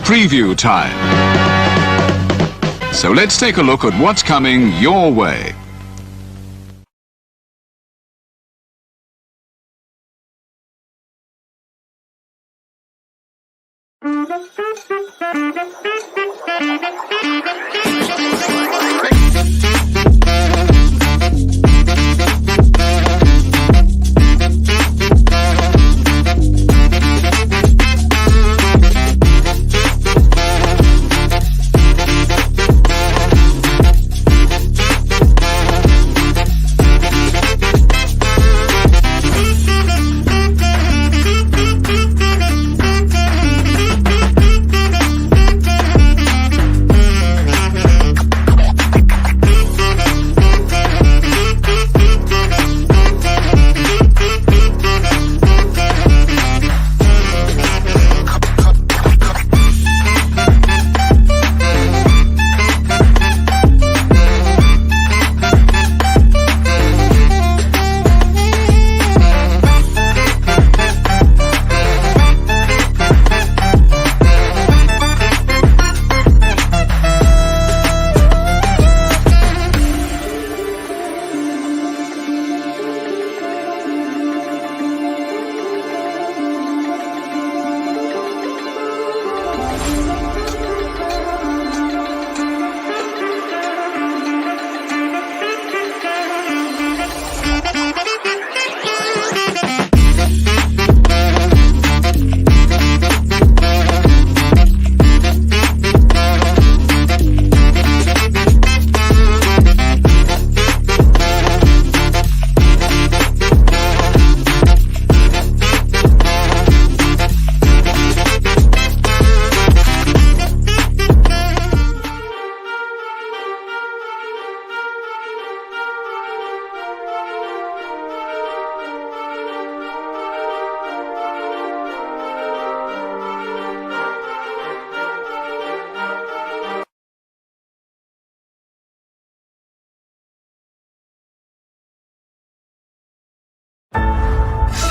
preview time. So let's take a look at what's coming your way.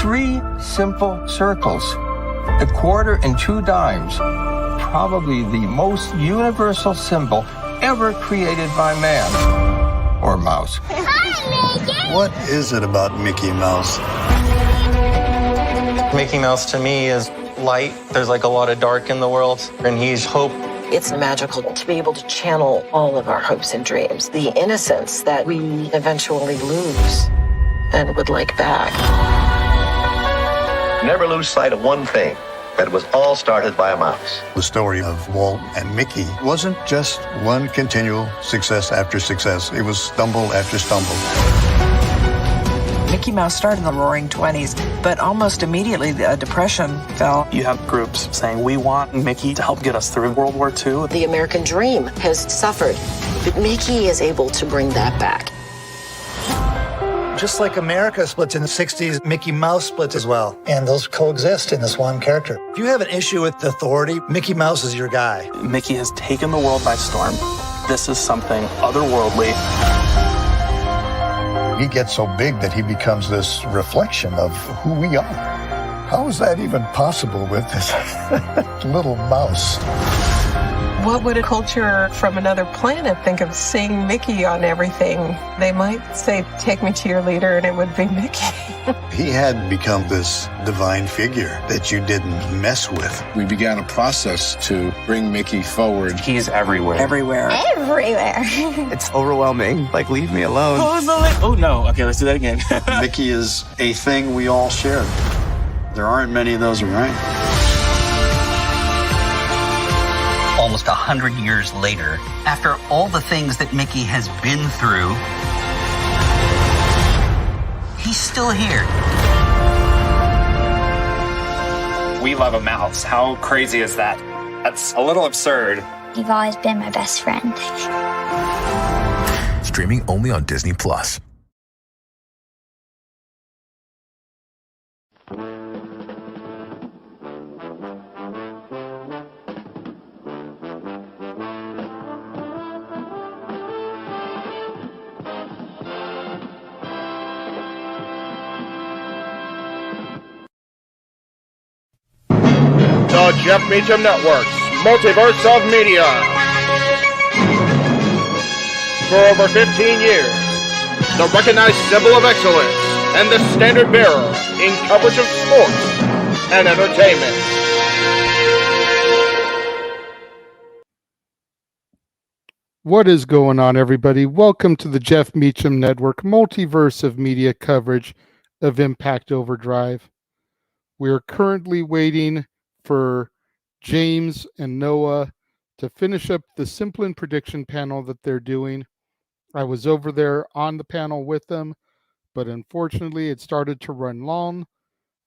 Three simple circles, a quarter and 2 dimes, probably the most universal symbol ever created by man or mouse. Hi, Mickey! What is it about Mickey Mouse? Mickey Mouse to me is light. There's like a lot of dark in the world, and he's hope. It's magical to be able to channel all of our hopes and dreams, the innocence that we eventually lose and would like back. Never lose sight of one thing, that it was all started by a mouse. The story of Walt and Mickey wasn't just one continual success after success. It was stumble after stumble. Mickey Mouse started in the Roaring 20s, but almost immediately the Depression fell. You have groups saying, we want Mickey to help get us through World War II. The American dream has suffered, but Mickey is able to bring that back. Just like America splits in the 60s, Mickey Mouse splits as well. And those coexist in this one character. If you have an issue with authority, Mickey Mouse is your guy. Mickey has taken the world by storm. This is something otherworldly. He gets so big that he becomes this reflection of who we are. How is that even possible with this little mouse? What would a culture from another planet think of seeing Mickey on everything? They might say, take me to your leader, and it would be Mickey. He had become this divine figure that you didn't mess with. We began a process to bring Mickey forward. He's everywhere. Everywhere. Everywhere. It's overwhelming. Like, leave me alone. Oh, no. Okay, let's do that again. Mickey is a thing we all share. There aren't many of those around. Almost 100 years later, after all the things that Mickey has been through, he's still here. We love a mouse. How crazy is that? That's a little absurd. You've always been my best friend. Streaming only on Disney+. The Jeff Meacham Network Multiverse of Media. For over 15 years, the recognized symbol of excellence and the standard bearer in coverage of sports and entertainment. What is going on, everybody? Welcome to the Jeff Meacham Network Multiverse of Media coverage of Impact Overdrive. We are currently waiting for James and Noah to finish up the Simplin prediction panel that they're doing. I was over there on the panel with them, but unfortunately it started to run long.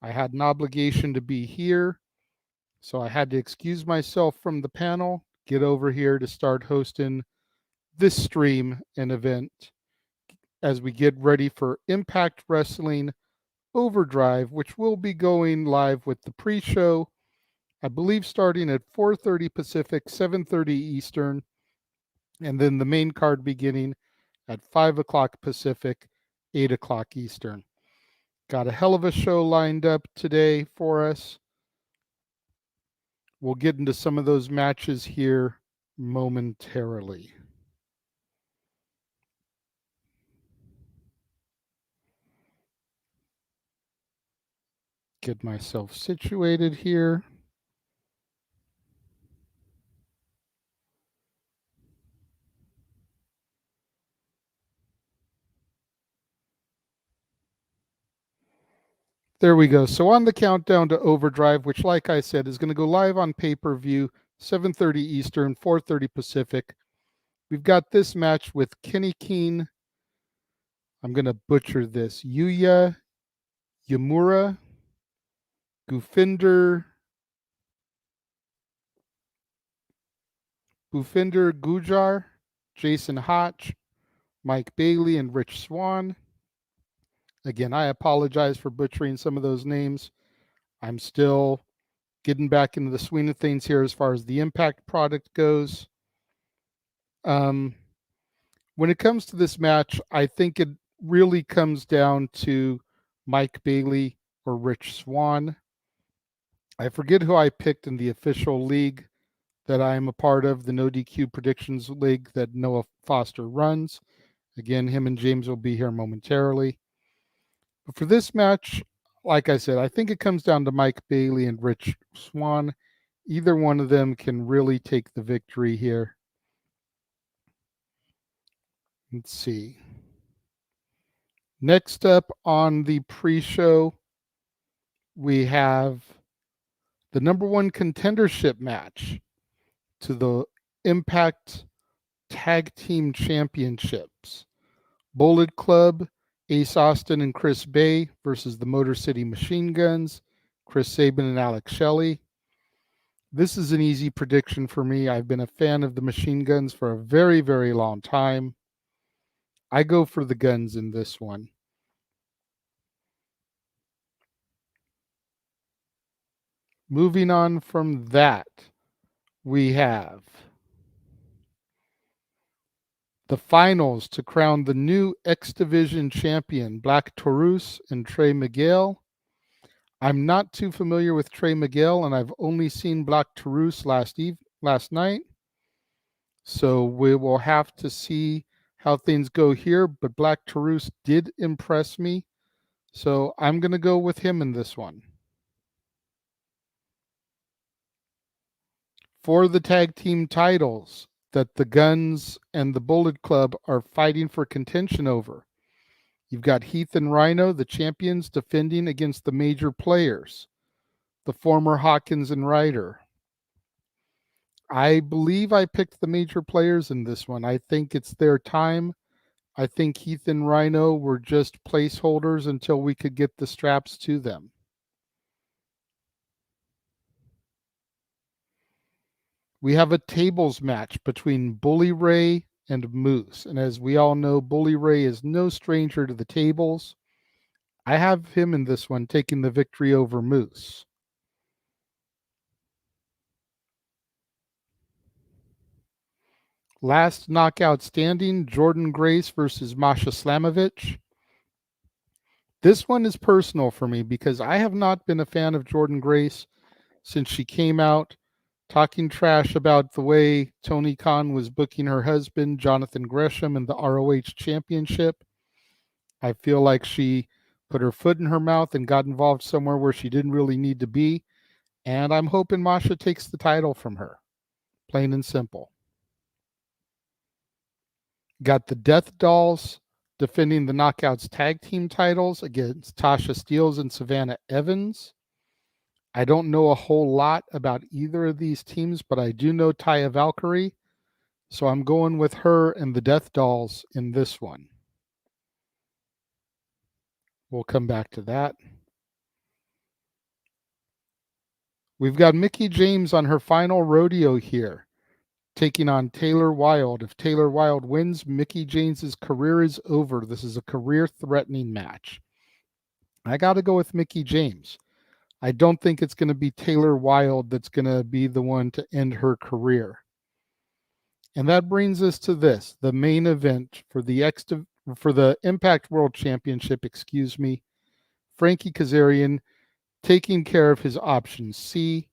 I had an obligation to be here, so I had to excuse myself from the panel, get over here to start hosting this stream and event as we get ready for Impact Wrestling Overdrive, which will be going live with the pre-show, I believe starting at 4:30 Pacific, 7:30 Eastern, and then the main card beginning at 5 o'clock Pacific, 8 o'clock Eastern. Got a hell of a show lined up today for us. We'll get into some of those matches here momentarily. Get myself situated here. There we go. So on the countdown to Overdrive, which like I said, is going to go live on pay-per-view, 7:30 Eastern, 4:30 Pacific. We've got this match with Kenny King. I'm going to butcher this. Yuya Yamura, Bufinder Gujar, Jason Hotch, Mike Bailey, and Rich Swann. Again, I apologize for butchering some of those names. I'm still getting back into the swing of things here as far as the Impact product goes. When it comes to this match, I think it really comes down to Mike Bailey or Rich Swann. I forget who I picked in the official league that I am a part of, the No DQ Predictions League that Noah Foster runs. Again, him and James will be here momentarily. But for this match, like I said, I think it comes down to Mike Bailey and Rich Swann. Either one of them can really take the victory here. Let's see. Next up on the pre-show, we have the number one contendership match to the Impact Tag Team Championships. Bullet Club, Ace Austin and Chris Bay versus the Motor City Machine Guns, Chris Sabin and Alex Shelley. This is an easy prediction for me. I've been a fan of the Machine Guns for a very, very long time. I go for the Guns in this one. Moving on from that, we have the finals to crown the new X Division champion, Black Taurus and Trey Miguel. I'm not too familiar with Trey Miguel, and I've only seen Black Taurus last night. So we will have to see how things go here, but Black Taurus did impress me. So I'm going to go with him in this one. For the tag team titles that the Guns and the Bullet Club are fighting for contention over, you've got Heath and Rhino, the champions, defending against the major players, the former Hawkins and Ryder. I believe I picked the major players in this one. I think it's their time. I think Heath and Rhino were just placeholders until we could get the straps to them. We have a tables match between Bully Ray and Moose. And as we all know, Bully Ray is no stranger to the tables. I have him in this one taking the victory over Moose. Last knockout standing, Jordan Grace versus Masha Slamovich. This one is personal for me because I have not been a fan of Jordan Grace since she came out talking trash about the way Tony Khan was booking her husband, Jonathan Gresham, in the ROH Championship. I feel like she put her foot in her mouth and got involved somewhere where she didn't really need to be. And I'm hoping Masha takes the title from her. Plain and simple. Got the Death Dolls defending the Knockouts tag team titles against Tasha Steelz and Savannah Evans. I don't know a whole lot about either of these teams, but I do know Taya Valkyrie. So I'm going with her and the Death Dolls in this one. We'll come back to that. We've got Mickie James on her final rodeo here, taking on Taylor Wilde. If Taylor Wilde wins, Mickie James's career is over. This is a career-threatening match. I got to go with Mickie James. I don't think it's going to be Taylor Wilde that's going to be the one to end her career. And that brings us to this, the main event for the Impact World Championship, Frankie Kazarian taking care of his option C,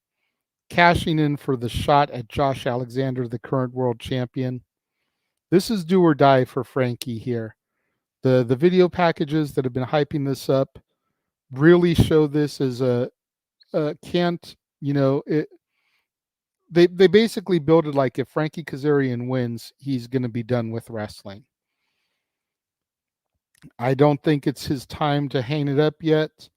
cashing in for the shot at Josh Alexander, the current world champion. This is do or die for Frankie here. The video packages that have been hyping this up really show this as they basically build it like if Frankie Kazarian wins, he's going to be done with wrestling. I don't think it's his time to hang it up yet.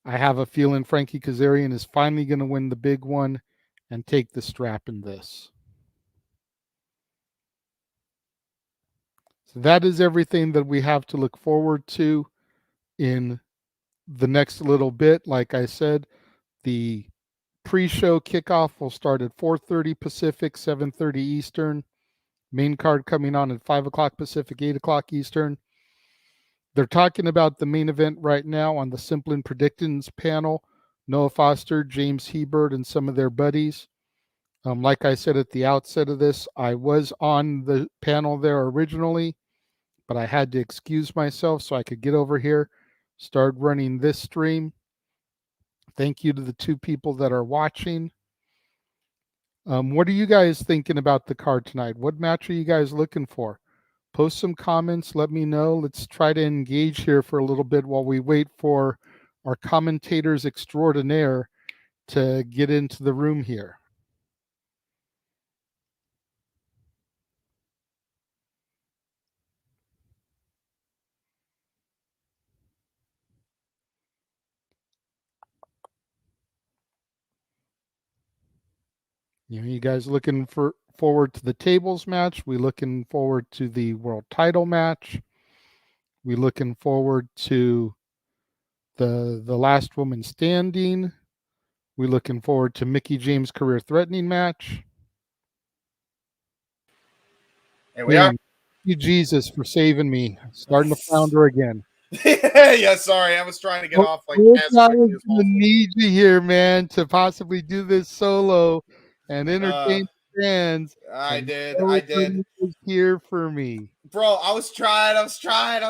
I have a feeling Frankie Kazarian is finally going to win the big one and take the strap in this. So that is everything that we have to look forward to in the next little bit. Like I said, the pre-show kickoff will start at 4:30 Pacific, 7:30 Eastern. Main card coming on at 5 o'clock Pacific, 8 o'clock Eastern. They're talking about the main event right now on the Simplin Predictions panel. Noah Foster, James Hebert, and some of their buddies. Like I said at the outset of this, I was on the panel there originally, but I had to excuse myself so I could get over here, start running this stream. Thank you to the two people that are watching. What are you guys thinking about the card tonight? What match are you guys looking for? Post some comments. Let me know. Let's try to engage here for a little bit while we wait for our commentators extraordinaire to get into the room here. You guys looking forward to the tables match? We looking forward to the world title match? We looking forward to the last woman standing? We looking forward to Mickie James' career-threatening match? Here we are. Thank you, Jesus, for saving me. Starting to flounder again. Yeah, sorry. I was trying to get off like as quickly as possible. Need you here, man, to possibly do this solo and entertain fans. I did. Was here for me. Bro, I was trying. I was trying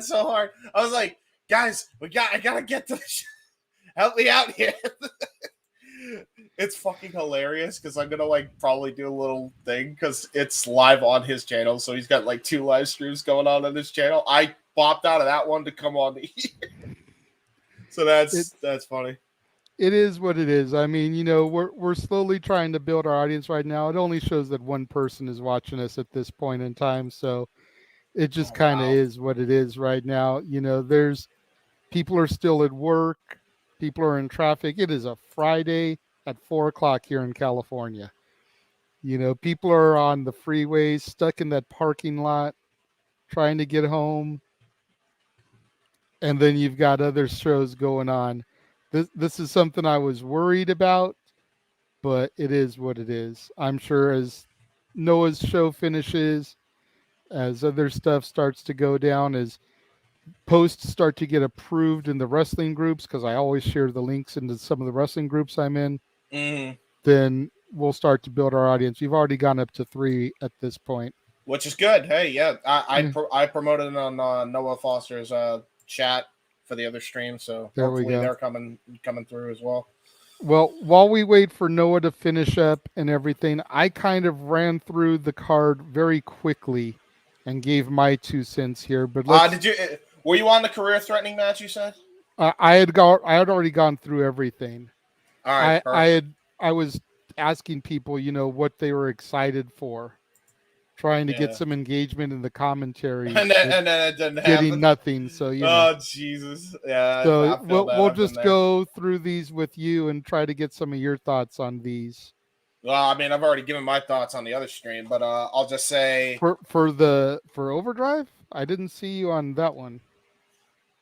so hard. I was like, guys, I gotta get to the show. Help me out here. It's fucking hilarious because I'm gonna like probably do a little thing because it's live on his channel, so he's got like 2 live streams going on his channel. I popped out of that one to come on here. So that's funny. It is what it is. I mean, we're slowly trying to build our audience right now. It only shows that one person is watching us at this point in time, so it just kind of is what it is right now. There's people are still at work, people are in traffic. It is a Friday at 4 o'clock here in California. People are on the freeways, stuck in that parking lot, trying to get home. And then you've got other shows going on. This is something I was worried about, but it is what it is. I'm sure as Noah's show finishes, as other stuff starts to go down, as posts start to get approved in the wrestling groups, because I always share the links into some of the wrestling groups I'm in, then we'll start to build our audience. We've already gone up to 3 at this point. Which is good. Hey, yeah, I promoted it on Noah Foster's chat for the other stream, so hopefully they're coming through as well. Well, while we wait for Noah to finish up and everything, I kind of ran through the card very quickly and gave my 2 cents here. But let's. Were you on the career-threatening match? You said. I had already gone through everything. All right, perfect. I was asking people, what they were excited for, trying to get some engagement in the commentary, and then it didn't getting happen. nothing. So Oh Jesus! Yeah. So I feel we'll just go through these with you and try to get some of your thoughts on these. Well, I mean, I've already given my thoughts on the other stream, but I'll just say for Overdrive, I didn't see you on that one.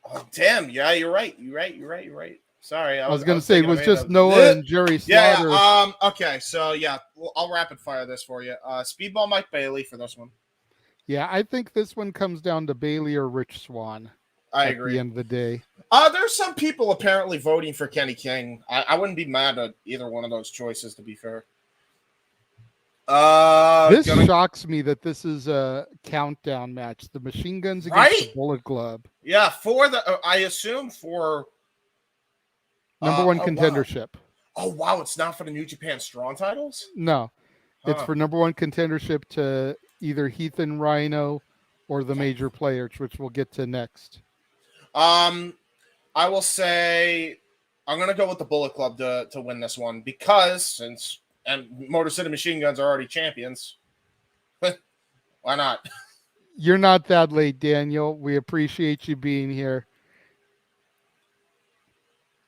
Oh, damn! Yeah, you're right. You're right. Sorry, I was going to say it was just Noah and Jerry Slaughter. Yeah. Okay. So yeah, I'll rapid fire this for you. Speedball Mike Bailey for this one. Yeah, I think this one comes down to Bailey or Rich Swann. I agree. At the end of the day. There's some people apparently voting for Kenny King. I wouldn't be mad at either one of those choices, to be fair. This shocks me that this is a countdown match. The Machine Guns against the Bullet Club. Yeah, for the I assume for number one contendership. Wow. Oh wow, it's not for the New Japan Strong titles? No. It's for number one contendership to either Heath and Rhino or the major players, which we'll get to next. I will say I'm gonna go with the Bullet Club to win this one because and Motor City Machine Guns are already champions. Why not? You're not that late, Daniel. We appreciate you being here.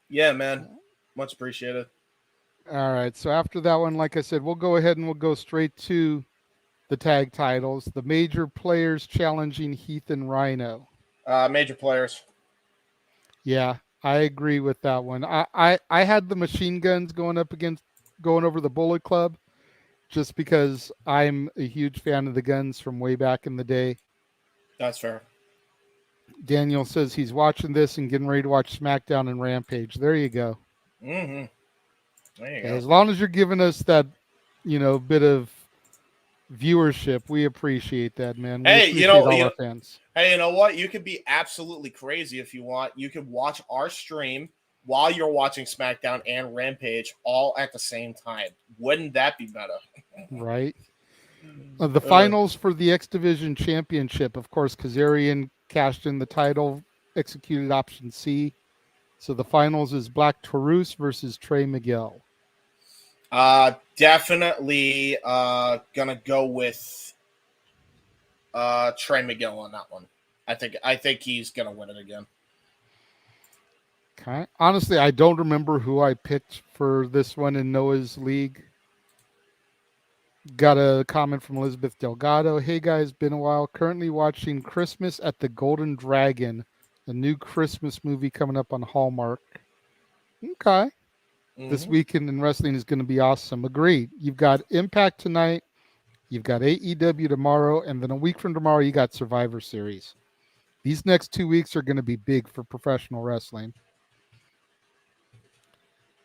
Yeah, man. Much appreciated. All right. So after that one, like I said, we'll go ahead and we'll go straight to the tag titles. The major players challenging Heath and Rhino. Major players. Yeah, I agree with that one. I had the Machine Guns going over the Bullet Club just because I'm a huge fan of the Guns from way back in the day. That's fair. Daniel says he's watching this and getting ready to watch SmackDown and Rampage. There you go. Mm-hmm. There you go. As long as you're giving us that, bit of viewership, we appreciate that, man. We appreciate all our fans. Hey, you know what? You could be absolutely crazy if you want. You could watch our stream while you're watching SmackDown and Rampage all at the same time. Wouldn't that be better? Right. The finals for the X Division Championship, of course, Kazarian cashed in the title, executed option C. So the finals is Black Taurus versus Trey Miguel. Definitely gonna go with Trey Miguel on that one. I think he's gonna win it again. Okay. Honestly, I don't remember who I picked for this one in Noah's league. Got a comment from Elizabeth Delgado. Hey guys, been a while. Currently watching Christmas at the Golden Dragon, a new Christmas movie coming up on Hallmark. Okay. Mm-hmm. This weekend in wrestling is going to be awesome. Agreed. You've got Impact tonight. You've got AEW tomorrow. And then a week from tomorrow, you got Survivor Series. These next 2 weeks are going to be big for professional wrestling.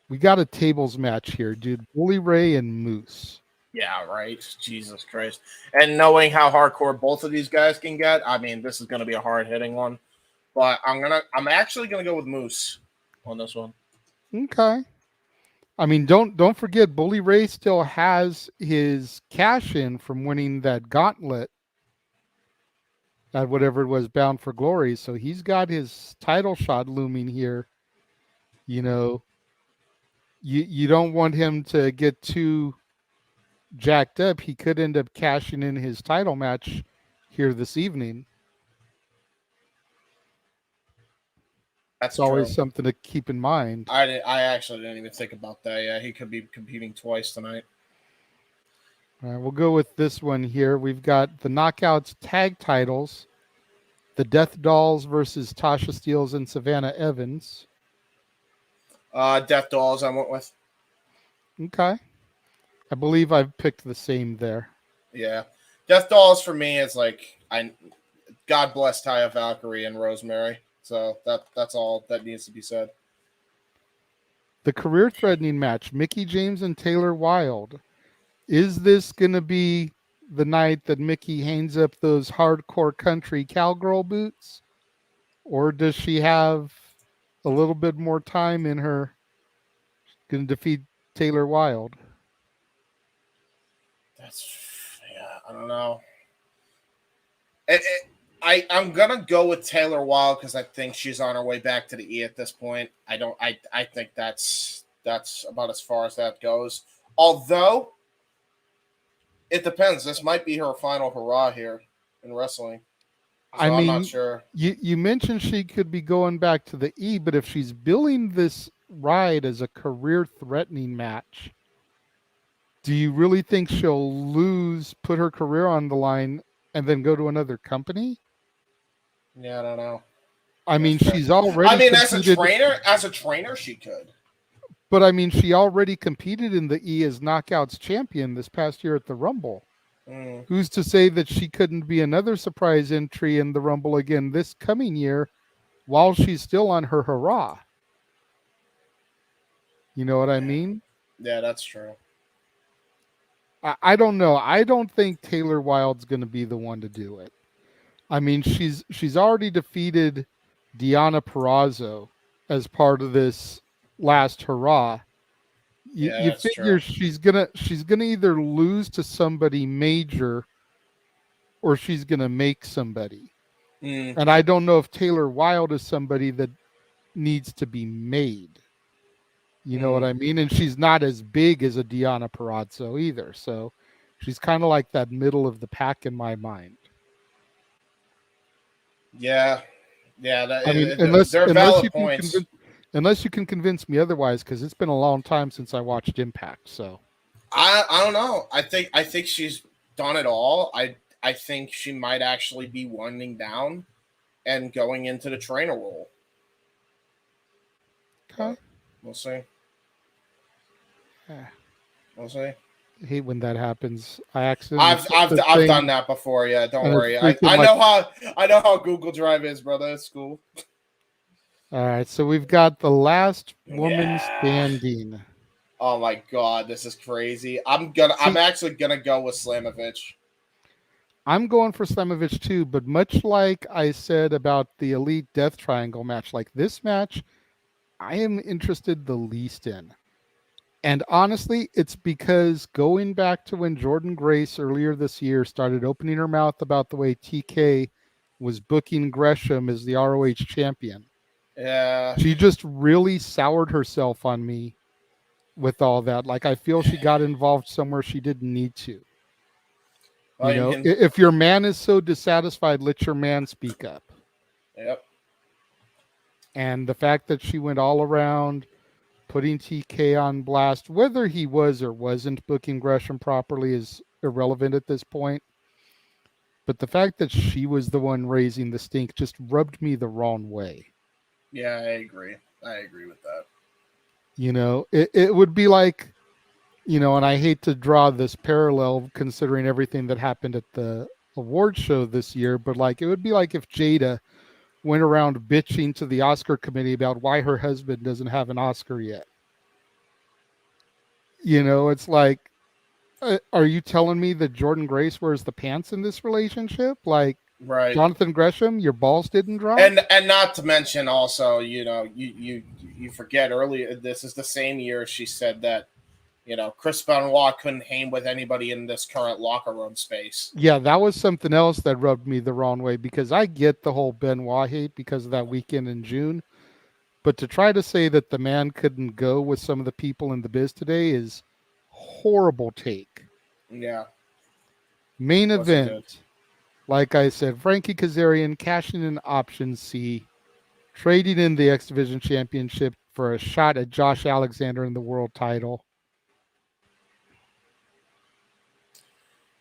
We got a tables match here, dude. Bully Ray and Moose. Yeah, right. Jesus Christ. And knowing how hardcore both of these guys can get, I mean, this is going to be a hard-hitting one. But I'm actually going to go with Moose on this one. Okay. I mean, don't forget, Bully Ray still has his cash in from winning that gauntlet at whatever it was, Bound for Glory. So he's got his title shot looming here. You don't want him to get too jacked up. He could end up cashing in his title match here this evening. That's always something to keep in mind. I actually didn't even think about that. Yeah, he could be competing twice tonight. All right, we'll go with this one here. We've got the Knockouts tag titles. The Death Dolls versus Tasha Steelz and Savannah Evans. Death Dolls I went with. Okay. I believe I've picked the same there. Yeah. Death Dolls for me is like God bless Taya Valkyrie and Rosemary. So that's all that needs to be said. The career-threatening match, Mickie James and Taylor Wilde. Is this going to be the night that Mickie hangs up those hardcore country cowgirl boots? Or does she have a little bit more time in her going to defeat Taylor Wilde. I don't know. I'm gonna go with Taylor Wilde because I think she's on her way back to the E at this point. I think that's about as far as that goes. Although it depends. This might be her final hurrah here in wrestling. So I'm not sure. You mentioned she could be going back to the E, but if she's billing this ride as a career-threatening match, do you really think she'll lose, put her career on the line, and then go to another company? Yeah, I don't know. I mean, she's already. I mean, as a trainer, she could. But I mean, she already competed in the E as Knockouts champion this past year at the Rumble. Who's to say that she couldn't be another surprise entry in the Rumble again this coming year while she's still on her hurrah? You know what I mean? Yeah, that's true. I don't know. I don't think Taylor Wilde's going to be the one to do it. I mean, she's already defeated Deonna Purrazzo as part of this last hurrah. You figure she's gonna either lose to somebody major or she's gonna make somebody. And I don't know if Taylor Wilde is somebody that needs to be made. You know what I mean? And she's not as big as a Deonna Purrazzo either. So she's kind of like that middle of the pack in my mind. Yeah. I mean, unless you can convince me otherwise, because it's been a long time since I watched Impact. So I don't know. I think she's done it all. I think she might actually be winding down and going into the trainer role. Okay. We'll see. We'll see. I hate when that happens. I've done that before. Yeah, don't worry. I know how Google Drive is, brother. It's cool. All right, so we've got the last woman standing. Oh my god, this is crazy. I'm actually gonna go with Slamovich. I'm going for Slamovich too, but much like I said about the Elite Death Triangle match, like this match, I am interested the least in. And honestly, it's because going back to when Jordynne Grace earlier this year started opening her mouth about the way TK was booking Gresham as the ROH champion. Yeah. She just really soured herself on me with all that. Like, I feel she got involved somewhere she didn't need to. Well, if your man is so dissatisfied, let your man speak up. Yep. And the fact that she went all around putting TK on blast, whether he was or wasn't booking Gresham properly is irrelevant at this point. But the fact that she was the one raising the stink just rubbed me the wrong way. Yeah, I agree. I agree with that. It would be like, and I hate to draw this parallel considering everything that happened at the award show this year, but like it would be like if Jada went around bitching to the Oscar committee about why her husband doesn't have an Oscar yet. It's like, are you telling me that Jordynne Grace wears the pants in this relationship? Like, right. Jonathan Gresham, your balls didn't drop? And not to mention also, you forget earlier, this is the same year she said that, Chris Benoit couldn't hang with anybody in this current locker room space. Yeah, that was something else that rubbed me the wrong way, because I get the whole Benoit hate because of that weekend in June. But to try to say that the man couldn't go with some of the people in the biz today is horrible take. Yeah. Main event. Like I said, Frankie Kazarian cashing in option C, trading in the X Division Championship for a shot at Josh Alexander in the world title.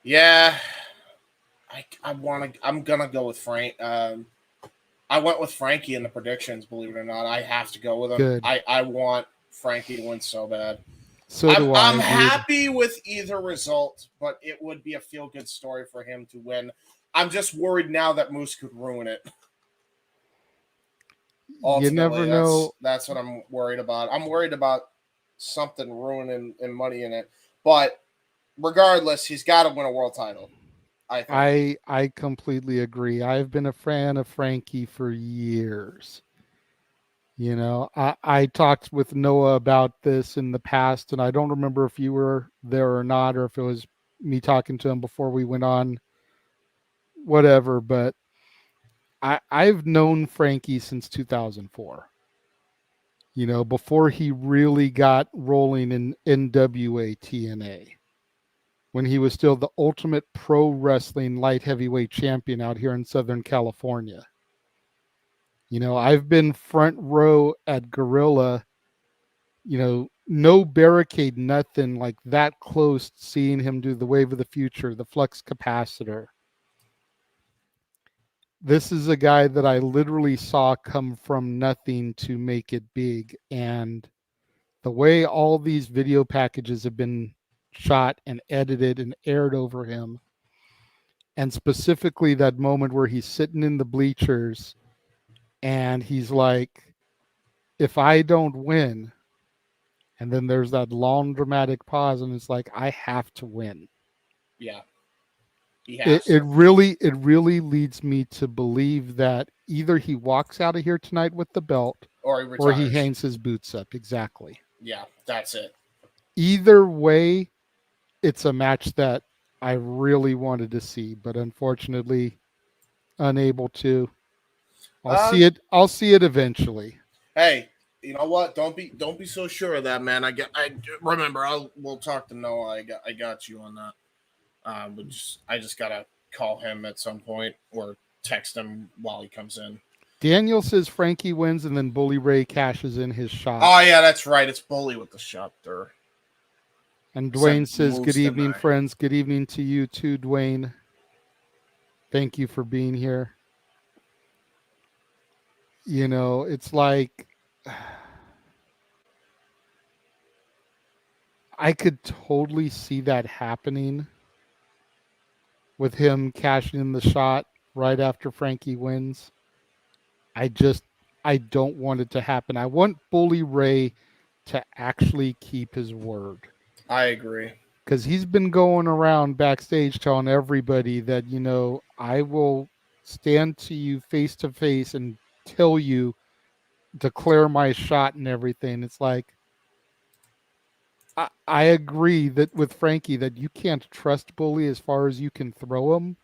Yeah, I'm gonna go with Frank. I went with Frankie in the predictions. Believe it or not, I have to go with him. Good. I want Frankie to win so bad. So do I. I'm happy with either result, but it would be a feel-good story for him to win. I'm just worried now that Moose could ruin it. You never know. That's what I'm worried about. I'm worried about something ruining and money in it. But regardless, he's got to win a world title. I completely agree. I've been a fan of Frankie for years. You know, I talked with Noah about this in the past, and I don't remember if you were there or not, or if it was me talking to him before we went on, whatever. But I've known Frankie since 2004. You know, before he really got rolling in NWA TNA, when he was still the Ultimate Pro Wrestling light heavyweight champion out here in Southern California. You know, I've been front row at Gorilla, you know, no barricade, nothing, like that close, seeing him do the Wave of the Future, the Flux Capacitor. This is a guy that I literally saw come from nothing to make it big. And the way all these video packages have been shot and edited and aired over him, and specifically that moment where he's sitting in the bleachers and he's like, if I don't win, and then there's that long dramatic pause and it's like, I have to win. Yeah. It really leads me to believe that either he walks out of here tonight with the belt or he hangs his boots up. Exactly. Yeah, that's it. Either way, it's a match that I really wanted to see, but unfortunately unable to. I'll see it eventually. Hey, you know what? Don't be so sure of that, man. I remember. We'll talk to Noah. I got you on that. But I just gotta call him at some point or text him while he comes in. Daniel says Frankie wins and then Bully Ray cashes in his shot. Oh yeah, that's right. It's Bully with the shot there. And Dwayne says, good evening, friends. Good evening to you too, Dwayne. Thank you for being here. You know, it's like I could totally see that happening with him cashing in the shot right after Frankie wins. I don't want it to happen. I want Bully Ray to actually keep his word. I agree. Because he's been going around backstage telling everybody that, you know, I will stand to you face to face and tell you, declare my shot and everything. It's like, I agree that with Frankie that you can't trust Bully as far as you can throw him.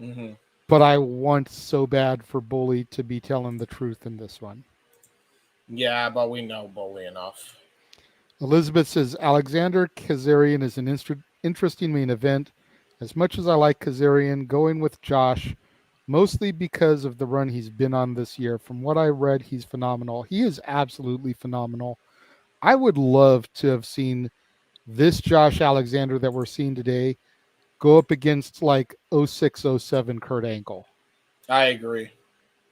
Mm-hmm. But I want so bad for Bully to be telling the truth in this one. Yeah, but we know Bully enough. Elizabeth says, Alexander Kazarian is an interesting main event. As much as I like Kazarian, going with Josh, mostly because of the run he's been on this year. From what I read, he's phenomenal. He is absolutely phenomenal. I would love to have seen this Josh Alexander that we're seeing today go up against like 06-07 Kurt Angle. I agree.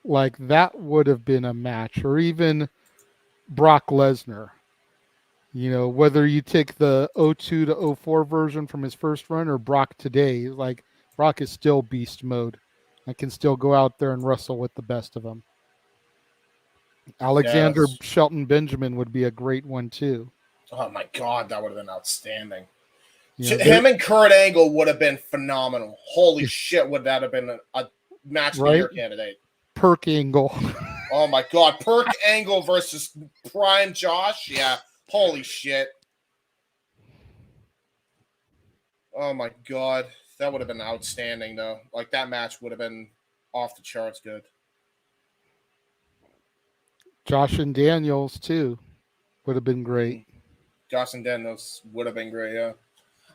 Like that would have been a match, or even Brock Lesnar. You know, whether you take the 02 to 04 version from his first run or Brock today, like Brock is still beast mode and can still go out there and wrestle with the best of them. Alexander Shelton Benjamin would be a great one too. Oh my God, that would have been outstanding. Yeah, him and Kurt Angle would have been phenomenal. Holy shit, would that have been a match of the year candidate? Perk Angle. Oh my God, Perk Angle versus Prime Josh. Yeah, holy shit. Oh my God, that would have been outstanding though. Like that match would have been off the charts good. Josh and Daniels too would have been great. Josh and Daniels would have been great, yeah.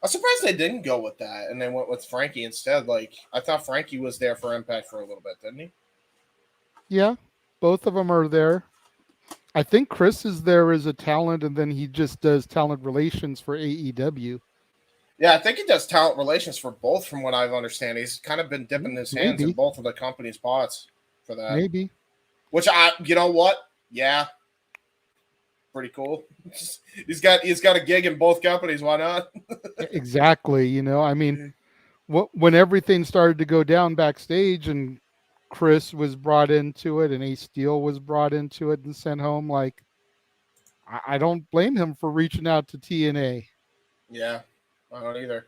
I'm surprised they didn't go with that and they went with Frankie instead. Like, I thought Frankie was there for Impact for a little bit, didn't he? Yeah, both of them are there. I think Chris is there as a talent, and then he just does talent relations for AEW. Yeah, I think he does talent relations for both, from what I understand. He's kind of been dipping his hands in both of the company's pots for that. Maybe. Which you know what? Yeah. Pretty cool. He's got a gig in both companies. Why not? Exactly. You know, I mean, when everything started to go down backstage and Chris was brought into it and Ace Steel was brought into it and sent home, like, I don't blame him for reaching out to TNA. Yeah, I don't either.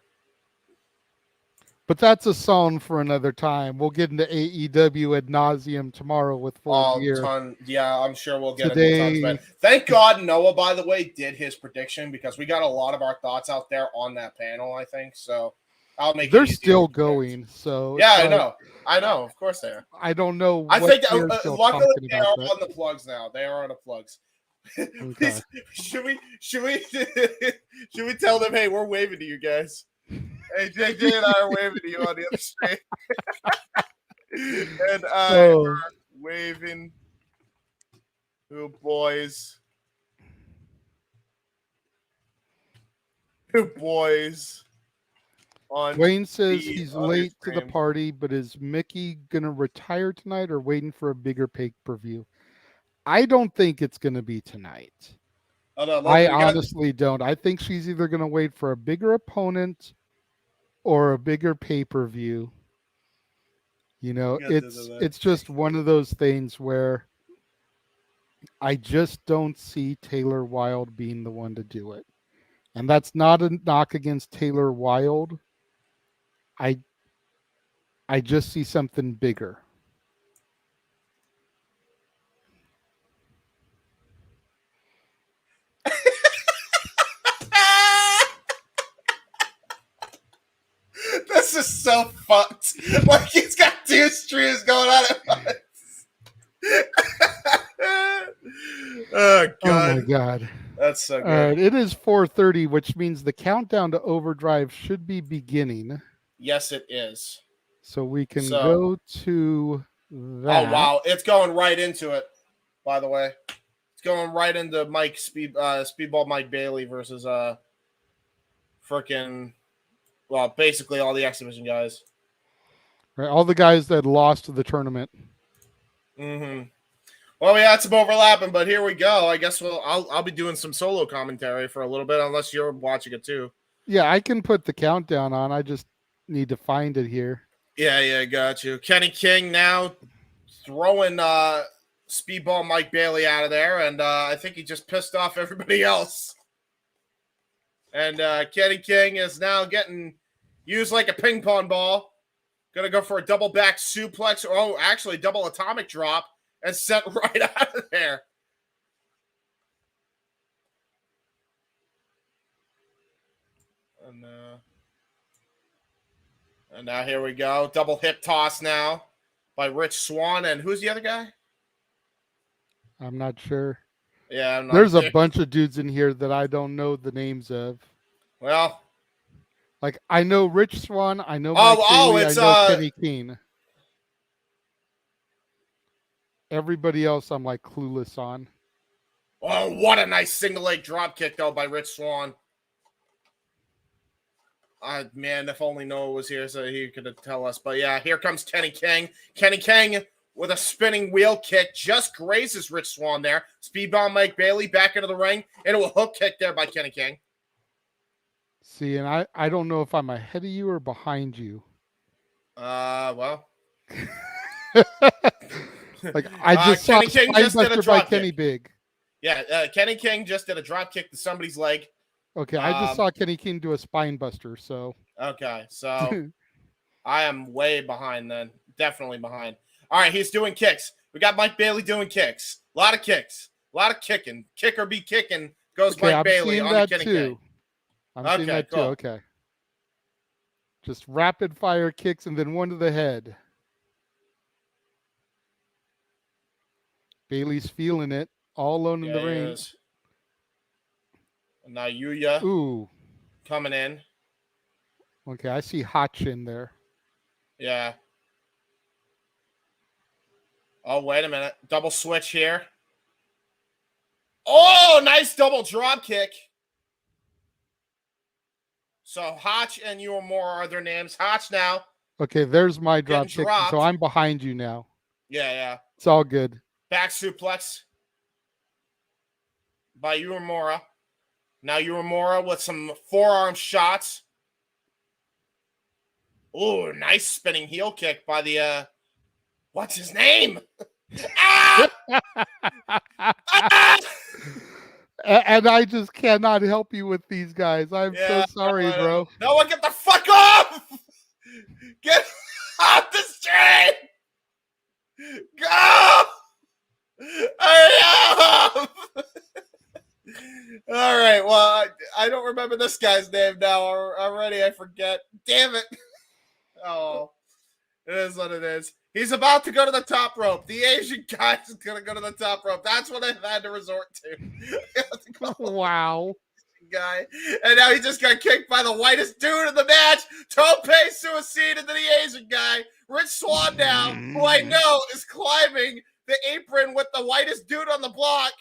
But that's a song for another time. We'll get into AEW ad nauseum tomorrow with Full Gear. Yeah, I'm sure we'll get Today, into tons. But thank God Noah, by the way, did his prediction because we got a lot of our thoughts out there on that panel, I think. So I'll make they're it still going. So yeah, I know. Of course they are. I don't know. I think luckily they are on the plugs now. They are on the plugs. Okay. should we tell them, hey, we're waving to you guys? Hey, JJ and I are waving to you on the other stream. And we're waving to boys. To boys. On Wayne says he's late to the party, but is Mickey going to retire tonight or waiting for a bigger pay-per-view? I don't think it's going to be tonight. Oh, no, I honestly don't. I think she's either going to wait for a bigger opponent or a bigger pay-per-view. You know, it's just one of those things where I just don't see Taylor Wilde being the one to do it. And that's not a knock against Taylor Wilde. I just see something bigger. This is so fucked. Like he's got two streams going on at once. Oh God! Oh my God! That's so good. All right, it is 4:30, which means the countdown to Overdrive should be beginning. Yes, it is. So we can go to that. Oh wow, it's going right into it. By the way, it's going right into Speedball Mike Bailey versus freaking. Well, basically all the exhibition guys. Right, all the guys that lost to the tournament. Mm-hmm. Well, we had some overlapping, but here we go. I guess I'll be doing some solo commentary for a little bit, unless you're watching it too. Yeah, I can put the countdown on. I just need to find it here. Yeah, got you. Kenny King now throwing Speedball Mike Bailey out of there, and I think he just pissed off everybody else. And Kenny King is now getting used like a ping pong ball. Gonna go for a double back suplex. Oh, actually, double atomic drop and sent right out of there. And now here we go. Double hip toss now by Rich Swann. And who's the other guy? I'm not sure. Yeah, I'm not There's sure. a bunch of dudes in here that I don't know the names of. Well, like I know Rich Swann, I know Mike Bailey, it's I know Kenny Keene. Everybody else I'm like clueless on. Oh, what a nice single leg drop kick though by Rich Swann. Man, if only Noah was here so he could tell us. But yeah, here comes Kenny King. Kenny King with a spinning wheel kick just grazes Rich Swann there. Speedball Mike Bailey back into the ring into a hook kick there by Kenny King. See, and I don't know if I'm ahead of you or behind you. Well. Like I just saw Spinebuster by Kenny Big. Yeah, Kenny King just did a drop kick to somebody's leg. Okay, I just saw Kenny King do a Spinebuster, so. Okay, so I am way behind then. Definitely behind. All right, he's doing kicks. We got Mike Bailey doing kicks. A lot of kicks. A lot of kicking. Kick or be kicking goes okay, Mike Bailey on the Kenny King. I'm seeing that too. Okay. Just rapid fire kicks and then one to the head. Bailey's feeling it all alone in the ring. Now Yuya coming in. Okay, I see Hotch in there. Yeah. Oh, wait a minute. Double switch here. Oh, nice double drop kick. So Hotch and Uemura are their names. Hotch now. Okay, there's my drop kick. So I'm behind you now. Yeah. It's all good. Back suplex by Uemura. Now Uemura with some forearm shots. Oh, nice spinning heel kick by the what's his name? And I just cannot help you with these guys. I'm so sorry, bro. No one get the fuck off! remember this guy's name now already. I forget. Damn it. Oh, it is what it is. He's about to go to the top rope. The Asian guy is going to go to the top rope. That's what I've had to resort to. Wow. Guy. And now he just got kicked by the whitest dude in the match. Tope suicide into the Asian guy. Rich Swann now, who I know is climbing the apron with the whitest dude on the block.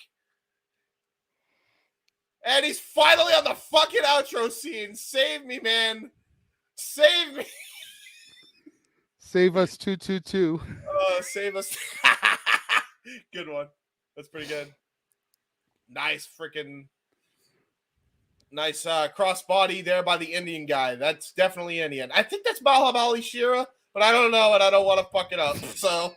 And he's finally on the fucking outro scene. Save me, man. Save me. Save us 222. Save us. Good one. That's pretty good. Nice freaking. Nice crossbody there by the Indian guy. That's definitely Indian. I think that's Mahabali Shira, but I don't know, and I don't want to fuck it up. So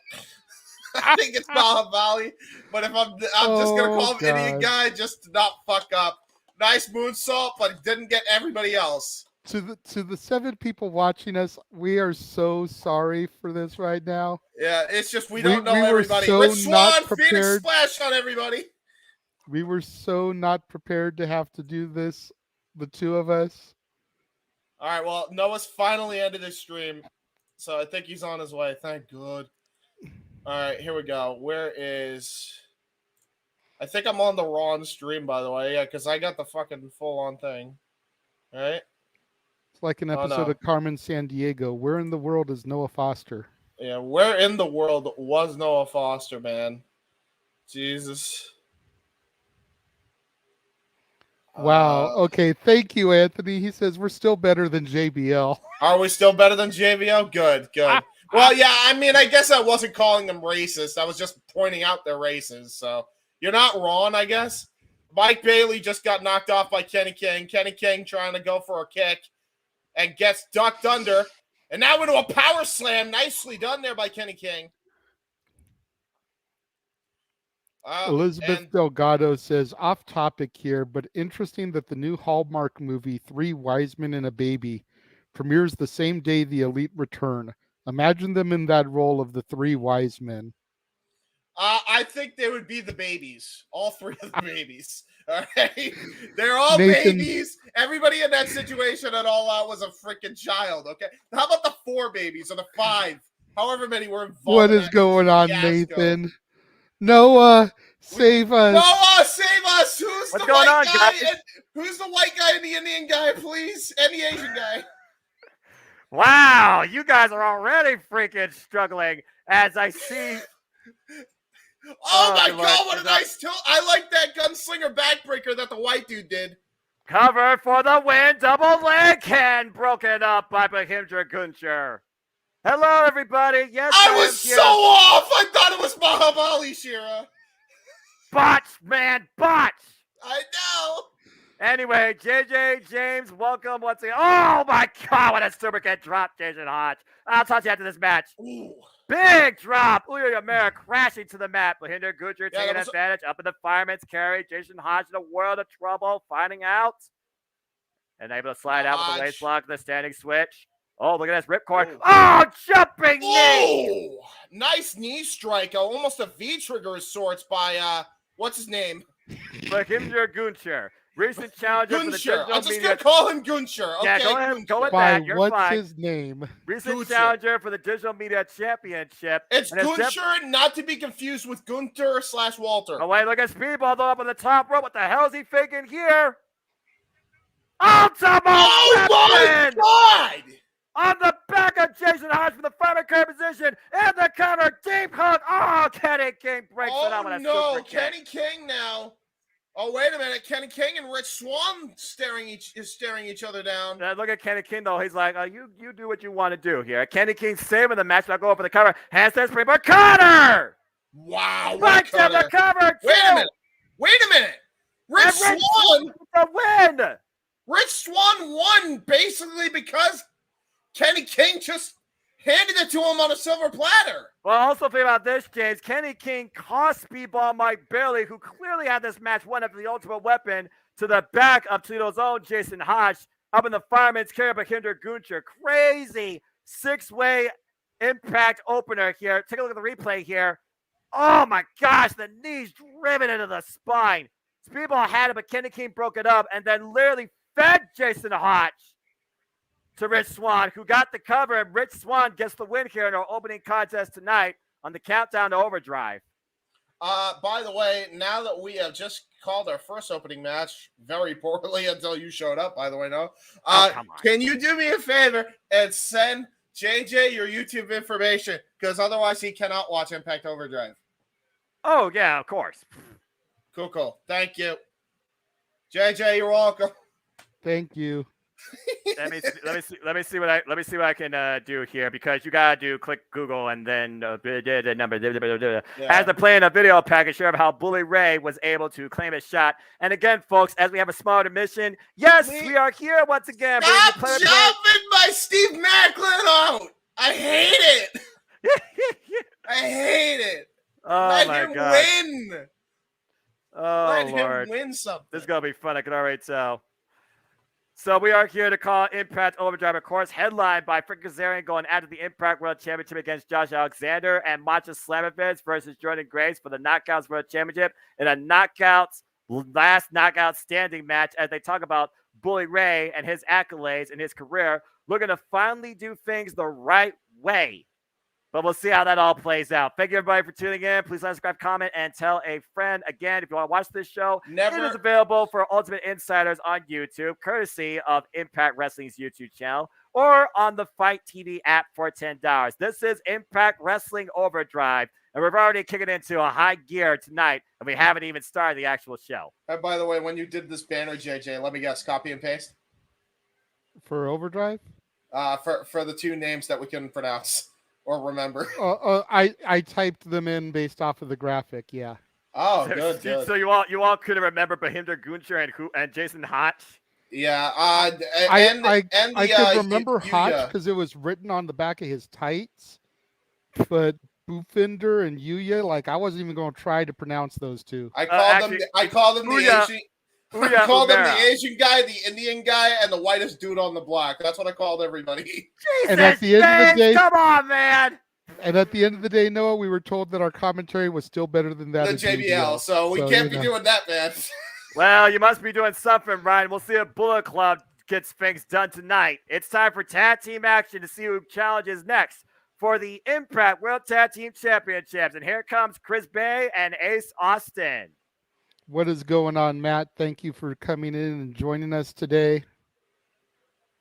I think it's Mahabali. But if I'm just gonna call him Indian guy just to not fuck up. Nice moonsault, but didn't get everybody else. To the 7 people watching us, we are so sorry for this right now. Yeah, it's just we don't know everybody. So Rich Swann, Phoenix prepared. Splash on everybody. We were so not prepared to have to do this, the two of us. All right, well, Noah's finally ended his stream, so I think he's on his way. Thank God. All right, here we go. Where is... I think I'm on the wrong stream, by the way. Yeah, because I got the fucking full-on thing. All right? It's like an episode of Carmen Sandiego. Where in the world is Noah Foster? Yeah, where in the world was Noah Foster, man? Jesus. Wow. Okay. Thank you, Anthony. He says we're still better than JBL. Are we still better than JBL? Good. Well, yeah, I mean, I guess I wasn't calling them racist. I was just pointing out their races. So you're not wrong, I guess. Mike Bailey just got knocked off by Kenny King. Kenny King trying to go for a kick and gets ducked under. And now into a power slam. Nicely done there by Kenny King. Elizabeth Delgado says, off topic here, but interesting that the new Hallmark movie, 3 Wise Men and a Baby, premieres the same day the Elite return. Imagine them in that role of the 3 wise men. I think they would be the babies. All 3 of the babies. All right? They're all Nathan, babies. Everybody in that situation at All Out was a freaking child, okay? How about the 4 babies or the 5? However many were involved. What is going on, Nathan? Noah, save us. Noah, save us. What's going on, guys? Who's the white guy and the Indian guy, please? And the Asian guy. Wow, you guys are already freaking struggling as I see. Oh my God, what a nice tilt. I like that gunslinger backbreaker that the white dude did. Cover for the win. Double leg hand broken up by Bahindra Gunchar. Hello, everybody. Yes, I was so off. I thought it was Mahabali Shira. Botch, man, botch. I know. Anyway, JJ James, welcome once again. Oh my God, what a super kick drop, Jason Hodge. I'll talk to you after this match. Ooh. Big drop. Uya Mera crashing to the mat. Bahindra Gunchar taking advantage. Up in the fireman's carry. Jason Hodge in a world of trouble, finding out. And able to slide out with the lace lock, the standing switch. Oh, look at this ripcord. Oh, jumping knee. Nice knee strike. Almost a V-trigger of sorts by, what's his name? Bahindra Gunchar. Recent challenger for the digital I'm just media. going to call him Gunchar. Okay, Yeah, go ahead. Go with By that. You're what's fine. his name? Recent challenger for the digital media championship. It's Gunchar, not to be confused with Gunter/Walter. Oh, wait, look at Speedball though up on the top rope. What the hell is he thinking here? Ultimate Oh, my God! On the back of Jason Hodge from the fireman carry position, and the counter deep hook. Oh, Kenny King breaks it up with a super kick. Kenny King now. Oh, wait a minute. Kenny King and Rich Swann staring each other down. Look at Kenny King, though. He's like, you do what you want to do here. Kenny King saving the match. Now go for the cover. Handstand springboard. Cutter! Wow. Right to the cover. Wait a minute. Rich Swann. The win. Rich Swann won basically because Kenny King just handed it to him on a silver platter. Well, also think about this, James. Kenny King cost Speedball Mike Bailey, who clearly had this match won after the Ultimate Weapon, to the back of Toledo's own Jason Hodge, up in the fireman's carry by Bahindra Gunchar. Crazy 6-way impact opener here. Take a look at the replay here. Oh my gosh, the knees driven into the spine. Speedball had it, but Kenny King broke it up and then literally fed Jason Hotch to Rich Swann, who got the cover, and Rich Swann gets the win here in our opening contest tonight on the Countdown to Overdrive. By the way, now that we have just called our first opening match very poorly until you showed up, by the way, no. Can you do me a favor and send JJ your YouTube information? Because otherwise he cannot watch Impact Overdrive. Oh, yeah, of course. Cool. Thank you. JJ, you're welcome. Thank you. let me see what I can do here, because you gotta click Google and then the number as they're playing a video package here of how Bully Ray was able to claim his shot. And again, folks, as we have a small intermission, yes, we are here once again. Stop jumping my Steve Macklin out! I hate it. I hate it. Oh Let my him God. win. Oh Let Lord, him win something. this is gonna be fun. I can already tell. So we are here to call Impact Overdrive, of course, headlined by Frank Kazarian going after the Impact World Championship against Josh Alexander, and Macha Slamovich versus Jordan Grace for the Knockouts World Championship in a last knockout standing match, as they talk about Bully Ray and his accolades in his career, looking to finally do things the right way. But we'll see how that all plays out. Thank you, everybody, for tuning in. Please like, subscribe, comment, and tell a friend. Again, if you want to watch this show, it is available for Ultimate Insiders on YouTube, courtesy of Impact Wrestling's YouTube channel, or on the Fight TV app for $10. This is Impact Wrestling Overdrive, and we're already kicking into a high gear tonight, and we haven't even started the actual show. And by the way, when you did this banner, JJ, let me guess, copy and paste? For Overdrive? For the two names that we couldn't pronounce. Or remember? I typed them in based off of the graphic. Yeah. Oh, good. So you all couldn't remember Bahimdar Gunchar and Jason Hotch? Yeah. I could remember Hotch because it was written on the back of his tights, but Bufinder and Yuya, like I wasn't even going to try to pronounce those two. I called them the Asian guy, the Indian guy, and the whitest dude on the block. That's what I called everybody. Jesus, and at the end of the day, come on, man. And at the end of the day, Noah, we were told that our commentary was still better than that. The JBL, so we can't be doing that, man. Well, you must be doing something, Ryan. We'll see if Bullet Club gets things done tonight. It's time for tag team action to see who challenges next for the Impact World Tag Team Championships. And here comes Chris Bay and Ace Austin. What is going on, Matt? Thank you for coming in and joining us today.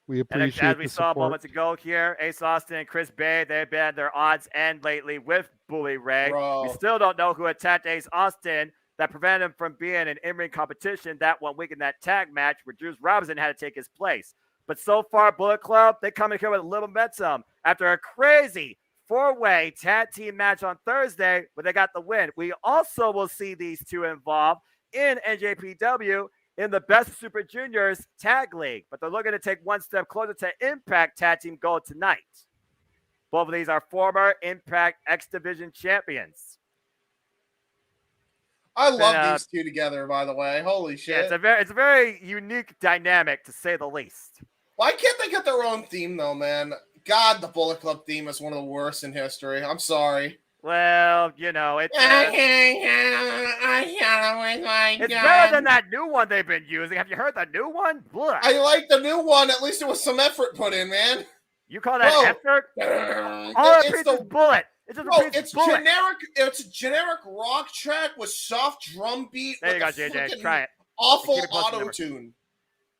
We appreciate and as we saw moments ago here, Ace Austin and Chris Bay, they've been at their odds end lately with Bully Ray. Bro. We still don't know who attacked Ace Austin that prevented him from being in in-ring competition that one week in that tag match where Drews Robinson had to take his place. But so far, Bullet Club, they come in here with a little momentum after a crazy four-way tag team match on Thursday where they got the win. We also will see these two involved in NJPW in the Best Super Juniors Tag League, but they're looking to take one step closer to Impact Tag Team Gold tonight. Both of these are former Impact X Division champions. I love these two together, by the way. Holy shit. Yeah, it's a very unique dynamic, to say the least. Why can't they get their own theme, though, man? God, the Bullet Club theme is one of the worst in history. I'm sorry. Well, you know, it's better than that new one they've been using. Have you heard the new one? Blah. I like the new one. At least there was some effort put in, man. You call that effort? All it repeats is Bullet. It just repeats Bullet. Generic. It's a generic rock track with soft drum beat. There you go, JJ. Try it. Awful auto tune.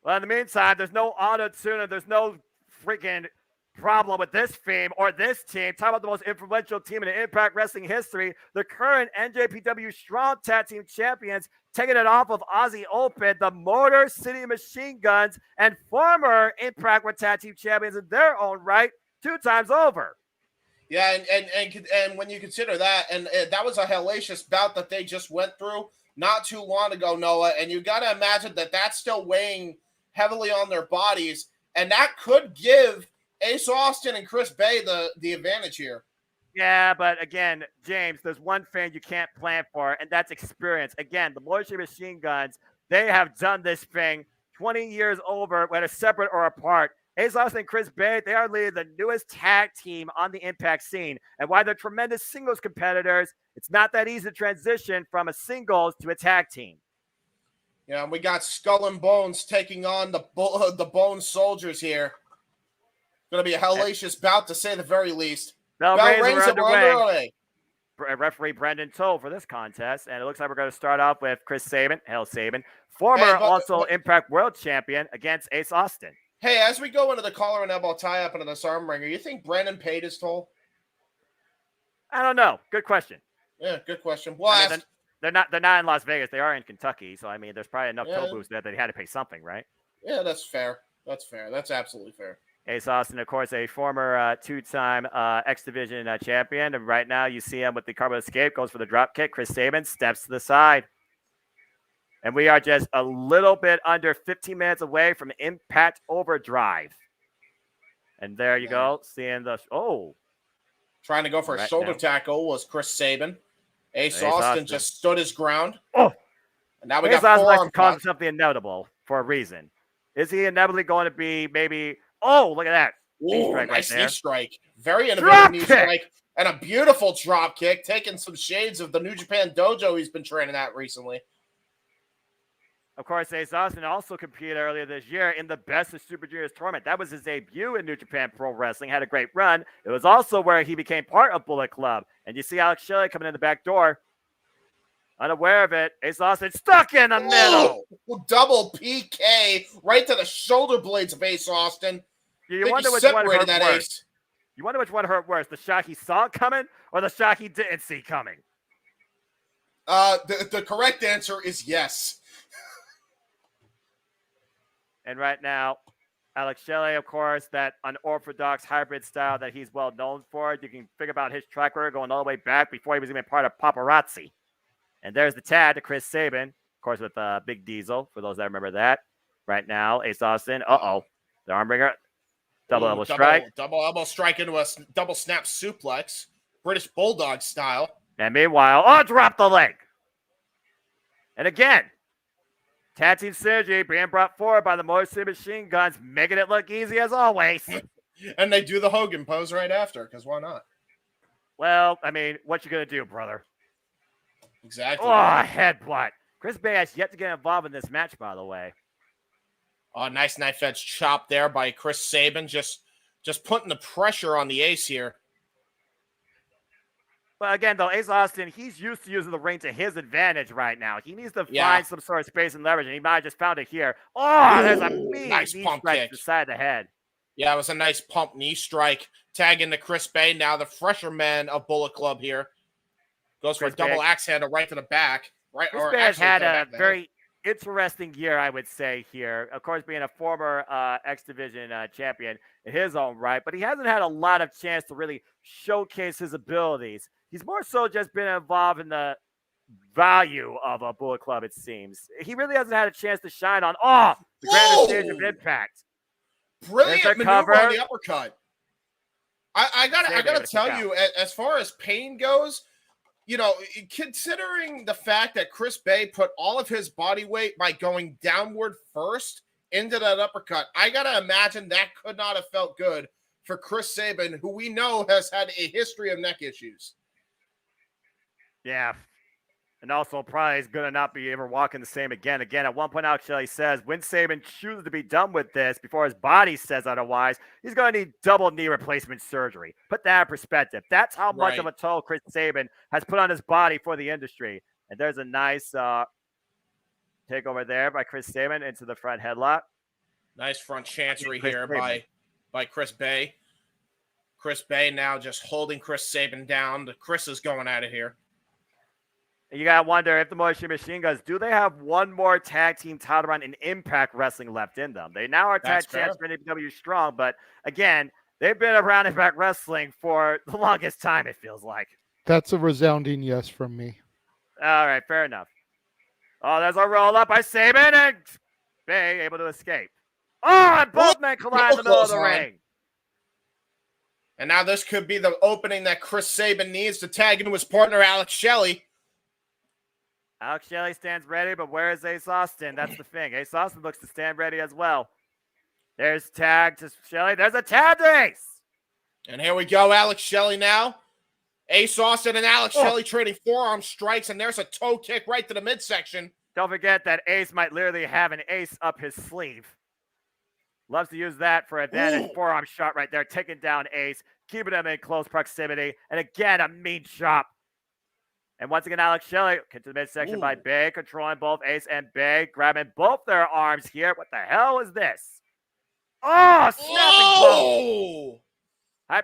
Well, in the meantime, there's no auto tune and there's no freaking problem with this theme or this team. Talk about the most influential team in Impact Wrestling history. The current NJPW Strong Tag Team Champions, taking it off of Aussie Open, the Motor City Machine Guns, and former Impact World Tag Team Champions in their own right 2 times over. Yeah, and when you consider that, and that was a hellacious bout that they just went through not too long ago, Noah, and you got to imagine that that's still weighing heavily on their bodies, and that could give Ace Austin and Chris Bay the advantage here. Yeah, but again, James, there's one thing you can't plan for, and that's experience. Again, the Motor City Machine Guns, they have done this thing 20 years over, whether separate or apart. Ace Austin and Chris Bay, they are leading the newest tag team on the Impact scene. And while they're tremendous singles competitors, it's not that easy to transition from a singles to a tag team. Yeah, we got Skull and Bones taking on the Bone Soldiers here. Going to be a hellacious bout, to say the very least. Bell rings that we're underway. Referee Brendan Toll for this contest, and it looks like we're going to start off with Chris Sabin, former Impact World Champion, against Ace Austin. Hey, as we go into the collar and elbow tie-up into this arm wringer, you think Brandon paid his toll? I don't know. Good question. Yeah, good question. Well, they're not in Las Vegas. They are in Kentucky, so I mean, there's probably enough toll booths there that he had to pay something, right? Yeah, that's fair. That's absolutely fair. Ace Austin, of course, a former two-time X Division champion, and right now you see him with the Carbo Escape, goes for the drop kick. Chris Sabin steps to the side. And we are just a little bit under 15 minutes away from Impact Overdrive. And there you go, seeing the trying to go for a shoulder tackle was Chris Sabin. Ace Austin just stood his ground. And now we got forearm calling something inevitable for a reason. Is he inevitably going to be maybe? Oh, look at that! Nice knee strike. Very innovative knee strike, and a beautiful drop kick, taking some shades of the New Japan Dojo he's been training at recently. Of course, Ace Austin also competed earlier this year in the Best of Super Juniors tournament. That was his debut in New Japan Pro Wrestling. Had a great run. It was also where he became part of Bullet Club. And you see Alex Shelley coming in the back door. Unaware of it, Ace Austin stuck in the middle. Double PK right to the shoulder blades of Ace Austin. You wonder which one hurt worse. You wonder which one hurt worse, the shock he saw coming or the shock he didn't see coming? The correct answer is yes. And right now, Alex Shelley, of course, that unorthodox hybrid style that he's well known for. You can figure about his track record going all the way back before he was even part of Paparazzi. And there's the tag to Chris Sabin, of course, with Big Diesel, for those that remember that. Right now, Ace Austin, the arm bringer, double elbow strike. Double elbow strike into a double snap suplex, British Bulldog style. And meanwhile, drop the leg. And again, tag team synergy being brought forward by the Motor City Machine Guns, making it look easy as always. And they do the Hogan pose right after, because why not? Well, I mean, what you going to do, brother? Exactly. Headbutt. Chris Bay has yet to get involved in this match, by the way. Nice knife edge chop there by Chris Sabin, just putting the pressure on the Ace here. But again, though, Ace Austin, he's used to using the ring to his advantage right now. He needs to find some sort of space and leverage, and he might have just found it here. There's a nice knee strike to the side of the head. Yeah, it was a nice pump knee strike. Tagging to Chris Bay, now the fresher man of Bullet Club here. Goes for a double axe handle right to the back. Chris Bay has had a very interesting year, I would say, here. Of course, being a former X Division champion in his own right, but he hasn't had a lot of chance to really showcase his abilities. He's more so just been involved in the value of a Bullet Club, it seems. He really hasn't had a chance to shine on the grander stage of Impact. Brilliant maneuver on the uppercut. I gotta tell you, as far as pain goes, you know, considering the fact that Chris Bay put all of his body weight by going downward first into that uppercut, I gotta imagine that could not have felt good for Chris Sabin, who we know has had a history of neck issues. Yeah. And also probably is going to not be ever walking the same again. Again, at one point out, Shelley says, when Sabin chooses to be done with this before his body says otherwise, he's going to need double knee replacement surgery. Put that in perspective. That's how much of a toll Chris Sabin has put on his body for the industry. And there's a nice takeover there by Chris Sabin into the front headlock. Nice front chancery here by Chris Bay. Chris Bay now just holding Chris Sabin down. Chris is going out of here. You got to wonder if the Motor City Machine Guns, do they have one more tag team title run in Impact Wrestling left in them? They now are tag champs for NWW Strong, but again, they've been around Impact Wrestling for the longest time, it feels like. That's a resounding yes from me. All right, fair enough. There's a roll up by Sabin, and Bay able to escape. And both men collide in the middle of the ring. And now this could be the opening that Chris Sabin needs to tag into his partner, Alex Shelley. Alex Shelley stands ready, but where is Ace Austin? That's the thing. Ace Austin looks to stand ready as well. There's tag to Shelley. There's a tag to Ace. And here we go, Alex Shelley now. Ace Austin and Alex Shelley trading forearm strikes, and there's a toe kick right to the midsection. Don't forget that Ace might literally have an ace up his sleeve. Loves to use that for advantage. Forearm shot right there, taking down Ace, keeping him in close proximity. And again, a mean chop. And once again, Alex Shelley gets to the midsection by Bay, controlling both Ace and Bay, grabbing both their arms here. What the hell is this? Oh, snapping blow.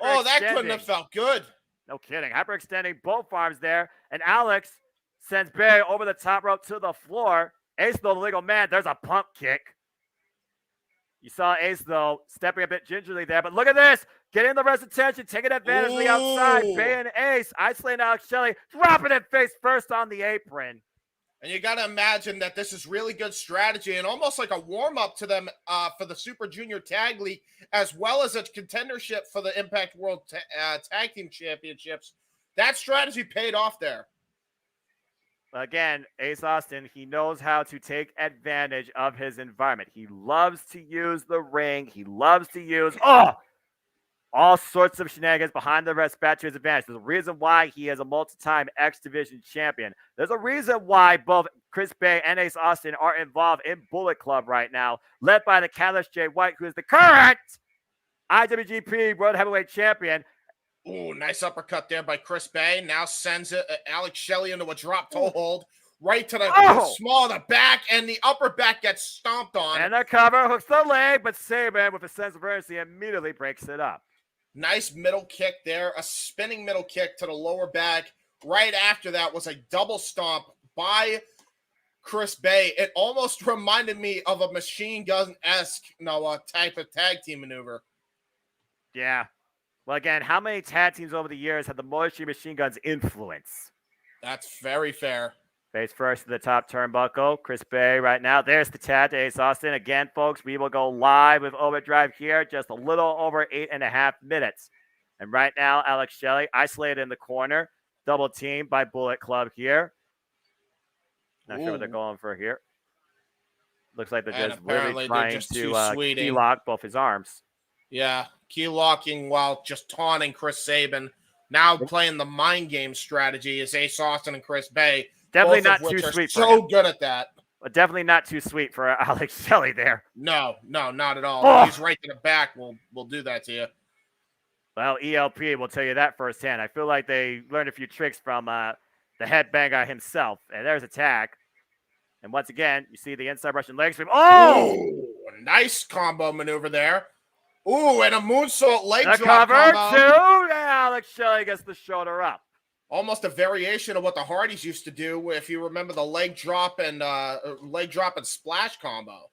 Oh, that couldn't have felt good. No kidding. Hyperextending both arms there. And Alex sends Bay over the top rope to the floor. Ace, though, the legal man, there's a pump kick. You saw Ace, though, stepping a bit gingerly there. But look at this. Getting the rest attention, taking advantage of the outside. Bay and Ace isolating Alex Shelley, dropping it face first on the apron. And you got to imagine that this is really good strategy and almost like a warm-up to them for the Super Junior Tag League, as well as a contendership for the Impact World Tag Team Championships. That strategy paid off there. Again, Ace Austin, he knows how to take advantage of his environment. He loves to use the ring. He loves to use all sorts of shenanigans behind the rest back to his advantage. There's a reason why he is a multi-time X Division champion. There's a reason why both Chris Bay and Ace Austin are involved in Bullet Club right now, led by the Catalyst Jay White, who is the current IWGP World Heavyweight Champion. Ooh, nice uppercut there by Chris Bay. Now sends Alex Shelley into a drop toe hold. Right to the small of the back, and the upper back gets stomped on. And the cover hooks the leg, but Saban, with a sense of urgency, immediately breaks it up. Nice middle kick there, a spinning middle kick to the lower back. Right after that was a double stomp by Chris Bay. It almost reminded me of a Machine Gun-esque type of tag team maneuver. Yeah. Well, again, how many tag teams over the years have the Motor Machine Guns influence? That's very fair. Face first to the top turnbuckle. Chris Bay right now. There's the tag to Ace Austin. Again, folks, we will go live with Overdrive here. Just a little over 8.5 minutes. And right now, Alex Shelley isolated in the corner. Double team by Bullet Club here. Not sure what they're going for here. Looks like they're just really trying to key lock both his arms. Yeah, key locking while just taunting Chris Sabin. Now playing the mind game strategy is Ace Austin and Chris Bay. Definitely not too sweet for him. So good at that. But definitely not too sweet for Alex Shelley there. No, not at all. He's right to the back. We'll do that to you. Well, ELP will tell you that firsthand. I feel like they learned a few tricks from the headbanger himself. And there's a tag. And once again, you see the inside Russian leg sweep. Oh! Nice combo maneuver there. Ooh, and a moonsault leg drop cover combo. Too. Alex Shelley gets the shoulder up. Almost a variation of what the Hardys used to do, if you remember the leg drop and splash combo.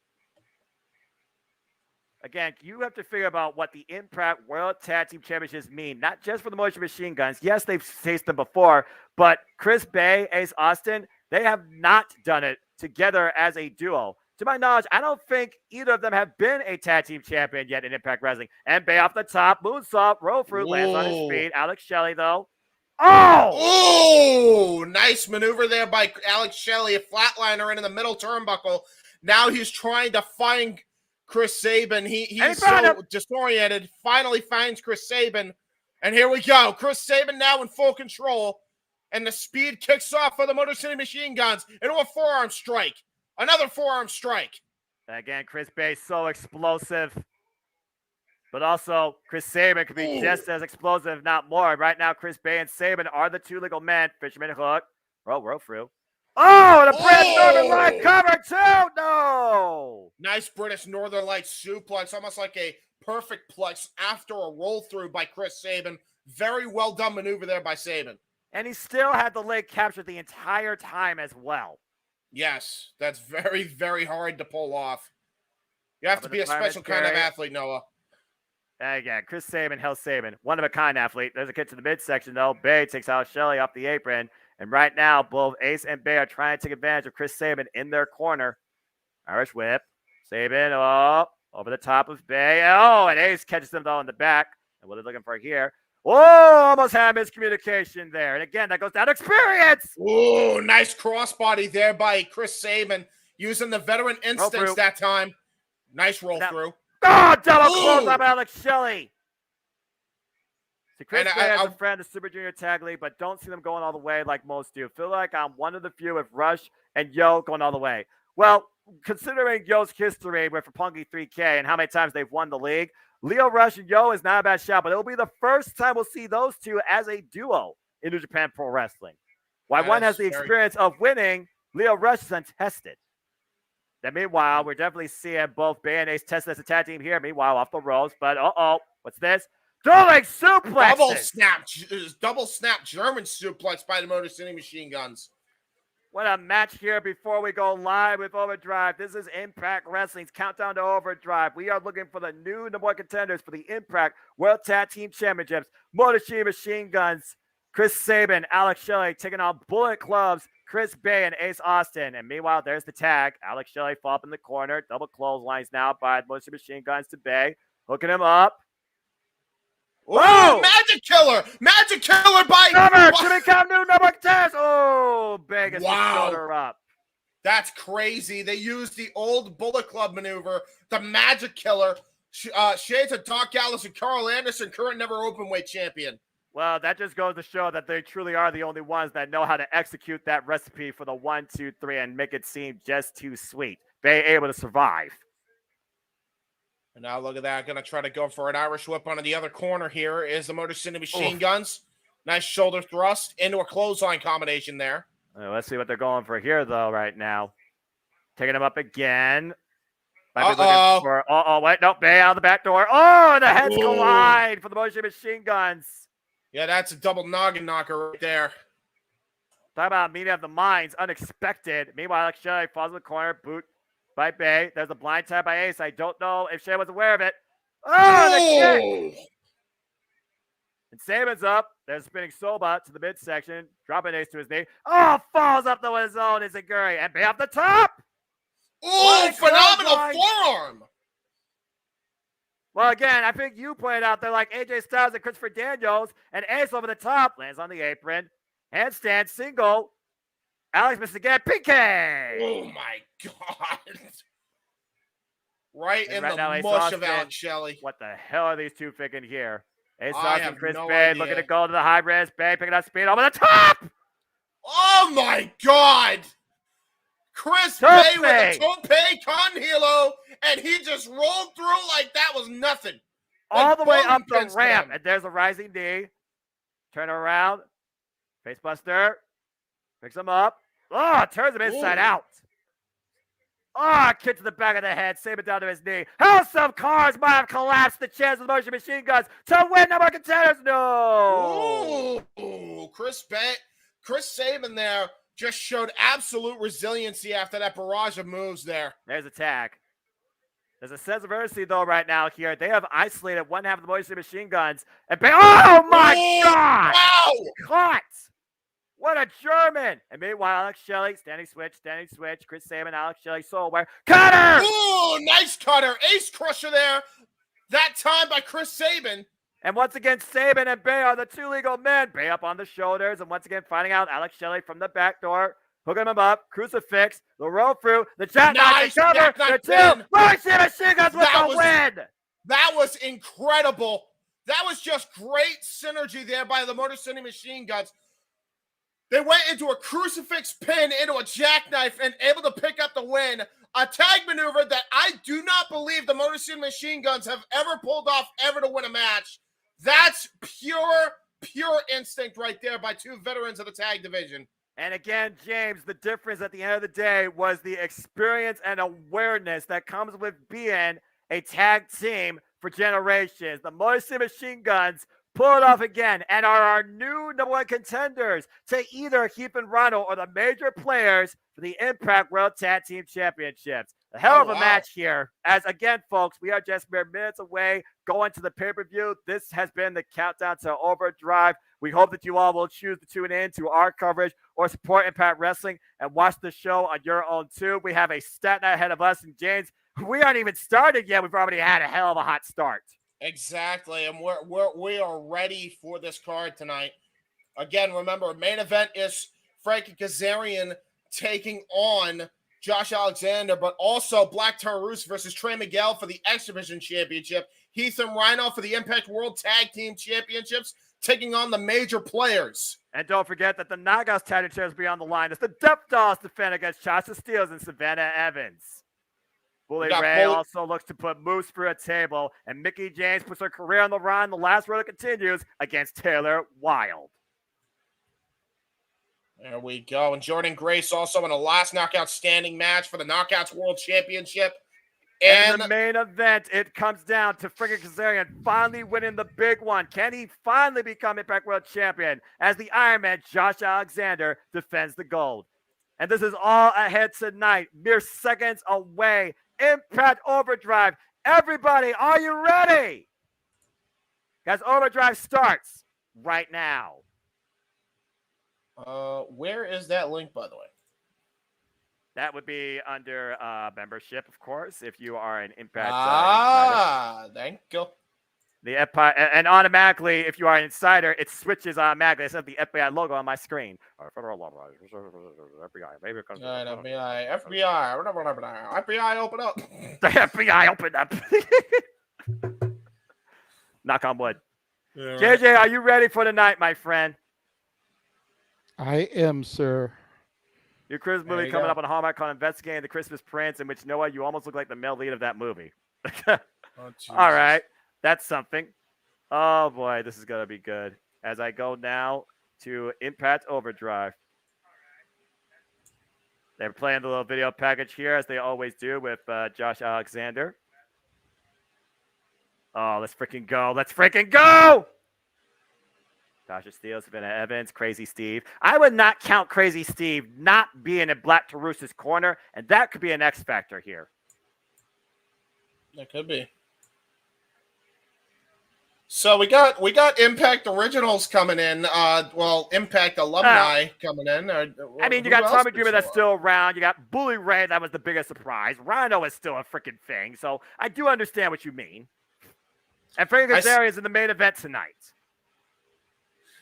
Again, you have to figure about what the Impact World Tag Team Championships mean, not just for the Motion Machine Guns. Yes, they've faced them before, but Chris Bay, Ace Austin, they have not done it together as a duo. To my knowledge, I don't think either of them have been a tag team champion yet in Impact Wrestling. And Bay off the top, moonsault, roll through, lands on his feet. Alex Shelley, though. Oh, nice maneuver there by Alex Shelley, a flatliner into the middle turnbuckle. Now he's trying to find Chris Sabin. He's so disoriented. Finally finds Chris Sabin. And here we go. Chris Sabin now in full control. And the speed kicks off for the Motor City Machine Guns into a forearm strike. Another forearm strike. Again, Chris Bay so explosive. But also, Chris Sabin could be just as explosive, if not more. Right now, Chris Bay and Sabin are the two legal men. Fisherman hook. Roll through. Oh, and a British Northern Light cover, too. No. Nice British Northern Light suplex. Almost like a perfect plex after a roll through by Chris Sabin. Very well done maneuver there by Sabin. And he still had the leg captured the entire time as well. Yes, that's very, very hard to pull off. You have to be a special kind of athlete, Noah. Again, Chris Sabin, Hell Sabin, one of a kind athlete. There's a kick to the midsection, though. Bay takes out Shelley off the apron. And right now, both Ace and Bay are trying to take advantage of Chris Sabin in their corner. Irish whip. Sabin, over the top of Bay. Oh, and Ace catches him, though, in the back. And what they're looking for here. Oh, almost had miscommunication there. And again, that goes down to experience. Oh, nice crossbody there by Chris Sabin, using the veteran instincts that time. Nice roll through. Oh, double close up Alex Shelley. See, Chris Bay has a friend, the Super Junior Tag League, but don't see them going all the way like most do. Feel like I'm one of the few with Rush and Yo going all the way. Well, considering Yo's history with Roppongi 3K and how many times they've won the league, Lio Rush and Yo is not a bad shot, but it'll be the first time we'll see those two as a duo in New Japan Pro Wrestling. While one has the experience of winning, Lio Rush is untested. Then meanwhile, we're definitely seeing both Bay and Ace tested as a tag team here. Meanwhile, off the ropes, but what's this? Dueling suplexes! Double snap German suplex by the Motor City Machine Guns. What a match here before we go live with Overdrive. This is Impact Wrestling's Countdown to Overdrive. We are looking for the new number one contenders for the Impact World Tag Team Championships. Motor City Machine Guns, Chris Sabin, Alex Shelley taking on Bullet Clubs, Chris Bay and Ace Austin. And meanwhile, there's the tag. Alex Shelley fall up in the corner. Double clotheslines now by Motor City Machine Guns to Bay. Hooking him up. Oh, Magic Killer! Magic Killer by... Jimmy Cam new number contenders! Oh, Bay gets the shoulder up. That's crazy. They used the old Bullet Club maneuver, the Magic Killer. Shades of Doc Gallows and Carl Anderson, current never openweight champion. Well, that just goes to show that they truly are the only ones that know how to execute that recipe for the 1, 2, 3 and make it seem just too sweet. Bay able to survive. And now look at that. Going to try to go for an Irish whip on the other corner here is the Motor City Machine Guns. Nice shoulder thrust into a clothesline combination there. Let's see what they're going for here, though, right now. Taking him up again. Wait, no, Bay out of the back door. Oh, and the heads collide for the Motor City Machine Guns. Yeah, that's a double noggin knocker right there. Talk about meeting of the minds, unexpected. Meanwhile, Alex Shelley falls in the corner, boot by Bay. There's a blind tap by Ace. I don't know if Shea was aware of it. Oh, the kick! And Sabin's up. There's a spinning Soba to the midsection. Dropping Ace to his knee. Oh, falls up to his own Izaguri. And Bay off the top! Oh, phenomenal forearm! Well, again, I think you pointed out they're like AJ Styles and Christopher Daniels. And Ace over the top. Lands on the apron. Handstand single. Alex missed again. PK! Oh, my God. Right in the mush of Alex Shelley. What the hell are these two thinking here? Ace Austin, Chris Bay looking to go to the high risk. Bay picking up speed over the top! Oh, my God! Chris Bay with a tope con hilo, and he just rolled through like that was nothing. All the way up the ramp. And there's a rising knee. Turn around. Facebuster. Picks him up. Oh, turns him inside out. Oh, kick to the back of the head. Save it down to his knee. House of Cards might have collapsed the chance of the Motion Machine Guns to win number contenders. No. Ooh, Chris Sabin there just showed absolute resiliency after that barrage of moves there. There's a tag. There's a sense of urgency, though, right now here. They have isolated one half of the Motion Machine Guns. And oh, my God! Wow! Caught! What a German! And meanwhile, Alex Shelley, standing switch. Chris Sabin, Alex Shelley, so aware. Cutter! Ooh, nice cutter. Ace crusher there. That time by Chris Sabin. And once again, Sabin and Bay are the two legal men. Bay up on the shoulders. And once again, finding out Alex Shelley from the back door. Hooking him up. Crucifix. The roll through. The jackknife to cover. The two. Motion Machine Guns with the win! That was incredible. That was just great synergy there by the Motor City Machine Guns. They went into a crucifix pin, into a jackknife, and able to pick up the win. A tag maneuver that I do not believe the Motor City Machine Guns have ever pulled off ever to win a match. That's pure instinct right there by two veterans of the tag division. And again, James, the difference at the end of the day was the experience and awareness that comes with being a tag team for generations. The Motor City Machine Guns pull it off again and are our new number one contenders to either Heath and Ronald or the major players for the Impact World Tag Team Championships. A hell of a match here. As again, folks, we are just mere minutes away going to the pay-per-view. This has been the Countdown to Overdrive. We hope that you all will choose to tune in to our coverage or support Impact Wrestling and watch the show on your own too. We have a stat night ahead of us, and James, we aren't even started yet. We've already had a hell of a hot start. Exactly, and we are ready for this card tonight. Again, remember, main event is Frankie Kazarian taking on Josh Alexander, but also Black Taurus versus Trey Miguel for the X Division Championship, Heath and Rhino for the Impact World Tag Team Championships, taking on the major players. And don't forget that the Knockouts title chairs will be on the line as the Depth Dolls defend against Shasta Steels and Savannah Evans. Bully Ray also looks to put Moose through a table, and Mickie James puts her career on the line. The last road continues against Taylor Wilde. There we go. And Jordan Grace also in a last knockout standing match for the Knockouts World Championship. And in the main event, it comes down to Frankie Kazarian finally winning the big one. Can he finally become Impact World Champion as the Iron Man, Josh Alexander, defends the gold? And this is all ahead tonight, mere seconds away. Impact Overdrive. Everybody, are you ready? Guys, Overdrive starts right now. Where is that link, by the way? That would be under membership, of course, if you are an Impact. Thank you. The Empire, and automatically, if you are an insider, it switches automatically. It's not the FBI logo on my screen. Or federal law, FBI, maybe it comes. FBI, open up. The FBI, open up. Knock on wood. Yeah, right. JJ, are you ready for tonight, my friend? I am, sir. Your Christmas movie coming up on Hallmark called Investigating the Christmas Prince, in which, Noah, you almost look like the male lead of that movie. All right. That's something. Oh, boy, this is going to be good. As I go now to Impact Overdrive. They're playing the little video package here, as they always do with Josh Alexander. Oh, let's freaking go. Let's freaking go! Tasha Steele, Savannah Evans, Crazy Steve. I would not count Crazy Steve not being in Black Taurus's corner, and that could be an X factor here. That could be. So we got Impact Originals coming in. Impact alumni coming in. I mean, you got Tommy Dreamer that's still around. You got Bully Ray, that was the biggest surprise. Rhino is still a freaking thing. So I do understand what you mean. And Frankie Kazarian is in the main event tonight.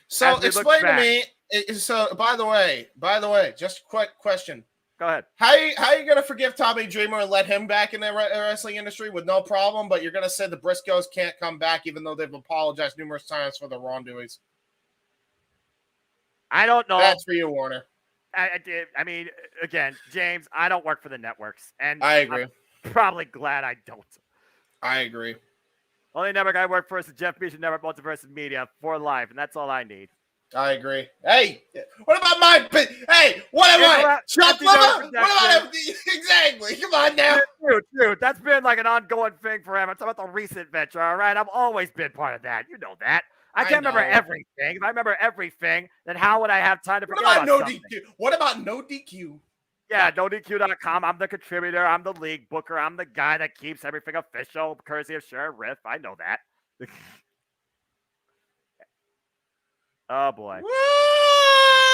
So explain to me. So by the way, just a quick question. Go ahead. How you gonna forgive Tommy Dreamer and let him back in the wrestling industry with no problem, but you're gonna say the Briscoes can't come back even though they've apologized numerous times for their wrongdoings? I don't know. That's for you, Warner. I mean, again, James, I don't work for the networks, and I agree. I'm probably glad I don't. I agree. Only network I work for is the Jeff Meacham Network, Multiverse Media for life, and that's all I need. I agree. Hey, what about my? Hey, what am I? Chop liver? What about exactly? Come on now. Dude, that's been like an ongoing thing forever. I'm talking about the recent venture, all right? I've always been part of that. You know that. I can't remember everything. If I remember everything, then how would I have time to forget about something? What about No DQ? Yeah, NoDQ.com. I'm the contributor. I'm the league booker. I'm the guy that keeps everything official, courtesy of Sharon Riff. I know that. Oh, boy.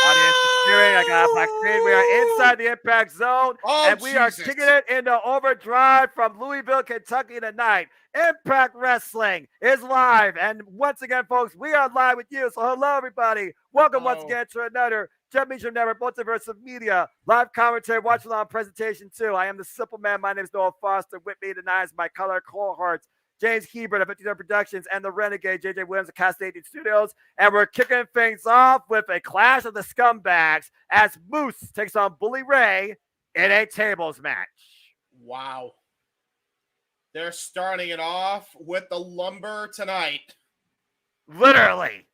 Audience is cheering. I got a black screen. We are inside the Impact Zone, and we are kicking it into Overdrive from Louisville, Kentucky tonight. Impact Wrestling is live, and once again, folks, we are live with you. So hello, everybody. Welcome once again to another Jeff Meacham Network Multiverse of Media live commentary, watch along presentation too. I am the Simple Man. My name is Noah Foster. With me tonight is my color cohorts, James Hebert of 59 Productions and the Renegade JJ Williams of Cast 18 Studios. And we're kicking things off with a clash of the scumbags as Moose takes on Bully Ray in a tables match. Wow. They're starting it off with the lumber tonight. Literally.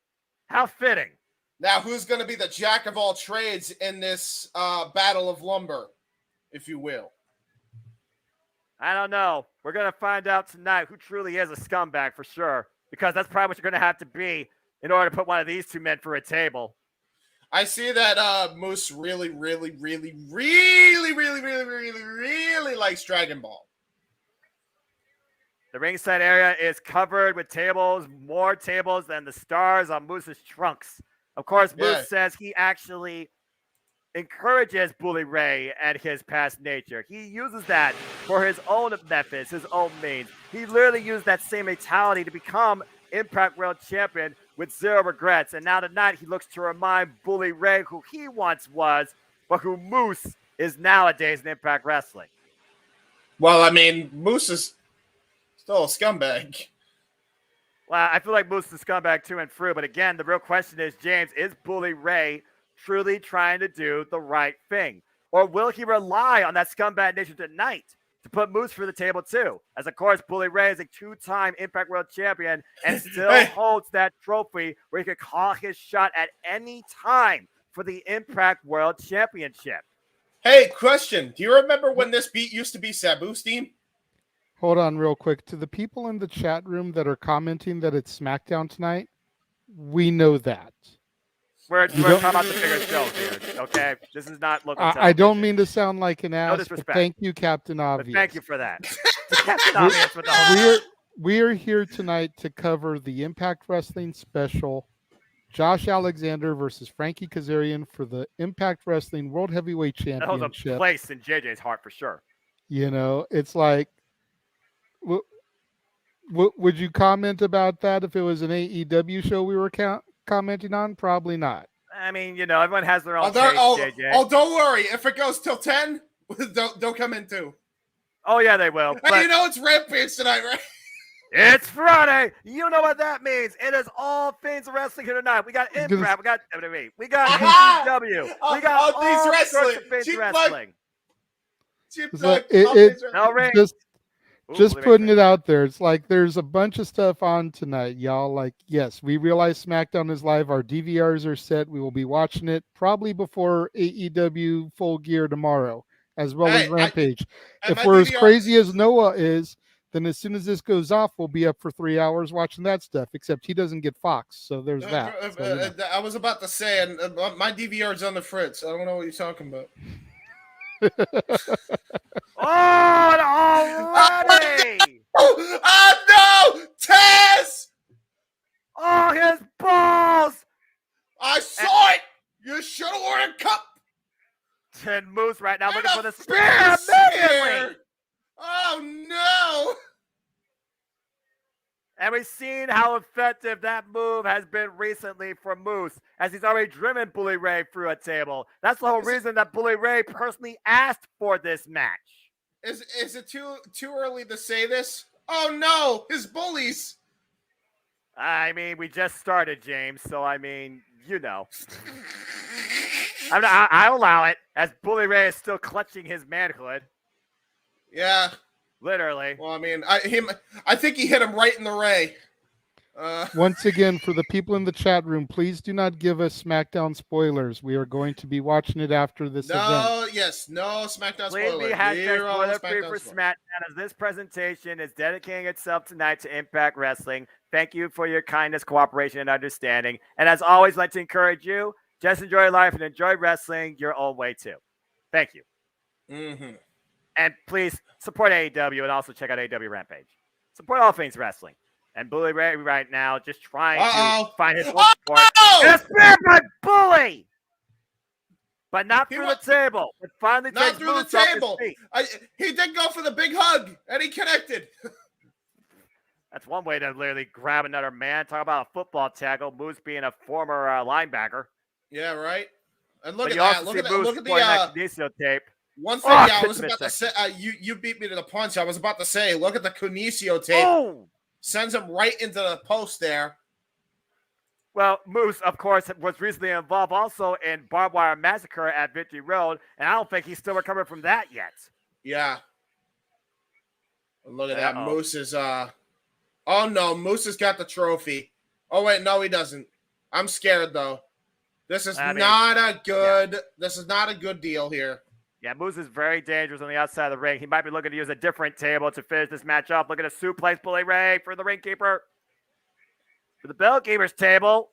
How fitting. Now, who's going to be the jack of all trades in this battle of lumber, if you will? I don't know. We're going to find out tonight who truly is a scumbag for sure, because that's probably what you're going to have to be in order to put one of these two men for a table. I see that Moose really likes Dragon Ball. The ringside area is covered with tables, more tables than the stars on Moose's trunks. Of course, Moose says he actually encourages Bully Ray and his past nature. He uses that for his own methods, his own means. He literally used that same mentality to become Impact World Champion with zero regrets. And now tonight, he looks to remind Bully Ray who he once was, but who Moose is nowadays in Impact Wrestling. Well, I mean, Moose is still a scumbag. Well, I feel like Moose is a scumbag to and through, but again, the real question is, James, is Bully Ray truly trying to do the right thing? Or will he rely on that scumbag nation tonight to put Moose for the table too? As of course, Bully Ray is a 2-time Impact World Champion and still holds that trophy where he could call his shot at any time for the Impact World Championship. Hey, question. Do you remember when this beat used to be Sabu Steam? Hold on real quick. To the people in the chat room that are commenting that it's SmackDown tonight, we know that. We're talking about the bigger show here, okay? This is not local television. I don't mean to sound like an ass, No but disrespect. thank you, Captain Obvious. But thank you for that. Captain Obvious with the whole we are here tonight to cover the Impact Wrestling special, Josh Alexander versus Frankie Kazarian for the Impact Wrestling World Heavyweight Championship. That was a place in JJ's heart for sure. You know, it's like, would you comment about that if it was an AEW show we were commenting on? Probably not. I mean, you know, everyone has their own taste, JJ. Oh, don't worry. If it goes till 10, don't come in too. Oh, yeah, they will. Hey, you know it's Rampage tonight, right? It's Friday. You know what that means. It is all things wrestling here tonight. We got Impact. We got WWE. We got AEW. We got all sorts of things wrestling. Just putting it out there. It's like there's a bunch of stuff on tonight, y'all. Like, yes, we realize SmackDown is live. Our DVRs are set. We will be watching it probably before AEW Full Gear tomorrow, as well as Rampage. If we're as crazy as Noah is, then as soon as this goes off, we'll be up for 3 hours watching that stuff, except he doesn't get Fox. So there's that. So, you know. I was about to say, and my DVR's on the fritz. I don't know what you're talking about. Already! Oh no! Taz! Oh, his balls! I saw it! You should have worn a cup! And Moose right now looking for the spear immediately! Oh no! And we've seen how effective that move has been recently for Moose, as he's already driven Bully Ray through a table. That's the whole reason that Bully Ray personally asked for this match. Is it too early to say this? Oh no, his bullies! I mean, we just started, James, so I mean, you know. I'll allow it, as Bully Ray is still clutching his manhood. Yeah. Literally. Well, I mean, I think he hit him right in the ray. Once again, for the people in the chat room, please do not give us SmackDown spoilers. We are going to be watching it after this event. No SmackDown spoilers. Please be hashtag spoiler free for SmackDown, as this presentation is dedicating itself tonight to Impact Wrestling. Thank you for your kindness, cooperation, and understanding. And as always, I'd like to encourage you, just enjoy life and enjoy wrestling your own way too. Thank you. Mm-hmm. And please support AEW and also check out AEW Rampage. Support all things wrestling. And Bully Ray right now just trying to find his support. And a spear by Bully! But not through the table. But finally not takes through Moose the off table. his feet. He did go for the big hug, and he connected. That's one way to literally grab another man. Talk about a football tackle. Moose being a former linebacker. Yeah, right. And look but at that. Look at the kinesio tape. One thing I was about to say, you beat me to the punch. I was about to say, look at the kinesio tape. Oh! Sends him right into the post there. Well, Moose, of course, was recently involved also in Barbed Wire Massacre at Victory Road, and I don't think he's still recovering from that yet. Yeah. Look at that. Moose is oh no, Moose has got the trophy. Oh wait, no, he doesn't. I'm scared though. This is not a good deal here. Yeah, Moose is very dangerous on the outside of the ring. He might be looking to use a different table to finish this match up. Look at a suplex Bully Ray for the ring keeper. For the bell keeper's table.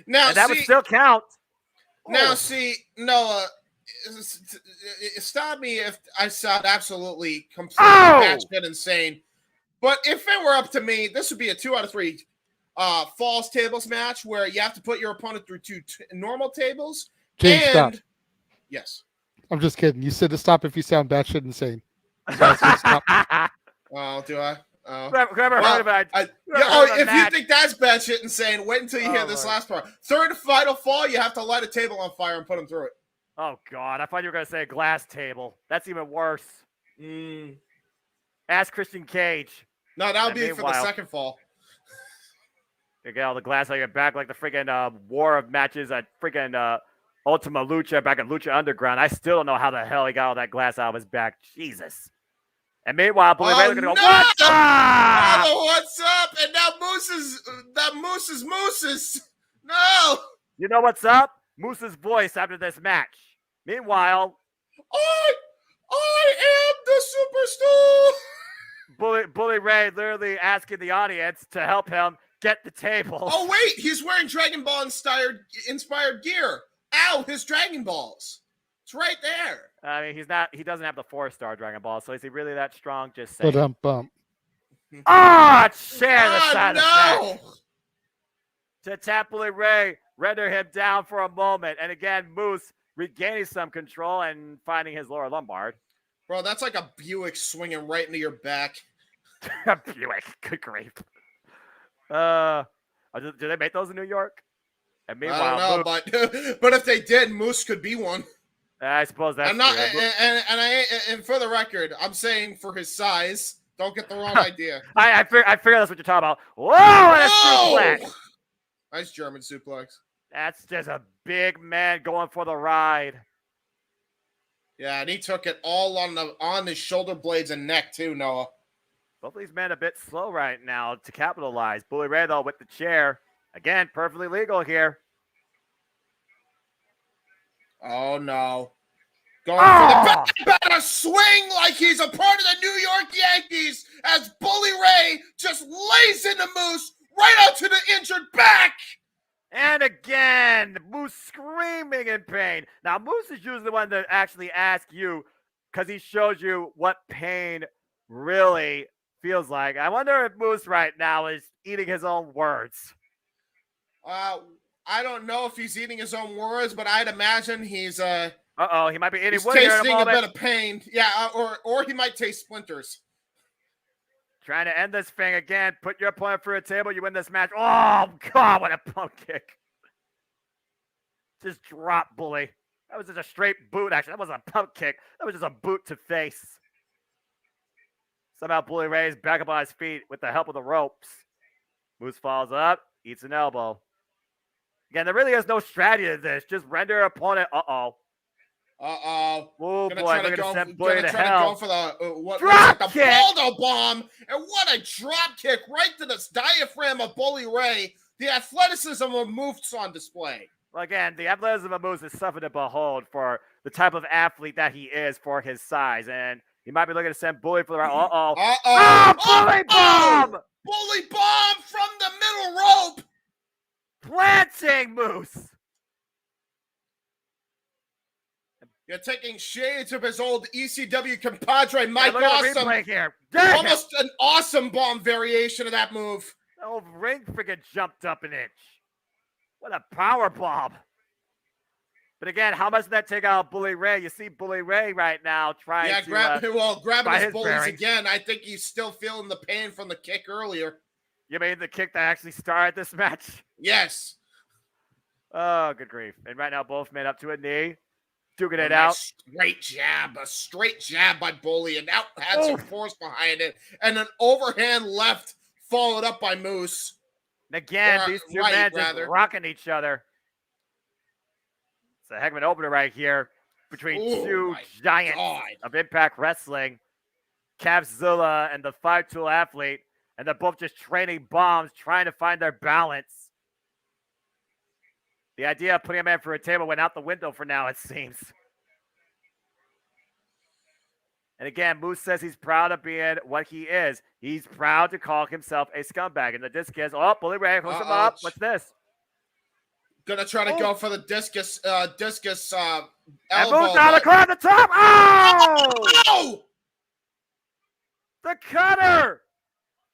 Now, and that would still count. Now, see, Noah, stop me if I sound absolutely completely batshit insane. But if it were up to me, this would be a 2 out of 3 falls tables match where you have to put your opponent through 2 normal tables. James, stop. Yes. I'm just kidding. You said to stop if you sound batshit insane. So I said stop. Oh, do I? Oh. Whoever heard of it. If you think that's batshit insane, wait until you hear this last part. Third final fall, you have to light a table on fire and put them through it. Oh, God. I thought you were going to say a glass table. That's even worse. Ask Christian Cage. No, that would be for the second fall. You get all the glass on your back like the freaking war of matches at freaking Ultima Lucha back at Lucha Underground. I still don't know how the hell he got all that glass out of his back. Jesus. And meanwhile, Bully Ray looking to go, what's up? Oh, what's up? And now Moose is Moose's. No. You know what's up? Moose's voice after this match. Meanwhile, I am the superstar. Bully Ray literally asking the audience to help him get the table. Oh wait, he's wearing Dragon Ball inspired gear. Ow, his Dragon Balls. It's right there. I mean, he doesn't have the 4-star Dragon Ball, so is he really that strong? Just saying. Bump. Ah, chair the side no. of the to tap Bully Ray, render him down for a moment. And again, Moose regaining some control and finding his lower lumbar. Bro, that's like a Buick swinging right into your back. A Buick, good grief. Do they make those in New York? And meanwhile, I don't know, but if they did, Moose could be one. I suppose that's I'm not, true. and for the record, I'm saying for his size. Don't get the wrong idea. I figure that's what you're talking about. Whoa, and a suplex. Nice German suplex. That's just a big man going for the ride. Yeah, and he took it all on his shoulder blades and neck too, Noah. Both of these men a bit slow right now to capitalize. Bully Ray, though, with the chair. Again, perfectly legal here. Oh, no. Going for the better swing like he's a part of the New York Yankees as Bully Ray just lays into Moose right out to the injured back. And again, Moose screaming in pain. Now, Moose is usually the one to actually ask you because he shows you what pain really feels like. I wonder if Moose right now is eating his own words. I don't know if he's eating his own words, but I'd imagine he's he might be eating wood tasting here in a bit moment. of pain. Yeah, or he might taste splinters. Trying to end this thing again. Put your opponent through a table. You win this match. Oh, God, what a pump kick. Just drop Bully. That was just a straight boot, actually. That wasn't a pump kick. That was just a boot to face. Somehow Bully Ray's back up on his feet with the help of the ropes. Moose falls up, eats an elbow. Again, there really is no strategy to this. Just render your opponent. Oh, Oh boy, gonna look try at send Bully to to hell. go for the what Drop looks like kick! a Baldo bomb, and what a drop kick right to the diaphragm of Bully Ray. The athleticism of Moose on display. Well, again, the athleticism of Moose is something to behold for the type of athlete that he is for his size, and he might be looking to send Bully for the right. Bully bomb! Bully bomb from the middle rope. Planting Moose. You're taking shades of his old ECW compadre, Mike look at the Awesome. replay here. Almost an awesome bomb variation of that move. The old ring friggin' jumped up an inch. What a power bomb. But again, how much did that take out Bully Ray? You see Bully Ray right now trying to grabbing his bullies bearings. again. I think he's still feeling the pain from the kick earlier. You mean the kick that actually started this match? Yes. Oh, good grief. And right now, both men up to a knee. Duking it out. A straight jab by Bully, and now had some force behind it. And an overhand left followed up by Moose. And again, these two men just rocking each other. It's a heck of an opener right here between two giants of Impact Wrestling, Cavzilla and the 5-tool athlete. And they're both just training bombs, trying to find their balance. The idea of putting a man for a table went out the window for now, it seems. And again, Moose says he's proud of being what he is. He's proud to call himself a scumbag. And the discus, Bully Ray hooks him up. What's this? Gonna try to go for the discus elbow. And Moose down across the top. Oh! The cutter!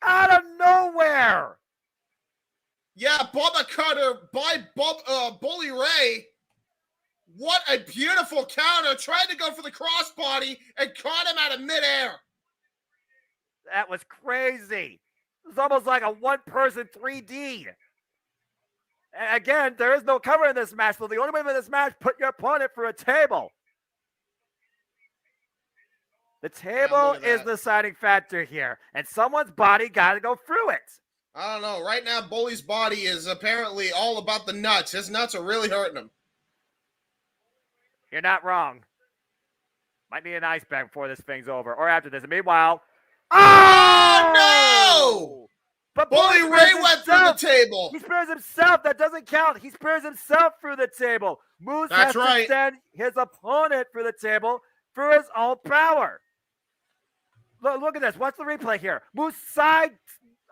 Out of nowhere! Yeah, Bubba Cutter by Bully Ray. What a beautiful counter. Tried to go for the crossbody and caught him out of midair. That was crazy. It was almost like a one-person 3D. And again, there is no cover in this match, so the only way to win this match, put your opponent for a table. The table is the deciding factor here, and someone's body got to go through it. I don't know. Right now, Bully's body is apparently all about the nuts. His nuts are really hurting him. You're not wrong. Might need an ice bag before this thing's over, or after this. And meanwhile, no! But Bully Ray went through the table. He spears himself. That doesn't count. He spears himself through the table. Moose has to send his opponent through the table for his own power. Look at this. What's the replay here? Moose side.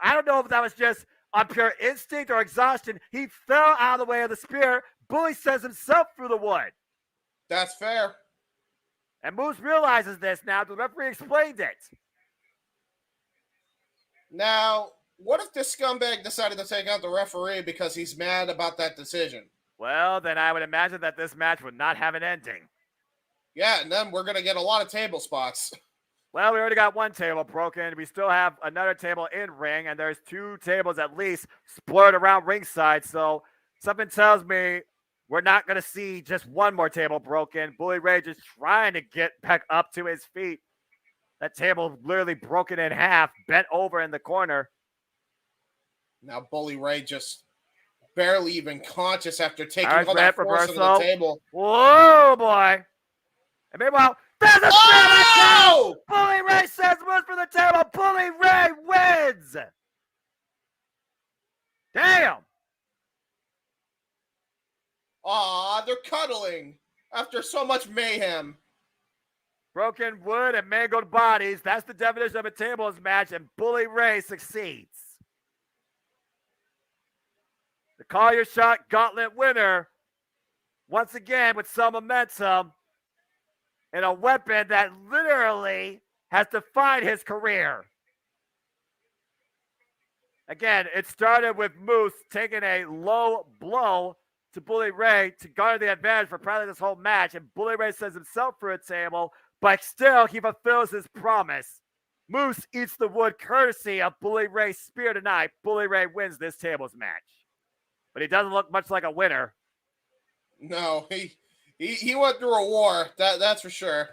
I don't know if that was just on pure instinct or exhaustion. He fell out of the way of the spear. Bully sends himself through the wood. That's fair. And Moose realizes this now. The referee explained it. Now, what if this scumbag decided to take out the referee because he's mad about that decision? Well, then I would imagine that this match would not have an ending. Yeah, and then we're going to get a lot of table spots. Well, we already got one table broken. We still have another table in ring, and there's 2 tables at least split around ringside. So something tells me we're not going to see just one more table broken. Bully Ray just trying to get back up to his feet. That table literally broken in half, bent over in the corner. Now Bully Ray just barely even conscious after taking all that force into the table. Whoa, boy. And meanwhile, there's a oh! Bully Ray says moves for the table. Bully Ray wins. Damn. Aw, they're cuddling after so much mayhem. Broken wood and mangled bodies. That's the definition of a tables match, and Bully Ray succeeds. The Call Your Shot Gauntlet winner, once again with some momentum, and a weapon that literally has defined his career. Again, it started with Moose taking a low blow to Bully Ray to garner the advantage for probably this whole match, and Bully Ray sends himself for a table, but still he fulfills his promise. Moose eats the wood courtesy of Bully Ray's spear tonight. Bully Ray wins this tables match. But he doesn't look much like a winner. No, he went through a war, that's for sure.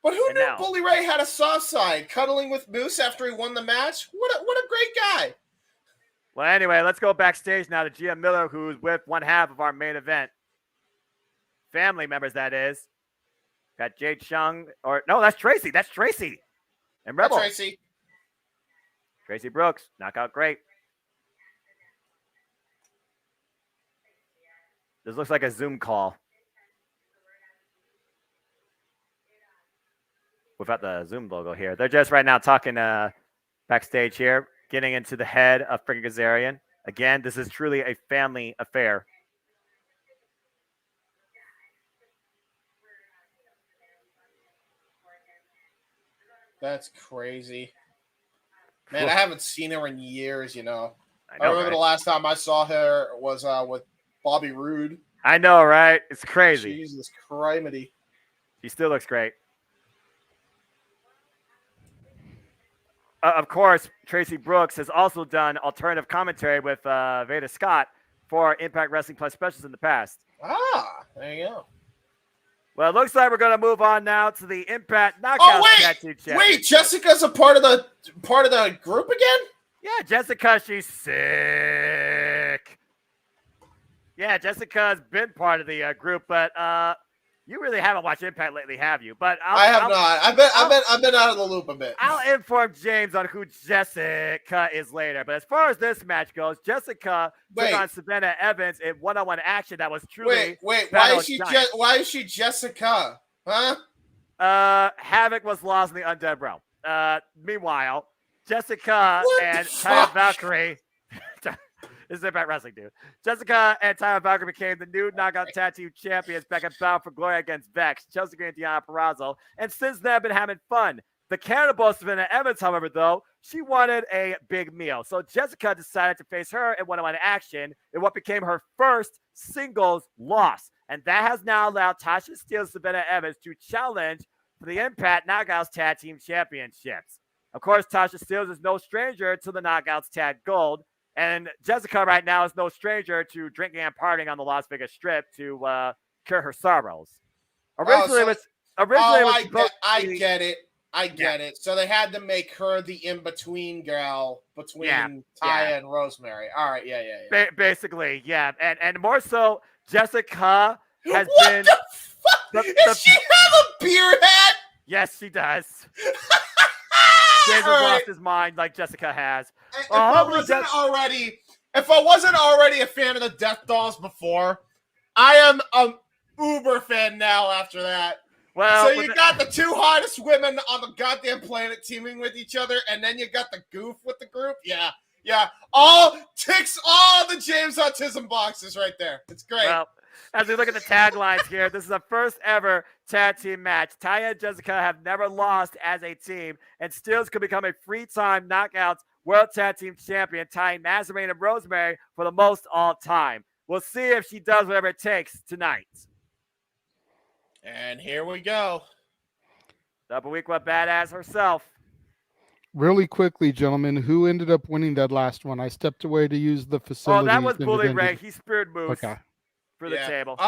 But who knew Bully Ray had a soft side, cuddling with Moose after he won the match? What a great guy. Well, anyway, let's go backstage now to GM Miller, who's with one half of our main event. Family members, that is. Got Jade Chung, or no, that's Tracy. That's Tracy. And Rebel. That's Tracy. Tracy Brooks, knockout great. This looks like a Zoom call. Without the Zoom logo here. They're just right now talking backstage here, getting into the head of Frigga Kazarian. Again, this is truly a family affair. That's crazy. Man, I haven't seen her in years, you know. I remember the last time I saw her was with Bobby Roode. I know, right? It's crazy. Jesus criminy. She still looks great. Of course, Tracy Brooks has also done alternative commentary with Veda Scott for Impact Wrestling Plus Specials in the past. Ah, there you go. Well, it looks like we're going to move on now to the Impact Knockout Tattoo Championship. Wait, Jessica's a part of the group again? Yeah, Jessica, she's sick. Yeah, Jessica's been part of the group, but you really haven't watched Impact lately, have you? But I have not. I've been out of the loop a bit. I'll inform James on who Jessica is later. But as far as this match goes, Jessica took on Savannah Evans in one-on-one action that was truly. Wait. Why is she Jessica? Huh? Havoc was lost in the Undead Realm. Meanwhile, Jessica and Taya Valkyrie. This is Impact Wrestling, dude. Jessica and Taya Valkyrie became the new Knockout Tag Team champions back at Bound for Glory against Vex, Chelsea Green, and Deonna Purrazzo. And since then, been having fun. The cannibal Savannah Evans, however, though, she wanted a big meal. So Jessica decided to face her in one-on-one action in what became her first singles loss. And that has now allowed Tasha Steelz and Savannah Evans to challenge for the Impact Knockouts Tag Team Championships. Of course, Tasha Steelz is no stranger to the Knockouts Tag Gold. And Jessica right now is no stranger to drinking and partying on the Las Vegas Strip to cure her sorrows. I get it. I get it. So they had to make her the in-between gal between Taya and Rosemary. All right, yeah. Basically, yeah. And more so, Jessica has what been... the fuck? Does she have a beer hat? Yes, she does. James has All right. lost his mind like Jessica has. If I wasn't already a fan of the Death Dolls before, I am an uber fan now after that. Well, so you got the two hottest women on the goddamn planet teaming with each other, and then you got the goof with the group. Yeah. All ticks all the James autism boxes right there. It's great. Well, as we look at the taglines here, this is the first ever tag team match. Taya and Jessica have never lost as a team, and Stills could become a three-time Knockouts World Tag Team Champion, tying Nazarene and Rosemary for the most all time. We'll see if she does whatever it takes tonight. And here we go. Double week with Badass herself. Really quickly, gentlemen, who ended up winning that last one? I stepped away to use the facility. Oh, that was Bully Ray. He speared Moose through the table.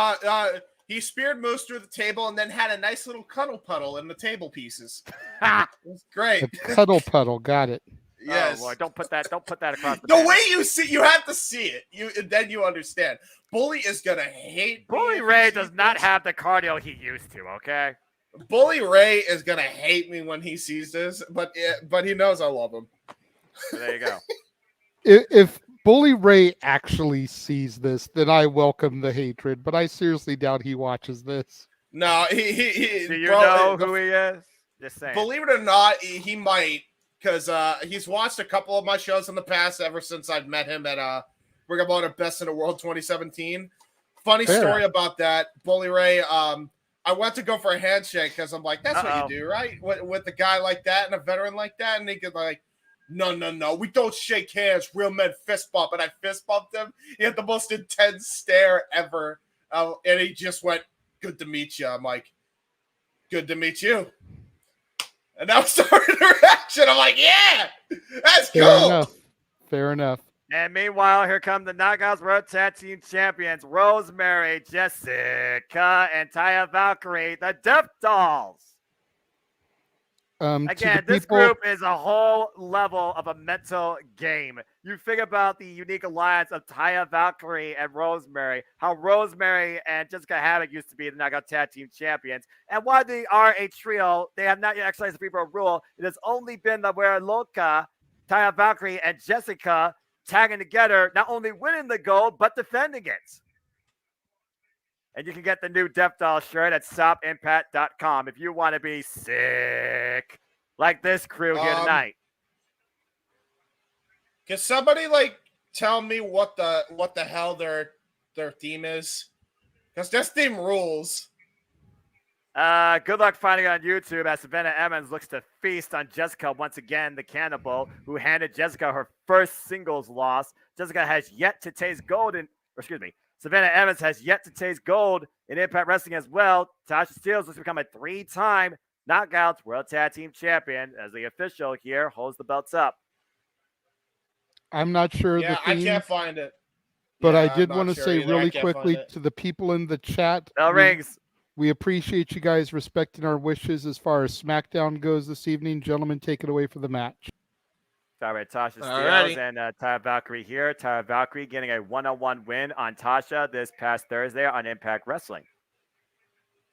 He speared Moose through the table and then had a nice little cuddle puddle in the table pieces. It was great. The cuddle puddle, got it. Yes. Oh, Lord, don't put that across the The table. way you see, you have to see it. Then you understand. Bully is gonna hate. Bully Ray does not have the cardio he used to. Okay. Bully Ray is gonna hate me when he sees this, but he knows I love him. So there you go. If Bully Ray actually sees this, then I welcome the hatred. But I seriously doubt he watches this. No, he Do you know who he is? Just saying. Believe it or not, he might, because he's watched a couple of my shows in the past ever since I've met him at Ring of Honor Best in the World 2017. Funny story about that, Bully Ray. I went to go for a handshake because I'm like, that's what you do, right? With a guy like that and a veteran like that, and he could like, no, we don't shake hands. Real men fist bump, and I fist bumped him. He had the most intense stare ever, and he just went, "Good to meet you." I'm like, "Good to meet you." And that was our interaction. I'm like, yeah, that's cool. Fair enough. And meanwhile, here come the Knockouts World Tag Team Champions, Rosemary, Jessica, and Taya Valkyrie, the Death Dolls. Again, this group is a whole level of a mental game. You think about the unique alliance of Taya Valkyrie and Rosemary, how Rosemary and Jessica Havoc used to be the Knockout Tag Team Champions, and why they are a trio. They have not yet exercised the free-for-all rule. It has only been the Wera Loca, Taya Valkyrie, and Jessica tagging together, not only winning the gold, but defending it. And you can get the new Death Doll shirt at shopimpact.com if you want to be sick like this crew here tonight. Can somebody tell me what the hell their theme is? Because this theme rules. Good luck finding it on YouTube as Savannah Evans looks to feast on Jessica once again, the cannibal, who handed Jessica her first singles loss. Jessica has yet to taste gold Savannah Evans has yet to taste gold in Impact Wrestling as well. Tasha Steelz looks to become a 3-time Knockouts World Tag Team Champion as the official here holds the belts up. I'm not sure. Yeah, I can't find it. But I did want to say really quickly to the people in the chat. Bell rings. We appreciate you guys respecting our wishes as far as SmackDown goes this evening. Gentlemen, take it away for the match. All right, Tasha Steelz and Taya Valkyrie here. Taya Valkyrie getting a one-on-one win on Tasha this past Thursday on Impact Wrestling.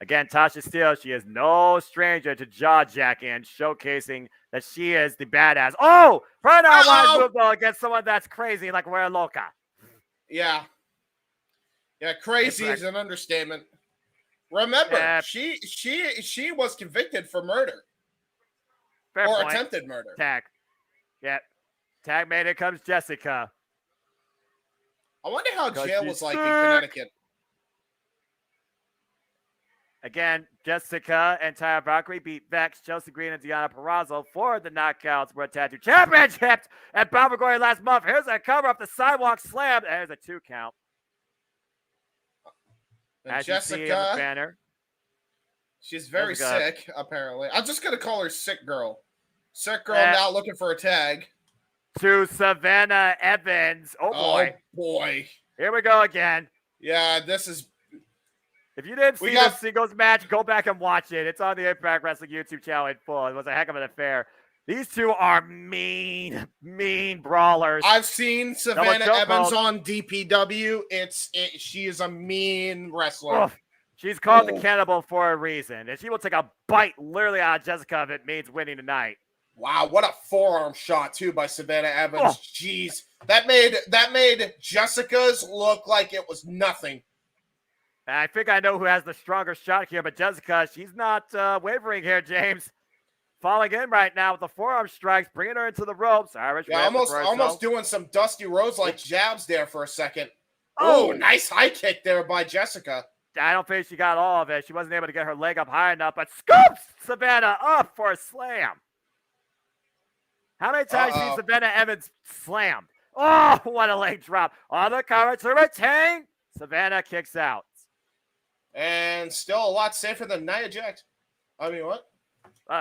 Again, Tasha Steelz, she is no stranger to jaw-jacking and showcasing that she is the badass. Oh! Right now, one move though against someone that's crazy like Wera Loca. Yeah. Yeah, crazy is an understatement. Remember, she was convicted for murder. Fair or point. Attempted murder. Tag. Yep. Tag made it comes Jessica. I wonder how jail was like in Connecticut. Again, Jessica and Taya Valkyrie beat Vex, Chelsea Green, and Deonna Purrazzo for the Knockouts World Tag Team Championships at Balmagoria last month. Here's a cover up the Sidewalk Slam. There's a 2 count. And As Jessica, you see on the banner. She's very sick, apparently. I'm just going to call her Sick Girl. Sick Girl now looking for a tag. To Savannah Evans. Oh, boy. Oh, boy. Here we go again. Yeah, this is... If you didn't see got- the singles match, go back and watch it. It's on the Impact Wrestling YouTube channel in full. It was a heck of an affair. These two are mean brawlers. I've seen Savannah Evans on DPW. She is a mean wrestler. Oof. She's called the Cannibal for a reason, and she will take a bite literally out of Jessica if it means winning tonight. Wow, what a forearm shot too by Savannah Evans. Jeez, that made Jessica's look like it was nothing. I think I know who has the stronger shot here, but Jessica, she's not wavering here, James. Falling in right now with the forearm strikes, bringing her into the ropes. Irish almost doing some Dusty Rhodes-like jabs there for a second. Oh, nice high kick there by Jessica. I don't think she got all of it. She wasn't able to get her leg up high enough, but scoops Savannah up for a slam. How many times have you seen Savannah Evans slammed? Oh, what a leg drop. On the cover to retain. Savannah kicks out. And still a lot safer than Nia Jax. I mean, what?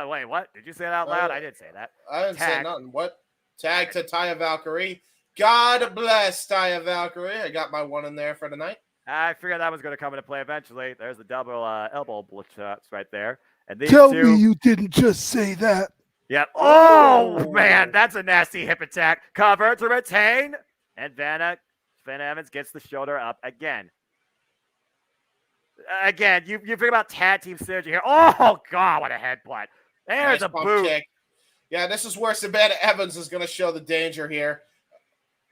Wait, what? Did you say that out loud? I didn't say that. I didn't say nothing. What? Tag to Taya Valkyrie. God bless Taya Valkyrie. I got my one in there for tonight. I figured that was going to come into play eventually. There's the double elbow shots right there. And these Tell two... me you didn't just say that. Yep. Oh, man, that's a nasty hip attack. Cover to retain. And Savannah Evans gets the shoulder up again. Again, you think about tag team synergy here. Oh, God, what a headbutt. There's a boot. Kick. Yeah, this is where Savannah Evans is going to show the danger here.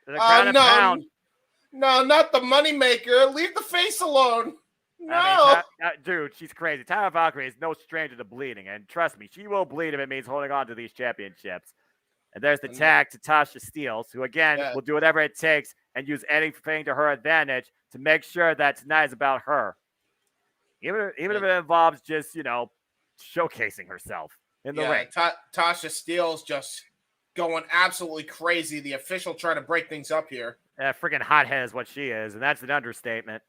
No, not the moneymaker. Leave the face alone. No. I mean, dude, she's crazy. Taya Valkyrie is no stranger to bleeding. And trust me, she will bleed if it means holding on to these championships. And there's the tag to Tasha Steelz, who, again, will do whatever it takes and use anything to her advantage to make sure that tonight is about her. Even if it involves just, showcasing herself in the ring. Tasha Steelz just going absolutely crazy. The official trying to break things up here. Freaking hothead is what she is, and that's an understatement.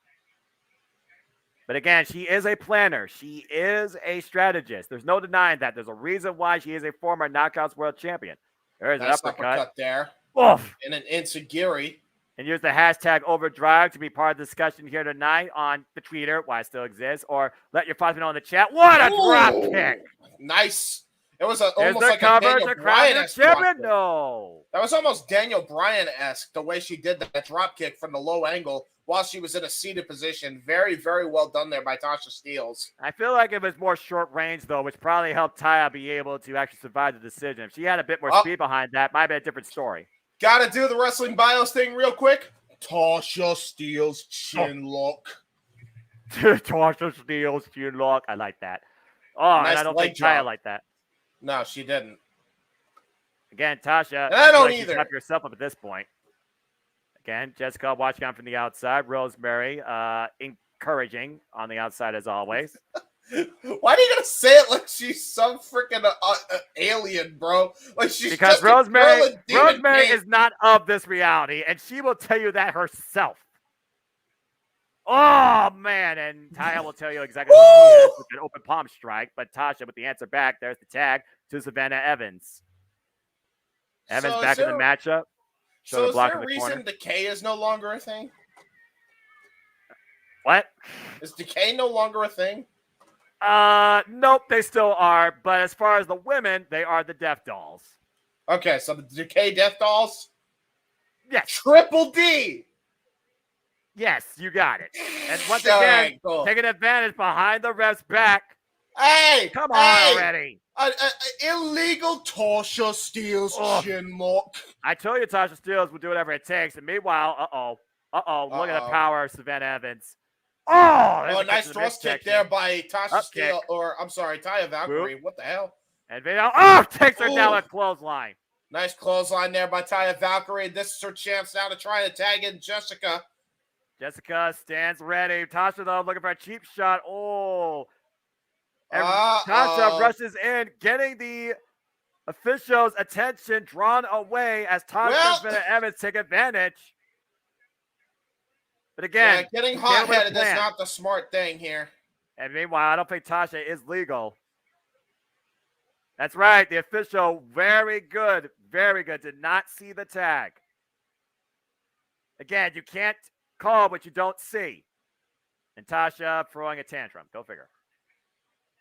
But again, she is a planner. She is a strategist. There's no denying that. There's a reason why she is a former Knockouts World Champion. There is an uppercut there. Oof. And an enziguri. And use the hashtag Overdrive to be part of the discussion here tonight on the Twitter, why it still exists, or let your thoughts know in the chat. What a drop kick! Nice. It was almost like cover, a Daniel Bryan-esque champion. No. That was almost Daniel Bryan-esque, the way she did that drop kick from the low angle while she was in a seated position. Very, very well done there by Tasha Steelz. I feel like it was more short range, though, which probably helped Taya be able to actually survive the decision. If she had a bit more speed behind that, might be a different story. Gotta do the Wrestling Bios thing real quick. Tasha Steelz chin lock. Tasha Steelz chin lock. I like that. Oh, nice, and I don't think Taya liked that. No, she didn't. Again, Tasha, and I don't either. You yourself up at this point. Again, Jessica watching on from the outside. Rosemary encouraging on the outside as always. Why are you gonna say it like she's some freaking alien, bro? Like she's because just Rosemary is not of this reality, and she will tell you that herself. Oh man, and Taya will tell you exactly what she is with an open palm strike, but Tasha with the answer back. There's the tag to Savannah Evans. Evans back in the matchup. So is there a reason decay is no longer a thing? What? Is decay no longer a thing? Nope, they still are. But as far as the women, they are the Death Dolls. Okay, so the Decay Death Dolls? Yes. Triple D! Yes, you got it. And once again, taking advantage behind the ref's back. Hey! Come on already. Illegal Tasha Steelz chin lock. I told you Tasha Steelz would do whatever it takes. And meanwhile, look at the power of Savannah Evans. Oh, nice thrust kick there by Tasha Steelz, or I'm sorry, Taya Valkyrie. What the hell? And takes her down a clothesline. Nice clothesline there by Taya Valkyrie. This is her chance now to try to tag in Jessica. Jessica stands ready. Tasha, though, looking for a cheap shot. And Tasha rushes in, getting the officials' attention drawn away as Tasha and Evans take advantage. But again, getting hot-headed is not the smart thing here. And meanwhile, I don't think Tasha is legal. That's right. The official, very good, did not see the tag. Again, you can't call what you don't see. And Tasha throwing a tantrum. Go figure.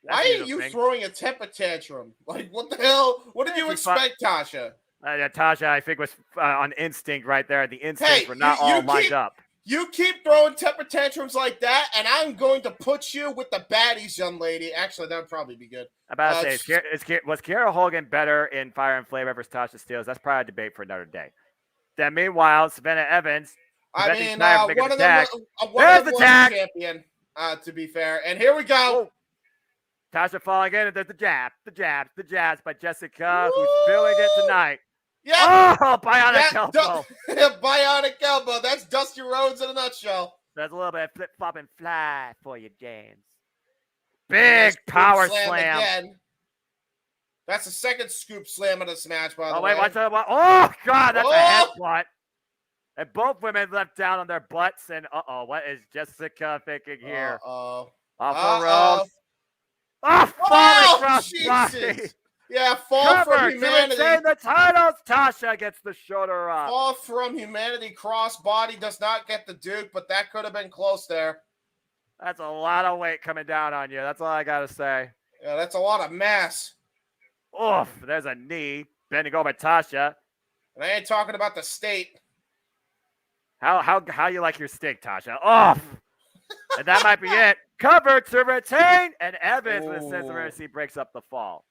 Why are you throwing a temper tantrum? Like, what the hell? What did you expect, Tasha? Tasha, I think, was on instinct right there. The instincts were not all lined up. You keep throwing temper tantrums like that, and I'm going to put you with the baddies, young lady. Actually, that would probably be good. I'm about to say, was Kiera Hogan better in Fire and Flame versus Tasha Steelz? That's probably a debate for another day. Then, meanwhile, Savannah Evans. I mean, one of them was champion, to be fair. And here we go. Oh. Tasha falling in, and there's the jabs by Jessica, who's feeling it tonight. Yeah. Oh, bionic elbow. Bionic elbow. That's Dusty Rhodes in a nutshell. There's a little bit of flip, flop, and fly for you, James. Big power slam. Again. That's the second scoop slam of this match, by the way. Oh, wait, watch out. Oh, God, that's a headbutt. And both women left down on their butts. And, what is Jessica thinking here? Off the ropes. Oh, falling across the body. Yeah, fall from humanity. To retain the titles. Tasha gets the shoulder up. Fall from humanity. Crossbody does not get the Duke, but that could have been close there. That's a lot of weight coming down on you. That's all I got to say. Yeah, that's a lot of mass. Oof, there's a knee. Bending over Tasha. And I ain't talking about the state. How you like your steak, Tasha? Off. And that might be it. Cover to retain. And Evans, with a sense of urgency, breaks up the fall.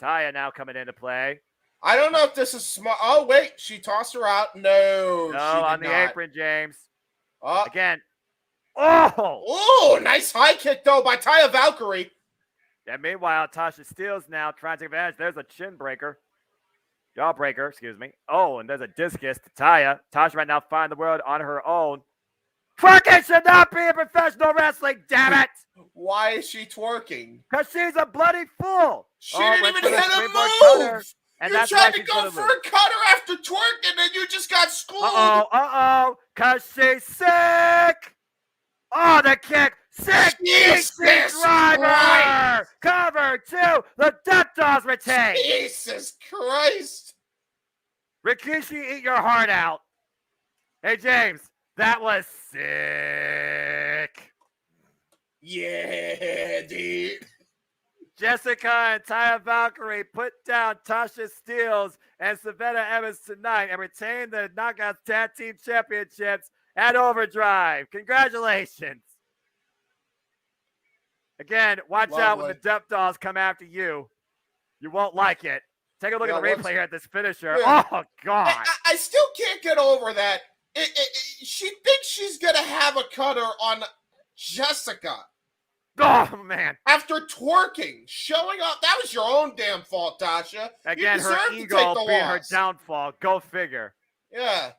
Taya now coming into play. I don't know if this is smart. Oh, wait. She tossed her out. No, on the apron, James. Again. Oh, nice high kick, though, by Taya Valkyrie. And meanwhile, Tasha Steelz now trying to take advantage. There's a chin breaker. Jaw breaker, excuse me. Oh, and there's a discus to Taya. Tasha right now finding the world on her own. Twerking should not be in professional wrestling, damn it! Why is she twerking? Because she's a bloody fool. She didn't even hit a move. And you tried to go for a cutter after twerking, and you just got schooled. Because she's sick. Oh, the kick. Sick. Jesus driver. Cover 2. The Death Dolls retain. Jesus Christ. Rikishi, eat your heart out. Hey, James. That was sick. Yeah, dude. Jessica and Taya Valkyrie put down Tasha Steelz and Savannah Evans tonight and retain the Knockouts Tag Team Championships at Overdrive. Congratulations. Again, watch out when the Death Dolls come after you. You won't like it. Take a look at the replay here at this finisher. Yeah. Oh, God. I still can't get over that. She thinks she's going to have a cutter on Jessica. Oh, man. After twerking, showing up. That was your own damn fault, Tasha. Again, her ego being her downfall. Go figure. Yeah.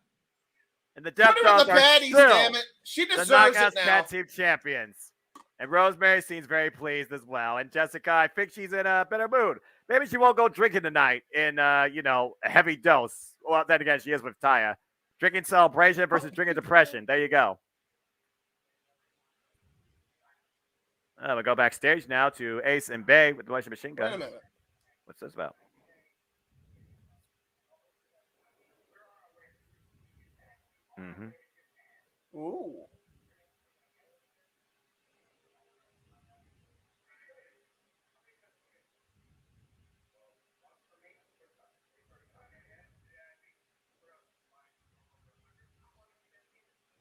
And the Death Dolls are baddies, still damn it. She deserves the Knockouts it now. Tag Team Champions. And Rosemary seems very pleased as well. And Jessica, I think she's in a better mood. Maybe she won't go drinking tonight in, a heavy dose. Well, then again, she is with Taya. Drinking celebration versus drinking depression. There you go. We'll go backstage now to Ace and Bay with the Motion Machine Gun. Wait a minute. What's this about? Mm-hmm. Ooh.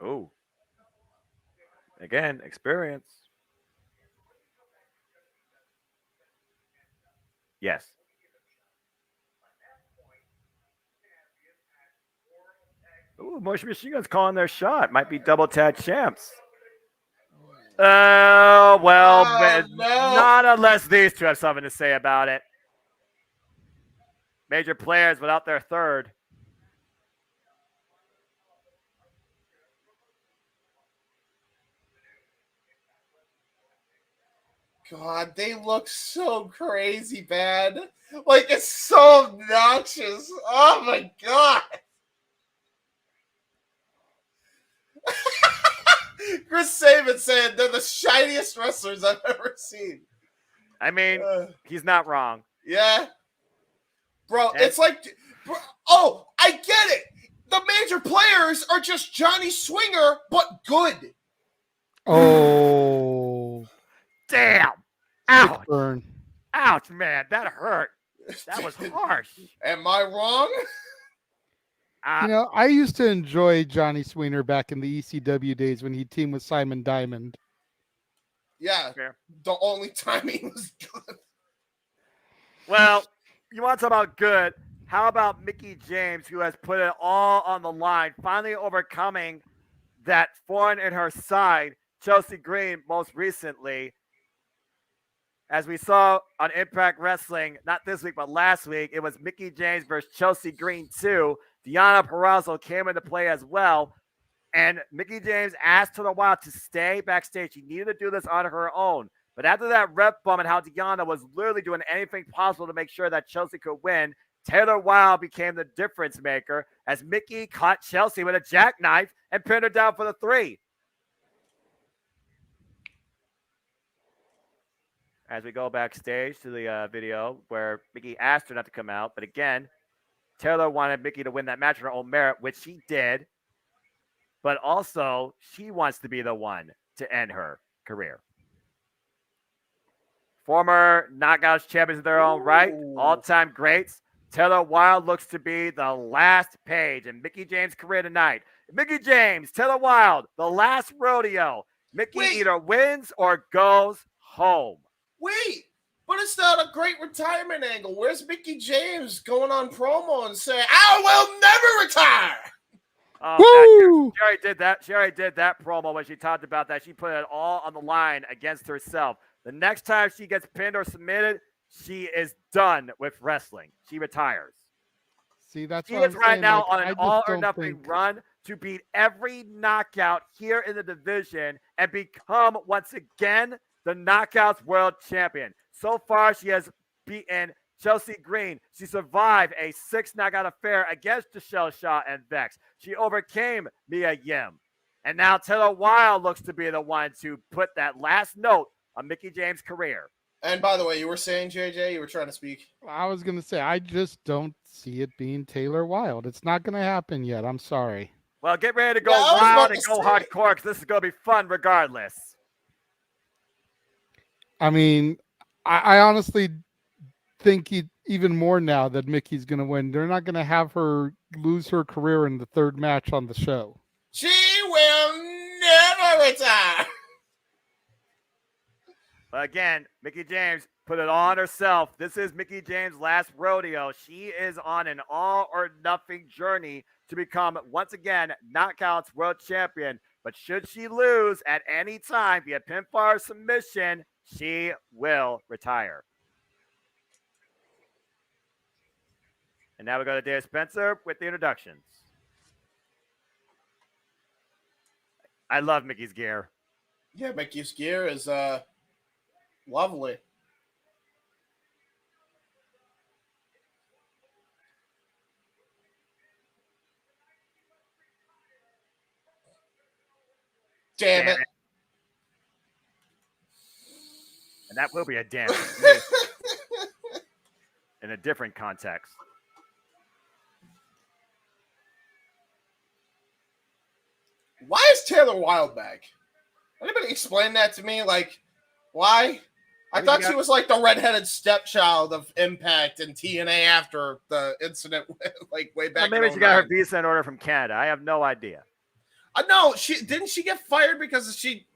Ooh. Again, experience. Yes. Ooh, Motion Machine Gun's calling their shot. Might be double tag champs. Well, no. Not unless these two have something to say about it. Major players without their third. God, they look so crazy bad. Like, it's so obnoxious. Oh, my God. Chris Sabin said they're the shiniest wrestlers I've ever seen. I mean, he's not wrong. Yeah. Bro, it's like... Oh, I get it. The major players are just Johnny Swinger, but good. Oh, Damn. sick Ouch. burn. Ouch, man. That hurt. That was harsh. Am I wrong? You know, I used to enjoy Johnny Sweener back in the ECW days when he teamed with Simon Diamond. Yeah, the only time he was good. Well, you want to talk about good? How about Mickie James, who has put it all on the line, finally overcoming that thorn in her side, Chelsea Green, most recently. As we saw on Impact Wrestling, not this week, but last week, it was Mickie James versus Chelsea Green 2. Deonna Purrazzo came into play as well. And Mickie James asked Taylor Wilde to stay backstage. She needed to do this on her own. But after that rep bump and how Deonna was literally doing anything possible to make sure that Chelsea could win, Taylor Wilde became the difference maker as Mickie caught Chelsea with a jackknife and pinned her down for the 3. As we go backstage to the video where Mickie asked her not to come out. But again, Taylor wanted Mickie to win that match on her own merit, which she did. But also, she wants to be the one to end her career. Former Knockouts champions in their own right, all-time greats. Taylor Wilde looks to be the last page in Mickie James' career tonight. Mickie James, Taylor Wilde, the last rodeo. Mickie either wins or goes home. Wait, but it's not a great retirement angle. Where's Mickie James going on promo and saying, "I will never retire"? Oh, she already did that. She already did that promo when she talked about that. She put it all on the line against herself. The next time she gets pinned or submitted, she is done with wrestling. She retires. See, that's she what is I'm right saying. now Like, on I an just all or don't nothing think- run to beat every knockout here in the division and become once again the Knockouts World Champion. So far, she has beaten Chelsea Green. She survived a 6 knockout affair against Michelle Shaw and Vex. She overcame Mia Yim. And now Taylor Wilde looks to be the one to put that last note on Mickie James' career. And by the way, you were saying, JJ, you were trying to speak. I was going to say, I just don't see it being Taylor Wilde. It's not going to happen yet. I'm sorry. Well, get ready to go wild and go hardcore because this is going to be fun regardless. I mean, I honestly think even more now that Mickey's going to win. They're not going to have her lose her career in the 3rd match on the show. She will never retire. But again, Mickie James put it on herself. This is Mickie James' last rodeo. She is on an all or nothing journey to become, once again, Knockouts World Champion. But should she lose at any time via pinfall or submission, she will retire. And now we go to Dave Spencer with the introductions. I love Mickey's gear. Yeah, Mickey's gear is lovely. Damn it. And that will be a damn it. In a different context. Why is Taylor Wilde back? Anybody explain that to me? Like, why? I thought she was like the redheaded stepchild of Impact and TNA after the incident, like way back. Well, maybe she got her visa in order from Canada. I have no idea. No, she didn't. She get fired because she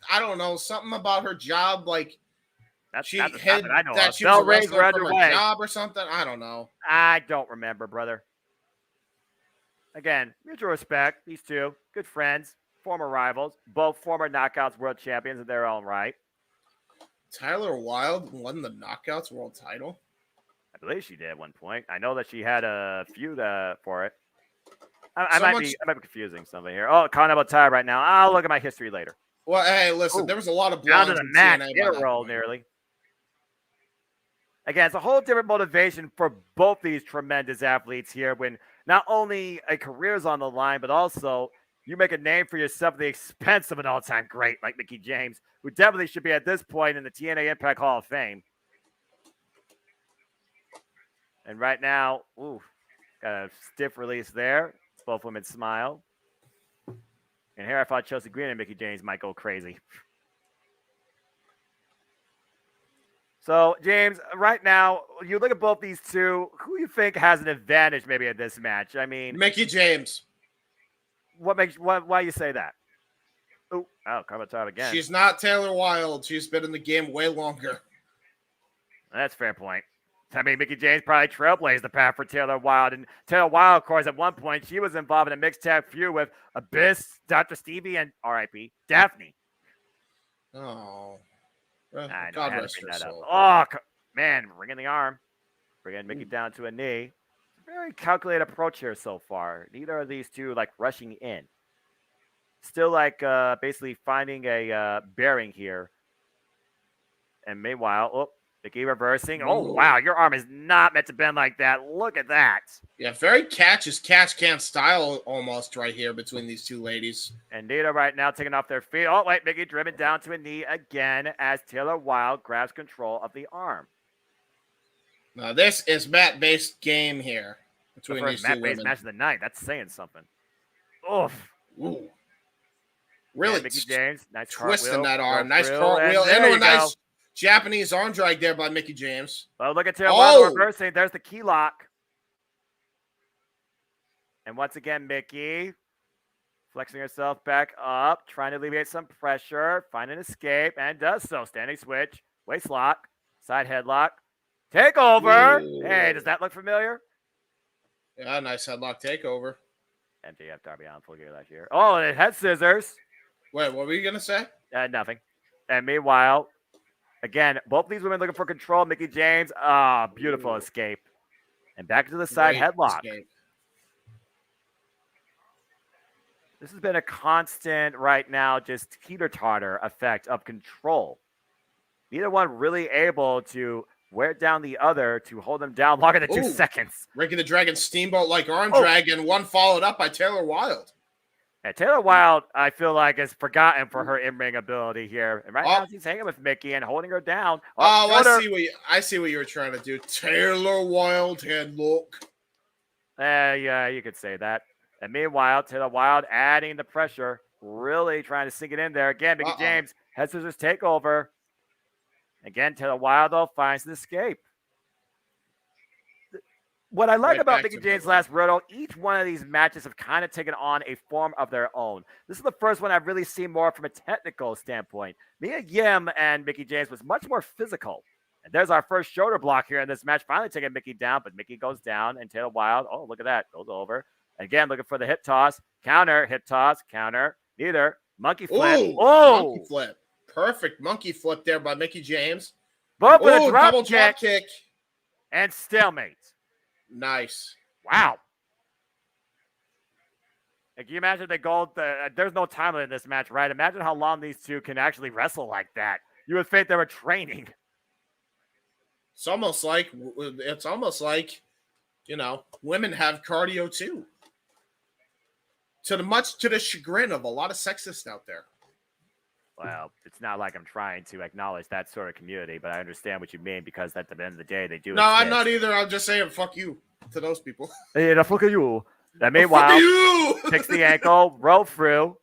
I don't know, something about her job, like she had I know that she was arrested from her job or something. I don't know. I don't remember, brother. Again, mutual respect. These two good friends, former rivals, both former Knockouts World Champions in their own right. Tyler Wilde won the Knockouts World Title. I believe she did at one point. I know that she had a feud for it. I might be confusing something here. Oh, Continental tie right now. I'll look at my history later. Well, hey, listen, there was a lot of down blondes to the in match TNA in a roll nearly. Again, it's a whole different motivation for both these tremendous athletes here when not only a career's on the line, but also you make a name for yourself at the expense of an all-time great like Mickie James, who definitely should be at this point in the TNA Impact Hall of Fame. And right now, got a stiff release there. Both women smile. And here I thought Chelsea Green and Mickie James might go crazy. So, James, right now, you look at both these two. Who you think has an advantage maybe at this match? I mean, Mickie James. Why you say that? Oh, Carmella out again. She's not Taylor Wilde. She's been in the game way longer. That's a fair point. I mean, Mickie James probably trailblazed the path for Taylor Wilde. And Taylor Wilde, of course, at one point, she was involved in a mixed tag feud with Abyss, Dr. Stevie, and R.I.P. Daphne. Oh. God rest her soul. Oh, man, ringing the arm. Bringing Mickie down to a knee. Very calculated approach here so far. Neither of these two, like, rushing in. Still, like, basically finding a bearing here. And meanwhile, Mickie reversing. Oh, wow, your arm is not meant to bend like that. Look at that. Yeah, very catch-can style almost right here between these two ladies. And neither right now taking off their feet. Oh, wait, Mickie driven down to a knee again as Taylor Wilde grabs control of the arm. Now, this is mat-based game here between these two women. Mat-based match of the night. That's saying something. Oof. Ooh. Really Mickie James, nice twisting that arm. Nice cartwheel. And a nice Japanese arm drag there by Mickie James. Oh, look at Taylor Wilde reversing. There's the key lock. And once again, Mickie flexing herself back up, trying to alleviate some pressure, find an escape, and does so. Standing switch, waist lock, side headlock, takeover. Ooh. Hey, does that look familiar? Yeah, nice headlock takeover. MJF Darby Allin full gear last year. Oh, and it head scissors. Wait, what were you going to say? Nothing. And meanwhile, again, both these women looking for control. Mickie James, beautiful escape. And back to the side headlock. Escape. This has been a constant right now, just teeter-totter effect of control. Neither one really able to wear down the other to hold them down longer than 2 seconds. Ricky the Dragon Steamboat-like arm drag, and one followed up by Taylor Wilde. Yeah, Taylor Wilde, I feel like, is forgotten for her in-ring ability here. And right now, she's hanging with Mickie and holding her down. I see what you were trying to do. Taylor Wilde headlock. Yeah, you could say that. And meanwhile, Taylor Wilde adding the pressure, really trying to sink it in there. Again, Mickie James, head scissors takeover. Again, Taylor Wilde, though, finds an escape. What I like about Mickie James' last riddle, each one of these matches have kind of taken on a form of their own. This is the first one I've really seen more from a technical standpoint. Mia Yim and Mickie James was much more physical. And there's our first shoulder block here in this match, finally taking Mickie down, but Mickie goes down, and Taylor Wilde, oh, look at that, goes over. Again, looking for the hip toss, counter, hip toss, counter, neither, monkey flip. Ooh, monkey flip. Perfect monkey flip there by Mickie James. Both with a double drop kick. And stalemate. Nice. Wow. Can you imagine the gold? There's no time limit in this match, right? Imagine how long these two can actually wrestle like that. You would think they were training. It's almost like, women have cardio too. To the chagrin of a lot of sexists out there. Well, it's not like I'm trying to acknowledge that sort of community, but I understand what you mean because at the end of the day, they do. No, I'm not either. I'm just saying, fuck you to those people. Hey, the fuck are you? And meanwhile, picks the ankle, roll through.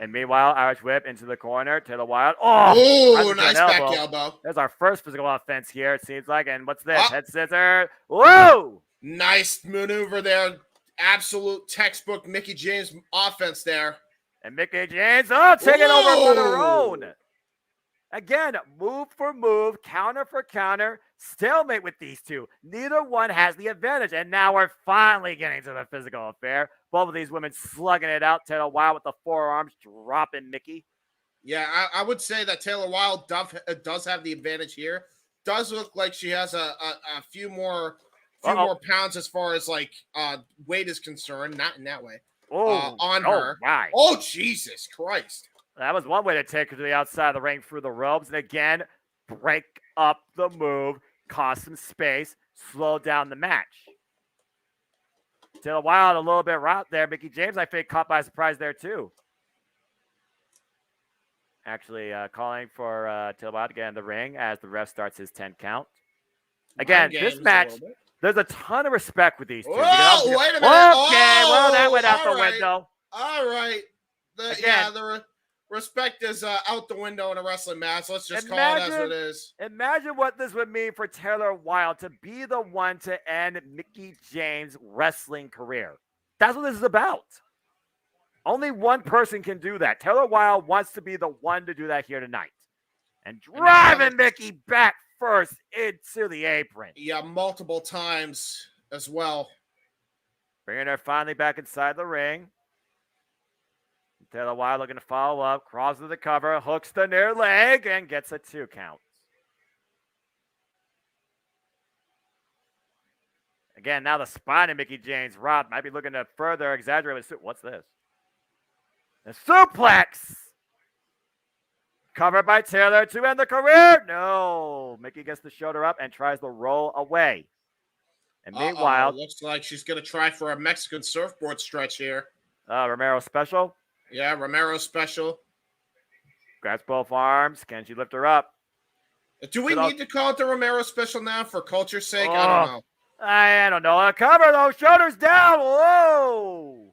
And meanwhile, Irish whip into the corner, Taylor Wilde. Oh, nice back elbow. There's our first physical offense here, it seems like. And what's this? Head scissor. Whoa! Nice maneuver there. Absolute textbook Mickie James offense there. And Mickie James, taking over for their own. Again, move for move, counter for counter, stalemate with these two. Neither one has the advantage. And now we're finally getting to the physical affair. Both of these women slugging it out. Taylor Wilde with the forearms, dropping Mickie. Yeah, I would say that Taylor Wilde does have the advantage here. Does look like she has a few more pounds as far as weight is concerned. Not in that way. On her. Right. Oh, Jesus Christ. That was one way to take her to the outside of the ring through the ropes. And again, break up the move, cost some space, slow down the match. Taylor Wilde a little bit route there. Mickie James, I think, caught by surprise there too. Actually calling for Taylor Wilde to get in the ring as the ref starts his 10 count. Again, this match, there's a ton of respect with these two. Whoa, wait a minute. Okay, well, that went out the window. All right. The respect is out the window in a wrestling match. Let's just call it as it is. Imagine what this would mean for Taylor Wilde to be the one to end Mickie James' wrestling career. That's what this is about. Only one person can do that. Taylor Wilde wants to be the one to do that here tonight. And driving Mickie back first into the apron. Yeah, multiple times as well. Bringing her finally back inside the ring. Taylor Wilde looking to follow up, crosses the cover, hooks the near leg, and gets a 2 count. Again, now the spine of Mickie James. Rob might be looking to further exaggerate. What's this? A suplex! Covered by Taylor to end the career. No. Mickie gets the shoulder up and tries to roll away. And meanwhile, looks like she's going to try for a Mexican surfboard stretch here. Romero special. Yeah, Romero special. Grabs both arms. Can she lift her up? Do we need to call it the Romero special now for culture's sake? I don't know. I don't know. Cover those shoulders down. Whoa.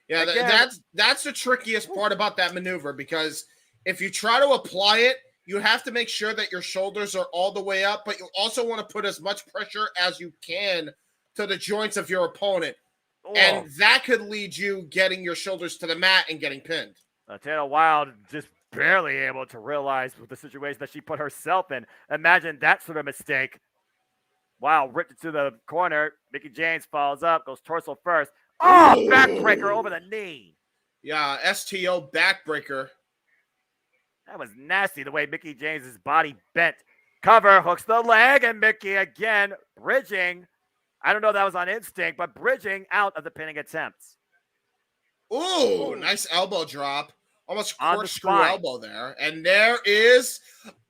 Yeah, that's the trickiest part about that maneuver, because if you try to apply it, you have to make sure that your shoulders are all the way up, but you also want to put as much pressure as you can to the joints of your opponent. And that could lead you getting your shoulders to the mat and getting pinned. Taylor Wilde just barely able to realize the situation that she put herself in. Imagine that sort of mistake. Wilde ripped it to the corner. Mickie James follows up, goes torso first. Oh, backbreaker over the knee. Yeah, STO backbreaker. That was nasty the way Mickie James' body bent. Cover, hooks the leg, and Mickie again bridging. I don't know if that was on instinct, but bridging out of the pinning attempts. Ooh, nice elbow drop. Almost corkscrew elbow there. And there is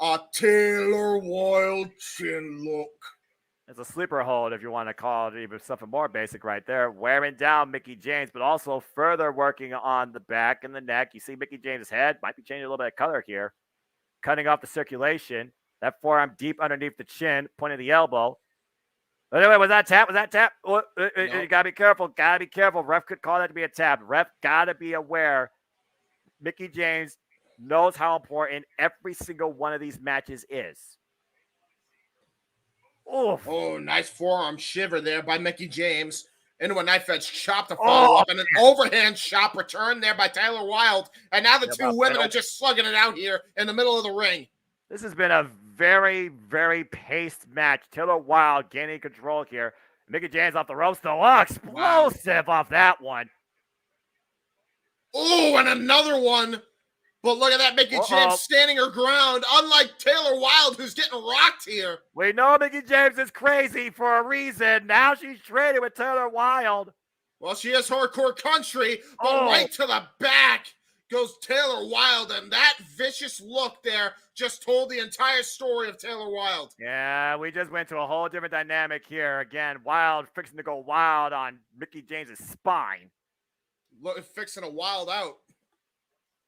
a Taylor Wilde chin look. It's a sleeper hold, if you want to call it even something more basic right there. Wearing down Mickie James, but also further working on the back and the neck. You see Mickie James' head. Might be changing a little bit of color here. Cutting off the circulation. That forearm deep underneath the chin, pointing the elbow. Anyway, was that tap? Was that tap? Oh, you got to be careful. Got to be careful. Ref could call that to be a tap. Ref got to be aware. Mickie James knows how important every single one of these matches is. Oof. Oh, nice forearm shiver there by Mickie James. Into a knife edge chop to follow up, and an overhand chop return there by Taylor Wilde. And now the two women are just slugging it out here in the middle of the ring. This has been a very, very paced match. Taylor Wilde gaining control here. Mickie James off the ropes, though. Oh, explosive off that one. Oh, and another one. But look at that, Mickie James standing her ground, unlike Taylor Wilde, who's getting rocked here. We know Mickie James is crazy for a reason. Now she's traded with Taylor Wilde. Well, she is hardcore country, but right to the back goes Taylor Wilde, and that vicious look there just told the entire story of Taylor Wilde. Yeah, we just went to a whole different dynamic here. Again, Wilde fixing to go wild on Mickie James' spine. Look, fixing a Wilde out.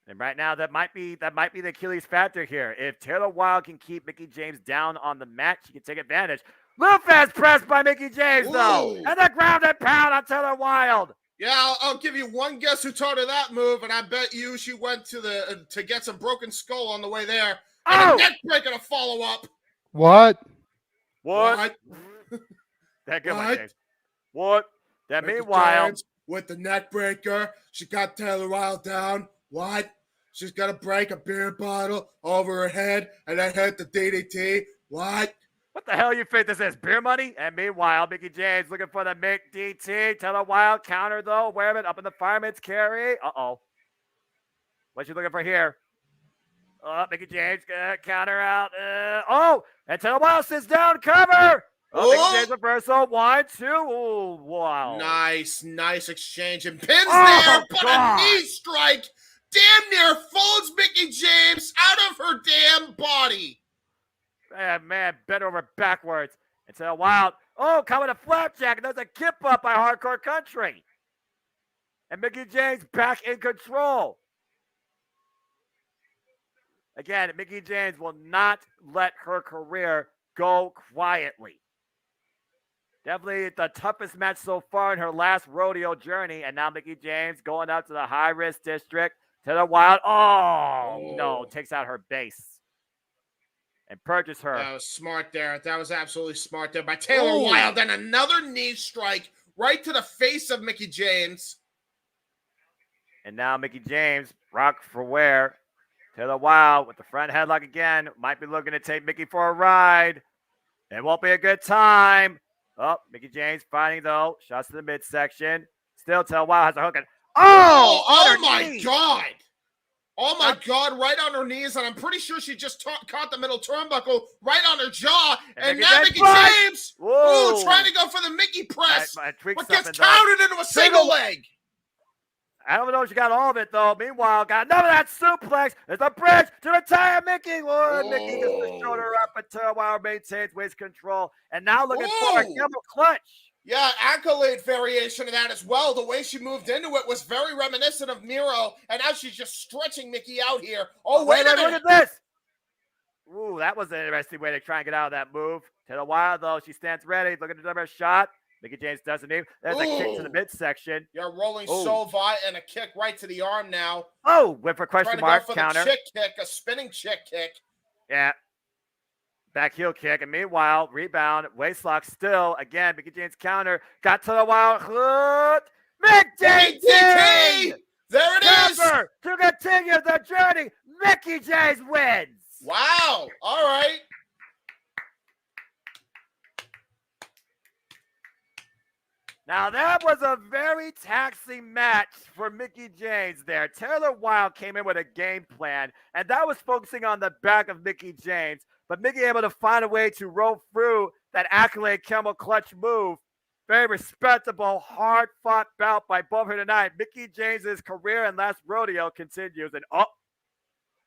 And right now, that might be the Achilles factor here. If Taylor Wilde can keep Mickie James down on the mat, she can take advantage. Little fast press by Mickie James, though. And the ground and pound on Taylor Wilde. Yeah, I'll give you one guess who taught her that move, and I bet you she went to get some broken skull on the way there. And a neck breaker to follow up. What? That good one, James. What? That meanwhile, with the neck breaker, she got Taylor Wilde down. What? She's gonna break a beer bottle over her head and then hit the DDT. What? What the hell you think this is? Beer money? And meanwhile, Mickie James looking for the Mick DT. Taylor Wilde counter though. Aware of it up in the fireman's carry. What's she looking for here? Mickie James counter out. And Taylor Wilde sits down. Cover. Mickie James reversal. 1, 2. Oh, wow. Nice exchange. And pins there, but a knee strike damn near folds Mickie James out of her damn body. Man, bent over backwards. And Taylor Wilde, coming a flapjack. And there's a kip up by Hardcore Country. And Mickie James back in control. Again, Mickie James will not let her career go quietly. Definitely the toughest match so far in her last rodeo journey. And now Mickie James going out to the high-risk district to the Wild. Oh, no. Takes out her base. And purges her. That was smart there. That was absolutely smart there by Taylor Wilde. And another knee strike right to the face of Mickie James. And now Mickie James, rock for wear. Taylor Wilde with the front headlock again. Might be looking to take Mickie for a ride. It won't be a good time. Oh, Mickie James fighting though. Shots to the midsection. Still Taylor Wilde has a hook. And oh my God. Oh my God, right on her knees. And I'm pretty sure she just caught the middle turnbuckle right on her jaw. And now Mickie James, trying to go for the Mickey press. But gets countered into a single leg. I don't know if she got all of it, though. Meanwhile, got none of that suplex. There's a bridge to retire Mickie. Mickie gets the shoulder up, but Taylor Wilde maintains waist control. And now looking for a double clutch. Yeah, accolade variation of that as well. The way she moved into it was very reminiscent of Miro. And now she's just stretching Mickie out here. Oh, wait a minute. Look at this. Ooh, that was an interesting way to try and get out of that move. Taylor Wilde, though, she stands ready. Looking to deliver a shot. Mickie James doesn't even. There's a kick to the midsection. Yeah, rolling Sova and a kick right to the arm now. Oh, went for question mark counter. The chick kick, a spinning chick kick. Yeah. Back heel kick. And meanwhile, rebound, waistlock still. Again, Mickie James counter. Got to the wild hook. Mickie James! There it is! To continue the journey, Mickie James wins. Wow. All right. Now, that was a very taxing match for Mickie James there. Taylor Wilde came in with a game plan, and that was focusing on the back of Mickie James. But Mickie able to find a way to roll through that accolade camel clutch move. Very respectable, hard-fought bout by both here tonight. Mickie James' career and last rodeo continues. And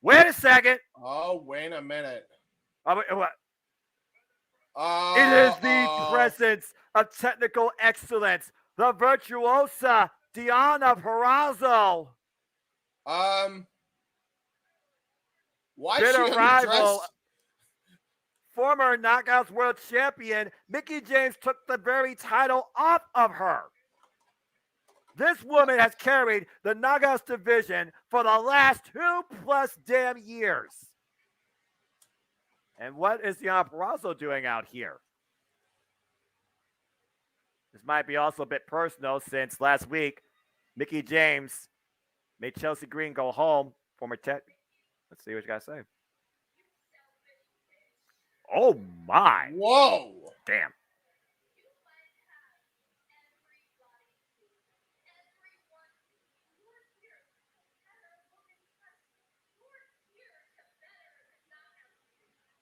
wait a second. Oh, wait a minute. It is the presence of technical excellence. The virtuosa Diana Purrazzo. Why is she rival, former Knockouts World Champion, Mickie James took the very title off of her. This woman has carried the Knockouts division for the last 2+ damn years. And what is Diana Purrazzo doing out here? This might be also a bit personal since last week, Mickie James made Chelsea Green go home, former tech. Let's see what you got to say. Oh, my. Whoa. Damn.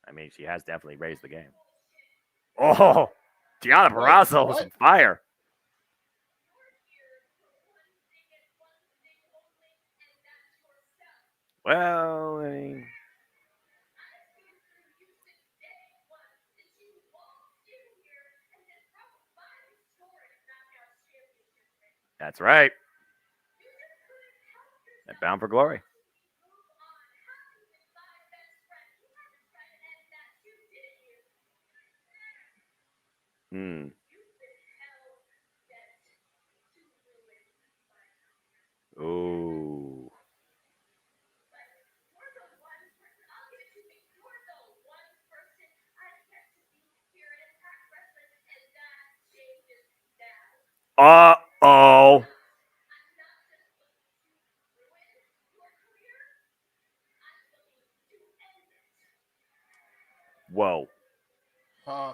I mean, she has definitely raised the game. Oh, Diana Purrazzo was on fire. Well, I mean, that's right. And Bound for Glory. Ooh. Uh-oh. Whoa. Huh.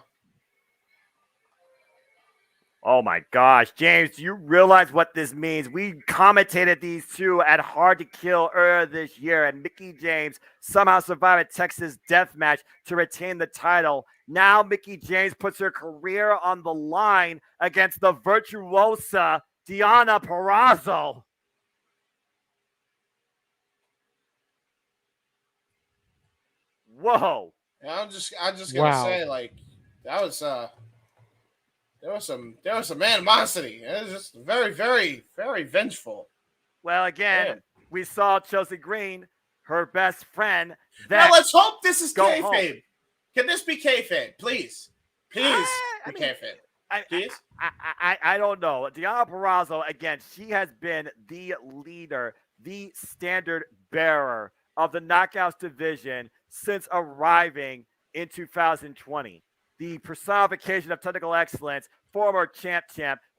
Oh my gosh, James, do you realize what this means? We commentated these two at Hard to Kill earlier this year, and Mickie James somehow survived a Texas death match to retain the title. Now Mickie James puts her career on the line against the virtuosa Diana Purrazzo. Whoa. Yeah, I'm just gonna say, like, that was there was some animosity. It was just very, very, very vengeful. Well, again, we saw Chelsea Green, her best friend. Now let's hope this is kayfabe. Home. Can this be kayfabe, please? Please be kayfabe. I don't know. Deonna Purrazzo, again, she has been the leader, the standard bearer of the Knockouts division since arriving in 2020. The personification of technical excellence, former champ,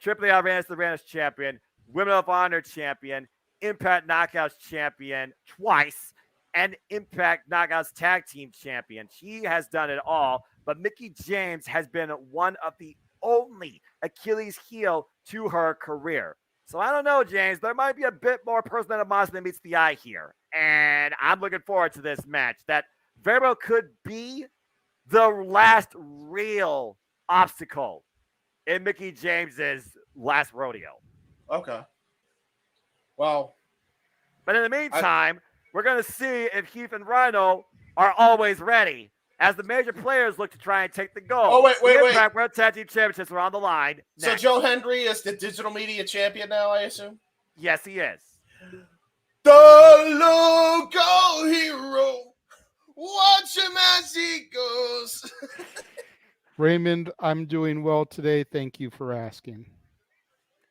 Triple A Arenas champion, Women of Honor champion, Impact Knockouts champion twice, and Impact Knockouts Tag Team champion. She has done it all, but Mickie James has been one of the only Achilles heel to her career. So I don't know, James. There might be a bit more personal animosity than meets the eye here. And I'm looking forward to this match that very well could be the last real obstacle in Mickie James's last rodeo. Okay. Well. But in the meantime, we're going to see if Heath and Rhino are always ready as the major players look to try and take the goal. Oh, wait. World Tag Team Championships are on the line. So Joe Hendry is the digital media champion now, I assume? Yes, he is. The logo hero. Watch him as he goes. Raymond, I'm doing well today. Thank you for asking.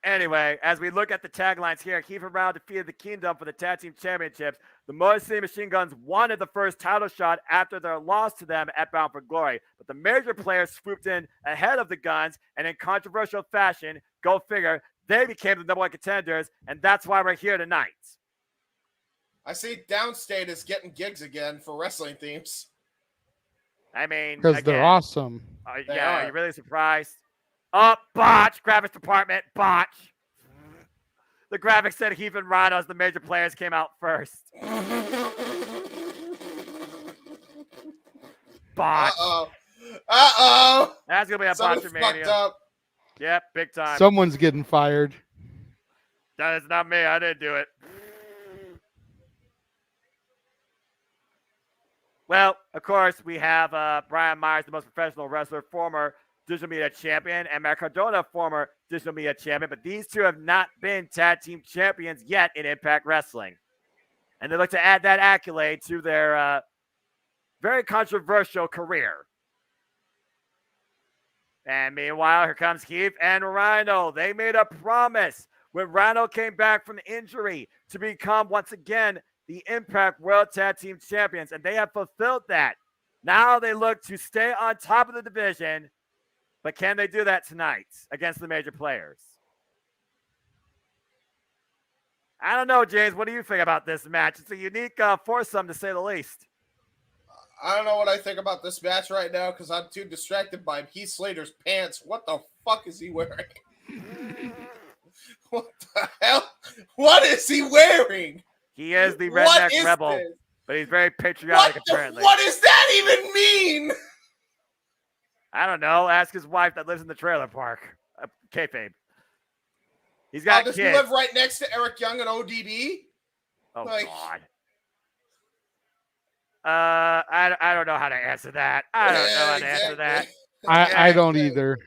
Anyway, as we look at the taglines here, Heath and Rhino defeated the Kingdom for the Tag Team Championships. The Motor City Machine Guns wanted the first title shot after their loss to them at Bound for Glory. But the major players swooped in ahead of the Guns, and in controversial fashion, go figure, they became the number one contenders, and that's why we're here tonight. I see Downstate is getting gigs again for wrestling themes. I mean, because they're awesome. Are you really surprised? Botch, graphics department, botch. The graphics said Heath and Rhino as the major players came out first. Botch. Uh-oh. That's going to be a botchamania. Yep, big time. Someone's getting fired. That is not me. I didn't do it. Well, of course, we have Brian Myers, the most professional wrestler, former digital media champion, and Matt Cardona, former digital media champion, but these two have not been tag team champions yet in Impact Wrestling. And they look to add that accolade to their very controversial career. And meanwhile, here comes Heath and Rhino. They made a promise when Rhino came back from injury to become, once again, the Impact World Tag Team Champions, and they have fulfilled that. Now they look to stay on top of the division. But can they do that tonight against the major players? I don't know, James. What do you think about this match? It's a unique foursome, to say the least. I don't know what I think about this match right now because I'm too distracted by Heath Slater's pants. What the fuck is he wearing? What the hell? What is he wearing? He is the redneck rebel, but he's very patriotic, apparently. What does that even mean? I don't know. Ask his wife that lives in the trailer park. Kayfabe. He's got does kids. He live right next to Eric Young and ODB? Oh, God. I don't know how to answer that. I don't know how to answer that. I don't either.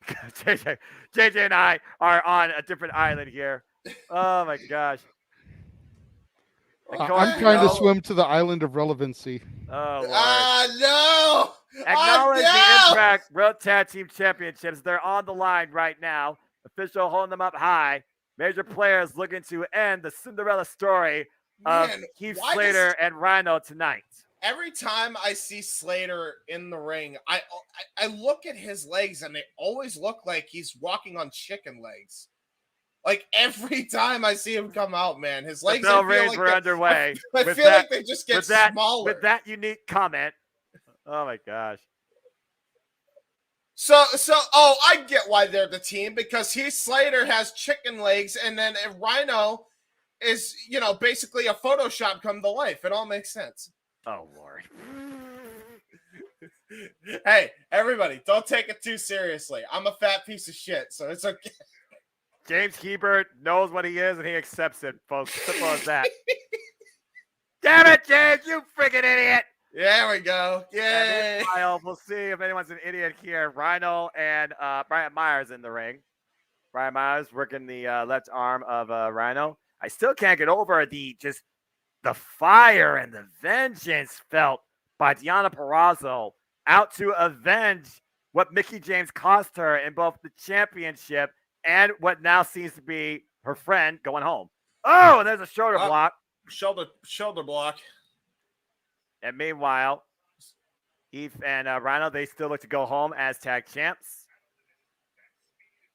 JJ and I are on a different island here. Oh, my gosh. I'm trying to swim to the island of relevancy. Oh, Lord. No! Acknowledge the Impact World Tag Team Championships. They're on the line right now. Official holding them up high. Major players looking to end the Cinderella story of Heath Slater and Rhino tonight. Every time I see Slater in the ring, I look at his legs and they always look like he's walking on chicken legs. Like every time I see him come out, man, his legs were underway. I feel like they just get smaller. With that unique comment. Oh my gosh. So, I get why they're the team because Heath Slater has chicken legs, and then Rhino is, basically a Photoshop come to life. It all makes sense. Oh Lord. Hey, everybody, don't take it too seriously. I'm a fat piece of shit, so it's okay. James Hebert knows what he is, and he accepts it, folks. Simple as that. Damn it, James, you freaking idiot! There we go. Yay! We'll see if anyone's an idiot here. Rhino and Brian Myers in the ring. Brian Myers working the left arm of Rhino. I still can't get over the fire and the vengeance felt by Deonna Purrazzo out to avenge what Mickie James cost her in both the championship and what now seems to be her friend going home. Oh, and there's a shoulder block. Shoulder block. And meanwhile, Heath and Rhino, they still look to go home as tag champs.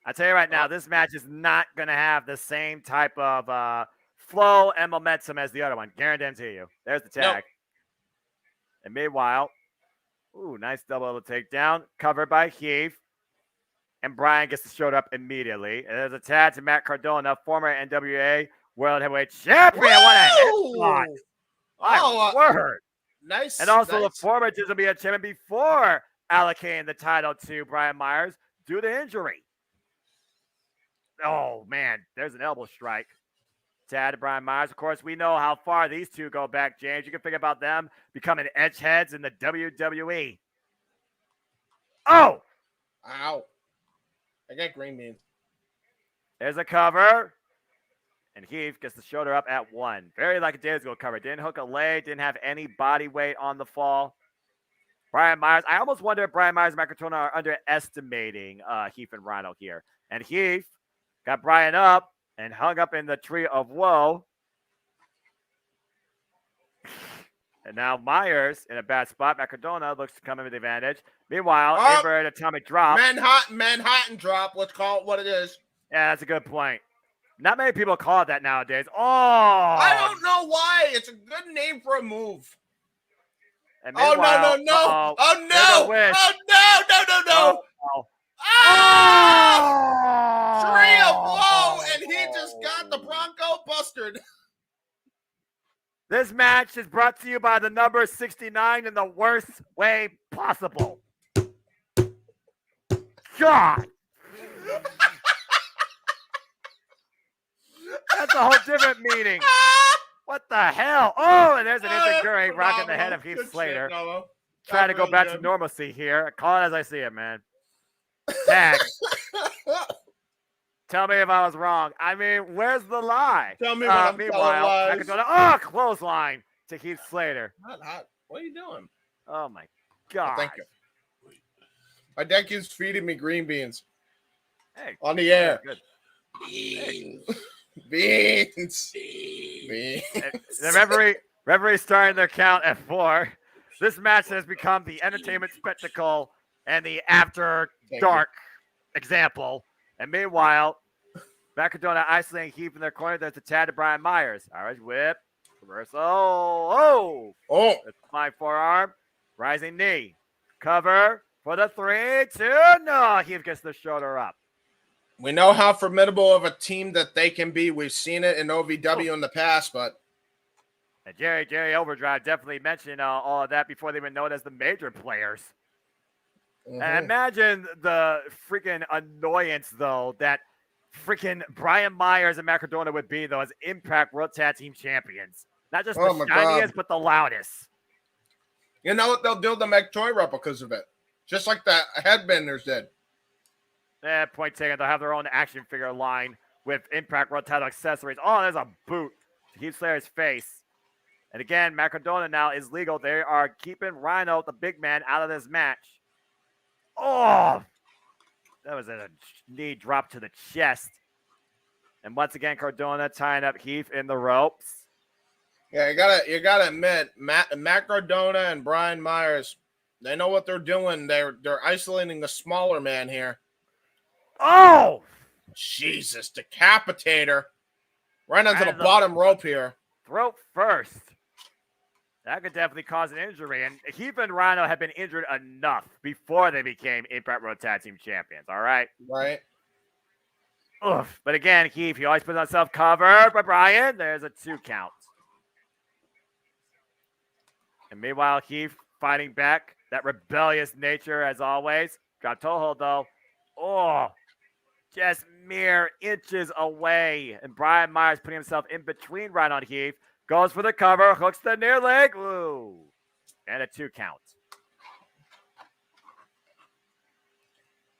I tell you right now, this match is not going to have the same type of flow and momentum as the other one. Guarantee you. There's the tag. Nope. And meanwhile, ooh, nice double takedown, covered by Heath. And Brian gets the shoulder up immediately. And there's a tag to Matt Cardona, former NWA World Heavyweight Champion. Woo! What a headshot. My word. Nice. And also the former WWE champion before allocating the title to Brian Myers due to injury. Oh, man, there's an elbow strike. Tag to Brian Myers. Of course, we know how far these two go back, James. You can think about them becoming edge heads in the WWE. Oh! Ow. I got green beans. There's a cover. And Heath gets the shoulder up at 1. Very like a days ago cover. Didn't hook a leg. Didn't have any body weight on the fall. Brian Myers. I almost wonder if Brian Myers and Matt Cardona are underestimating Heath and Rhino here. And Heath got Brian up and hung up in the tree of woe. And now Myers in a bad spot. Matt Cardona looks to come in with the advantage. Meanwhile, Hebert atomic drop. Manhattan drop. Let's call it what it is. Yeah, that's a good point. Not many people call it that nowadays. Oh! I don't know why. It's a good name for a move. Oh, no. Uh-oh. Oh, no. Oh, no. Oh! Tree of woe, and he just got the Bronco busted. This match is brought to you by the number 69 in the worst way possible. God! That's a whole different meaning. What the hell? Oh, and there's an insecurity rocking the head of Heath Slater. Trying to go back to normalcy here. Call it as I see it, man. Tag. Tell me if I was wrong. I mean, where's the lie? Tell me what I'm meanwhile, lies. Clothesline to Heath Slater. Hot. What are you doing? Oh, my God. Oh, thank you. My deck is feeding me green beans. Hey. On the air. Good. Beans. The referee starting their count at 4. This match has become the entertainment spectacle and the after dark example. And meanwhile, Matt Cardona isolating Heath in their corner. There's a tag to Brian Myers. Irish whip. Reversal. Oh. It's my forearm. Rising knee. Cover for the 3-2. No. Heath gets the shoulder up. We know how formidable of a team that they can be. We've seen it in OVW in the past, but and Jerry Overdrive definitely mentioned all of that before they were known as the major players. Mm-hmm. And imagine the freaking annoyance, though, that freaking Brian Myers and Matt Cardona would be, though, as Impact World Tag Team Champions. Not just the shiniest, but the loudest. You know what? They'll do the McToy replicas of it, just like the Headbenders did. Point taken. They'll have their own action figure line with Impact World Title accessories. Oh, there's a boot to Heath Slater's face. And again, Matt Cardona now is legal. They are keeping Rhino, the big man, out of this match. Oh, that was a knee drop to the chest. And once again, Cardona tying up Heath in the ropes. Yeah, you gotta admit, Matt Cardona and Brian Myers, they know what they're doing. They're isolating the smaller man here. Oh! Jesus, decapitator. Right onto the bottom rope here. Throat first. That could definitely cause an injury. And Heath and Rhino have been injured enough before they became Impact World Tag Team Champions, all right? Right. Oof. But again, Heath, he always puts himself covered by Brian. There's a 2 count. And meanwhile, Heath fighting back. That rebellious nature, as always. Got toe hold, though. Oh, just mere inches away. And Brian Myers putting himself in between Rhino and Heath. Goes for the cover. Hooks the near leg. Ooh. And a 2 count.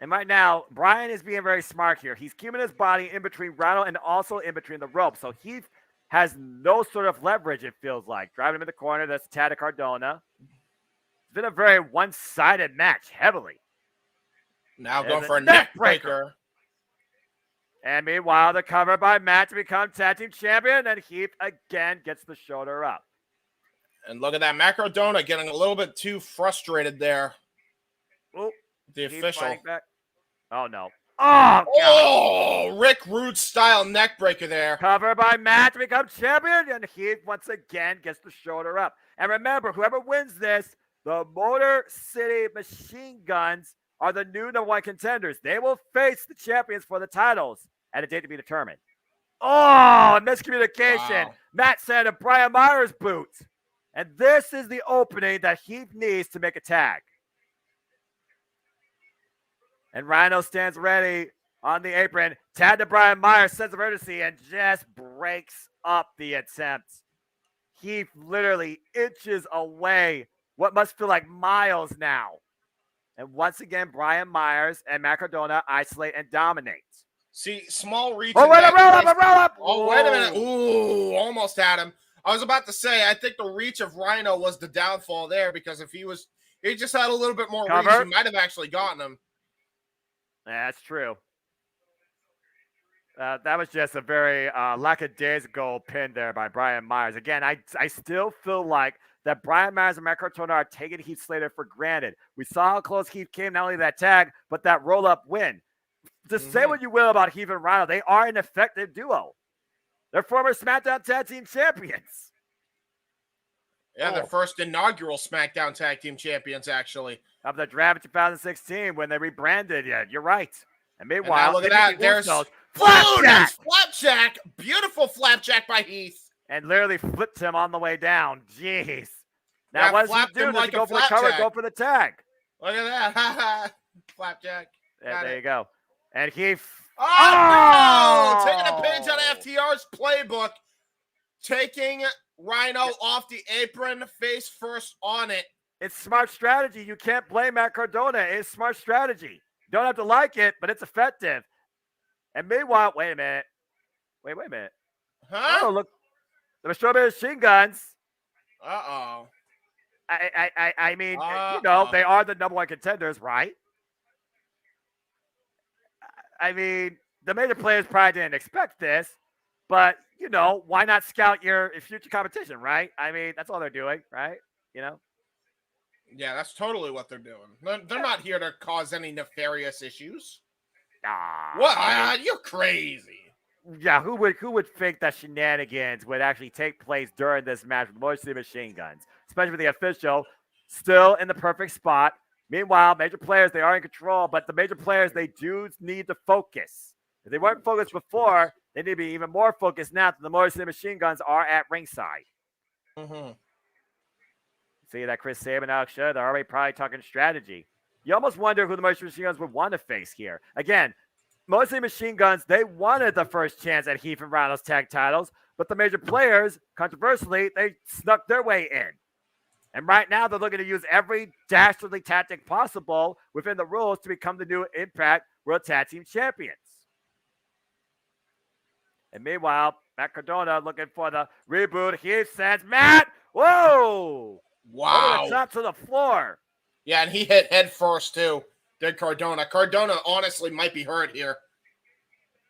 And right now, Brian is being very smart here. He's keeping his body in between Rhino and also in between the ropes. So Heath has no sort of leverage, it feels like. Driving him in the corner. That's Tata Cardona. It's been a very one-sided match, heavily. Now There's going a for a neck neck breaker. And meanwhile, the cover by Matt to become tag team champion, and Heath again gets the shoulder up. And look at that, Macrodona getting a little bit too frustrated there. Oh, the official. Oh no! Oh, God. Rick Rude style neck breaker there. Cover by Matt to become champion, and Heath once again gets the shoulder up. And remember, whoever wins this, the Motor City Machine Guns are the new #1 contenders. They will face the champions for the titles at a date to be determined. Oh, miscommunication. Wow. Matt sent a Brian Myers boot. And this is the opening that Heath needs to make a tag. And Rhino stands ready on the apron. Tag to Brian Myers, sense of urgency, and just breaks up the attempt. Heath literally inches away, what must feel like miles now. And once again, Brian Myers and Macrodona isolate and dominate. See, small reach. Oh, wait, a roll up. Oh, wait a minute. Ooh, almost had him. I was about to say, I think the reach of Rhino was the downfall there, because if he just had a little bit more reach, he might have actually gotten him. That's true. That was just a very lackadaisical pin there by Brian Myers. Again, I still feel like that Brian Myers and Macrodona are taking Heath Slater for granted. We saw how close Heath came, not only that tag, but that roll-up win. Just say what you will about Heath and Rhino, they are an effective duo. They're former SmackDown Tag Team Champions. Yeah, their first inaugural SmackDown Tag Team Champions, actually. Of the draft in 2016 when they rebranded. Yeah, you're right. And meanwhile, and now look at that. There's Flapjack. Nice Flapjack. Beautiful Flapjack by Heath. And literally flipped him on the way down. Jeez. Now, what does he do? Does he go for the cover, go for the tag? Look at that. Flapjack. Yeah, there you go. And Heath. Oh, no! Taking a page out of FTR's playbook. Taking Rhino off the apron, face first on it. It's smart strategy. You can't blame Matt Cardona. It's smart strategy. You don't have to like it, but it's effective. And meanwhile, wait a minute. Wait a minute. Huh? Oh, look. The Strawberry Machine Guns. Uh-oh. I mean, you know, they are the #1 contenders, right? I mean, the major players probably didn't expect this, but, you know, why not scout your future competition, right? I mean, that's all they're doing, right? You know? Yeah, that's totally what they're doing. They're not here to cause any nefarious issues. What? You're crazy. Yeah, who would think that shenanigans would actually take place during this match with the Motor City Machine Guns, especially with the official still in the perfect spot. Meanwhile, major players, they are in control, but the major players, they do need to focus. If they weren't focused before, they need to be even more focused now that the Motor City Machine Guns are at ringside. Mm-hmm. See that Chris Sabin and Alex Shelley, they're already probably talking strategy. You almost wonder who the Motor City Machine Guns would want to face here. Again, Motor City Machine Guns, they wanted the first chance at Heath and Rhino's tag titles, but the major players, controversially, they snuck their way in. And right now, they're looking to use every dastardly tactic possible within the rules to become the new Impact World Tag Team Champions. And meanwhile, Matt Cardona looking for the reboot. He sends Matt. Whoa! Wow. Over the top to the floor. Yeah, and he hit head first, too. Did Cardona. Cardona honestly might be hurt here.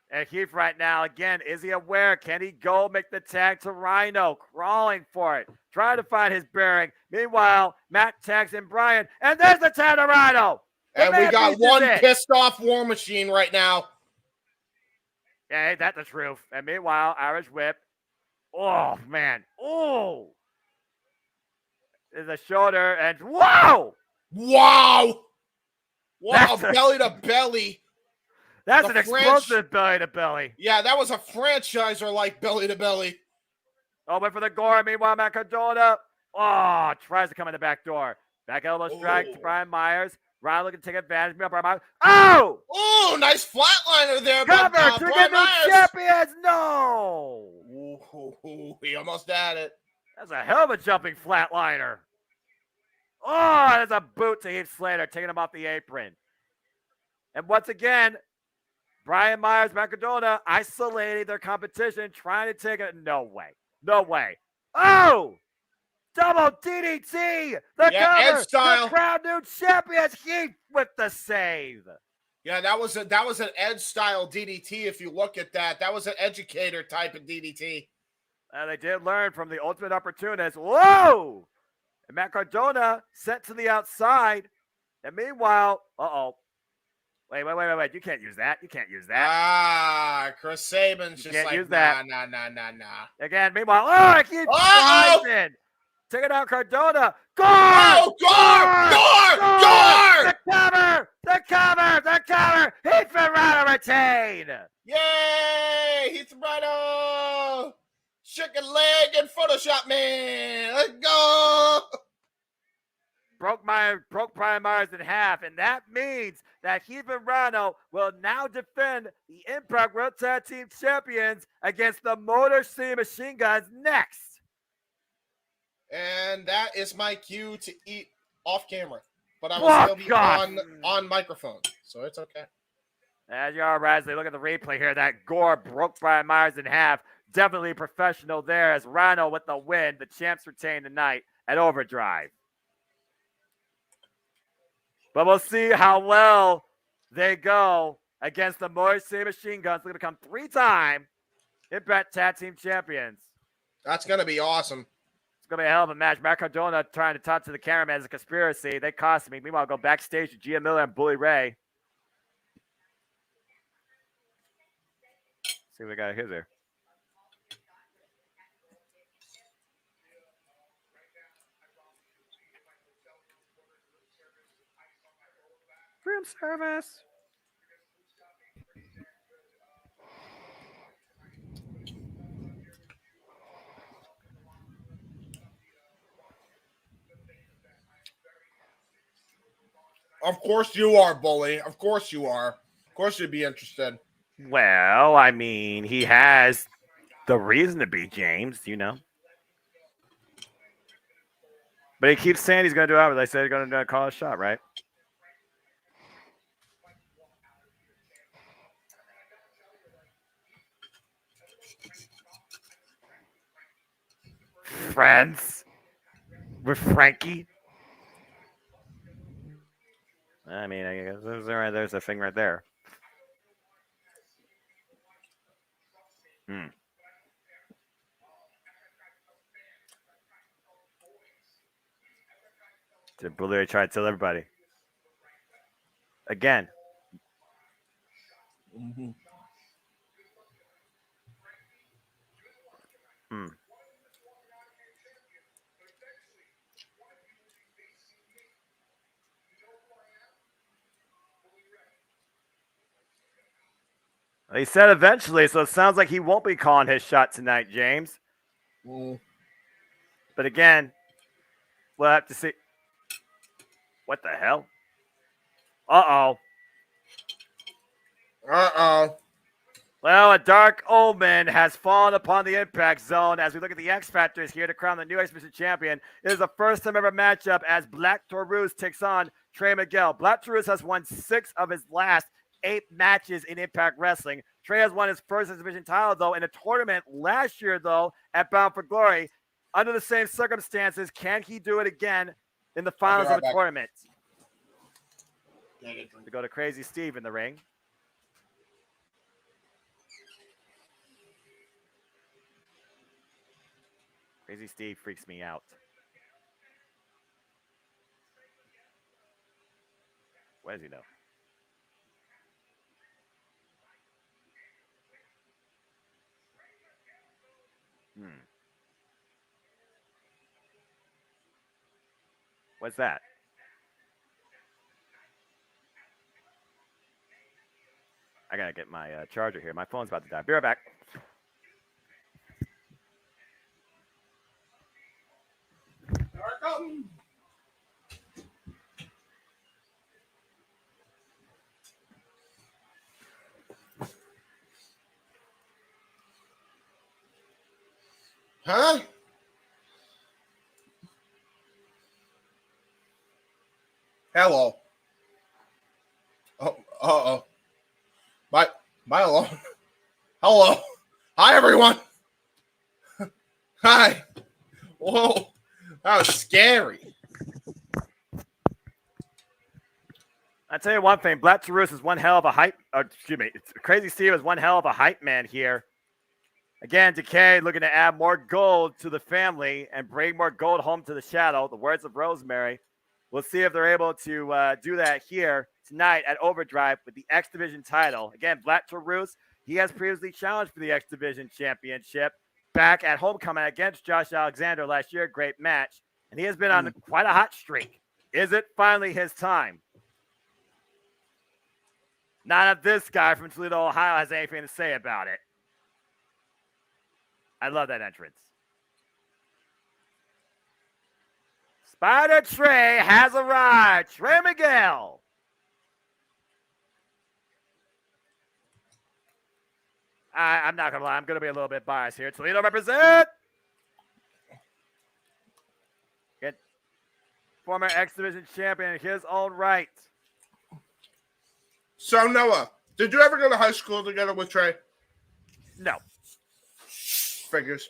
And Heath right now, again, is he aware? Can he go make the tag to Rhino? Crawling for it. Trying to find his bearing. Meanwhile, Matt tags in Brian. And there's the tag to Rhino. And we got one pissed off War Machine right now. Yeah, ain't that the truth? And meanwhile, Irish Whip. Oh, man. Oh. There's a shoulder. And whoa. Wow. Wow, belly to belly. That's an explosive belly to belly. Yeah, that was a franchiser like belly to belly. Oh, went for the gore. Meanwhile, Matt Cardona. Oh, tries to come in the back door. Back elbow strike to Brian Myers. Ryan looking to take advantage. Brian Myers. Oh! Oh, nice flatliner there. Cover to get new champions. No. Ooh, he almost had it. That's a hell of a jumping flatliner. Oh, there's a boot to Heath Slater, taking him off the apron. And once again, Brian Myers, Macrodona isolating their competition, trying to take it. No way. No way. Oh! Double DDT! The cover! Edge style. The crowd new champions! Heath with the save. Yeah, that was an Edge style DDT. If you look at that, that was an educator type of DDT. They did learn from the Ultimate Opportunist. Whoa! And Matt Cardona sent to the outside. And meanwhile, Wait. You can't use that. You can't use that. Ah, Chris Sabin's just like, use that. Nah. Again, meanwhile, he keeps driving. Taking out Cardona. Gore! The cover! Heath Ferraro retain! Yay! Heath Ferraro! Chicken leg and Photoshop man! Let's go! Broke Brian Myers in half, and that means that Heath Ferraro will now defend the Impact World Tag Team Champions against the Motor City Machine Guns next. And that is my cue to eat off camera. But I will still be on microphone, so it's okay. As you are, Rasley, look at the replay here. That Gore broke Brian Myers in half. Definitely professional there as Rhino with the win. The champs retain tonight at Overdrive. But we'll see how well they go against the Motor City Machine Guns. They're going to become 3-time Impact Tag Team Champions. That's going to be awesome. It's going to be a hell of a match. Matt Cardona trying to talk to the cameraman as a conspiracy. They cost me. Meanwhile, go backstage to Gia Miller and Bully Ray. See what we got here. Room service. Of course you are, Bully. Of course you are. Of course you'd be interested. Well, I mean, he has the reason to be, James, you know. But he keeps saying he's going to do it. They said he's going to call a shot, right? Friends with Frankie. I mean, I guess there's a thing right there. Did Bully try to tell everybody? Again. He said eventually, so it sounds like he won't be calling his shot tonight, James. But again, we'll have to see. What the hell? Uh-oh. Well, a dark omen has fallen upon the Impact Zone as we look at the X Factors here to crown the new X-Division champion. It is the first time ever matchup as Black Taurus takes on Trey Miguel. Black Taurus has won 6 of his last 8 matches in Impact Wrestling. Trey has won his first X-Division title, though, in a tournament last year, though, at Bound for Glory. Under the same circumstances, can he do it again in the finals of a tournament? We go to Crazy Steve in the ring. Crazy Steve freaks me out. What does he know? What's that? I gotta get my charger here. My phone's about to die. Be right back. Huh? Hello. Oh, uh-oh. My alarm. Hello. Hi, everyone. Hi. Whoa. That was scary. I'll tell you one thing. Black Taurus is one hell of a hype. Excuse me. Crazy Steve is one hell of a hype man here. Again, Decay looking to add more gold to the family and bring more gold home to the shadow. The words of Rosemary. We'll see if they're able to do that here tonight at Overdrive with the X Division title. Again, Black Taurus, he has previously challenged for the X Division championship back at Homecoming against Josh Alexander last year. Great match. And he has been on quite a hot streak. Is it finally his time? None of this guy from Toledo, Ohio has anything to say about it. I love that entrance. Spider Trey has arrived. Trey Miguel. I'm not going to lie. I'm going to be a little bit biased here. Toledo represent. Get former X Division champion in his own right. So, Noah, did you ever go to high school together with Trey? No. Figures.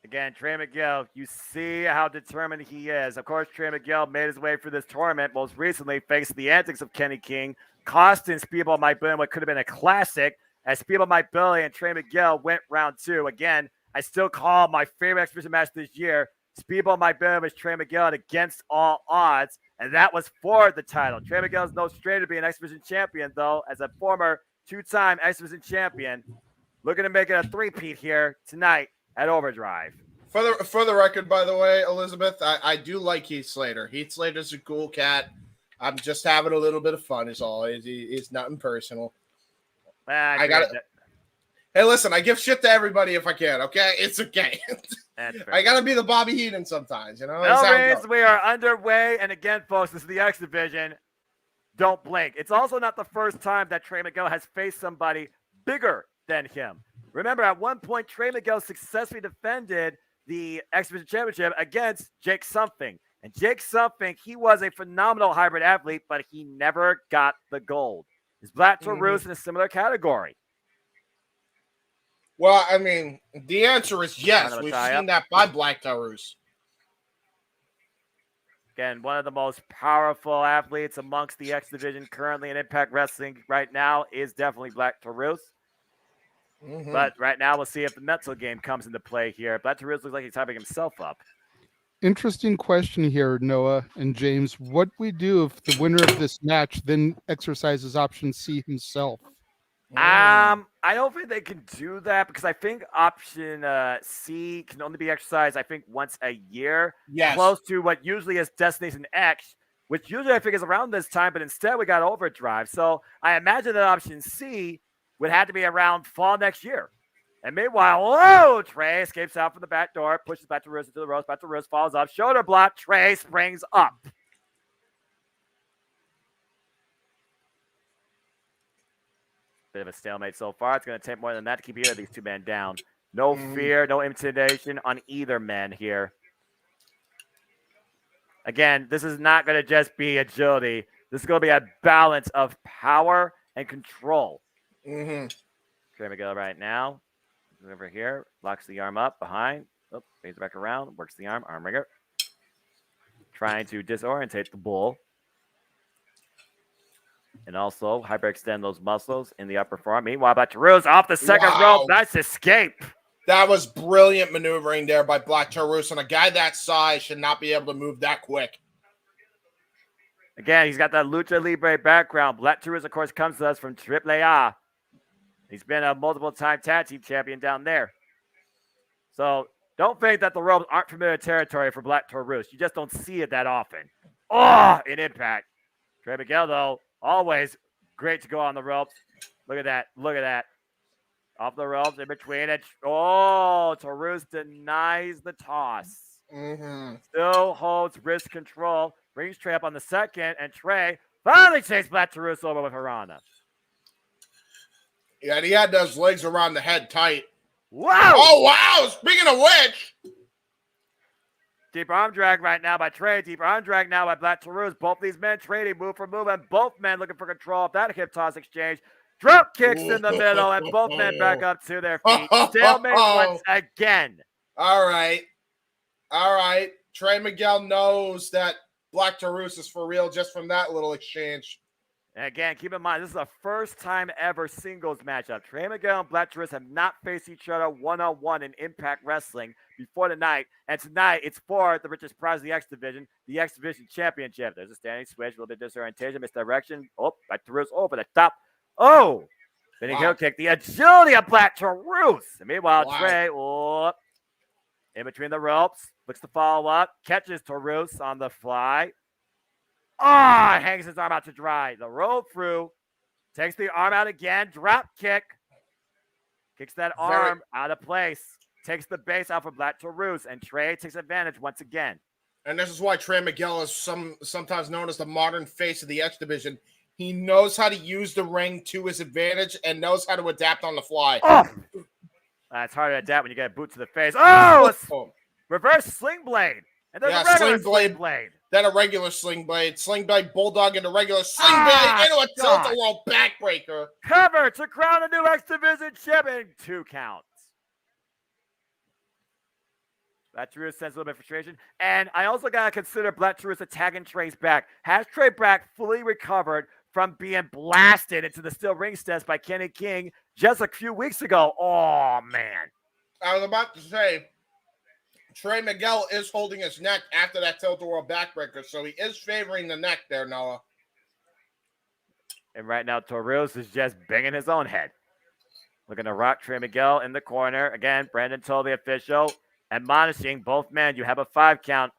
Again, Trey Miguel, you see how determined he is. Of course, Trey Miguel made his way through this tournament, most recently faced the antics of Kenny King, costing Speedball Mike Billy what could have been a classic, as Speedball Mike Billy and Trey Miguel went round 2. Again, I still call my favorite exhibition match this year, Speedball Mike Billy was Trey Miguel against all odds, and that was for the title. Trey Miguel is no stranger to being an exhibition champion, though, as a former 2-time exhibition champion. Looking to make it a 3-peat here tonight at Overdrive. For the record, by the way, Elizabeth, I do like Heath Slater. Heath Slater's a cool cat. I'm just having a little bit of fun, is all. It's nothing personal. I got it. Hey, listen, I give shit to everybody if I can, okay? It's okay. I got to be the Bobby Heenan sometimes, you know? We are underway. And again, folks, this is the X Division. Don't blink. It's also not the first time that Trey Miguel has faced somebody bigger than him. Remember, at one point, Trey Miguel successfully defended the X Division Championship against Jake Something. And Jake Something, he was a phenomenal hybrid athlete, but he never got the gold. Is Black Taurus in a similar category? Well, I mean, the answer is yes. We've seen that by Black Taurus. Again, one of the most powerful athletes amongst the X Division currently in Impact Wrestling right now is definitely Black Taurus. But right now, we'll see if the mental game comes into play here. Black Taurus looks like he's hyping himself up. Interesting question here, Noah and James. What we do if the winner of this match then exercises option C himself? I don't think they can do that because I think option C can only be exercised, I think, once a year. Yes. Close to what usually is Destination X, which usually I think is around this time, but instead we got Overdrive. So I imagine that option C would have to be around fall next year. And meanwhile, Trey escapes out from the back door, pushes Black Taurus into the ropes. Black Taurus falls up, shoulder block. Trey springs up. Bit of a stalemate so far. It's going to take more than that to keep either of these two men down. No fear, no intimidation on either man here. Again, this is not going to just be agility. This is going to be a balance of power and control. Trey Miguel right now. Over here. Locks the arm up behind. Oh, fades back around. Works the arm. Arm rigger. Trying to disorientate the bull. And also hyperextend those muscles in the upper forearm. Meanwhile, Black Taurus off the second rope. Nice escape. That was brilliant maneuvering there by Black Taurus. And a guy that size should not be able to move that quick. Again, he's got that Lucha Libre background. Black Taurus, of course, comes to us from AAA. He's been a multiple-time tag team champion down there. So don't think that the ropes aren't familiar territory for Black Taurus. You just don't see it that often. Oh, in Impact. Trey Miguel, though, always great to go on the ropes. Look at that. Look at that. Off the ropes, in between it. Oh, Taurus denies the toss. Still holds wrist control. Brings Trey up on the second, and Trey finally takes Black Taurus over with Harana. Yeah, and he had those legs around the head tight. Wow! Oh, wow! Speaking of which. Deep arm drag right now by Trey. Deep arm drag now by Black Taurus. Both these men trading move for move, and both men looking for control of that hip toss exchange. Drop kicks in the middle, and both men back up to their feet. Stalemate once again. All right. Trey Miguel knows that Black Taurus is for real just from that little exchange. And again, keep in mind, this is the first time ever singles matchup. Trey Miguel and Black Taurus have not faced each other one-on-one in Impact Wrestling before tonight. And tonight, it's for the richest prize of the X Division Championship. There's a standing switch, a little bit disorientation, misdirection. Oh, Black Taurus over the top. Oh, spinning heel kick. The agility of Black Taurus. And meanwhile, Trey, in between the ropes, looks to follow up, catches Taurus on the fly. Hangs his arm out to dry. The roll through, takes the arm out again, drop kick, kicks that arm out of place, takes the base out for Black Taurus, and Trey takes advantage once again. And this is why Trey Miguel is sometimes known as the modern face of the X Division. He knows how to use the ring to his advantage and knows how to adapt on the fly. It's hard to adapt when you get a boot to the face. Reverse sling blade. And there's a regular sling blade. Then a regular sling blade. Sling blade bulldog into regular sling blade into a tilt-a-whirl backbreaker. Cover to crown a new X Division champion. 2 counts. Black Taurus sends a little bit of frustration. And I also got to consider Black Taurus attacking Trey's back. Has Trey back fully recovered from being blasted into the steel ring steps by Kenny King just a few weeks ago? Oh, man. I was about to say, Trey Miguel is holding his neck after that tilt-a-whirl backbreaker, so he is favoring the neck there, Noah. And right now, Taurus is just banging his own head. Looking to rock Trey Miguel in the corner. Again, Brandon told the official, admonishing both men, you have a 5 count.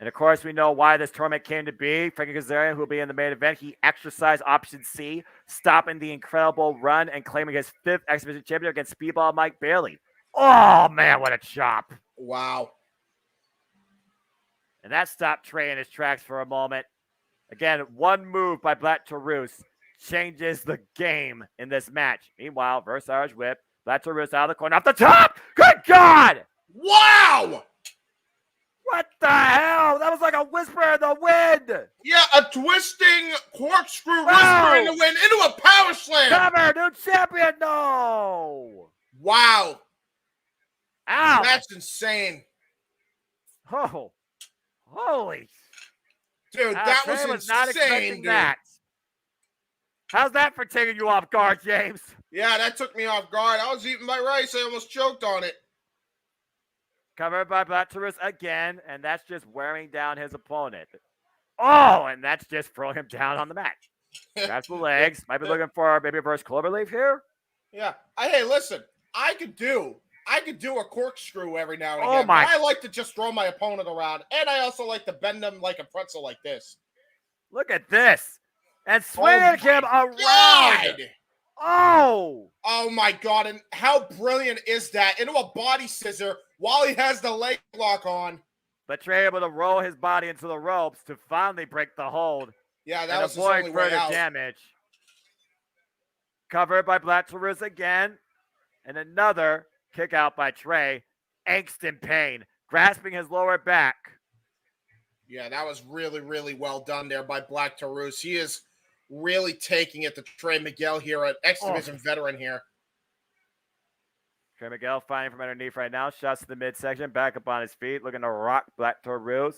And of course, we know why this tournament came to be. Frankie Kazarian, who will be in the main event, he exercised option C, stopping the incredible run and claiming his 5th X Division championship against Speedball Mike Bailey. Oh, man, what a chop. Wow. And that stopped Trey in his tracks for a moment. Again, one move by Black Taurus changes the game in this match. Meanwhile, reverse Irish whip. Black Taurus out of the corner, off the top. Good God! Wow! What the hell? That was like a whisper in the wind. Yeah, a twisting corkscrew whisper in the wind into a power slam. Cover, new champion, no. Wow. Ow. That's insane. Oh, holy. Dude, that was Trey insane, not expecting dude. that. How's that for taking you off guard, James? Yeah, that took me off guard. I was eating my rice. I almost choked on it. Covered by Black Taurus again, and that's just wearing down his opponent. Oh, and that's just throwing him down on the mat. Grabs the legs. Might be looking for maybe a reverse cloverleaf here. Yeah. Hey, listen. I could do a corkscrew every now and Oh again. my. But I like to just throw my opponent around, and I also like to bend them like a pretzel like this. Look at this. And swinging him around. God! Oh my God. And how brilliant is that? Into a body scissor while he has the leg lock on. But Trey able to roll his body into the ropes to finally break the hold. Yeah, that and was his avoid only way further out. damage. Covered by Black Taurus again. And another kick out by Trey. Angst and pain. Grasping his lower back. Yeah, that was really, really well done there by Black Taurus. He is really taking it to Trey Miguel here, an X Division veteran here. Trey Miguel fighting from underneath right now. Shots to the midsection. Back up on his feet. Looking to rock Black Taurus.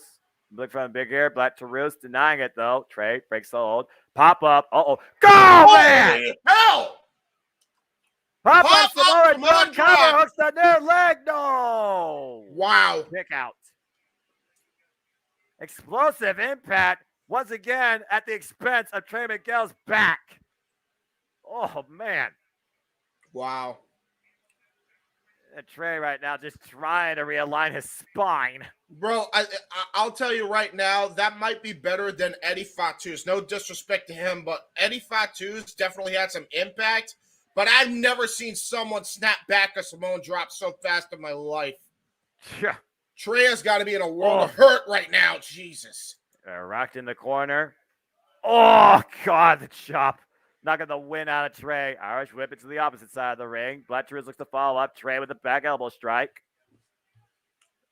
Look from the big air. Black Taurus denying it, though. Trey breaks the hold. Pop up. Uh-oh. Go, man! Hell! Pop up. Pop Samoa up, Joe cover. Hooks the near leg. No. Wow. Kick out. Explosive impact. Once again at the expense of Trey Miguel's back. Oh, man. Wow. And Trey right now just trying to realign his spine. Bro, I'll tell you right now, that might be better than Eddie Fatu's. No disrespect to him, but Eddie Fatu's definitely had some impact. But I've never seen someone snap back a Samoan drop so fast in my life. Yeah. Trey has got to be in a world of hurt right now. Jesus. Rocked in the corner. Oh, God, the chop. Knocking the wind out of Trey. Irish whip it to the opposite side of the ring. Black Taurus looks to follow up. Trey with the back elbow strike.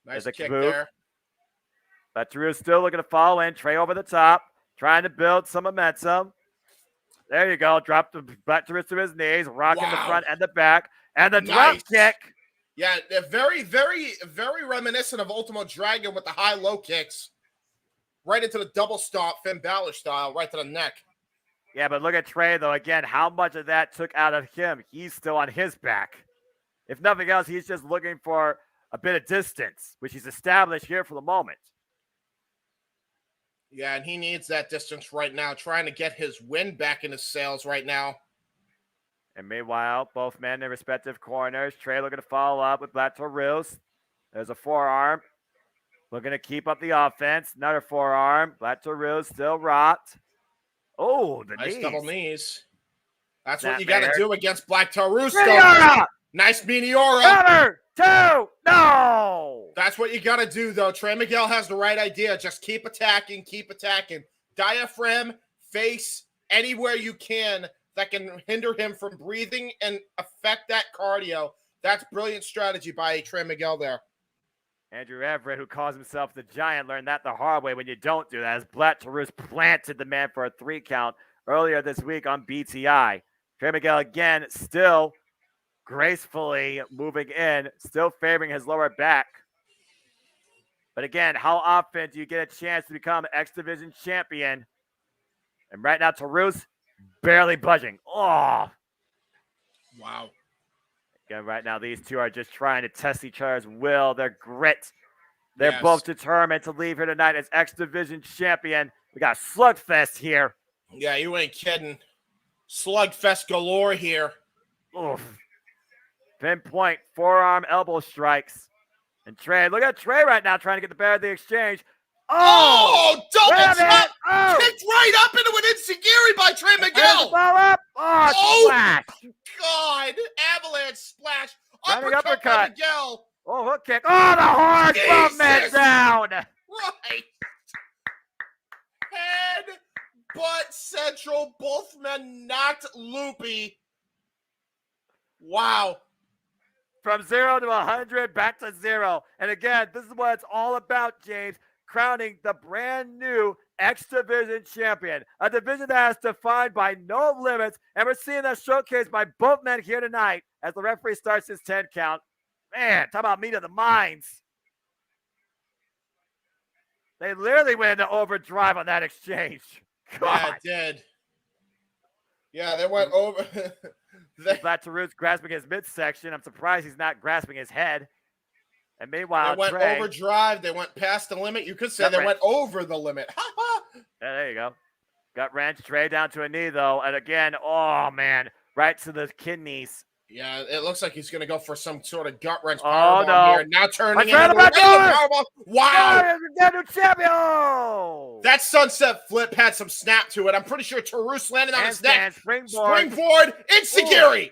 Nice There's a kick boot. there. Black Taurus still looking to follow in. Trey over the top. Trying to build some momentum. There you go. Drop the Black Taurus to his knees. Rocking the front and the back. And the drop kick. Yeah, they're very, very, very reminiscent of Ultimo Dragon with the high-low kicks. Right into the double stomp, Finn Balor style, right to the neck. Yeah, but look at Trey, though. Again, how much of that took out of him? He's still on his back. If nothing else, he's just looking for a bit of distance, which he's established here for the moment. Yeah, and he needs that distance right now, trying to get his win back in his sails right now. And meanwhile, both men in their respective corners. Trey looking to follow up with Black Taurus. There's a forearm. Looking to keep up the offense. Another forearm. Black Taurus still rocked. Oh, the nice knees. Double knees. That's That what you got to do against Black Taurus. Nice Meteora. Cover, 2, no. That's what you got to do, though. Trey Miguel has the right idea. Just keep attacking, keep attacking. Diaphragm, face, anywhere you can that can hinder him from breathing and affect that cardio. That's brilliant strategy by Trey Miguel there. Andrew Everett, who calls himself the Giant, learned that the hard way when you don't do that, as Black Taurus planted the man for a 3 count earlier this week on BTI. Trey Miguel, again, still gracefully moving in, still favoring his lower back. But again, how often do you get a chance to become X Division champion? And right now, Taurus barely budging. Oh. Wow. Again, right now, these two are just trying to test each other's will, their grit. They're both determined to leave here tonight as X Division champion. We got a slugfest here. Yeah, you ain't kidding. Slugfest galore here. Oof. Pinpoint forearm elbow strikes. And Trey, look at Trey right now trying to get the better of the exchange. Oh, double tap! Kicked right up into an enziguri by Trey Miguel. Ball up. Oh, splash. God, avalanche splash. Running Uppercut by Miguel. Oh, hook kick. Oh, the hard bump man down. Right. Head, butt, central. Both men knocked loopy. Wow. From 0 to 100, back to 0. And again, this is what it's all about, James. Crowning the brand new X Division champion. A division that is defined by no limits. And we're seeing that showcased by both men here tonight as the referee starts his 10 count. Man, talk about meeting of the minds. They literally went into overdrive on that exchange. God. Yeah, it did. Yeah, they went over. Black Taurus grasping his midsection. I'm surprised he's not grasping his head. And meanwhile, they went overdrive. They went past the limit. You could say they went over the limit. Yeah, there you go. Gut wrench. Trey down to a knee, though. And again, oh, man, right to the kidneys. Yeah, it looks like he's going to go for some sort of gut wrench powerbomb here. Now turning into a powerbomb. Wow. New champion. That sunset flip had some snap to it. I'm pretty sure Taurus landed on his neck. Springboard. Enziguri.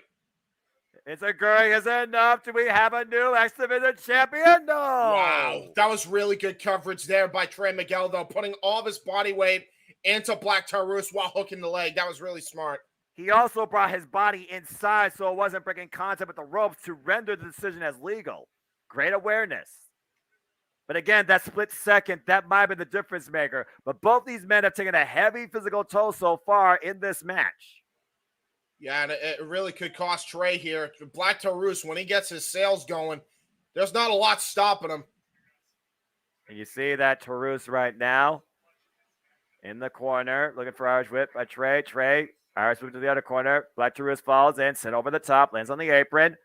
Enziguri is enough. Do we have a new X Division champion? No. Wow. That was really good coverage there by Trey Miguel, though, putting all of his body weight into Black Taurus while hooking the leg. That was really smart. He also brought his body inside so it wasn't breaking contact with the ropes to render the decision as legal. Great awareness. But again, that split second, that might have been the difference maker. But both these men have taken a heavy physical toll so far in this match. Yeah, and it really could cost Trey here. Black Taurus, when he gets his sails going, there's not a lot stopping him. And you see that Taurus right now in the corner, looking for Irish whip by Trey. Trey, Irish whip to the other corner. Black Taurus falls in, sent over the top, lands on the apron.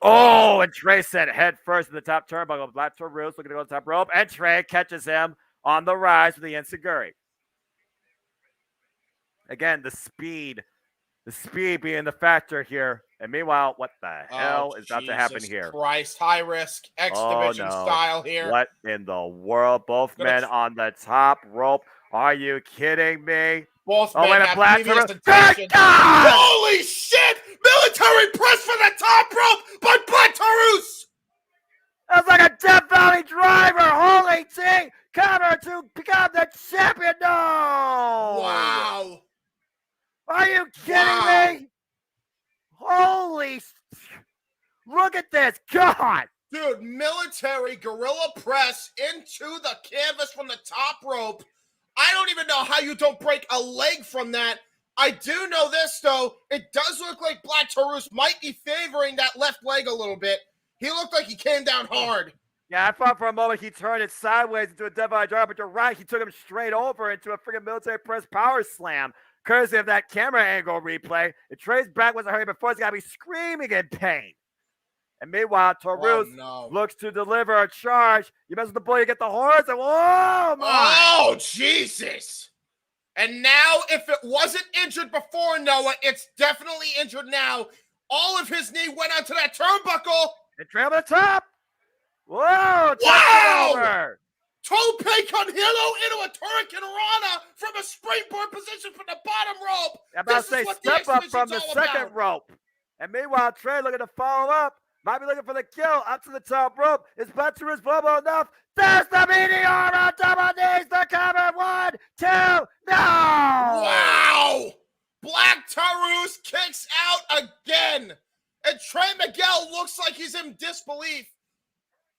Oh, and Trey sent head first in the top turnbuckle. Black Taurus looking to go to the top rope, and Trey catches him on the rise with the enziguri. Again, the speed being the factor here. And meanwhile, what the hell is about to happen here? Christ, high risk, X Division style here. What in the world? Both men on the top rope. Are you kidding me? Both men have previous attention. Good God! Holy shit! Military press for the top rope by Black Taurus! That's like a Death Valley driver. Holy ting! Cover to become the champion. No! Wow! Are you kidding me? Holy! Look at this, God! Dude, military gorilla press into the canvas from the top rope. I don't even know how you don't break a leg from that. I do know this, though. It does look like Black Taurus might be favoring that left leg a little bit. He looked like he came down hard. Yeah, I thought for a moment he turned it sideways into a Devil's Drive, but you're right. He took him straight over into a freaking military press power slam, courtesy of that camera angle replay. And Trey's back wasn't hurting before. He's got to be screaming in pain. And meanwhile, Taurus looks to deliver a charge. You mess with the bull, you get the horns. And oh, my. Oh, Jesus. And now, if it wasn't injured before, Noah, it's definitely injured now. All of his knee went onto that turnbuckle. And trail to the top. Whoa! Wow! Tope con Hilo into a Turrican Rana from a springboard position from the bottom rope. I'm about to say step up from the second rope. And meanwhile, Trey looking to follow up. Might be looking for the kill up to the top rope. Is Butcher's global enough? There's the Meteor double knees the cover. 1, 2, no! Wow! Black Taurus kicks out again. And Trey Miguel looks like he's in disbelief.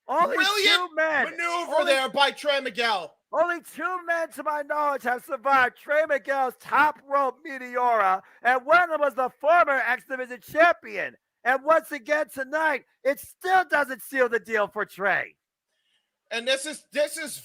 Only Brilliant 2 men. maneuver there by Trey Miguel. Only 2 men, to my knowledge, have survived Trey Miguel's top rope Meteora, and one of them was the former X Division champion. And once again tonight, it still doesn't seal the deal for Trey. And this is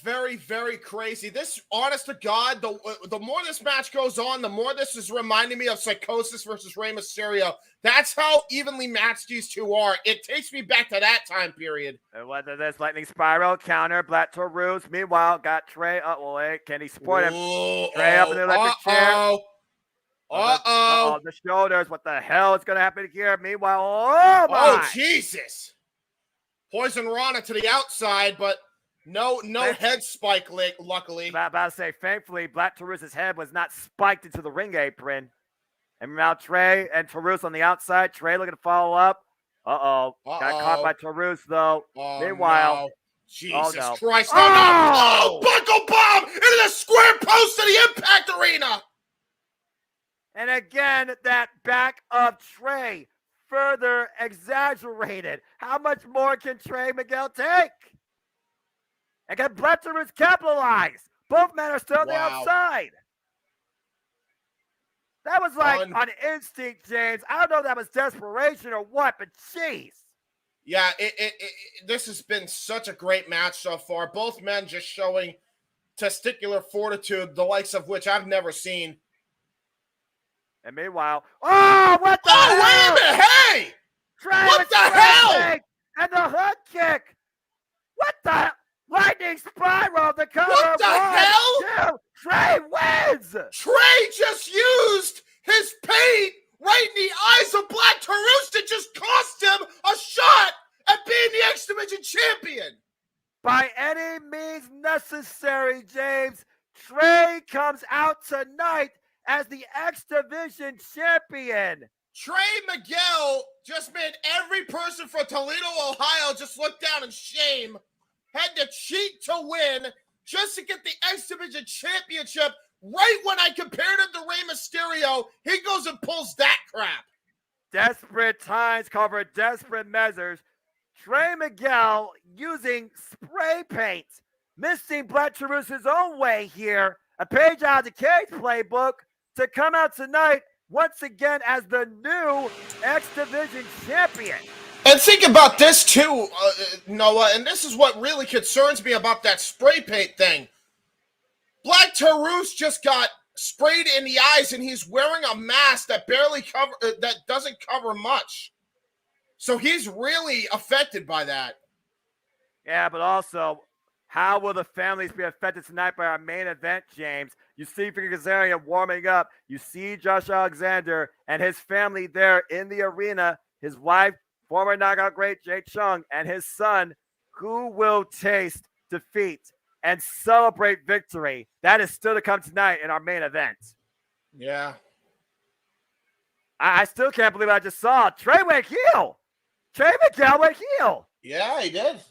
very, very crazy. This, honest to God, the more this match goes on, the more this is reminding me of Psychosis versus Rey Mysterio. That's how evenly matched these two are. It takes me back to that time period. And whether this lightning spiral counter, Black Taurus, meanwhile, got Trey. Can he support him? Trey up in the electric chair. The shoulders. What the hell is going to happen here? Meanwhile, oh my! Oh Jesus! Poison Rana to the outside, but no head spike. Luckily, I'm about to say, thankfully, Black Taurus' head was not spiked into the ring apron. And now Trey and Taurus on the outside. Trey looking to follow up. Got caught by Taurus though. Meanwhile, no. Jesus no. Christ! No! Buckle bomb into the square post of the Impact Arena. And again, that back of Trey further exaggerated. How much more can Trey Miguel take? And can Bletcher's capitalize? Both men are still on the outside. That was like on instinct, James. I don't know if that was desperation or what, but jeez. Yeah, this has been such a great match so far. Both men just showing testicular fortitude, the likes of which I've never seen. And meanwhile, what the hell? Wait a minute, hey! Trey what the hell? And the hook kick. What the lightning spiral? The cover. What the hell? 2. Trey wins. Trey just used his paint right in the eyes of Black Taurus to just cost him a shot at being the X Division champion. By any means necessary, James. Trey comes out tonight as the X Division champion. Trey Miguel just made every person from Toledo, Ohio just look down in shame. Had to cheat to win just to get the X Division championship. Right when I compared him to Rey Mysterio, he goes and pulls that crap. Desperate times call for desperate measures. Trey Miguel using spray paint, missing Black Taurus' own way here. A page out of the Cage playbook to come out tonight once again as the new X Division champion. And think about this too, Noah, and this is what really concerns me about that spray paint thing. Black Taurus just got sprayed in the eyes, and he's wearing a mask that that doesn't cover much. So he's really affected by that. Yeah, but also, how will the families be affected tonight by our main event, James? You see Frankie Kazarian warming up. You see Josh Alexander and his family there in the arena. His wife, former knockout great Jay Chung, and his son, who will taste defeat and celebrate victory. That is still to come tonight in our main event. Yeah. I still can't believe I just saw Trey went heel. Trey Miguel went heel. Yeah, he did.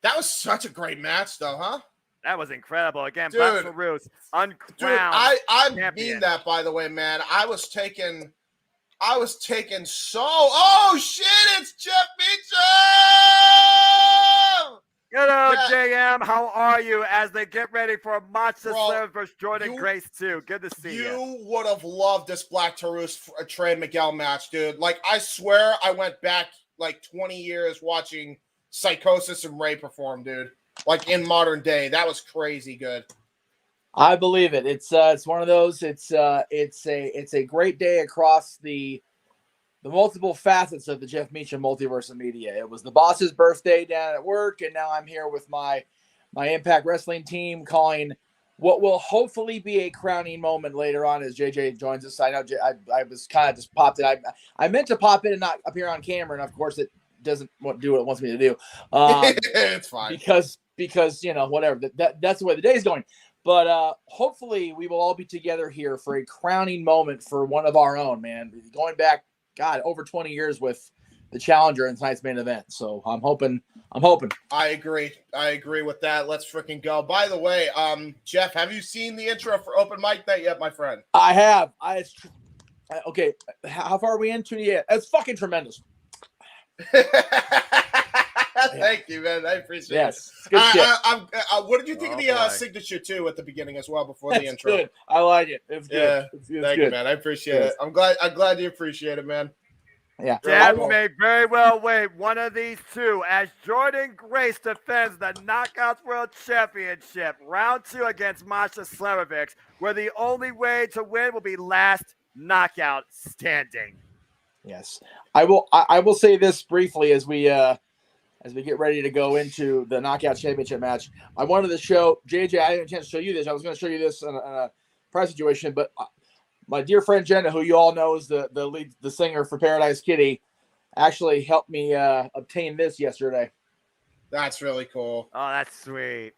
That was such a great match, though, huh? That was incredible. Again, dude, Black Taurus, uncrowned. Dude, I champion. mean that, by the way, man. I was taking so... Oh, shit, it's Jeff Meacham! Hello, JM. How are you as they get ready for Monster Slim versus Jordan Grace 2? Good to see you. You would have loved this Black Taurus Trey Miguel match, dude. Like, I swear I went back like 20 years watching Psychosis and Ray perform, dude. Like in modern day, that was crazy good. I believe it. It's one of those. It's a great day across the multiple facets of the Jeff Meacham Multiverse of Media. It was the boss's birthday down at work, and now I'm here with my Impact Wrestling team calling what will hopefully be a crowning moment later on as JJ joins us. I know I was kind of just popped in. I meant to pop in and not appear on camera, and of course it doesn't do what it wants me to do. It's fine because whatever. That's the way the day's going. But hopefully we will all be together here for a crowning moment for one of our own, man. Going back, God, over 20 years with the challenger in tonight's main event. So I'm hoping. I agree with that. Let's freaking go. By the way, Jeff, have you seen the intro for Open Mic Night yet, my friend? I have. Okay. How far are we into it? It's fucking tremendous. Thank you, man. I appreciate it. Good shit. What did you think of the signature too at the beginning as well before the intro? Good. I like it. It's good. Yeah. Thank you, man. I appreciate it. I'm glad you appreciate it, man. Yeah. Jeff may very well wait one of these two as Jordan Grace defends the Knockouts World Championship. Round 2 against Masha Slamovic, where the only way to win will be last knockout standing. Yes. I will say this briefly as we get ready to go into the Knockout Championship match. I wanted to show JJ. I didn't have a chance to show you this. I was going to show you this in a prior situation, but my dear friend Jenna, who you all know is the singer for Paradise Kitty, actually helped me obtain this yesterday. That's really cool. Oh, that's sweet.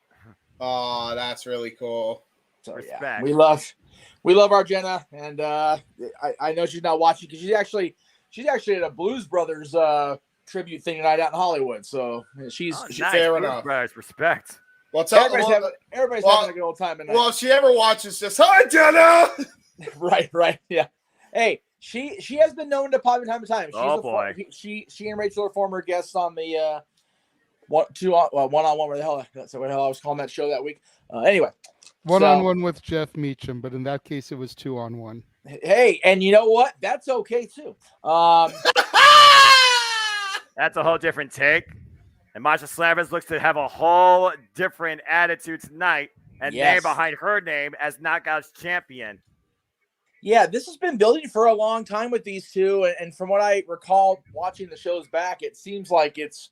Oh, that's really cool. So, respect. Yeah, we love our Jenna, and I know she's not watching because she's actually at a Blues Brothers tribute thing tonight out in Hollywood. So she's nice. Fair Blues enough. Brothers, respect. Well, everybody's having a good old time tonight. Well, if she ever watches this, hi Jenna. Right, yeah. Hey, she has been known to pop in time to time. She and Rachel are former guests on the one-on-one. Where the hell I was calling that show that week. Anyway, one-on-one with Jeff Meacham, but in that case it was 2-on-1. Hey, and you know what? That's okay too. That's a whole different take. And Masha Slamovic looks to have a whole different attitude tonight and name behind her name as Knockouts champion. Yeah, this has been building for a long time with these two, and from what I recall watching the shows back, it seems like that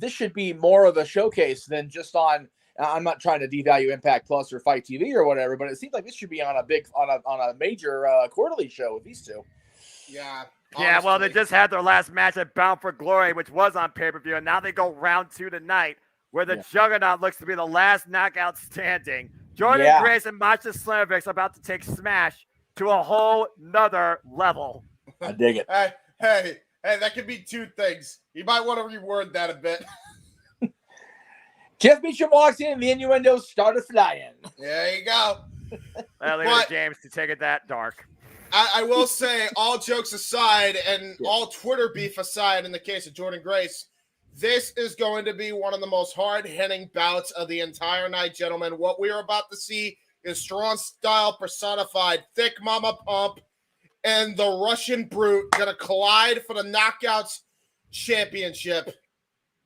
this should be more of a showcase than just on. I'm not trying to devalue Impact Plus or Fight TV or whatever, but it seems like this should be on a major quarterly show with these two. Yeah. Yeah, well, they just had their last match at Bound for Glory, which was on pay-per-view, and now they go round 2 tonight, where the Juggernaut looks to be the last knockout standing. Jordan Grace and Masha Slamovic are about to take Smash to a whole nother level. I dig it. Hey, that could be two things. You might want to reword that a bit. Jeff Meacham walks in, the innuendos started flying. There you go. Well, leave it to James to take it that dark. I will say, all jokes aside and all Twitter beef aside in the case of Jordan Grace, this is going to be one of the most hard-hitting bouts of the entire night, gentlemen. What we are about to see is strong style personified, thick mama pump, and the Russian brute going to collide for the Knockouts Championship.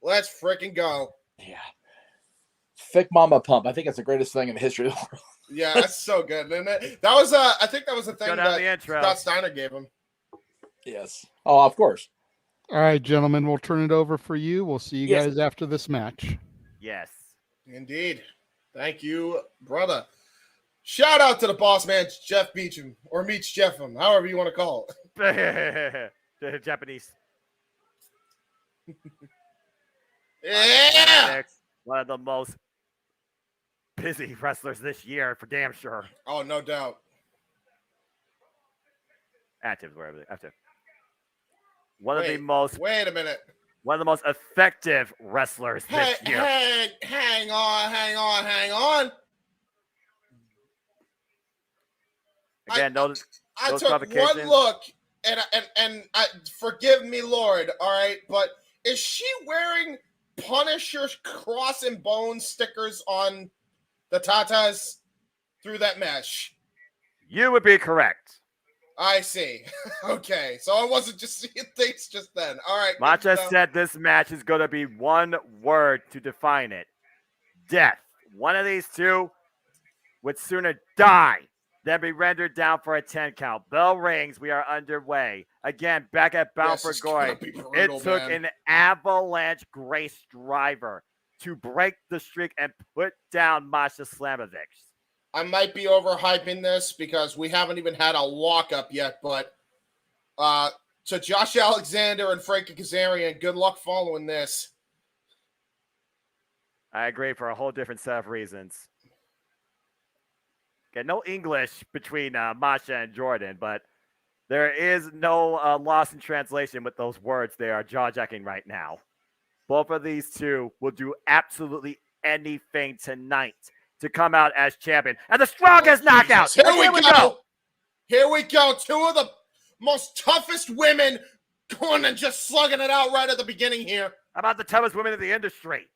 Let's freaking go. Yeah. Thick mama pump. I think that's the greatest thing in the history of the world. Yeah, that's so good, isn't it? That was I think that was the thing that Scott Steiner gave him. Yes. Oh, of course. All right, gentlemen, we'll turn it over for you. We'll see you guys after this match. Yes. Indeed. Thank you, brother. Shout out to the boss man, Jeff Meacham, or Meech Jeffem, however you want to call it. The Japanese. Yeah. One of the most busy wrestlers this year, for damn sure. Oh, no doubt. Active, wherever they active. Wait a minute. One of the most effective wrestlers this year. Hang on. Again, I took one look, and forgive me, Lord, all right, but is she wearing Punisher Cross and Bone stickers on the tatas through that mesh? You would be correct. I see. Okay, so I wasn't just seeing things just then. All right. Masha said this match is going to be one word to define it. Death. One of these two would sooner die than be rendered down for a 10 count. Bell rings. We are underway. Again, back at Bound for Glory. It took an avalanche Grace driver to break the streak and put down Masha Slamovich. I might be overhyping this because we haven't even had a walk-up yet, but to Josh Alexander and Frankie Kazarian, good luck following this. I agree for a whole different set of reasons. Okay, no English between Masha and Jordan, but there is no loss in translation with those words they are jaw-jacking right now. Both of these two will do absolutely anything tonight to come out as champion. And the strongest knockout. Here we go. Here we go. Two of the most toughest women going and just slugging it out right at the beginning here. How about the toughest women in the industry?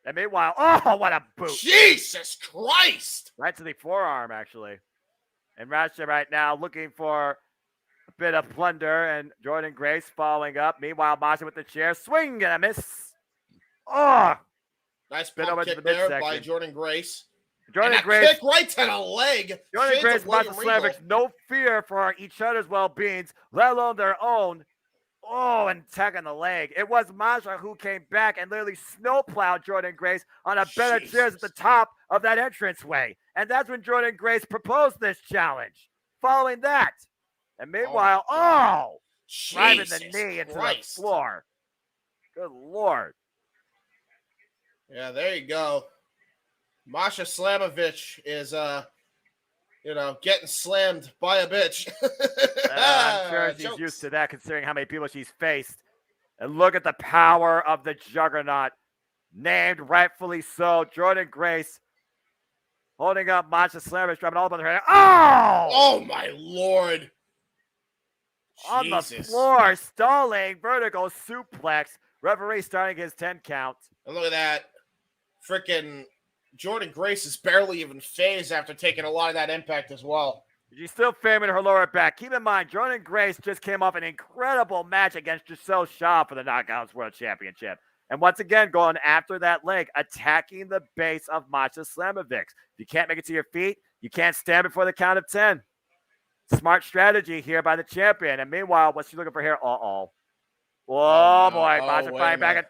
And meanwhile, oh, what a boot. Jesus Christ. Right to the forearm, actually. And Masha right now looking for a bit of plunder, and Jordan Grace following up. Meanwhile, Masha with the chair. Swing and a miss. Oh. Nice pump kick there by Jordan Grace. Jordan Grace, kick right to the leg. Jordan Grace, Masha Slamovich, no fear for each other's well-beings, let alone their own. Oh, and tagging the leg. It was Masha who came back and literally snowplowed Jordan Grace on a bed of chairs at the top of that entranceway. And that's when Jordan Grace proposed this challenge. Following that. And meanwhile, driving the knee into the floor. Good Lord. Yeah, there you go. Masha Slamovich is, getting slammed by a bitch. I'm sure she's used to that, considering how many people she's faced. And look at the power of the Juggernaut, named rightfully so. Jordan Grace holding up Masha Slamovich, dropping all about her head. Oh, my Lord. On Jesus. The floor, stalling, vertical suplex. Referee starting his 10 count. And look at that. Freaking Jordan Grace is barely even phased after taking a lot of that impact as well. She's still faming her lower back. Keep in mind, Jordan Grace just came off an incredible match against Giselle Shaw for the Knockouts World Championship. And once again, going after that leg, attacking the base of Masha Slamovich. If you can't make it to your feet, you can't stand before the count of 10. Smart strategy here by the champion. And meanwhile, what's she looking for here? Oh, boy. Masha fighting back.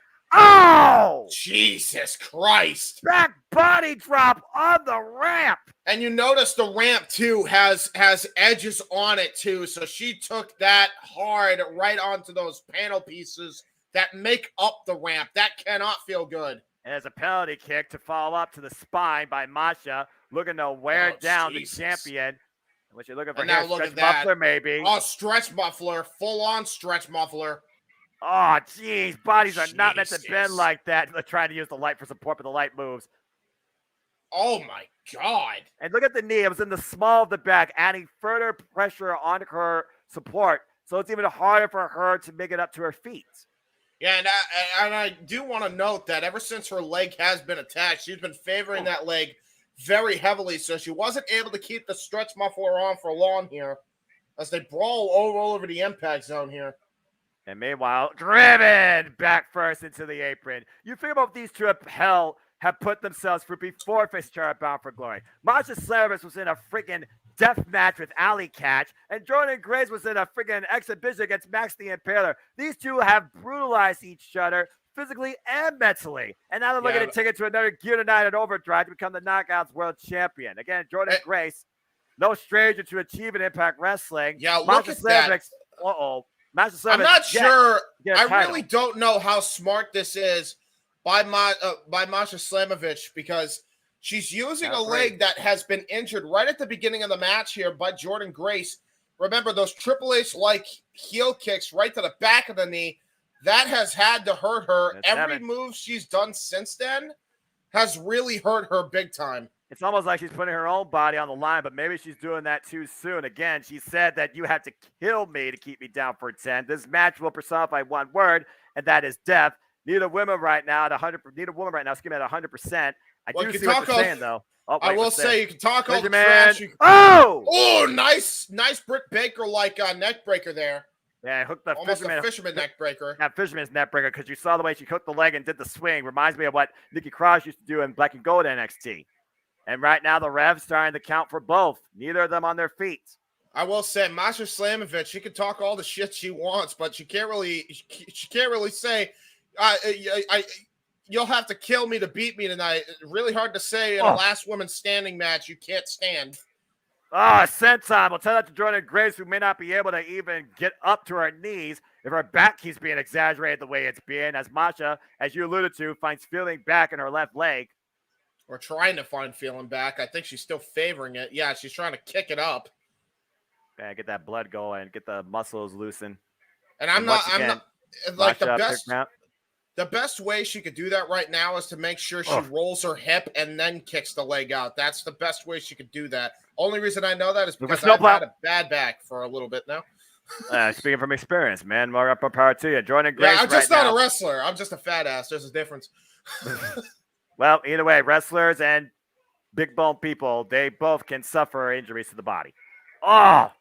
Jesus Christ. Back body drop on the ramp. And you notice the ramp, too, has edges on it, too. So she took that hard right onto those panel pieces that make up the ramp. That cannot feel good. And there's a penalty kick to fall up to the spine by Masha, looking to wear down the champion. What you're looking for and here, now look stretch at that. muffler, maybe. Oh, stretch muffler. Full-on stretch muffler. Oh, geez. Bodies are not meant to bend like that. They're trying to use the light for support, but the light moves. Oh, my God. And look at the knee. It was in the small of the back, adding further pressure on her support. So it's even harder for her to make it up to her feet. Yeah, and I do want to note that ever since her leg has been attached, she's been favoring that leg very heavily, so she wasn't able to keep the stretch muffler on for long here as they brawl all over the impact zone here. And meanwhile, driven back first into the apron. You think about these two have put themselves through before Fitzgerald Bound for Glory. Masha Slamovich was in a freaking death match with Alley Catch, and Jordan Grace was in a freaking exhibition against Max the Impaler. These two have brutalized each other physically and mentally. And now they're looking to take it to another gear tonight at Overdrive to become the Knockouts World Champion. Again, Jordan Grace, no stranger to achieving Impact Wrestling. Yeah, look at that. I'm not sure. I really don't know how smart this is by Masha Slamovich, because she's using a leg that has been injured right at the beginning of the match here by Jordan Grace. Remember those Triple H-like heel kicks right to the back of the knee. That has had to hurt her. Every move she's done since then has really hurt her big time. It's almost like she's putting her own body on the line, but maybe she's doing that too soon. Again, she said that you have to kill me to keep me down for 10. This match will personify one word, and that is death. Neither woman right now at 100%. I Well, do you see can what you're talk saying, though. Oh, I wait, will what's say that? you can talk all the Man. trash. Oh, nice Britt Baker neck breaker there. Yeah, hooked the Almost a fisherman neck breaker. Yeah, fisherman's neck breaker, because you saw the way she hooked the leg and did the swing. Reminds me of what Nikki Cross used to do in Black and Gold NXT. And right now the ref's starting to count for both. Neither of them on their feet. I will say, Masha Slamovich, she can talk all the shit she wants, but she can't really say, you'll have to kill me to beat me tonight. Really hard to say in a last woman standing match. You can't stand. Send time. We'll tell that to Jordan Grace, who may not be able to even get up to her knees if her back keeps being exaggerated the way it's being, as Masha, as you alluded to, finds feeling back in her left leg. Or trying to find feeling back. I think she's still favoring it. Yeah, she's trying to kick it up. Yeah, get that blood going, get the muscles loosened. And I'm not like the best way she could do that right now is to make sure she rolls her hip and then kicks the leg out. That's the best way she could do that. Only reason I know that is because I've had a bad back for a little bit now. Speaking from experience, man, more up power to you. Jordan Grace. Yeah, I'm just not a wrestler. I'm just a fat ass. There's a difference. Well, either way, wrestlers and big bone people, they both can suffer injuries to the body. Oh,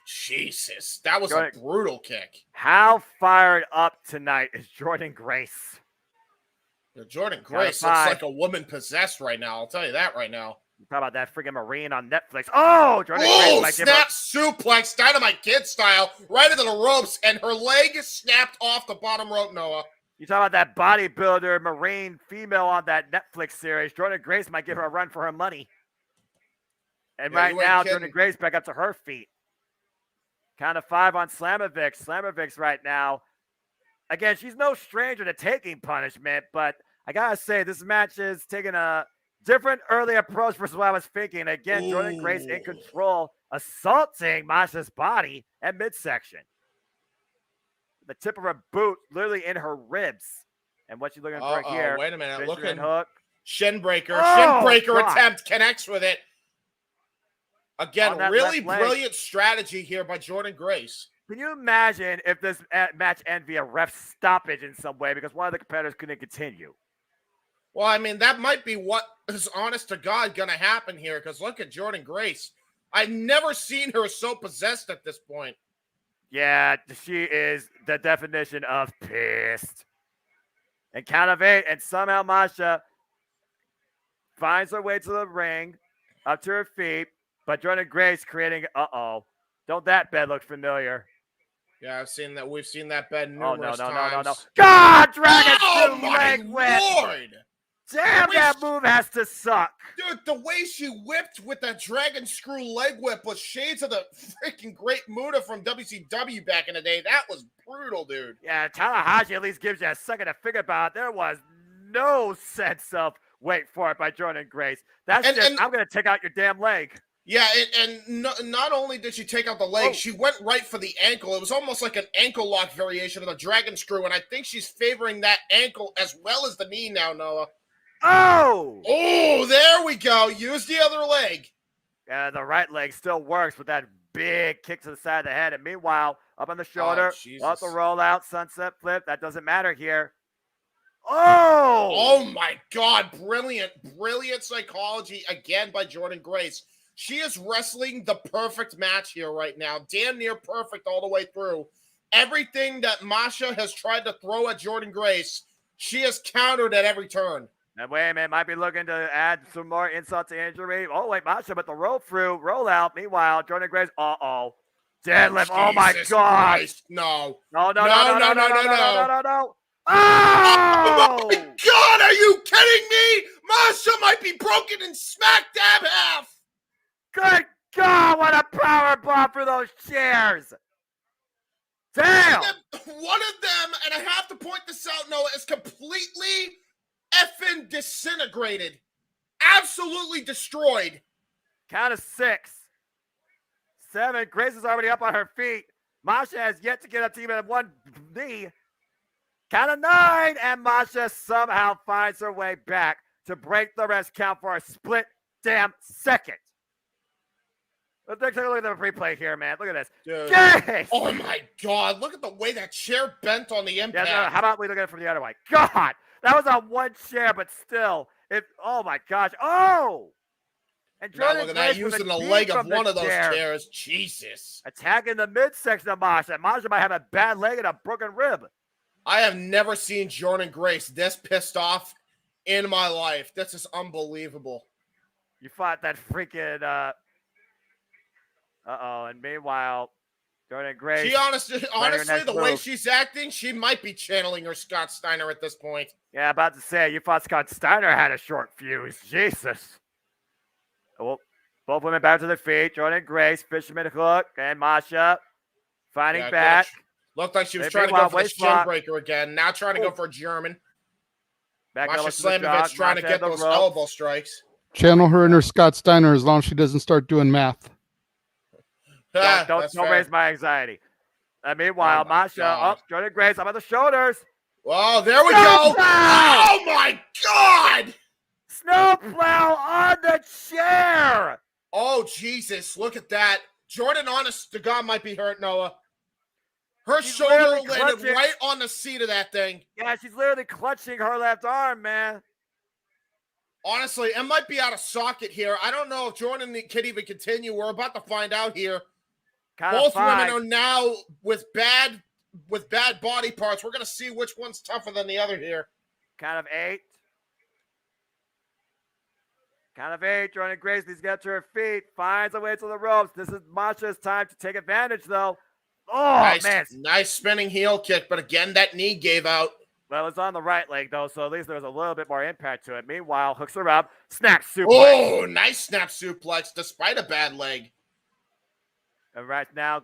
Jesus, that was a brutal kick. How fired up tonight is Jordan Grace? Jordan Grace looks like a woman possessed right now. I'll tell you that right now. You talk about that freaking Marine on Netflix. Oh, Jordan Grace. Snap suplex, Dynamite Kid style, right into the ropes, and her leg snapped off the bottom rope, Noah. You talk about that bodybuilder Marine female on that Netflix series. Jordan Grace might give her a run for her money. And right now, Jordan Grace back up to her feet. Count of 5 on Slamovich. Slamovich right now. Again, she's no stranger to taking punishment, but I got to say, this match is taking a different early approach versus what I was thinking. Again, Jordan Grace in control, assaulting Masha's body at midsection. The tip of her boot literally in her ribs. And what she's looking for here. Wait a minute. Looking hook. Shin breaker. Shin breaker attempt connects with it. Again, really brilliant strategy here by Jordan Grace. Can you imagine if this match ended via ref stoppage in some way because one of the competitors couldn't continue? Well, I mean, that might be what is honest to God going to happen here, because look at Jordan Grace. I've never seen her so possessed at this point. Yeah, she is the definition of pissed. And count of 8, and somehow Masha finds her way to the ring, up to her feet, but Jordan Grace creating, don't that bed look familiar? Yeah, I've seen that. We've seen that bed numerous times. No. God, Dragon oh, my Lord! Damn, that move has to suck. Dude, the way she whipped with that dragon screw leg whip was shades of the freaking Great Muta from WCW back in the day. That was brutal, dude. Yeah, Tanahashi at least gives you a second to think about it. There was no sense of wait for it by Jordan Grace. That's I'm going to take out your damn leg. Yeah, and not only did she take out the leg, she went right for the ankle. It was almost like an ankle lock variation of the dragon screw, and I think she's favoring that ankle as well as the knee now, Noah. Oh, there we go. Use the other leg. Yeah, the right leg still works with that big kick to the side of the head. And meanwhile, up on the shoulder, off the rollout, sunset flip. That doesn't matter here. Oh my God. Brilliant psychology again by Jordan Grace. She is wrestling the perfect match here right now. Damn near perfect all the way through. Everything that Masha has tried to throw at Jordan Grace, she has countered at every turn. And wait a minute, might be looking to add some more insult to injury. Oh, wait, Masha, but the roll through, roll out. Meanwhile, Jordan Grace, deadlift. Oh my God. Christ. No. No. Oh my God, are you kidding me? Masha might be broken in smack dab half. Good God, what a power bomb for those chairs. Damn. One of them, and I have to point this out, Noah, is completely effing disintegrated. Absolutely destroyed. Count of 6. 7. Grace is already up on her feet. Masha has yet to get up to even one knee. Count of 9. And Masha somehow finds her way back to break the rest count for a split damn second. Let's take a look at the replay here, man. Look at this. Yes! Oh, my God. Look at the way that chair bent on the impact. Yeah, how about we look at it from the other way? God! That was on one chair, but still. Oh my gosh. Oh! And Now Jordan look at that, Grace with using a the knee leg of from the one of those chair, chairs. Jesus. attacking the midsection of Masha. Masha might have a bad leg and a broken rib. I have never seen Jordan Grace this pissed off in my life. This is unbelievable. You fought that freaking and meanwhile, Jordan Grace. She honestly, the way move. she's acting, she might be channeling her Scott Steiner at this point. Yeah, about to say, you thought Scott Steiner had a short fuse. Jesus. Well, both women back to their feet. Jordan Grace, fisherman hook, and Masha fighting back. Looked like she was trying to go for the shin breaker again. Now trying to go for a German. Masha Slamovich trying to get those elbow strikes. Channel her inner Scott Steiner as long as she doesn't start doing math. Don't raise my anxiety. Meanwhile, Masha, Jordan Grace, up on the shoulders. Well, there we go. Oh my God! Snowplow on the chair. Oh Jesus! Look at that. Jordan, honest to God, might be hurt. Noah. Her shoulder landed right on the seat of that thing. Yeah, she's literally clutching her left arm, man. Honestly, it might be out of socket here. I don't know if Jordan can even continue. We're about to find out here. Both women are now with bad body parts. We're going to see which one's tougher than the other here. Count of 8. Count of 8. Jordan Grace needs to get to her feet. Finds a way to the ropes. This is Masha's time to take advantage, though. Oh, man. Nice spinning heel kick, but again, that knee gave out. Well, it's on the right leg, though, so at least there's a little bit more impact to it. Meanwhile, hooks her up. Snap suplex. Oh, nice snap suplex, despite a bad leg. And right now,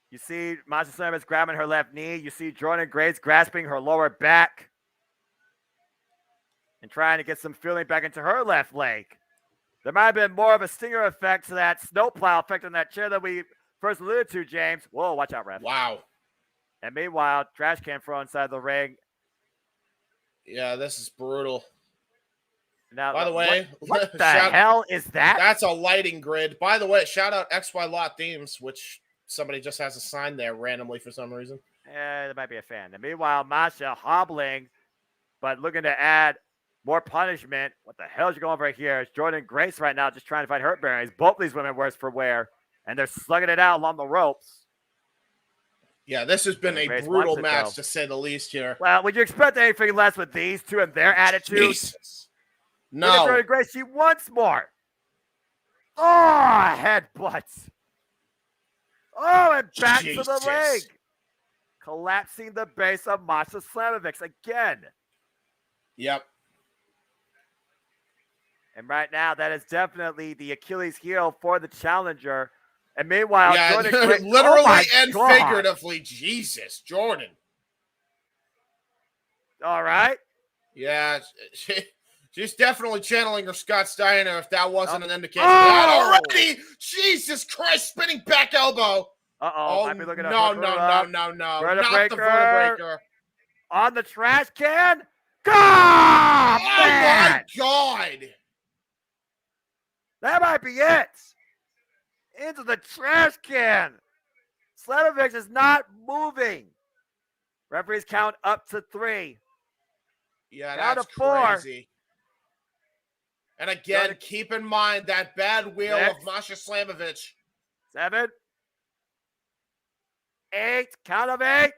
you see Masha Slamovich grabbing her left knee. You see Jordan Grace grasping her lower back and trying to get some feeling back into her left leg. There might have been more of a stinger effect to that snowplow effect on that chair that we first alluded to, James. Whoa, watch out, ref. Wow. And meanwhile, trash can throw inside the ring. Yeah, this is brutal. Now, by the way, what the hell is that? That's a lighting grid. By the way, shout out XY Lot Themes, which somebody just has a sign there randomly for some reason. There might be a fan. And meanwhile, Masha hobbling, but looking to add more punishment. What the hell is going on right here? It's Jordan Grace right now just trying to fight hurt barriers. Both these women worse for wear, and they're slugging it out along the ropes. Yeah, this has been a brutal match, to say the least here. Well, would you expect anything less with these two and their attitude? Jesus. No. Jordan Grace, she wants more. Oh, headbutts. Oh, and back to the leg. Collapsing the base of Masha Slamovich again. Yep. And right now, that is definitely the Achilles heel for the challenger. And meanwhile, Jordan Grace, literally and figuratively, Jesus, Jordan. All right. Yeah, she's definitely channeling her Scott Steiner if that wasn't an indication of that already. Jesus Christ, spinning back elbow. Uh-oh. No. Not the vertebreaker. On the trash can. God, oh, my God. That might be it. Into the trash can. Slamovich is not moving. Referees count up to 3. Yeah, count that's to 4. crazy. And again, keep in mind that bad wheel 6. of Masha Slamovich. 7. 8. Count of 8.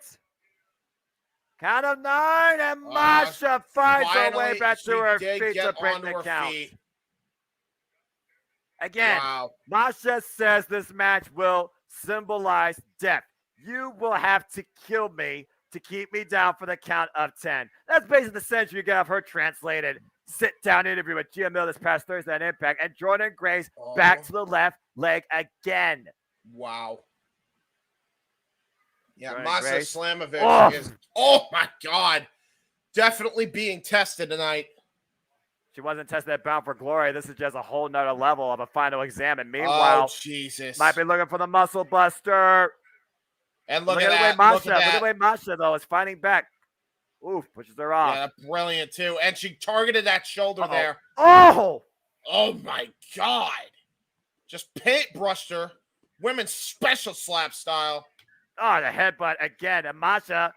Count of 9. And Masha finds her way back to her feet to break the count. Again, Masha says this match will symbolize death. You will have to kill me to keep me down for the count of 10. That's basically the sense you got of her translated sit-down interview with JMN this past Thursday on Impact. And Jordan Grace back to the left leg again. Wow. Yeah, Jordan Masha Grace. Slamovich is, oh my God, definitely being tested tonight. She wasn't tested at Bound for Glory. This is just a whole nother level of a final exam. And meanwhile, Jesus. might be looking for the muscle buster. And look at the that. way Masha, look at the way Masha, though, is fighting back. Oof, pushes her off. Yeah, brilliant, too. And she targeted that shoulder there. Oh! Oh, my God. Just paintbrushed her. Women's special slap style. Oh, the headbutt again. And Masha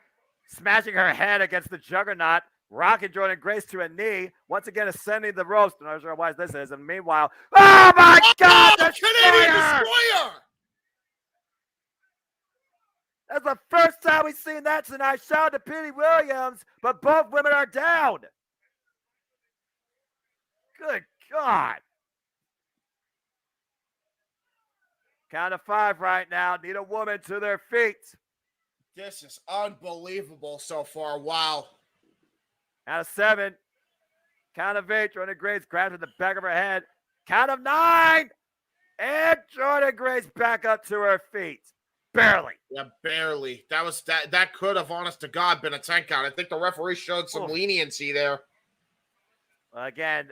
smashing her head against the juggernaut. rocking Jordan Grace to a knee. Once again, ascending the ropes. I'm not sure why this is. And meanwhile, oh my God, the Canadian Destroyer! Destroyer! That's the first time we've seen that tonight. Shout out to Petey Williams, but both women are down. Good God. Count of 5 right now. Need a woman to their feet. This is unbelievable so far. Wow. Count of 7. Count of 8. Jordan Grace grabs at the back of her head. Count of 9. And Jordan Grace back up to her feet. Barely. Yeah, barely. That could have, honest to God, been a 10 count. I think the referee showed some leniency there. Again,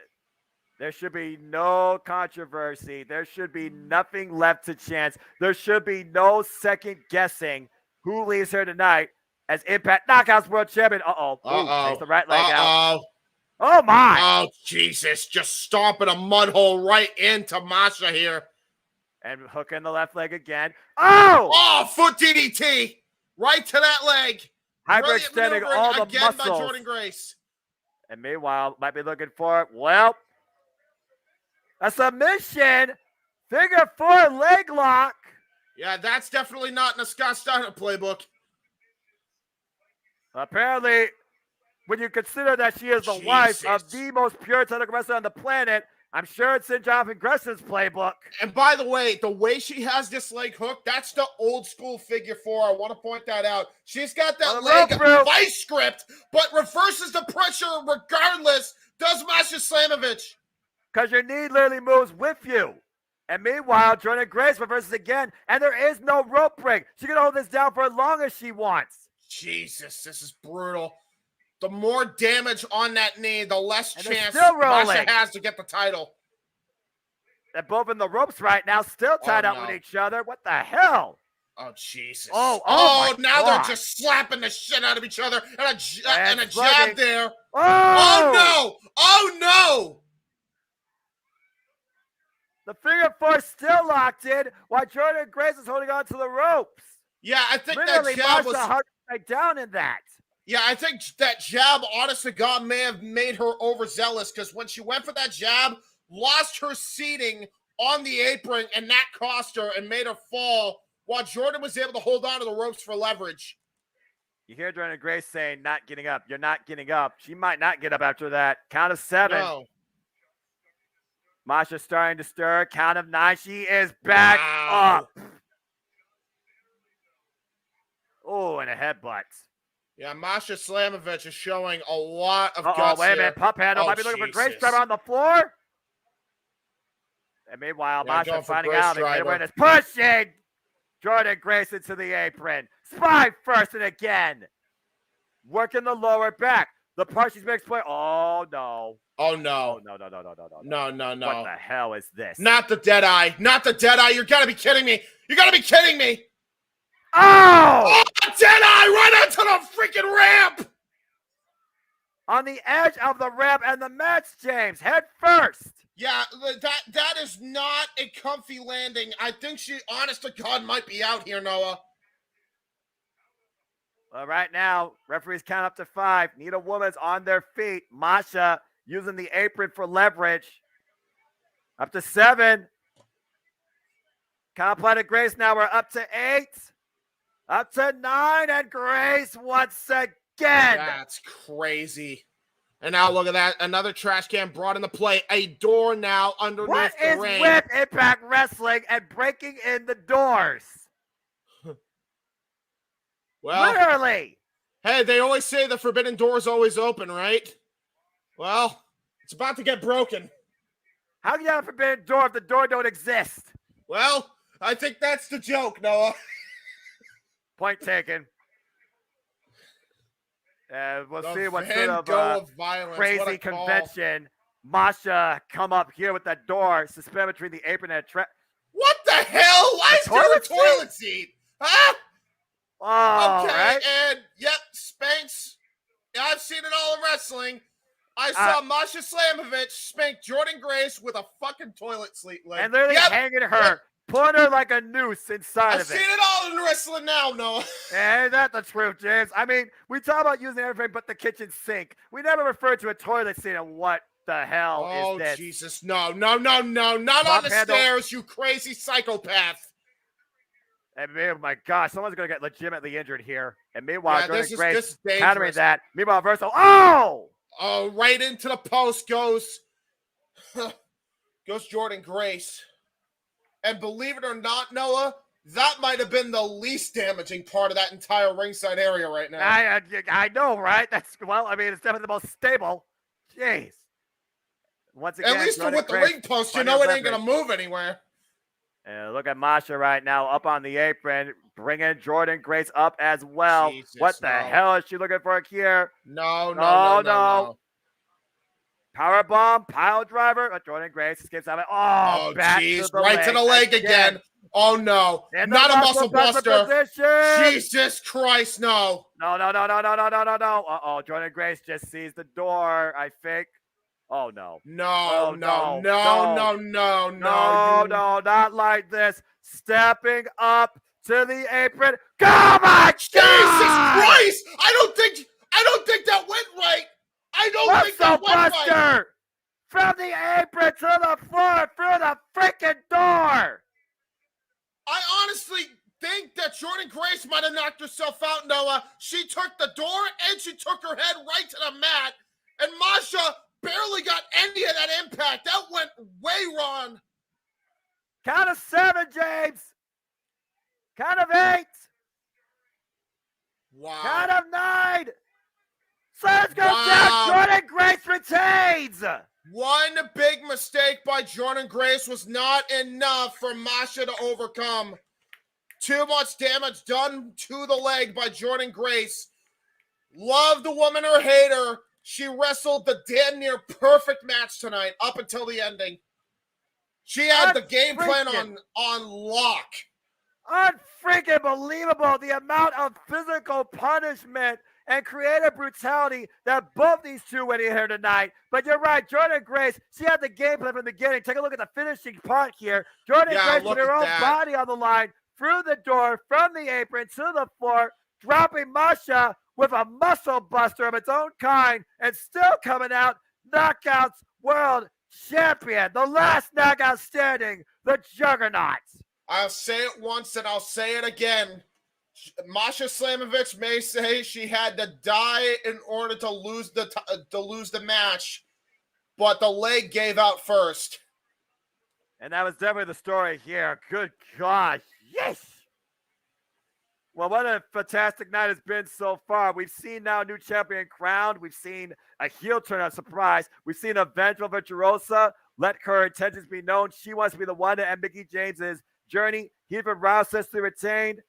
there should be no controversy. There should be nothing left to chance. There should be no second guessing who leaves here tonight as Impact Knockouts World Champion. Takes the right leg out. Oh, my. Oh, Jesus. Just stomping a mud hole right into Masha here. And hooking the left leg again. Oh, foot DDT. Right to that leg. Hyperextending all the again muscles. by Jordan Grace. And meanwhile, might be looking for, well, a submission. Figure 4 leg lock. Yeah, that's definitely not in the Scott Steiner playbook. Apparently, when you consider that she is the wife of the most puritanical wrestler on the planet, I'm sure it's in Jonathan Gresson's playbook. And by the way she has this leg hooked, that's the old school figure 4. I want to point that out. She's got that leg vice script, but reverses the pressure regardless. Does Masha Slamovich. Because your knee literally moves with you. And meanwhile, Jordan Grace reverses again, and there is no rope break. She can hold this down for as long as she wants. Jesus, this is brutal. The more damage on that knee, the less chance Masha has to get the title. They're both in the ropes right now, still tied up with each other. What the hell? Oh, Jesus. Oh now God. they're just slapping the shit out of each other. And a jab slugging. there. Oh! No. Oh, no. The figure 4 still locked in while Jordan Grace is holding on to the ropes. Yeah, I think literally, that jab was right down in that. Yeah, I think that jab, honest to God, may have made her overzealous because when she went for that jab, lost her seating on the apron, and that cost her and made her fall while Jordan was able to hold on to the ropes for leverage. You hear Jordan Grace saying, not getting up. You're not getting up. She might not get up after that. Count of 7. No. Masha starting to stir. Count of 9. She is back up. Oh, and a headbutt. Yeah, Masha Slamovich is showing a lot of guts wait a here. minute. Pup handle might be looking for Grace Driver on the floor. And meanwhile, Masha finding out and is pushing Jordan Grace into the apron. Spine first and again. Working the lower back. The part she's makes play. Oh, no. Oh, no. No. What the hell is this? Not the dead eye. Not the dead eye. You gotta be kidding me. You gotta be kidding me. Oh! Dead eye right onto the freaking ramp. On the edge of the ramp and the match, James. Head first. Yeah, that is not a comfy landing. I think she, honest to God, might be out here, Noah. Well, right now, referees count up to 5. Need a woman's on their feet. Masha using the apron for leverage. Up to 7. Contemplated Grace now. We're up to 8. Up to 9. And Grace once again. That's crazy. And now look at that. Another trash can brought into play. A door now underneath the ring. What is with Impact Wrestling and breaking in the doors? Well, literally. Hey, they always say the forbidden door is always open, right? Well, it's about to get broken. How can you have a forbidden door if the door don't exist? Well, I think that's the joke, Noah. Point taken. We'll see what sort of crazy convention Masha come up here with that door suspended between the apron and a trap. What the hell? Why is there a toilet seat? Huh? Oh, okay, right? and yep, Spanx. Yeah, I've seen it all in wrestling. I saw Masha Slamovich spank Jordan Grace with a fucking toilet seat leg. And literally hanging her pulling her like a noose inside I've of it. seen it all in wrestling now, Noah. Ain't that the truth, James? I mean, we talk about using everything but the kitchen sink. We never refer to a toilet seat, and what the hell is this? Oh, Jesus. No. Not on the stairs, you crazy psychopath. And oh my gosh, someone's going to get legitimately injured here. And meanwhile, Jordan this Grace is dangerous. countering that. Meanwhile, Verso, oh! Oh, right into the post goes Jordan Grace. And believe it or not, Noah, that might have been the least damaging part of that entire ringside area right now. I know, right? It's definitely the most stable. Jeez. Once again, at least Jordan with Grace, the ring post, you know it ain't going to move anywhere. And look at Masha right now up on the apron, bringing Jordan Grace up as well. Jesus, what the hell is she looking for here? No. Power bomb, pile driver. Jordan Grace escapes out of it. Oh, back geez, to the right leg to the leg again. Oh no, not a muscle buster. Position. Jesus Christ, no. No. Uh-oh, Jordan Grace just sees the door, I think. Oh, no. No, not like this. Stepping up to the apron. Oh, my God! Jesus Christ! I don't think that went right. I don't think that went right. From the apron to the floor through the freaking door. I honestly think that Jordan Grace might have knocked herself out, Noah. She took the door and she took her head right to the mat. And Masha barely got any of that impact. That went way wrong. Count of 7, James. Count of 8. Wow. Count of 9. Surge goes down. Jordan Grace retains. One big mistake by Jordan Grace was not enough for Masha to overcome. Too much damage done to the leg by Jordan Grace. Love the woman or hate her. She wrestled the damn near perfect match tonight up until the ending. She had the game plan on lock. Unfreaking believable the amount of physical punishment and creative brutality that both these two went in here tonight. But you're right, Jordan Grace, she had the game plan from the beginning. Take a look at the finishing part here. Jordan Grace put her own body on the line through the door, from the apron to the floor, dropping Masha with a muscle buster of its own kind, and still coming out Knockouts World Champion. The last knockout standing, the Juggernaut. I'll say it once and I'll say it again. Masha Slamovich may say she had to die in order to lose the match, but the leg gave out first. And that was definitely the story here. Good gosh, yes! Well, what a fantastic night it's been so far. We've seen now a new champion crowned. We've seen a heel turn on surprise. We've seen a vengeful virtuosa let her intentions be known. She wants to be the one to end Mickie James's journey. He's been ruthlessly retained.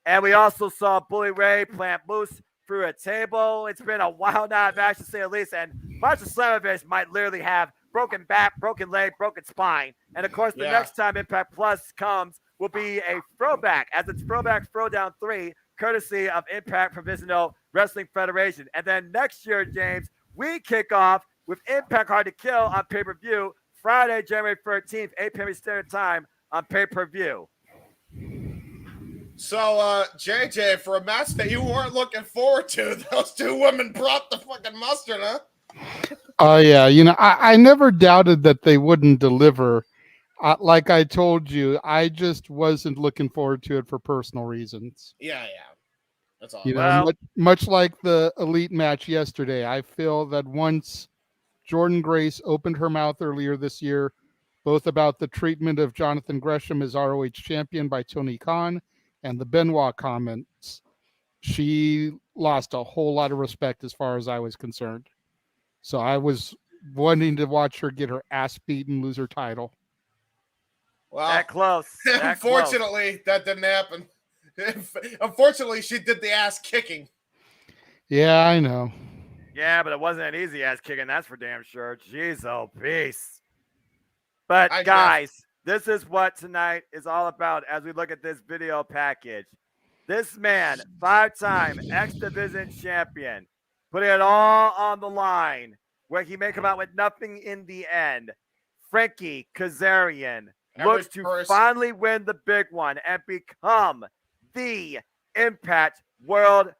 And we also saw Bully Ray plant moose through a table. It's been a wild night of action, to say the least. And Masha Slamovich might literally have broken back, broken leg, broken spine. And, of course, the next time Impact Plus comes will be a throwback, as it's Throwback Throwdown 3, courtesy of Impact Provisional Wrestling Federation. And then next year, James, we kick off with Impact Hard to Kill on pay-per-view Friday, January 13th, 8 p.m. Standard Time on pay-per-view. So, JJ, for a match that you weren't looking forward to, those two women brought the fucking mustard, huh? Oh, yeah. You know, I never doubted that they wouldn't deliver. Like I told you, I just wasn't looking forward to it for personal reasons. Yeah. That's all. You know, much like the Elite match yesterday, I feel that once Jordan Grace opened her mouth earlier this year, both about the treatment of Jonathan Gresham as ROH champion by Tony Khan and the Benoit comments, she lost a whole lot of respect as far as I was concerned. So I was wanting to watch her get her ass beaten, lose her title. Well, that close. Unfortunately, that didn't happen. Unfortunately, she did the ass kicking. Yeah, I know. Yeah, but it wasn't an easy ass kicking, that's for damn sure. Jeez, oh, peace. But guys, this is what tonight is all about as we look at this video package. This man, 5-time X Division champion, putting it all on the line, where he may come out with nothing in the end. Frankie Kazarian, looks to finally win the big one and become the Impact World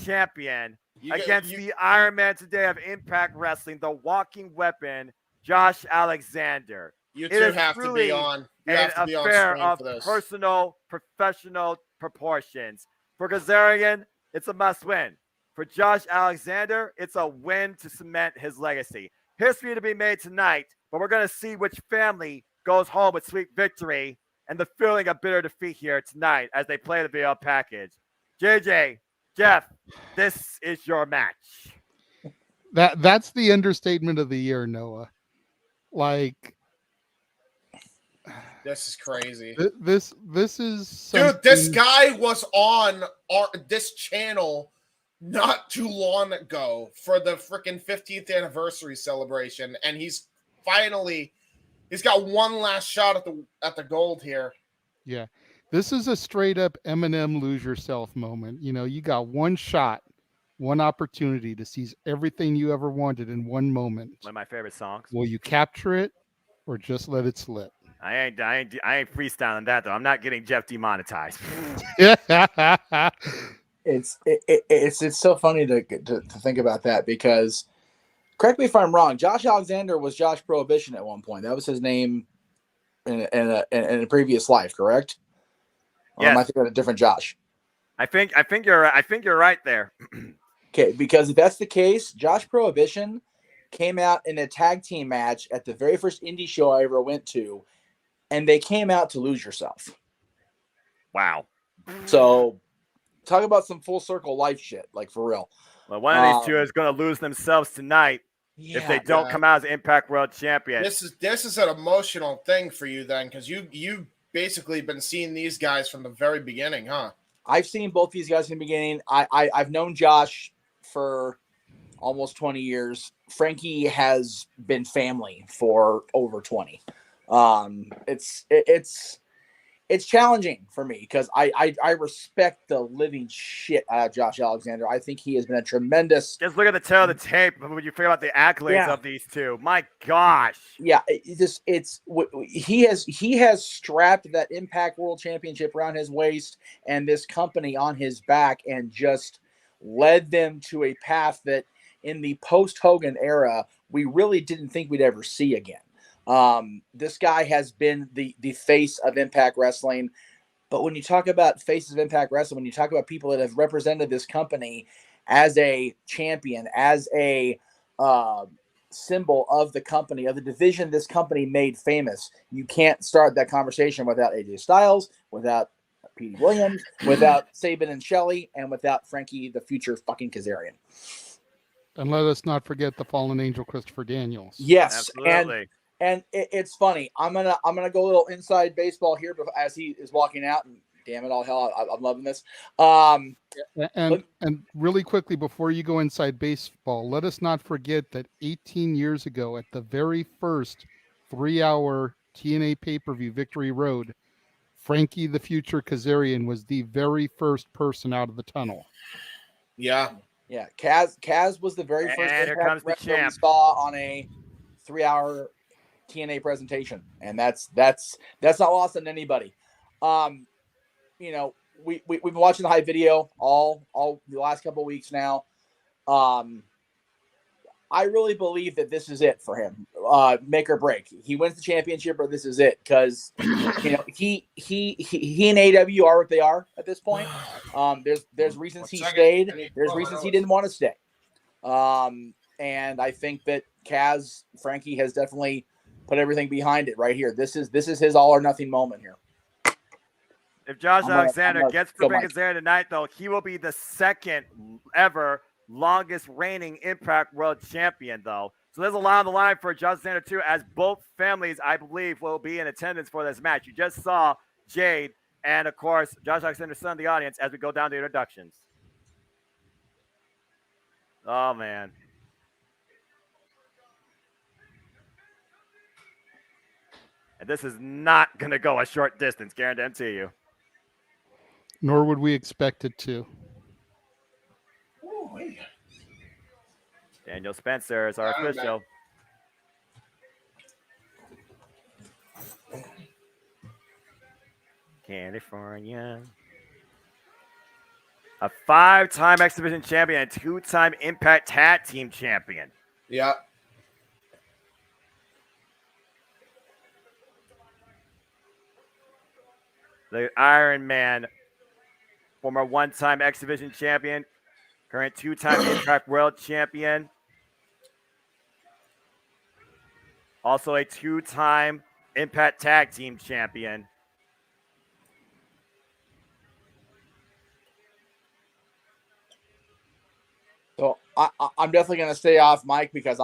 Champion against the Iron Man today of Impact Wrestling, the walking weapon, Josh Alexander. You two have to be on. You have to be on screen for this. Personal, professional proportions. For Kazarian, it's a must-win. For Josh Alexander, it's a win to cement his legacy. History to be made tonight, but we're going to see which family goes home with sweet victory and the feeling of bitter defeat here tonight as they play the video package. JJ, Jeff, this is your match. That's the understatement of the year, Noah. Like, this is crazy. This is something... Dude, this guy was on this channel not too long ago for the freaking 15th anniversary celebration, and he's got one last shot at the gold here. Yeah. This is a straight up Eminem lose yourself moment. You know, you got one shot, one opportunity to seize everything you ever wanted in one moment. One of my favorite songs. Will you capture it or just let it slip? I ain't freestyling that though. I'm not getting Jeff demonetized. It's so funny to think about that because, correct me if I'm wrong, Josh Alexander was Josh Prohibition at one point. That was his name in a previous life, correct? Or am I thinking of a different Josh? I think you're right there. Okay, because if that's the case, Josh Prohibition came out in a tag team match at the very first indie show I ever went to, and they came out to lose yourself. Wow. So talk about some full circle life shit, like for real. Well, one of these two is going to lose themselves tonight if they don't come out as Impact World Champion. This is an emotional thing for you then, because you basically been seeing these guys from the very beginning, huh? I've seen both these guys in the beginning. I've known Josh for almost 20 years. Frankie has been family for over 20. It's challenging for me because I respect the living shit out of Josh Alexander. I think he has been a tremendous. Just look at the tail of the tape when you figure out the accolades of these two. My gosh. Yeah, he has strapped that Impact World Championship around his waist and this company on his back and just led them to a path that in the post Hogan era we really didn't think we'd ever see again. This guy has been the face of Impact Wrestling. But when you talk about faces of Impact Wrestling, when you talk about people that have represented this company as a champion, as a symbol of the company, of the division this company made famous, you can't start that conversation without AJ Styles, without Petey Williams, without Sabin and Shelley, and without Frankie the future fucking Kazarian. And let us not forget the fallen angel Christopher Daniels. Yes, absolutely. And it's funny. I'm gonna go a little inside baseball here as he is walking out. And damn it all hell, I'm loving this. And really quickly before you go inside baseball, let us not forget that 18 years ago, at the very first 3-hour TNA pay-per-view Victory Road, Frankie the Future Kazarian was the very first person out of the tunnel. Yeah. Kaz was the very first Impact wrestler we saw on a 3-hour TNA presentation, and that's not lost on anybody. You know, we've been watching the hype video all the last couple of weeks now. I really believe that this is it for him. Make or break. He wins the championship, or this is it, because you know he and AW are what they are at this point. There's reasons he stayed. There's reasons he didn't want to stay. And I think that Frankie has definitely put everything behind it right here. This is his all or nothing moment here. If Josh Alexander gets the Kazarian tonight, though, he will be the second ever longest reigning Impact World Champion, though. So there's a lot on the line for Josh Alexander, too, as both families, I believe, will be in attendance for this match. You just saw Jade and, of course, Josh Alexander's son in the audience as we go down to introductions. Oh, man. And this is not going to go a short distance, guarantee you. Nor would we expect it to. Daniel Spencer is our official. California. A 5-time X Division champion and 2-time Impact Tag Team champion. Yeah. The Iron Man, former 1-time X Division champion, current 2-time Impact World champion. Also a 2-time Impact Tag Team champion. So I'm definitely going to stay off mic because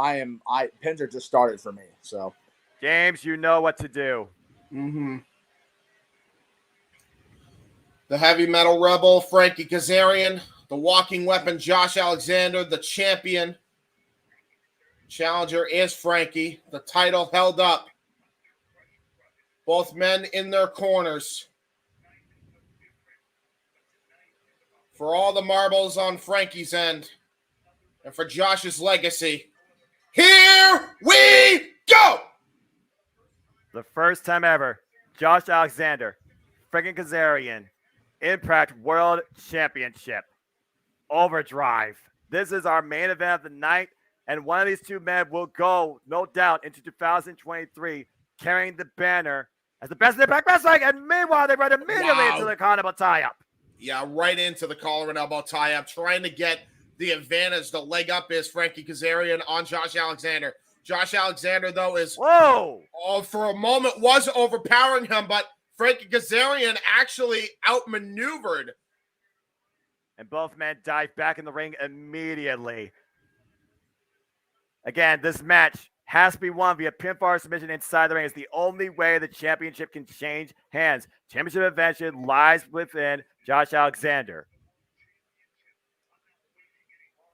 pins are just started for me. So James, you know what to do. Mm-hmm. The heavy metal rebel, Frankie Kazarian. The walking weapon, Josh Alexander. The champion. Challenger is Frankie. The title held up. Both men in their corners. For all the marbles on Frankie's end. And for Josh's legacy. Here we go! The first time ever, Josh Alexander, Frankie Kazarian, Impact World Championship. Overdrive. This is our main event of the night, and one of these two men will go, no doubt, into 2023 carrying the banner as the best in Impact Wrestling, and meanwhile, they run immediately into the Carnival tie-up. Yeah, right into the collar and elbow tie-up, trying to get the advantage. The leg up is Frankie Kazarian on Josh Alexander. Josh Alexander, though, is... Whoa! Oh, for a moment was overpowering him, but Frankie Kazarian actually outmaneuvered. And both men dive back in the ring immediately. Again, this match has to be won via pinfall submission inside the ring. It's the only way the championship can change hands. Championship advantage lies within Josh Alexander.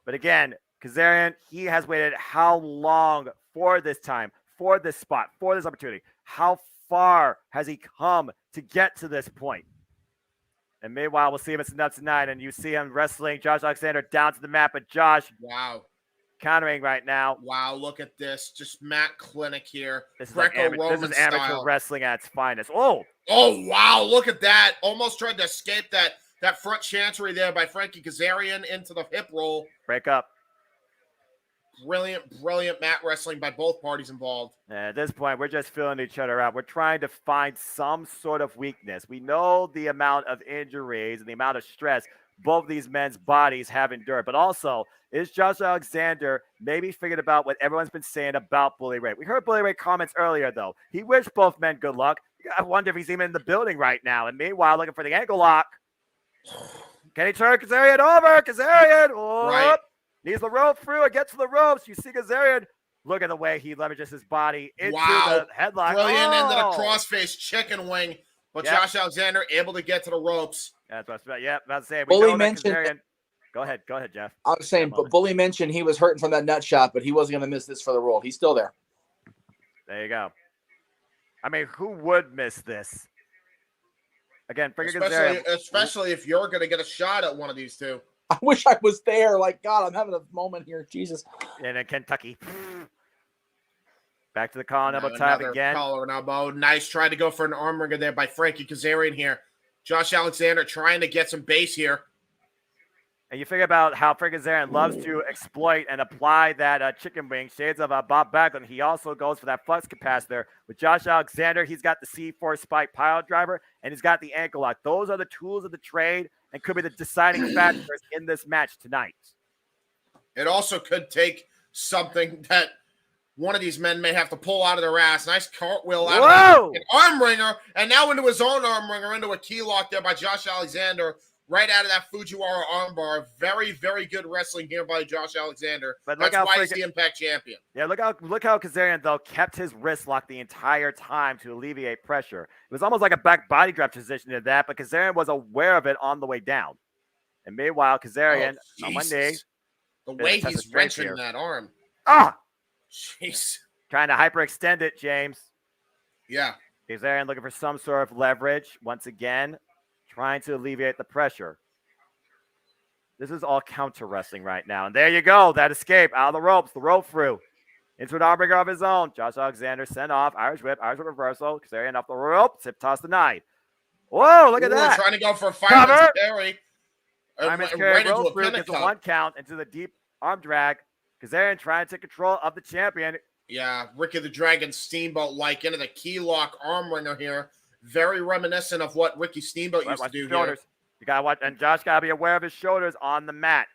But again, Kazarian, he has waited how long for this time, for this spot, for this opportunity? How far has he come to get to this point? And meanwhile, we'll see him enough tonight, and you see him wrestling Josh Alexander down to the mat. But Josh, wow, countering right now. Wow, look at this. Just Matt Clinic here. This is, amateur wrestling at its finest. Oh, wow, look at that. Almost tried to escape that front chancery there by Frankie Kazarian into the hip roll. Break up. Brilliant mat wrestling by both parties involved. At this point, we're just filling each other out. We're trying to find some sort of weakness. We know the amount of injuries and the amount of stress both of these men's bodies have endured. But also, is Josh Alexander maybe figured about what everyone's been saying about Bully Ray? We heard Bully Ray comments earlier, though. He wished both men good luck. I wonder if he's even in the building right now. And meanwhile, looking for the ankle lock. Can he turn Kazarian over? Kazarian! Oh, right. Needs the rope through and gets to the ropes. You see Kazarian. Look at the way he leverages his body into the headlock. Brilliant into the crossface chicken wing. But Josh Alexander able to get to the ropes. That's what's about. Yeah, about to say. Bully mentioned. Go ahead, Jeff. I was saying, but Bully mentioned he was hurting from that nut shot, but he wasn't going to miss this for the world. He's still there. There you go. I mean, who would miss this? Again, especially if you're going to get a shot at one of these two. I wish I was there. Like, God, I'm having a moment here. Jesus. And in Kentucky. Back to the collar and elbow tie again. Collar and elbow. Nice. Tried to go for an arm wringer there by Frankie Kazarian here. Josh Alexander trying to get some base here. And you figure about how Frankie Kazarian loves to exploit and apply that chicken wing. Shades of Bob Backlund. He also goes for that flux capacitor. With Josh Alexander, he's got the C4 spike pile driver, and he's got the ankle lock. Those are the tools of the trade and could be the deciding factors in this match tonight. It also could take something that one of these men may have to pull out of their ass. Nice cartwheel out of an arm wringer, and now into his own arm wringer, into a key lock there by Josh Alexander, right out of that Fujiwara armbar. Very, very good wrestling here by Josh Alexander. But that's why he's the Impact champion. Yeah, look how Kazarian, though, kept his wrist locked the entire time to alleviate pressure. It was almost like a back body drop position to that, but Kazarian was aware of it on the way down. And meanwhile, Kazarian, on one knee. The way he's wrenching that arm. Jeez. Trying to hyperextend it, James. Yeah. Kazarian looking for some sort of leverage. Once again, trying to alleviate the pressure. This is all counter wrestling right now. And there you go. That escape out of the ropes, the rope through. Into an arm wringer of his own. Josh Alexander sent off. Irish whip reversal. Kazarian off the rope. Zip toss denied. Whoa, look at Ooh, that. Trying to go for a fireman's Cover. carry. Fireman's Right carry into roll a through, pin gets a cup. 1 count into the deep arm drag. Kazarian trying to take control of the champion. Yeah, Ricky the Dragon Steamboat-like into the key lock arm wringer here. Very reminiscent of what Ricky Steamboat used to do shoulders. here. You gotta watch, and Josh gotta be aware of his shoulders on the mat.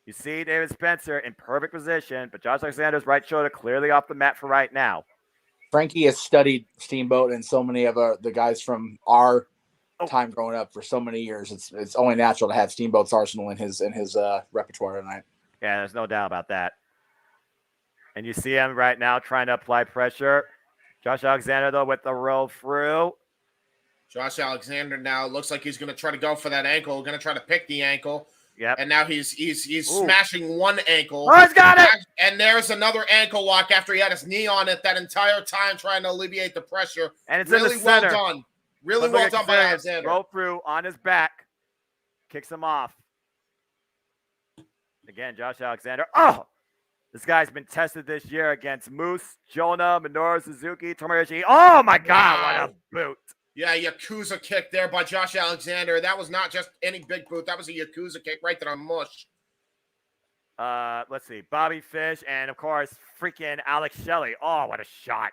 You see David Spencer in perfect position, but Josh Alexander's right shoulder clearly off the mat for right now. Frankie has studied Steamboat and so many of the guys from our time growing up for so many years. It's only natural to have Steamboat's arsenal in his repertoire tonight. Yeah, there's no doubt about that. And you see him right now trying to apply pressure. Josh Alexander, though, with the roll through. Josh Alexander now looks like he's going to try to go for that ankle. Going to try to pick the ankle. Yep. And now he's smashing one ankle. Oh, he's got it! And there's another ankle lock after he had his knee on it that entire time trying to alleviate the pressure. And it's really in the center. well done. Really well done by Alexander. Roll through on his back. Kicks him off. Again, Josh Alexander. Oh! This guy's been tested this year against Moose, Jonah, Minoru Suzuki, Tomoyoshi. Oh, my God. Wow. What a boot. Yeah, Yakuza kick there by Josh Alexander. That was not just any big boot. That was a Yakuza kick right to the mush. Let's see. Bobby Fish and, of course, freaking Alex Shelley. Oh, what a shot.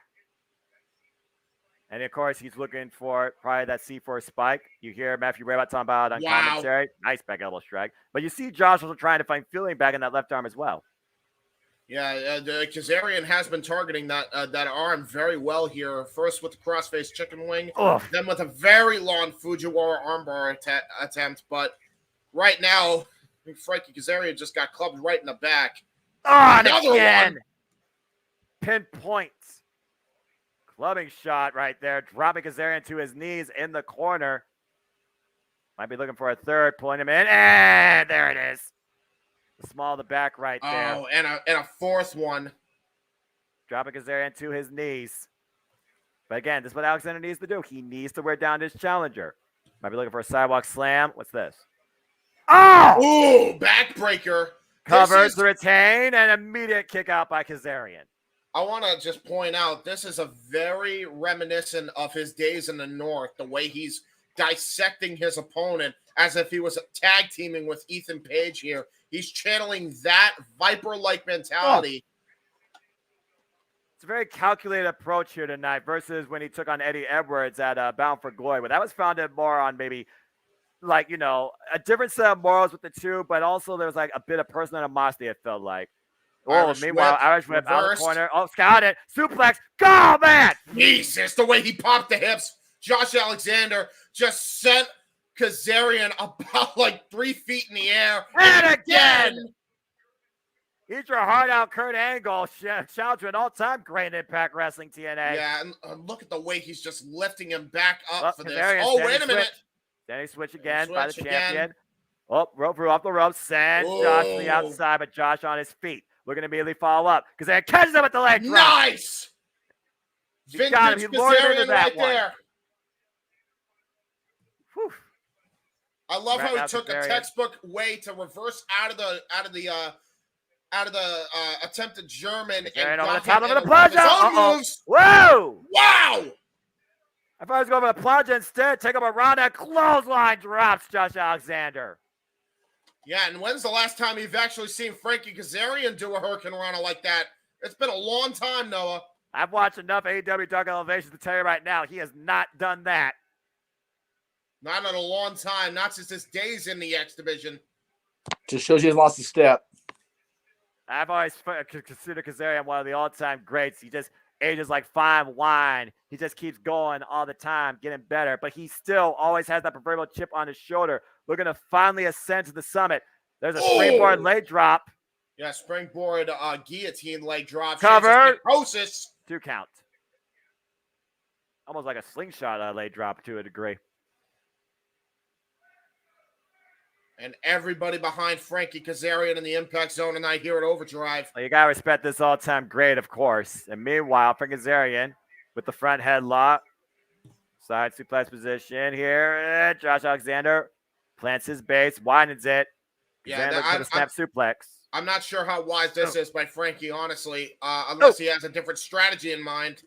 And, of course, he's looking for probably that C4 spike. You hear Matthew Raybot talking about on commentary. Nice back elbow strike. But you see Josh also trying to find feeling back in that left arm as well. Yeah, Kazarian has been targeting that arm very well here. First with the crossface chicken wing, then with a very long Fujiwara armbar attempt. But right now, Frankie Kazarian just got clubbed right in the back. Oh, another one. Pinpoint. Clubbing shot right there. Dropping Kazarian to his knees in the corner. Might be looking for a third, pulling him in. And there it is. The small of the back right there. Oh, and a fourth one. Dropping Kazarian to his knees. But again, this is what Alexander needs to do. He needs to wear down his challenger. Might be looking for a sidewalk slam. What's this? Oh! Ooh, backbreaker. Covers the retain and immediate kick out by Kazarian. I want to just point out, this is a very reminiscent of his days in the North, the way he's dissecting his opponent as if he was tag teaming with Ethan Page here. He's channeling that Viper-like mentality. It's a very calculated approach here tonight versus when he took on Eddie Edwards at Bound for Glory. But that was founded more on maybe, like, you know, a different set of morals with the two, but also there was like a bit of personal animosity, it felt like. Meanwhile, Irish whip out of the corner. Oh, scout it. Suplex. Go, man! Jesus, the way he popped the hips. Josh Alexander just sent Kazarian about like 3 feet in the air. And again! Eat your heart out, Kurt Angle. Shout to an all-time great Impact Wrestling TNA. Yeah, and look at the way he's just lifting him back up for this. Kazarian, Oh, wait a minute. Danny switch again by the champion. Oh, rope off the rope. Send Josh to the outside, but Josh on his feet. Looking to immediately follow up. Kazarian catches him with the leg drop. Nice! He got him. He lured him into that right one. there. Whew. I love how he took a textbook way to reverse out of the attempted German and over the got top him of the in one of his plunge. own moves. Whoa! Wow! I thought he was going for the plunge instead. Take up a round and clothesline drops Josh Alexander. Yeah, and when's the last time you've actually seen Frankie Kazarian do a Hurricane Rana like that? It's been a long time, Noah. I've watched enough AEW Dark Elevation to tell you right now, he has not done that. Not in a long time. Not since his days in the X Division. Just shows you he's lost a step. I've always considered Kazarian one of the all-time greats. He just ages like fine wine. He just keeps going all the time, getting better. But he still always has that proverbial chip on his shoulder, looking to finally ascend to the summit. There's a springboard leg drop. Yeah, springboard guillotine leg drop. Cover. 2 count. Almost like a slingshot leg drop to a degree. And everybody behind Frankie Kazarian in the Impact Zone tonight here at Overdrive. Well, you got to respect this all-time great, of course. And meanwhile, Frankie Kazarian with the front headlock. Side suplex position here. Josh Alexander plants his base, widens it. Yeah, looks for the snap suplex. I'm not sure how wise this is by Frankie, honestly, unless he has a different strategy in mind.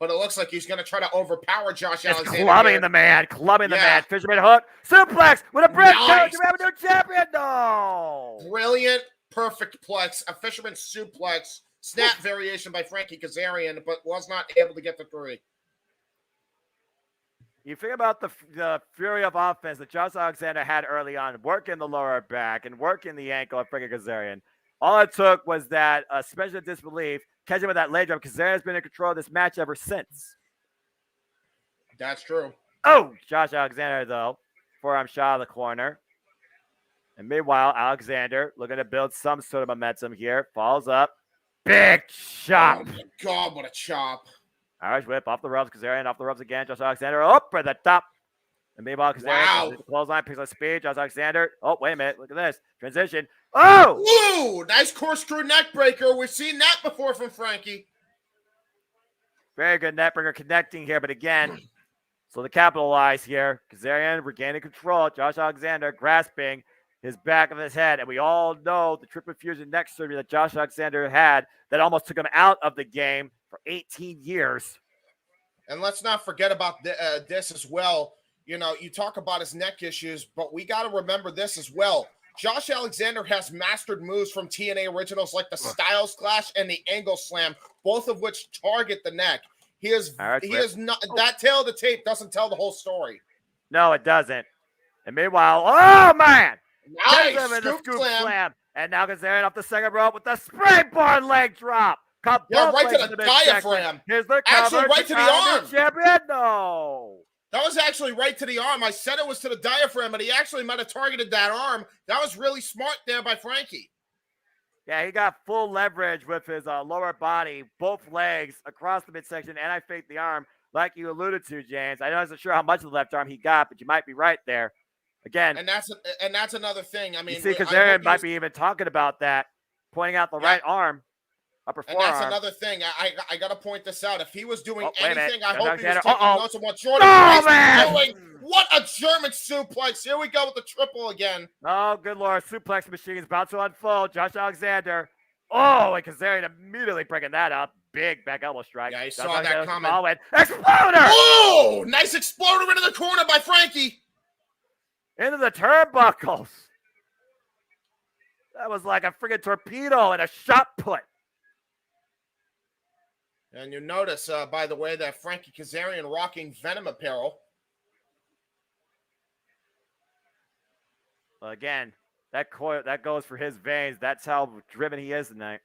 but it looks like he's going to try to overpower Josh Just Alexander. clubbing the man. Clubbing the man. Fisherman hook. Suplex with a breath count. You have a new champion. No. Brilliant. Perfect plex. A fisherman suplex. Snap variation by Frankie Kazarian, but was not able to get the 3. You think about the fury of offense that Josh Alexander had early on, working the lower back and working the ankle of Frankie Kazarian. All it took was that special disbelief, catching with that leg drop. Kazarian's been in control of this match ever since. That's true. Oh, Josh Alexander, though. Forearm shot of the corner. And meanwhile, Alexander looking to build some sort of momentum here. Falls up. Big chop. Oh, my God, what a chop. Irish whip off the ropes. Kazarian off the ropes again. Josh Alexander up for the top. And meanwhile, Kazarian clothesline, picks up speed. Josh Alexander. Oh, wait a minute. Look at this. Transition. Oh! Ooh, nice corkscrew neck breaker. We've seen that before from Frankie. Very good neck breaker connecting here, but again, so to capitalize here, Kazarian regaining control. Josh Alexander grasping his back of his head. And we all know the triple fusion neck surgery that Josh Alexander had that almost took him out of the game for 18 years. And let's not forget about this as well. You know, you talk about his neck issues, but we got to remember this as well. Josh Alexander has mastered moves from TNA originals like the Styles Clash and the Angle Slam, both of which target the neck. He is not that tail of the tape doesn't tell the whole story. No, it doesn't. And meanwhile, oh man, nice scoop slam. And now Kazarian off the second rope with the springboard leg drop. Yeah, right to the diaphragm. Here's the cover. Actually, right to the arm. Champion? No. That was actually right to the arm. I said it was to the diaphragm, but he actually might have targeted that arm. That was really smart there by Frankie. Yeah, he got full leverage with his lower body, both legs across the midsection, and I faked the arm, like you alluded to, James. I wasn't sure how much of the left arm he got, but you might be right there. Again, and that's another thing. I mean, you see, Kazarian might be even talking about that, pointing out the right arm. Upper forearm. And that's another thing. I got to point this out. If he was doing anything, I hope he was taking notes on what Jordan is doing. What a German suplex. Here we go with the triple again. Oh, good Lord. Suplex machine is about to unfold. Josh Alexander. Oh, and Kazarian immediately breaking that up. Big back elbow strike. Yeah, he saw that coming. Exploder! Oh, nice exploder into the corner by Frankie. Into the turnbuckles. That was like a friggin' torpedo and a shot put. And you notice, by the way, that Frankie Kazarian rocking Venom apparel. Well, again, that goes for his veins. That's how driven he is tonight.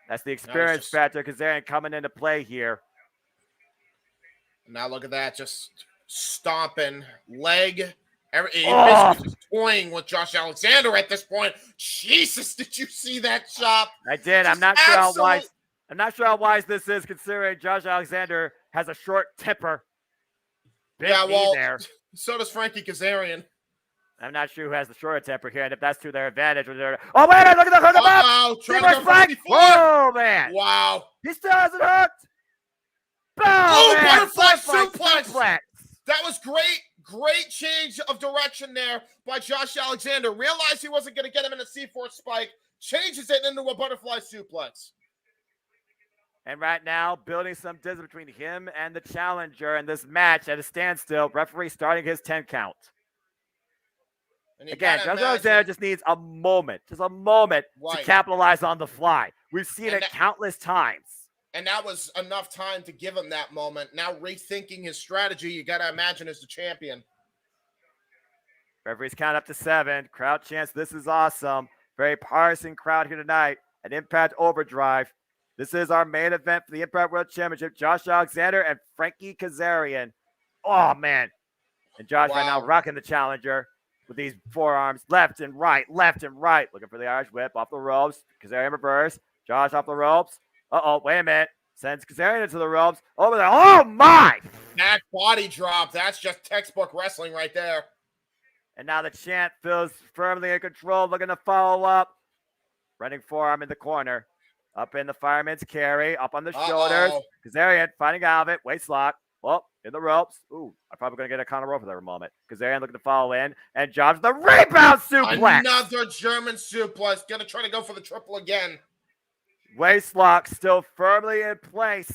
That's the experience factor. Kazarian coming into play here. Now look at that, just stomping leg. He's basically just toying with Josh Alexander at this point. Jesus, did you see that chop? I did. I'm not sure how wise this is, considering Josh Alexander has a short tipper. Big knee there. So does Frankie Kazarian. I'm not sure who has the shorter temper here, and if that's to their advantage. Oh, wait, look at the hook him up! Oh, trying to go for 54. Whoa, man! Wow. He still hasn't hooked! Boom, butterfly suplex! That was great. Great change of direction there by Josh Alexander. Realized he wasn't going to get him in a C4 spike. Changes it into a butterfly suplex. And right now, building some distance between him and the challenger in this match at a standstill. Referee starting his 10 count. Again, Josh Alexander just needs a moment, to capitalize on the fly. We've seen it countless times. And that was enough time to give him that moment. Now rethinking his strategy, you got to imagine as the champion. Referees count up to 7. Crowd chants, this is awesome. Very partisan crowd here tonight at Impact Overdrive. This is our main event for the Impact World Championship. Josh Alexander and Frankie Kazarian. Oh, man. And Josh right now rocking the challenger with these forearms left and right. Looking for the Irish whip off the ropes. Kazarian reverse. Josh off the ropes. Uh-oh, wait a minute. Sends Kazarian into the ropes. Over there. Oh, my! Back body drop. That's just textbook wrestling right there. And now the chant feels firmly in control. Looking to follow up. Running forearm in the corner. Up in the fireman's carry. Up on the shoulders. Kazarian finding out of it. Waist lock. Well, in the ropes. Ooh, I'm probably going to get a counter rope for that moment. Kazarian looking to follow in. And jobs the rebound suplex. Another German suplex. Going to try to go for the triple again. Waist lock still firmly in place.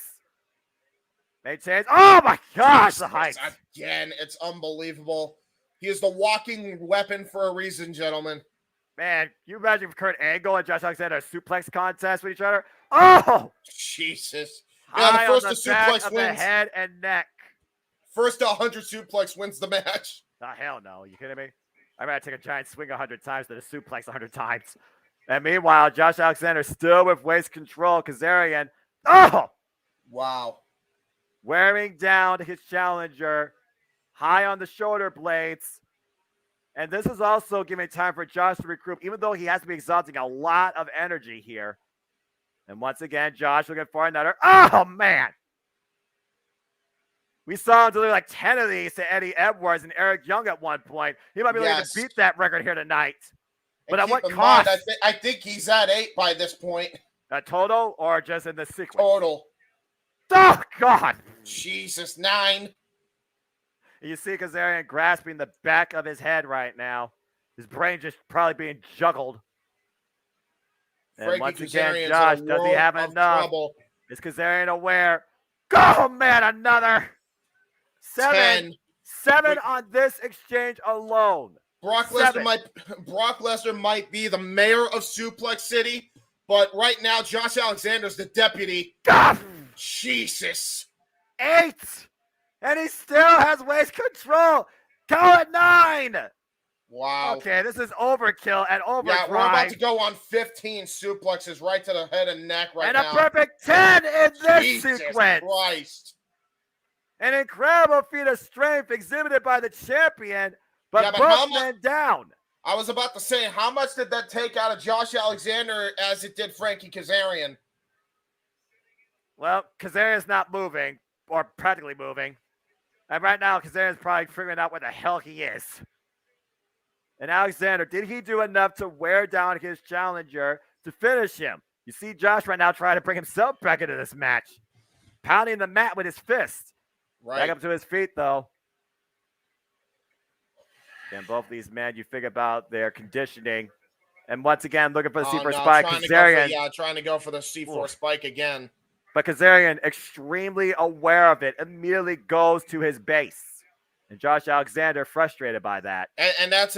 Maintains. Oh my gosh, the height. Again, it's unbelievable. He is the walking weapon for a reason, gentlemen. Man, can you imagine if Kurt Angle and Josh Alexander a suplex contest with each other? Oh! Jesus. Yeah, the first on the to back suplex of wins. the head and neck. First to 100 suplex wins the match. Oh, hell no. You kidding me? I'm going to take a giant swing 100 times to the suplex 100 times. And meanwhile, Josh Alexander still with waist control. Kazarian. Oh! Wow. Wearing down his challenger. High on the shoulder blades. And this is also giving time for Josh to regroup, even though he has to be exhausting a lot of energy here. And once again, Josh looking for another. Oh, man. We saw him deliver like 10 of these to Eddie Edwards and Eric Young at one point. He might be looking to beat that record here tonight. But at what cost? I think he's at 8 by this point. A total or just in the sequence? Total. Oh, God. Jesus, 9. You see Kazarian grasping the back of his head right now. His brain just probably being juggled. And Frankie once again, Kazarian's Josh, in a does he world have of enough? trouble. Is Kazarian aware? Oh, man, another. 7 on this exchange alone. Brock Lesnar might be the mayor of Suplex City, but right now Josh Alexander's the deputy. Jesus. 8. And he still has waist control. Go at 9. Wow. Okay, this is overkill and overdrive. Yeah, we're about to go on 15 suplexes right to the head and neck right now. And a perfect 10 in this Jesus sequence. Christ. An incredible feat of strength exhibited by the champion, but both men down. I was about to say, how much did that take out of Josh Alexander as it did Frankie Kazarian? Well, Kazarian's not moving, or practically moving. And right now, Kazarian's probably figuring out where the hell he is. And Alexander, did he do enough to wear down his challenger to finish him? You see Josh right now trying to bring himself back into this match. Pounding the mat with his fist. Right. Back up to his feet, though. And both of these men, you figure about their conditioning. And once again, looking for the C4 spike. Kazarian, trying to go for the C4 spike again. But Kazarian, extremely aware of it, immediately goes to his base. And Josh Alexander frustrated by that. And that's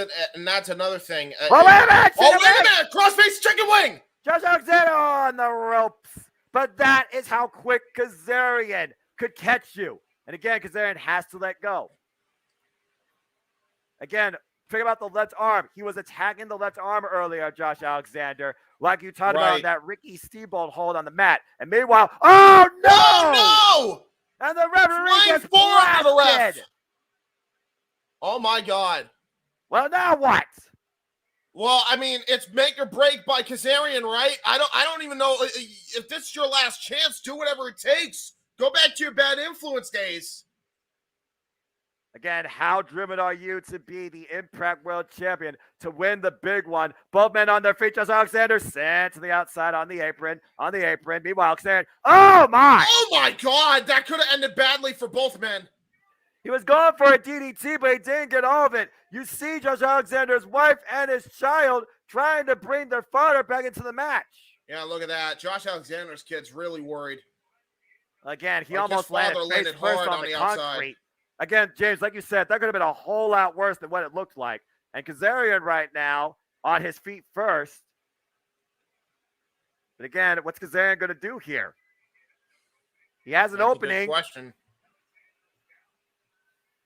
another thing. Oh, wait a minute! Wait a minute! Crossface chicken wing! Josh Alexander on the ropes. But that is how quick Kazarian could catch you. And again, Kazarian has to let go. Again, think about the left arm. He was attacking the left arm earlier, Josh Alexander, like you talked about on that Ricky Steamboat hold on the mat. And meanwhile, oh no! And the referee gets blasted. Oh my God. Well, now what? Well, I mean, it's make or break by Kazarian, right? I don't even know if this is your last chance. Do whatever it takes. Go back to your bad influence days. Again, how driven are you to be the Impact World Champion, to win the big one? Both men on their feet. Josh Alexander sent to the outside on the apron. Meanwhile, Kazarian, oh my God, that could have ended badly for both men. He was going for a DDT, but he didn't get all of it. You see Josh Alexander's wife and his child trying to bring their father back into the match. Yeah, look at that. Josh Alexander's kid's really worried. Again, he almost landed face first on the concrete. Again, James, like you said, that could have been a whole lot worse than what it looked like. And Kazarian right now on his feet first. But again, what's Kazarian going to do here? He has an opening. Good question.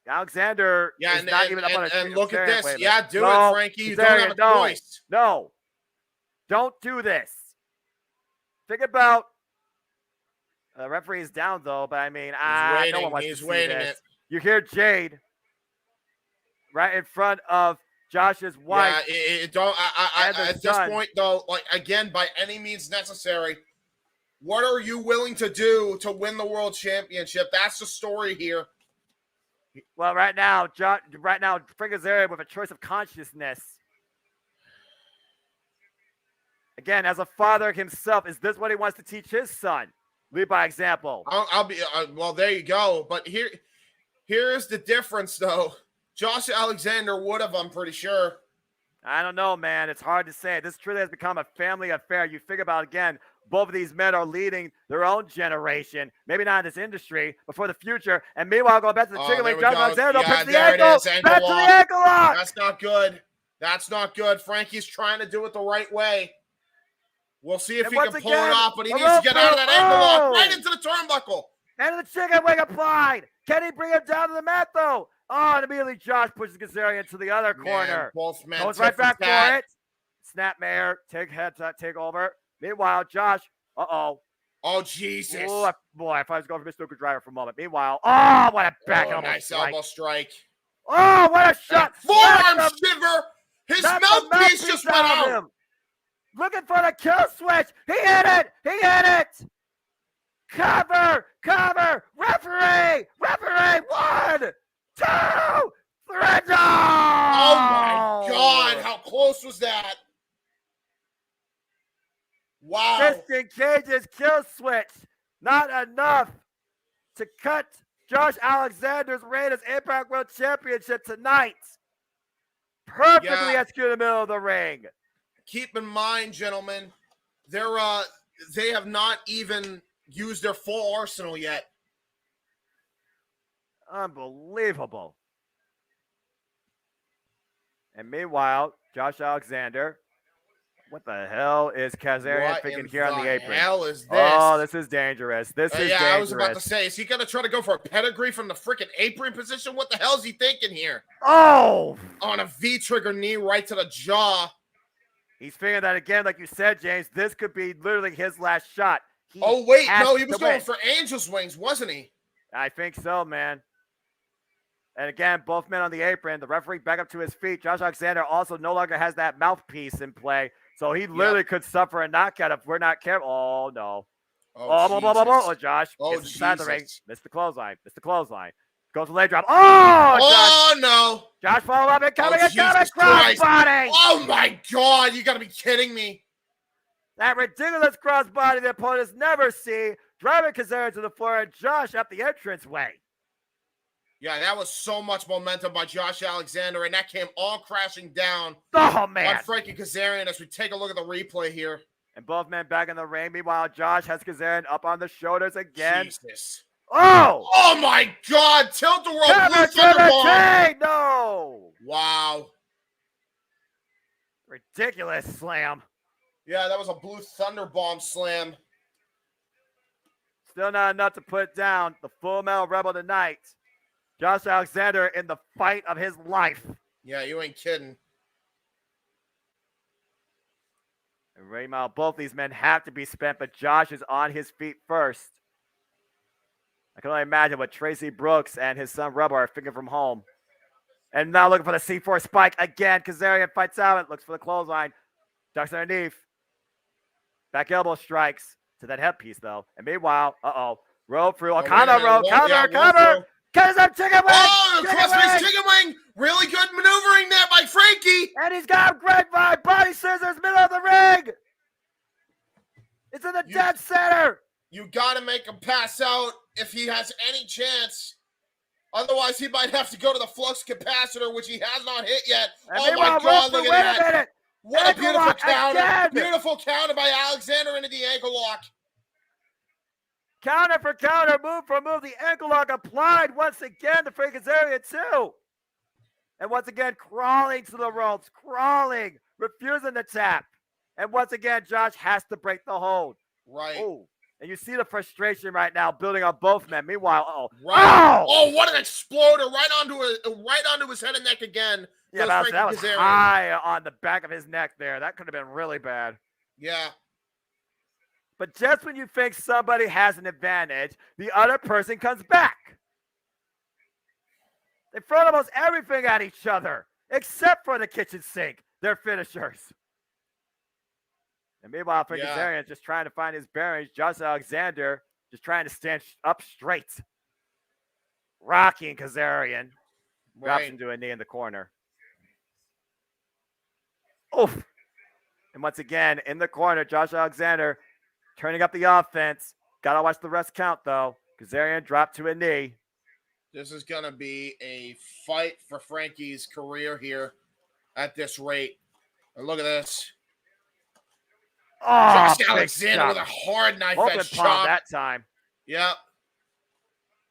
Alexander is not even up on a and look at this. Wait, yeah, do it, Frankie. You don't have a choice. No. Don't do this. Think about the referee is down, though, but I mean, no one wants to see this. You hear Jade right in front of Josh's wife. Yeah, at this point, though, like, again, by any means necessary, what are you willing to do to win the world championship? That's the story here. Well, right now, Frank Kazarian with a choice of consciousness. Again, as a father himself, is this what he wants to teach his son? Lead by example. I'll be well. There you go. But here's the difference, though. Josh Alexander would have, I'm pretty sure. I don't know, man. It's hard to say. This truly has become a family affair. You figure about it again. Both of these men are leading their own generation. Maybe not in this industry, but for the future. And meanwhile, going back to the chicken wing, Josh Alexander Yeah, to the there ankle. it is. Ankle Back lock. to the ankle lock. That's not good. That's not good. Frankie's trying to do it the right way. We'll see if he can pull it off, but he needs to get out of that ankle lock right into the turnbuckle. And the chicken wing applied. Can he bring him down to the mat, though? Oh, and immediately Josh pushes Kazarian to the other corner. Both men goes right back for it. Snapmare, take over. Meanwhile, Josh, oh, Jesus. Oh, boy, I thought I was going for Mr. Overdrive for a moment. Meanwhile, oh, what a back elbow nice strike. elbow strike. Oh, what a shot. Forearm shiver. His mouthpiece just went out. Him. Looking for the kill switch. He hit it. He hit it. Cover. Referee. 1, 2, 3. No! Oh, my God. How close was that? Wow. Christian Cage's kill switch. Not enough to cut Josh Alexander's reign as Impact World Championship tonight. Perfectly executed in the middle of the ring. Keep in mind, gentlemen, they have not even used their full arsenal yet. Unbelievable. And meanwhile, Josh Alexander, what the hell is Kazarian thinking here on the apron? What the hell is this? Oh, this is dangerous. This is dangerous. I was about to say, is he going to try to go for a pedigree from the freaking apron position? What the hell is he thinking here? Oh! On a V-trigger knee right to the jaw. He's figuring that again, like you said, James, this could be literally his last shot. He was going for Angel's Wings, wasn't he? I think so, man. And again, both men on the apron. The referee back up to his feet. Josh Alexander also no longer has that mouthpiece in play. So he literally could suffer a knockout if we're not careful. Oh, no. Oh, Josh. Gets inside the ring. Missed the clothesline. Goes to leg drop. Oh, Josh. No. Josh follow up and coming. Crossbody. Oh, my God. You got to be kidding me. That ridiculous crossbody the opponents never see. Driving Kazarian to the floor and Josh up the entranceway. Yeah, that was so much momentum by Josh Alexander, and that came all crashing down on Frankie Kazarian as we take a look at the replay here. And both men back in the ring. Meanwhile, Josh has Kazarian up on the shoulders again. Jesus. Oh! Oh, my God. Tilt-a-whirl Blue Thunderbomb. No! Wow. Ridiculous slam. Yeah, that was a Blue Thunderbomb slam. Still not enough to put down the Full Metal Rebel tonight. Josh Alexander in the fight of his life. Yeah, you ain't kidding. And right now, both these men have to be spent, but Josh is on his feet first. I can only imagine what Tracy Brooks and his son Rebel are thinking from home. And now looking for the C4 spike again. Kazarian fights out. Looks for the clothesline. Ducks underneath. Back elbow strikes to that headpiece, though. And meanwhile, roll through. Cover. Cause I'm chicken wing. Oh, crossface chicken wing. Really good maneuvering there by Frankie. And he's got great vibe. Body scissors, middle of the ring. It's in the dead center. You got to make him pass out if he has any chance. Otherwise, he might have to go to the flux capacitor, which he has not hit yet. And oh, my God, look at that. What a beautiful counter. Again. Beautiful counter by Alexander into the ankle lock. Counter for counter, move for move. The ankle lock applied once again to Frankie Kazarian too. And once again, crawling to the ropes, refusing to tap. And once again, Josh has to break the hold. Right. Ooh. And you see the frustration right now building on both men. Meanwhile, what an exploder right onto his head and neck again. Yeah, that was high on the back of his neck there. That could have been really bad. Yeah. But just when you think somebody has an advantage, the other person comes back. They throw almost everything at each other, except for the kitchen sink, their finishers. And meanwhile, Frankie Kazarian just trying to find his bearings. Josh Alexander just trying to stand up straight. Rocking Kazarian. Drops into a knee in the corner. Oof. And once again, in the corner, Josh Alexander turning up the offense. Gotta watch the rest count, though. Kazarian dropped to a knee. This is going to be a fight for Frankie's career here at this rate. And look at this. Oh, Josh big Alexander shot. with a hard knife Open edge palm chop. that time. Yep.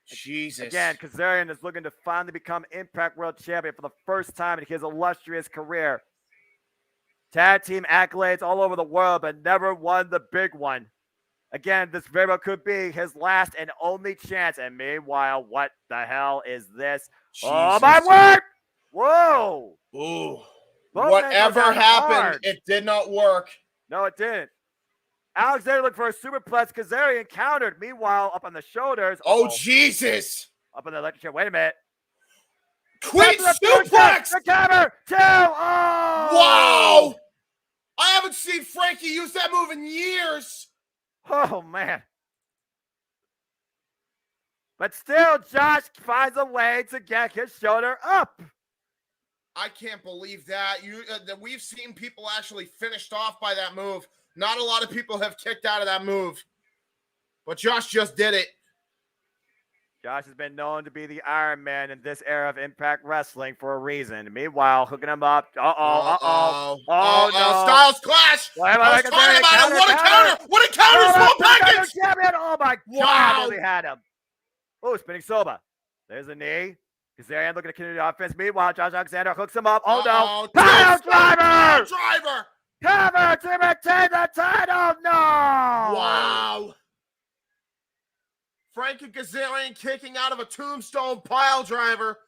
Jesus. Again, Kazarian is looking to finally become Impact World Champion for the first time in his illustrious career. Tag team accolades all over the world, but never won the big one. Again, this very well could be his last and only chance. And meanwhile, what the hell is this? Jesus. Oh, my word! Whoa! Ooh. Both Whatever men go down happened, hard. it did not work. No, it didn't. Alexander looked for a superplex. Kazarian countered. Meanwhile, up on the shoulders. Oh, Jesus. Up on the electric chair. Wait a minute. Queen suplex! The cover! 2! Oh! Wow! I haven't seen Frankie use that move in years. Oh, man. But still, Josh finds a way to get his shoulder up. I can't believe that. That we've seen people actually finished off by that move. Not a lot of people have kicked out of that move. But Josh just did it. Josh has been known to be the Iron Man in this era of Impact Wrestling for a reason. Meanwhile, hooking him up. Oh, no. Styles Clash. I was talking about it. What a counter. What a counter. Small package. Oh, my God. He had him. Oh, spinning Soba. There's a knee. Kazarian looking to continue the offense. Meanwhile, Josh Alexander hooks him up. Oh, no. Power driver. Cover to retain the title. No. Wow. Frankie Kazarian kicking out of a tombstone pile driver.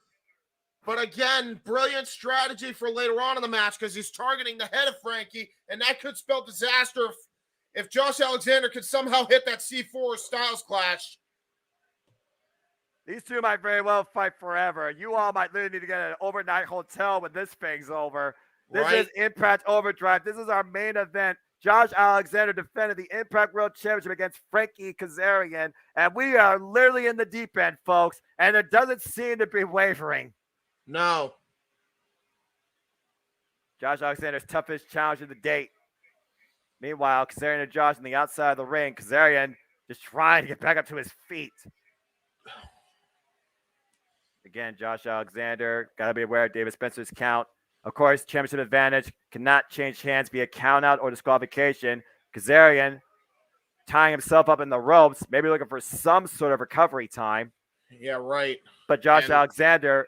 But again, brilliant strategy for later on in the match because he's targeting the head of Frankie, and that could spell disaster if Josh Alexander could somehow hit that C4 Styles Clash. These two might very well fight forever. You all might literally need to get an overnight hotel when this thing's over. This is Impact Overdrive. This is our main event. Josh Alexander defended the Impact World Championship against Frankie Kazarian. And we are literally in the deep end, folks. And it doesn't seem to be wavering. No. Josh Alexander's toughest challenge of the date. Meanwhile, Kazarian and Josh on the outside of the ring. Kazarian just trying to get back up to his feet. Again, Josh Alexander, got to be aware of David Spencer's count. Of course, championship advantage cannot change hands via countout or disqualification. Kazarian tying himself up in the ropes, maybe looking for some sort of recovery time. Yeah, right. But Josh Alexander,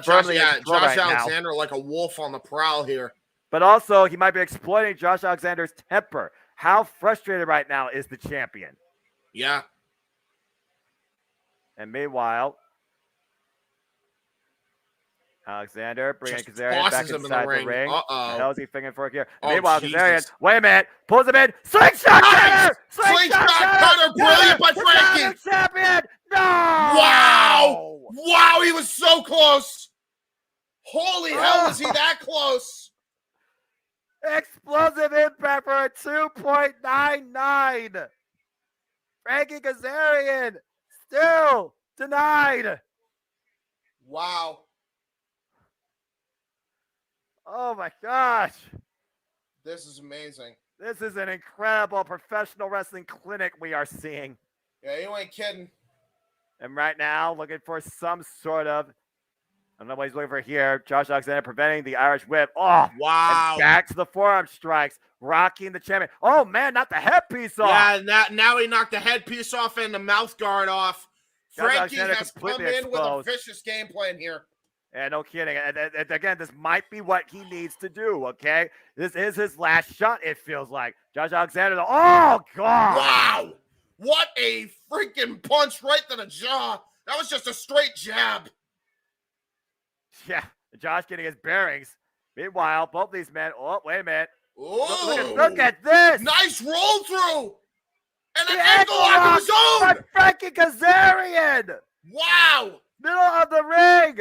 Josh Alexander like a wolf on the prowl here. But also, he might be exploiting Josh Alexander's temper. How frustrated right now is the champion? Yeah. And meanwhile, Alexander bringing Kazarian back inside the ring. Uh-oh. What the hell is he thinking for here? Oh, meanwhile, Jesus. Kazarian, wait a minute, pulls him in. Slingshot cutter! Slingshot cutter! Brilliant by Frankie! Champion! No! Wow! Wow, he was so close! Holy hell, was he that close? Explosive impact for a 2.99. Frankie Kazarian still denied. Wow. Oh my gosh. This is amazing. This is an incredible professional wrestling clinic we are seeing. Yeah, you ain't kidding. And right now, looking for some sort of, I don't know what he's looking for here. Josh Alexander preventing the Irish whip. Oh, wow. And back to the forearm strikes, rocking the champion. Oh, man, not the headpiece off. Yeah, now he knocked the headpiece off and the mouth guard off. Frankie has come in with a vicious game plan here. And no kidding. And again, this might be what he needs to do, okay? This is his last shot, it feels like. Josh Alexander, oh, God. Wow. What a freaking punch right to the jaw. That was just a straight jab. Yeah, Josh getting his bearings. Meanwhile, both these men, oh, wait a minute. Ooh. Look at this. Nice roll through. And an ankle lock of his own. By Frankie Kazarian. Wow. Middle of the ring.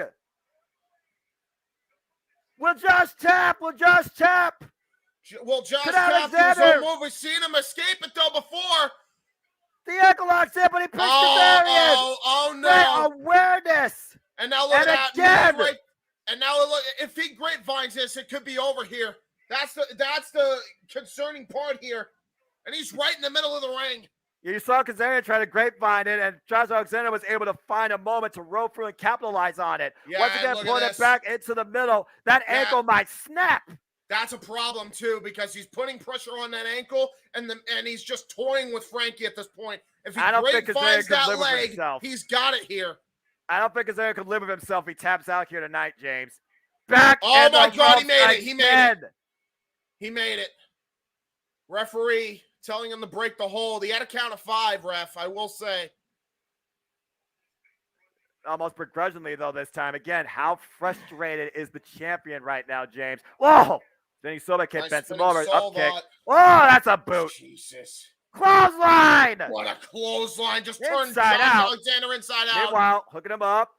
Will Josh tap? Will Josh tap? Well, Josh tapped his own move. We've seen him escape it, though, before. The ankle lock's in, but he pushed Kazarian. Oh, no. Great awareness. And now look at that. Again. Right. And now look, if he grapevines this, it could be over here. That's the concerning part here. And he's right in the middle of the ring. You saw Kazarian try to grapevine it, and Josh Alexander was able to find a moment to roll through and capitalize on it. Yeah, once again, pulling it back into the middle. That ankle might snap. That's a problem too, because he's putting pressure on that ankle, and he's just toying with Frankie at this point. If he grapevines that leg, he's got it here. I don't think Kazarian could live with himself if he taps out here tonight, James. Back. Oh my God, he made it. He made it. Referee telling him to break the hold. He had a count of 5, ref, I will say. Almost begrudgingly, though, this time. Again, how frustrated is the champion right now, James? Whoa! Spinning Soba kick bends him over. Up kick. Oh, that's a boot. Jesus. Clothesline! What a clothesline. Just turned Josh Alexander inside out. Meanwhile, hooking him up.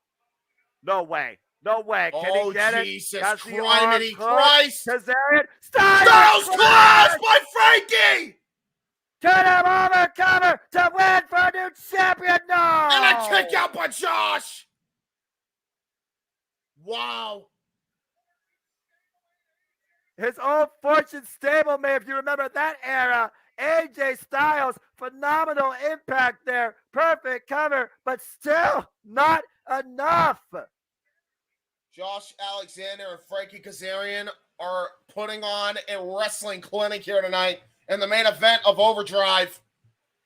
No way. No way. Can he get Jesus it? Criminy Christ. Kazarian. Styles Clash by Frankie! Turn him over, cover to win for a new champion. No! And a kick out by Josh. Wow. His old Fortune stablemate, if you remember that era. AJ Styles, phenomenal impact there. Perfect cover, but still not enough. Josh Alexander and Frankie Kazarian are putting on a wrestling clinic here tonight in the main event of Overdrive.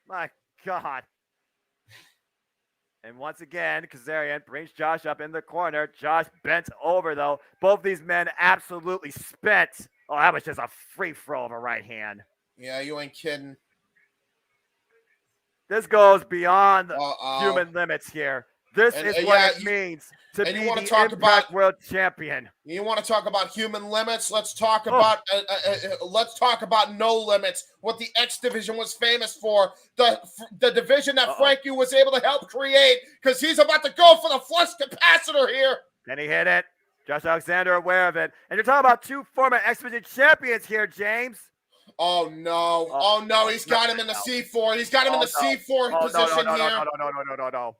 My God. And once again, Kazarian brings Josh up in the corner. Josh bent over, though. Both these men absolutely spent. Oh, that was just a free throw of a right hand. Yeah, you ain't kidding. This goes beyond human limits here. This is what it means to be the Impact World Champion. You want to talk about human limits? Let's talk about no limits. What the X division was famous for, the division that Frankie was able to help create, because he's about to go for the flux capacitor here. Can he hit it? Josh Alexander aware of it, and you're talking about 2 former X division champions here, James. Oh no! Oh no! He's got him in the C4. He's got him in the C4 position here. No.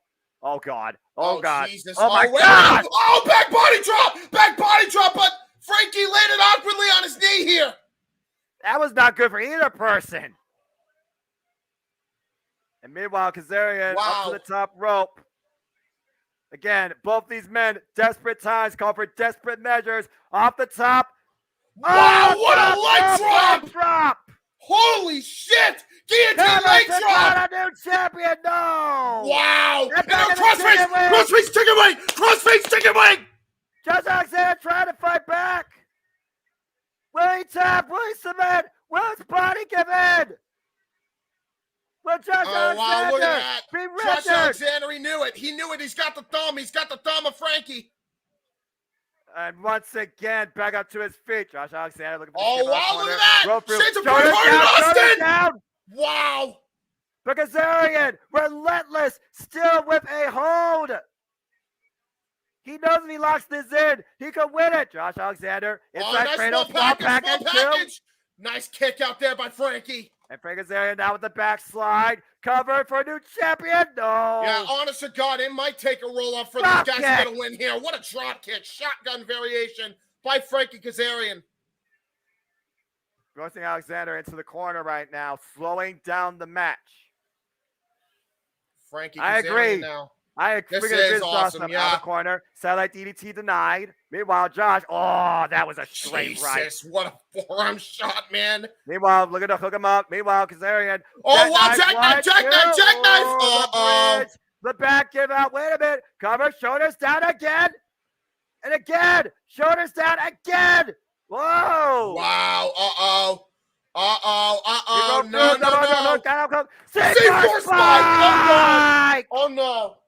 Oh God! Oh God! Jesus. Oh my God! Oh, back body drop! Back body drop! But Frankie laid it awkwardly on his knee here. That was not good for either person. And meanwhile, Kazarian up to the top rope. Again, both these men, desperate times, call for desperate measures. Off the top. Wow! What a leg drop! Holy shit! Guillotine leg drop! A new champion, no! Wow! And now crossface chicken wing! Crossface chicken wing! Josh Alexander trying to fight back. Will he tap? Will he submit? Will his body give in? Will Josh Alexander look at that. be rendered? Josh Alexander, he knew it. He knew it. He's got the thumb. He's got the thumb of Frankie. And once again, back up to his feet. Josh Alexander looking for the look at that! Shades of Bret Hart down. Wow! But Kazarian, relentless, still with a hold. He knows if he locks this in, he can win it. Josh Alexander inside nice small package. Nice kick out there by Frankie. And Frank Kazarian now with the backslide. Covered for a new champion. No. Yeah, honest to God, it might take a roll up for these guys to get a win here. What a drop kick. Shotgun variation by Frankie Kazarian. Thrusting Alexander into the corner right now, slowing down the match. Frankie Kazarian I agree. Now. I agree. This is awesome. Yeah. Out the corner. Satellite DDT denied. Meanwhile, Josh. Oh, that was a straight right. What a forearm shot, man. Meanwhile, looking to hook him up. Meanwhile, Kazarian. Oh, wow. Jackknife. Uh-oh. The back give out. Wait a minute. Cover. Shoulders down again. And again. Shoulders down again. Whoa. Wow. Uh-oh. No. C4 spike. Oh, no.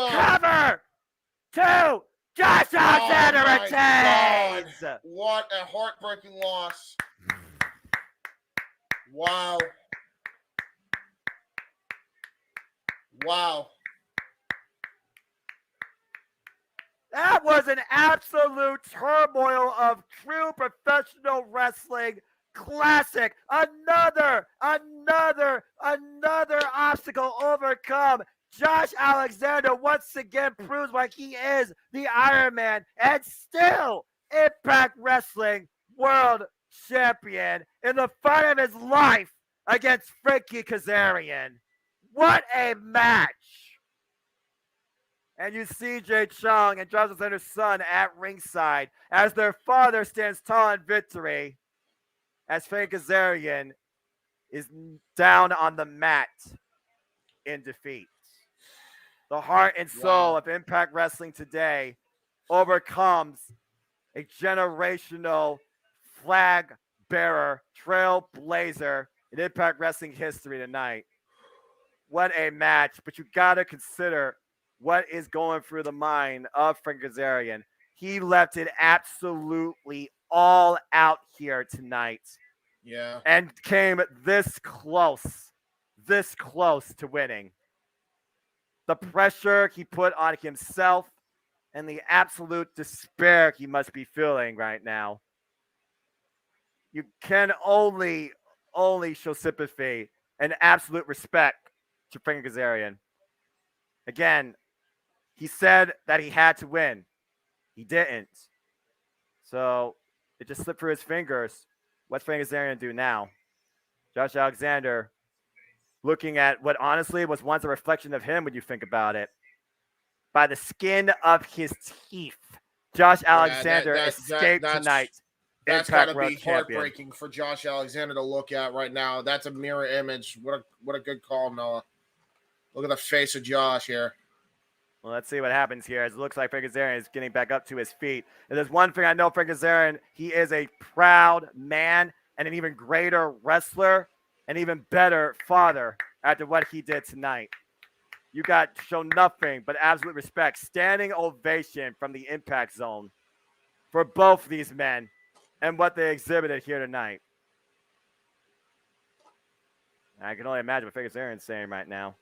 Cover. 2. Josh Alexander retains. What a heartbreaking loss. Wow. That was an absolute turmoil of true professional wrestling. Classic. Another obstacle overcome. Josh Alexander once again proves why he is the Iron Man and still Impact Wrestling World Champion in the fight of his life against Frankie Kazarian. What a match. And you see Jay Chung and Josh Alexander's son at ringside as their father stands tall in victory. as Frank Kazarian is down on the mat in defeat. The heart and soul of Impact Wrestling today overcomes a generational flag bearer, trailblazer in Impact Wrestling history tonight. What a match, but you got to consider what is going through the mind of Frank Kazarian. He left it absolutely all out here tonight. Yeah. And came this close to winning. The pressure he put on himself and the absolute despair he must be feeling right now. You can only show sympathy and absolute respect to Frank Kazarian. Again, he said that he had to win. He didn't. So it just slipped through his fingers. What's Frank Kazarian do now? Josh Alexander, looking at what honestly was once a reflection of him when you think about it. By the skin of his teeth, Josh Alexander escaped tonight. That's got to be heartbreaking for Josh Alexander to look at right now. That's a mirror image. What a good call, Noah. Look at the face of Josh here. Well, let's see what happens here. As it looks like Frank Kazarian is getting back up to his feet. And there's one thing I know, Frank Kazarian, he is a proud man and an even greater wrestler, an even better father after what he did tonight. You got shown nothing but absolute respect. Standing ovation from the Impact Zone for both these men and what they exhibited here tonight. I can only imagine what Frank Kazarian's saying right now.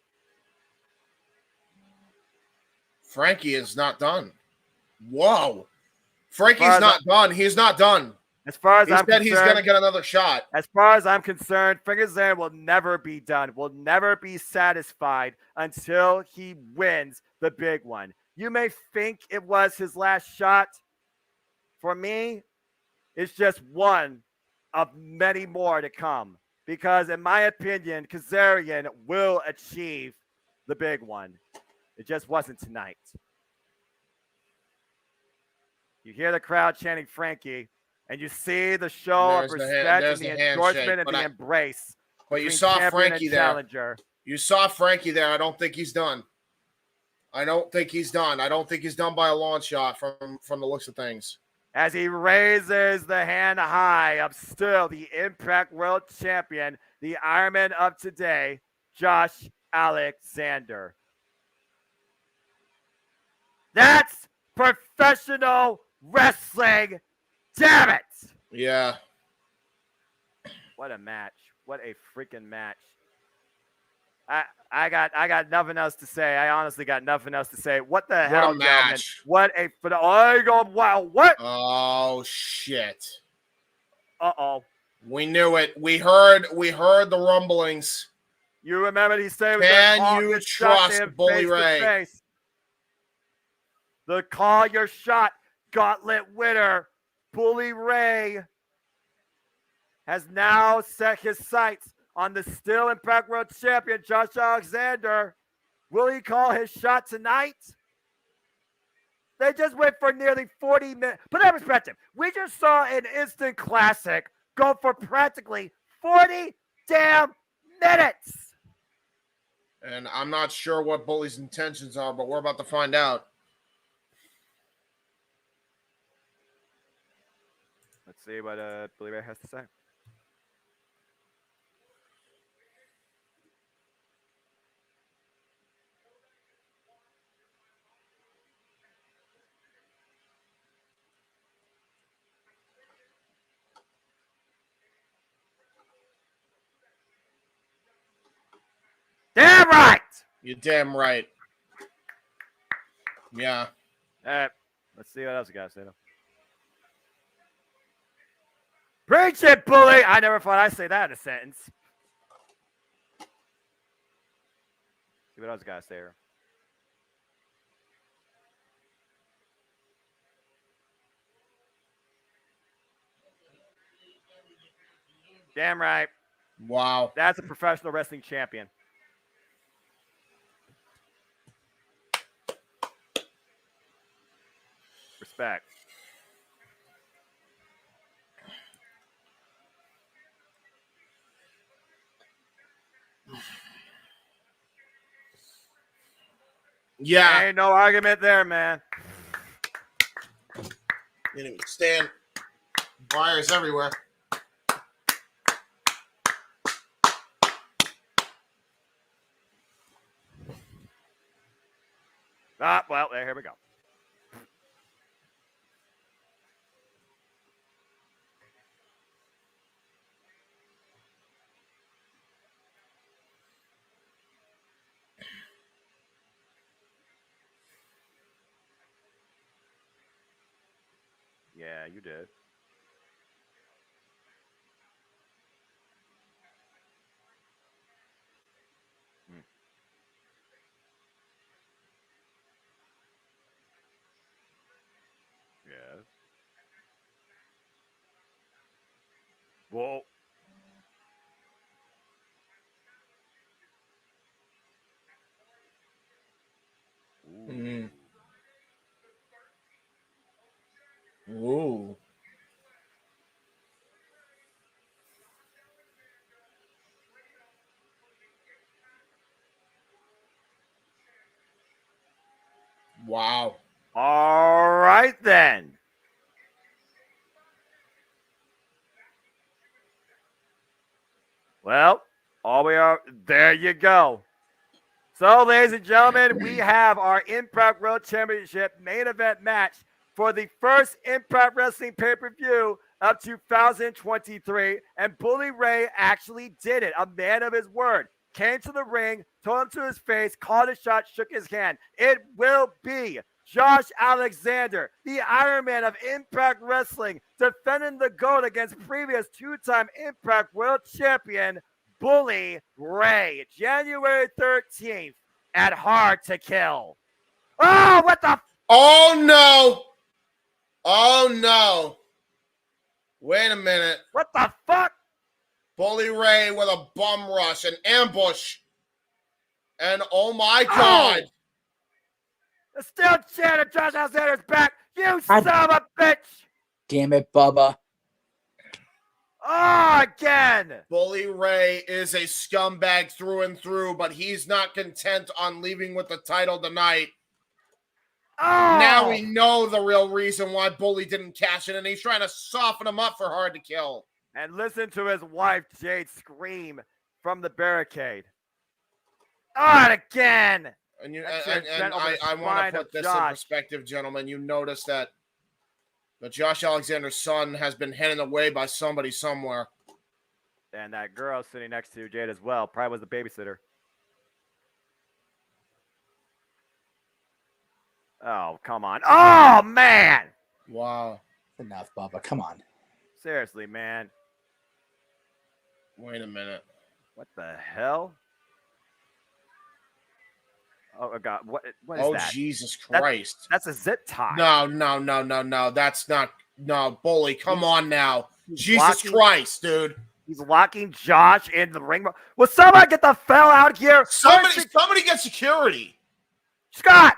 Frankie is not done. Whoa. Frankie's not done. He's not done. As far as I'm concerned, he's going to get another shot. As far as I'm concerned, Frank Kazarian will never be done, will never be satisfied until he wins the big one. You may think it was his last shot. For me, it's just one of many more to come. Because in my opinion, Kazarian will achieve the big one. It just wasn't tonight. You hear the crowd chanting Frankie, and you see the show of respect and the endorsement and the embrace. But you saw Frankie there. Challenger. You saw Frankie there. I don't think he's done. I don't think he's done by a long shot from the looks of things. As he raises the hand high of still the Impact World Champion, the Iron Man of today, Josh Alexander. That's professional wrestling. Damn it! Yeah. What a match. What a freaking match. I got nothing else to say. I honestly got nothing else to say. What the hell, what a match. What a wow, what? Oh shit. Uh-oh. We knew it. We heard the rumblings. You remember he said, can you trust Bully Ray? The call your shot gauntlet winner, Bully Ray, has now set his sights on the still Impact World Champion, Josh Alexander. Will he call his shot tonight? They just went for nearly 40 minutes. Put that in perspective. We just saw an instant classic go for practically 40 damn minutes. And I'm not sure what Bully's intentions are, but we're about to find out. Let's see what Bully Ray has to say. Damn right! You're damn right. Yeah. All right. Let's see what else you guys say. Preach it, Bully! I never thought I'd say that in a sentence. See what else you guys say here. Damn right. Wow. That's a professional wrestling champion. Respect. Yeah. Ain't no argument there, man. You didn't even stand. Wires everywhere. Well, here we go. Yeah, you did. Yes. Whoa. Mm. Ooh. Wow. All right, then. Well, there you go. So, ladies and gentlemen, we have our Impact World Championship main event match for the first Impact Wrestling pay-per-view of 2023. And Bully Ray actually did it. A man of his word. Came to the ring, told him to his face, called a shot, shook his hand. It will be Josh Alexander, the Iron Man of Impact Wrestling, defending the GOAT against previous two-time Impact World Champion Bully Ray, January 13th at Hard to Kill. Oh, what the? Oh, no. Oh, no. Wait a minute. What the fuck? Bully Ray with a bum rush, an ambush. And oh, my God. The still chanting Josh Alexander's back. You son of a bitch. Damn it, Bubba. Oh, again. Bully Ray is a scumbag through and through, but he's not content on leaving with the title tonight. Oh. Now we know the real reason why Bully didn't cash it, and he's trying to soften him up for Hard to Kill. And listen to his wife, Jade, scream from the barricade. Oh, and again. And I want to put this in perspective, gentlemen. You notice that Josh Alexander's son has been hidden away by somebody somewhere. And that girl sitting next to Jade as well probably was the babysitter. Oh, come on. Oh, man. Wow. Enough, Bubba. Come on. Seriously, man. Wait a minute. What the hell? Oh, God. What is that? Oh, Jesus Christ. That's a zip tie. No. That's not. No, Bully, come on now. Jesus Christ, dude. He's locking Josh in the ring. Will somebody get the hell out here? Somebody get security. Scott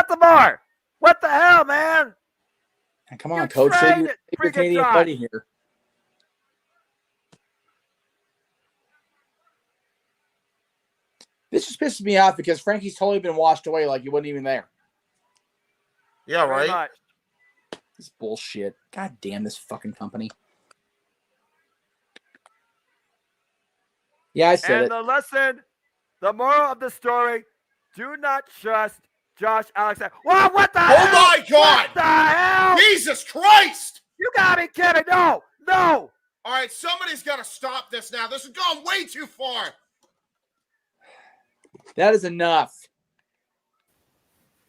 Lamar. What the hell, man? Come on, Coach. You're Canadian buddy here. This just pisses me off because Frankie's totally been washed away like he wasn't even there. Yeah, right? This bullshit. God damn this fucking company. Yeah, I said it. And the lesson, the moral of the story, do not trust Josh Alexander. Whoa, what the hell? Oh, my God. What the hell? Jesus Christ. You gotta be kidding. No. All right, somebody's got to stop this now. This is going way too far. That is enough.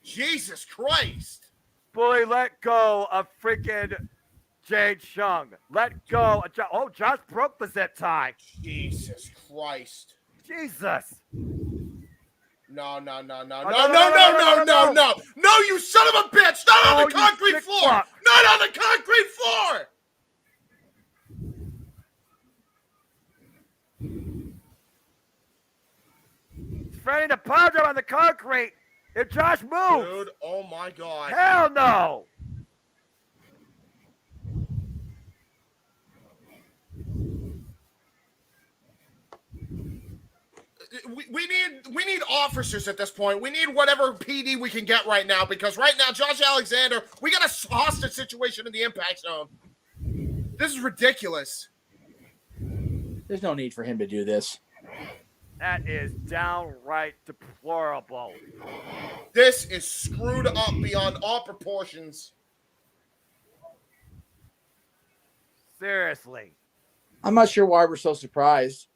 Jesus Christ. Bully, let go of freaking Jade Chung. Let go of Josh broke the zip tie. Jesus Christ. Jesus. No, you son of a bitch. Not on the concrete floor. Not on the concrete floor. Threatening to pound him on the concrete if Josh moves. Dude, oh my God. Hell no. we need officers at this point. We need whatever PD we can get right now, because right now, Josh Alexander, we got a hostage situation in the Impact Zone. This is ridiculous. There's no need for him to do this. That is downright deplorable. This is screwed up beyond all proportions. Seriously. I'm not sure why we're so surprised.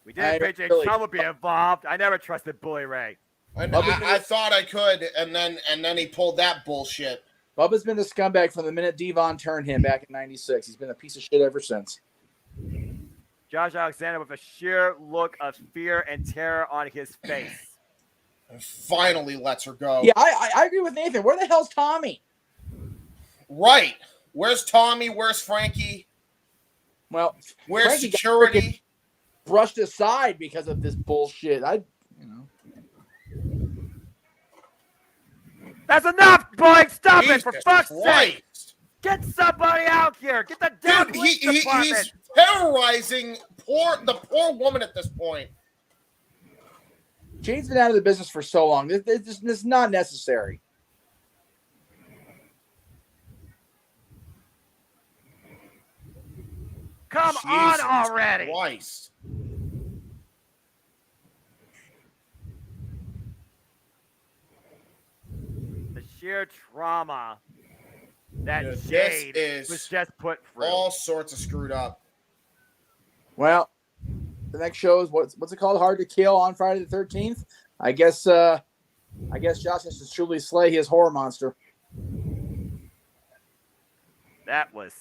We didn't think Jake Sean would be involved. I never trusted Bully Ray. I thought I could, and then he pulled that bullshit. Bubba's been the scumbag from the minute Devon turned him back in '96. He's been a piece of shit ever since. Josh Alexander with a sheer look of fear and terror on his face. And finally lets her go. Yeah, I agree with Nathan. Where the hell's Tommy? Right. Where's Tommy? Where's Frankie? Well, where's Frankie security? Brushed aside because of this bullshit. That's enough, boy! Stop it, for fuck's Christ. sake! Get somebody out here! Get the damn police department! He's terrorizing the poor woman at this point. Jade's been out of the business for so long. This is not necessary. Come on already! Christ. The sheer trauma that This Jade is was just put through. all sorts of screwed up. Well, the next show is what's it called? Hard to Kill on Friday the 13th. I guess Josh has to truly slay his horror monster. That was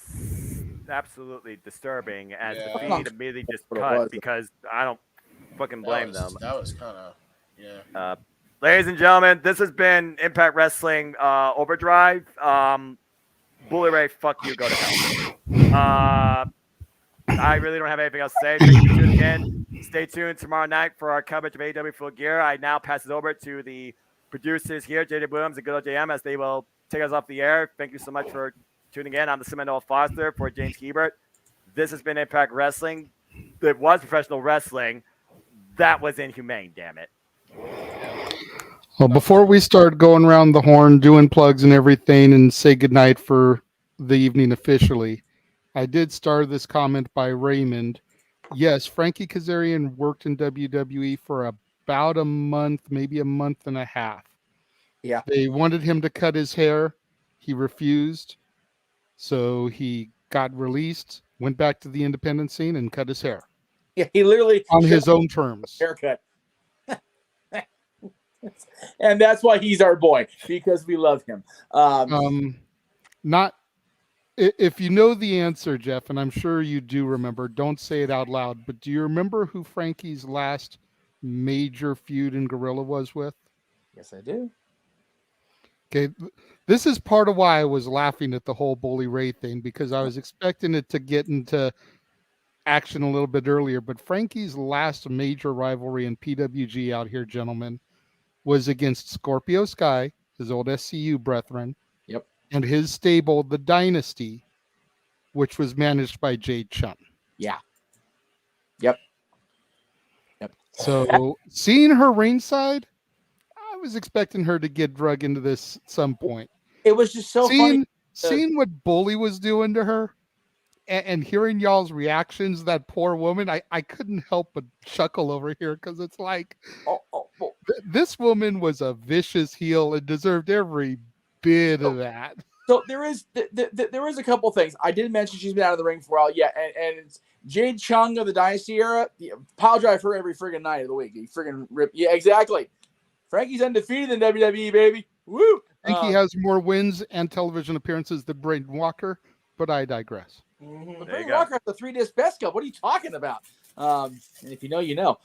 absolutely disturbing as Yeah. the feed immediately just cut because I don't fucking blame them. That was kind of, yeah. Ladies and gentlemen, this has been Impact Wrestling Overdrive. Bully Ray, fuck you, go to hell. I really don't have anything else to say. Thank you for tuning in. Stay tuned tomorrow night for our coverage of AEW Full Gear. I now pass it over to the producers here, JJ Williams and good old JM, as they will take us off the air. Thank you so much for tuning in. I'm the Seminole Foster for James Hebert. This has been Impact Wrestling. It was professional wrestling. That was inhumane, damn it. Well, before we start going around the horn, doing plugs and everything, and say goodnight for the evening officially, I did start this comment by Raymond. Yes, Frankie Kazarian worked in WWE for about a month, maybe a month and a half. Yeah. They wanted him to cut his hair. He refused. So he got released, went back to the independent scene, and cut his hair. Yeah, he literally on his own terms. Haircut. And that's why he's our boy, because we love him. Not if you know the answer, Jeff, and I'm sure you do remember, don't say it out loud, but do you remember who Frankie's last major feud in Gorilla was with? Yes, I do. Okay, this is part of why I was laughing at the whole Bully Ray thing, because I was expecting it to get into action a little bit earlier, but Frankie's last major rivalry in PWG out here, gentlemen, was against Scorpio Sky, his old SCU brethren, yep, and his stable, the Dynasty, which was managed by Jade Chun. Yeah. Yep. Yep. So seeing her ringside, I was expecting her to get drug into this at some point. It was just so funny. Seeing what Bully was doing to her and hearing y'all's reactions, that poor woman, I couldn't help but chuckle over here because it's like, this woman was a vicious heel and deserved every bit of that. So there is a couple things. I did mention she's been out of the ring for a while. Yeah, and it's Jade Chung of the Dynasty era. Pile drive her every friggin' night of the week. You friggin' rip. Yeah, exactly. Frankie's undefeated in WWE, baby. Woo! Frankie has more wins and television appearances than Braden Walker, but I digress. Mm-hmm. But Braden Walker has the 3-disc best cup. What are you talking about? And if you know, you know.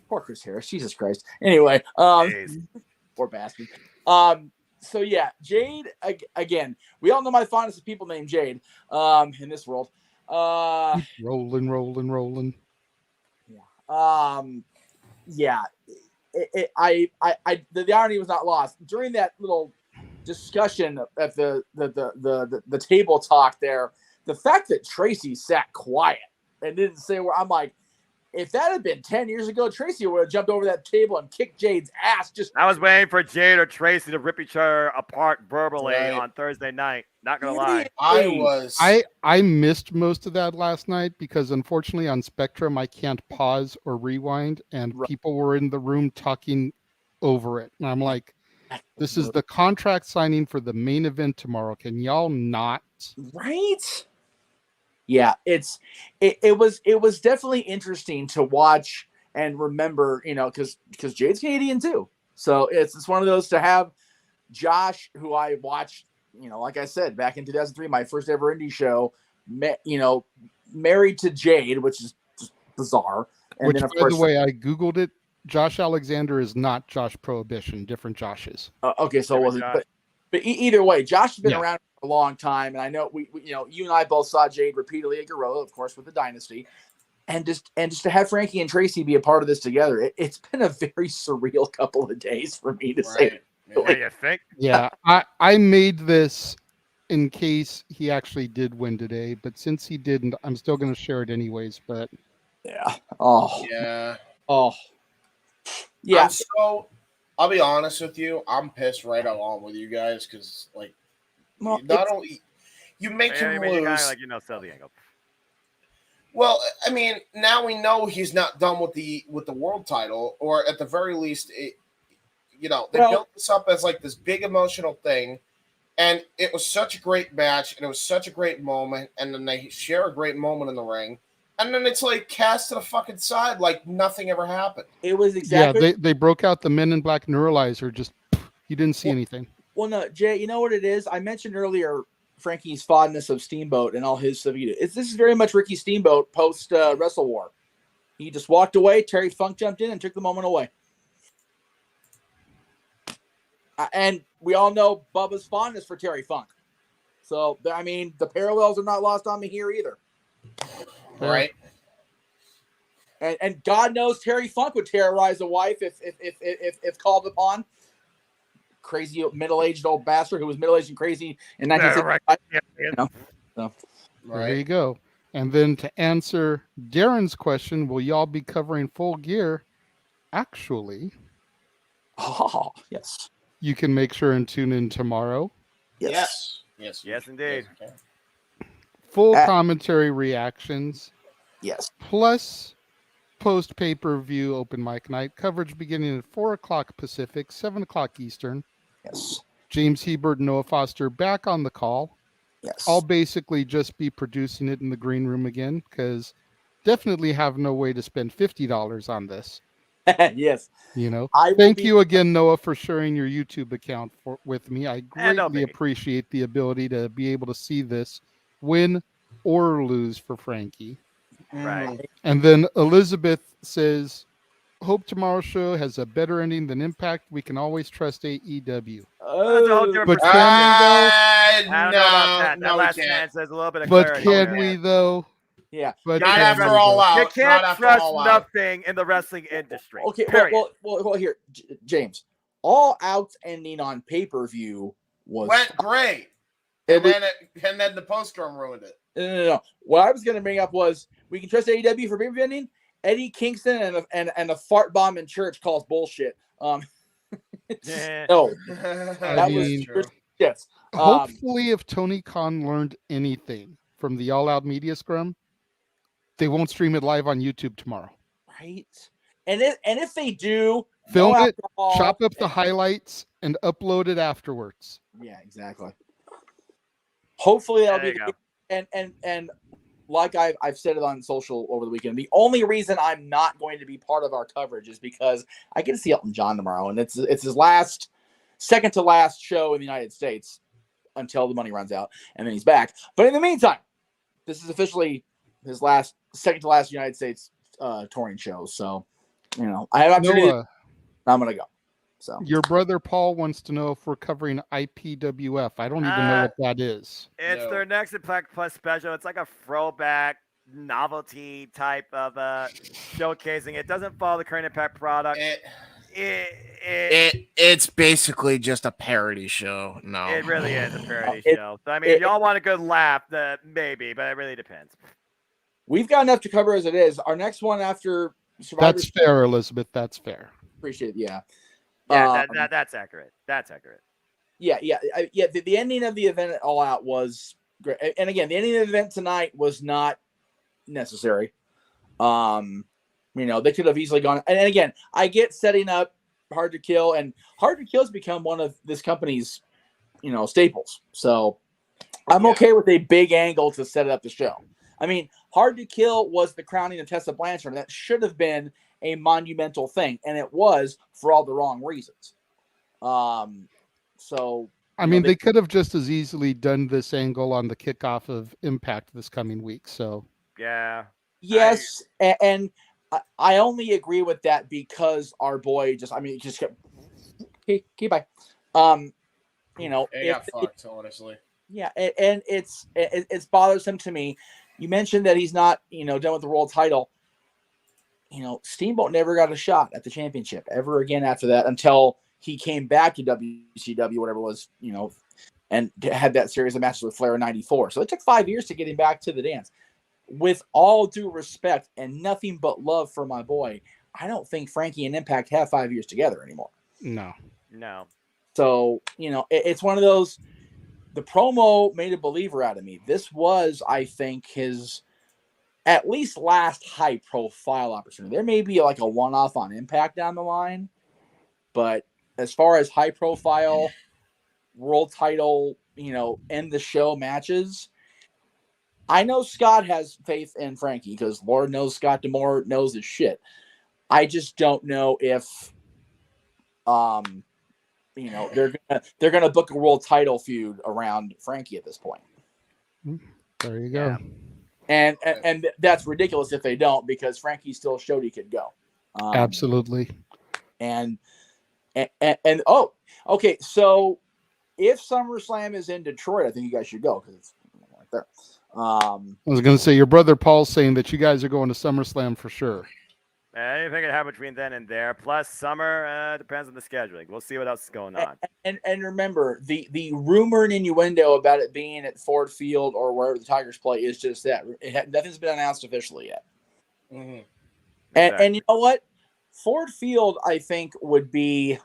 Poor Chris Harris. Jesus Christ. Anyway, poor bastard. So yeah, Jade again. We all know my fondness of people named Jade. In this world. Rolling. Yeah. Yeah. The irony was not lost during that little discussion at the table talk there. The fact that Tracy sat quiet and didn't say where. I'm like, if that had been 10 years ago, Tracy would have jumped over that table and kicked Jade's ass. I was waiting for Jade or Tracy to rip each other apart verbally on Thursday night. Not gonna lie. I missed most of that last night because unfortunately on Spectrum I can't pause or rewind, and people were in the room talking over it. And I'm like, this is the contract signing for the main event tomorrow. Can y'all not? Right? Yeah, it was definitely interesting to watch and remember, because Jade's Canadian too. So it's one of those to have Josh, who I watched, like I said, back in 2003, my first ever indie show, married to Jade, which is just bizarre. And Which, then, of by course, the way, I Googled it. Josh Alexander is not Josh Prohibition, different Joshes. Okay, so it wasn't, but either way, Josh has been around for a long time, and I know we you and I both saw Jade repeatedly at Gorilla, of course, with the Dynasty, and just to have Frankie and Tracy be a part of this together, it's been a very surreal couple of days for me to say. Yeah, you think? Yeah, I made this in case he actually did win today, but since he didn't, I'm still going to share it anyways. But yeah, yeah. I'll be honest with you, I'm pissed right along with you guys because, like, not only you make him lose. Sell the angle. Well, I mean, now we know he's not done with the world title, or at the very least, they built this up as like this big emotional thing, and it was such a great match, and it was such a great moment, and then they share a great moment in the ring. And then it's like cast to the fucking side like nothing ever happened. It was exactly. Yeah, they broke out the Men in Black neuralizer. Just you didn't see anything. Well, no, Jay, you know what it is? I mentioned earlier Frankie's fondness of Steamboat and all his stuff. This is very much Ricky Steamboat post Wrestle War. He just walked away. Terry Funk jumped in and took the moment away. And we all know Bubba's fondness for Terry Funk. So, I mean, the parallels are not lost on me here either. Right. And God knows Terry Funk would terrorize a wife if called upon. Crazy middle-aged old bastard who was middle-aged and crazy in 1965. Well, there you go. And then to answer Darren's question, will y'all be covering Full Gear? Actually, yes. You can make sure and tune in tomorrow. Yes, indeed. Full commentary reactions. Yes. Plus post pay-per-view open mic night coverage beginning at 4 o'clock Pacific, 7 o'clock Eastern. Yes. James Hebert and Noah Foster back on the call. Yes. I'll basically just be producing it in the green room again because definitely have no way to spend $50 on this. Yes. Thank you again, Noah, for sharing your YouTube account with me. I greatly appreciate the ability to be able to see this win or lose for Frankie. Right. And then Elizabeth says, hope tomorrow's show has a better ending than Impact. We can always trust AEW. But can we, though? I don't know about that. That last sentence has a little bit of But clarity. can we, though? Yeah. But not after all out. You can't trust nothing in the wrestling industry. Okay. Well, here, James. All Out's ending on pay-per-view went great. And then the post-run ruined it. No. What I was going to bring up was we can trust AEW for pay-per-view ending. Eddie Kingston and a fart bomb in church calls bullshit. No, that was true. Yes. Hopefully, if Tony Khan learned anything from the All Out Media Scrum, they won't stream it live on YouTube tomorrow. Right. And if they do, film it, chop up the highlights, and upload it afterwards. Yeah, exactly. Hopefully that'll be and like I've said it on social over the weekend. The only reason I'm not going to be part of our coverage is because I get to see Elton John tomorrow, and it's his second to last show in the United States until the money runs out, and then he's back. But in the meantime, this is officially his second to last United States touring show. So, I have opportunity. I'm gonna go. So your brother Paul wants to know if we're covering IPWF. I don't even know what that is. It's their next Impact Plus special. It's like a throwback novelty type of showcasing. It doesn't follow the current Impact product. It's basically just a parody show. No, it really is a parody show. So I mean, if y'all want a good laugh, maybe, but it really depends. we've got enough to cover as it is. Our next one after Survivor. That's fair, Elizabeth. That's fair. Appreciate it. Yeah. Yeah, that's accurate. That's accurate. Yeah. The ending of the event at All Out was great, and again, the ending of the event tonight was not necessary. They could have easily gone. And again, I get setting up Hard to Kill, and Hard to Kill has become one of this company's, staples. So I'm okay with a big angle to set up the show. I mean, Hard to Kill was the crowning of Tessa Blanchard, and that should have been a monumental thing, and it was for all the wrong reasons. They could have just as easily done this angle on the kickoff of Impact this coming week. So yeah, yes, and I only agree with that because our boy just kept keep by. It got fucked, honestly. Yeah, and it's bothersome to me. You mentioned that he's not, done with the world title. Steamboat never got a shot at the championship ever again after that until he came back to WCW, whatever it was, and had that series of matches with Flair in '94. So it took 5 years to get him back to the dance. With all due respect and nothing but love for my boy, I don't think Frankie and Impact have 5 years together anymore. No. So, it's one of those. The promo made a believer out of me. This was, I think, his at least last high-profile opportunity. There may be like a one-off on Impact down the line, but as far as high-profile world title, end the show matches, I know Scott has faith in Frankie because Lord knows Scott D'Amore knows his shit. I just don't know if, they're gonna book a world title feud around Frankie at this point. There you go. And that's ridiculous if they don't, because Frankie still showed he could go. Absolutely. And oh, okay. So if SummerSlam is in Detroit, I think you guys should go because it's right there. I was going to say, your brother Paul's saying that you guys are going to SummerSlam for sure. Anything can happen between then and there. Plus, summer depends on the scheduling. We'll see what else is going on. And remember, the rumor and innuendo about it being at Ford Field or wherever the Tigers play is just that. Nothing's been announced officially yet. Mm-hmm. And you know what? Ford Field, I think, would be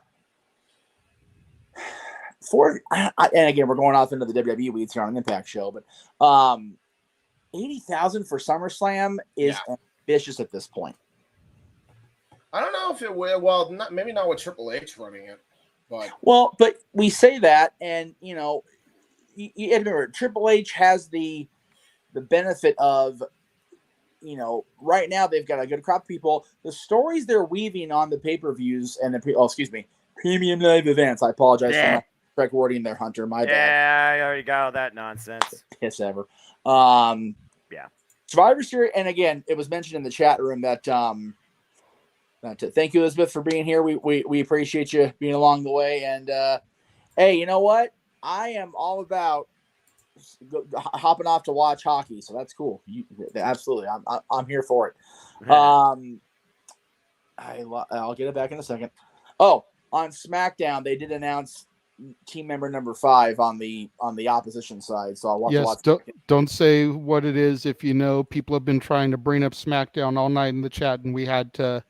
Ford. And again, we're going off into the WWE weeds here on an Impact show, but 80,000 for SummerSlam is ambitious at this point. I don't know if it will. Well, maybe not with Triple H running it, but we say that, and you remember Triple H has the benefit of, right now they've got a good crop of people. The stories they're weaving on the pay-per-views and the premium live events. I apologize for my correct wording there, Hunter. My bad. Yeah, I already got all that nonsense. Piss ever. Yeah. Survivor Series, and again, it was mentioned in the chat room that thank you, Elizabeth, for being here. We appreciate you being along the way. And hey, you know what? I am all about hopping off to watch hockey, so that's cool. Absolutely, I'm here for it. I'll get it back in a second. Oh, on SmackDown, they did announce team member number 5 on the opposition side. So I'll watch. Don't say what it is if you know. People have been trying to bring up SmackDown all night in the chat, and we had to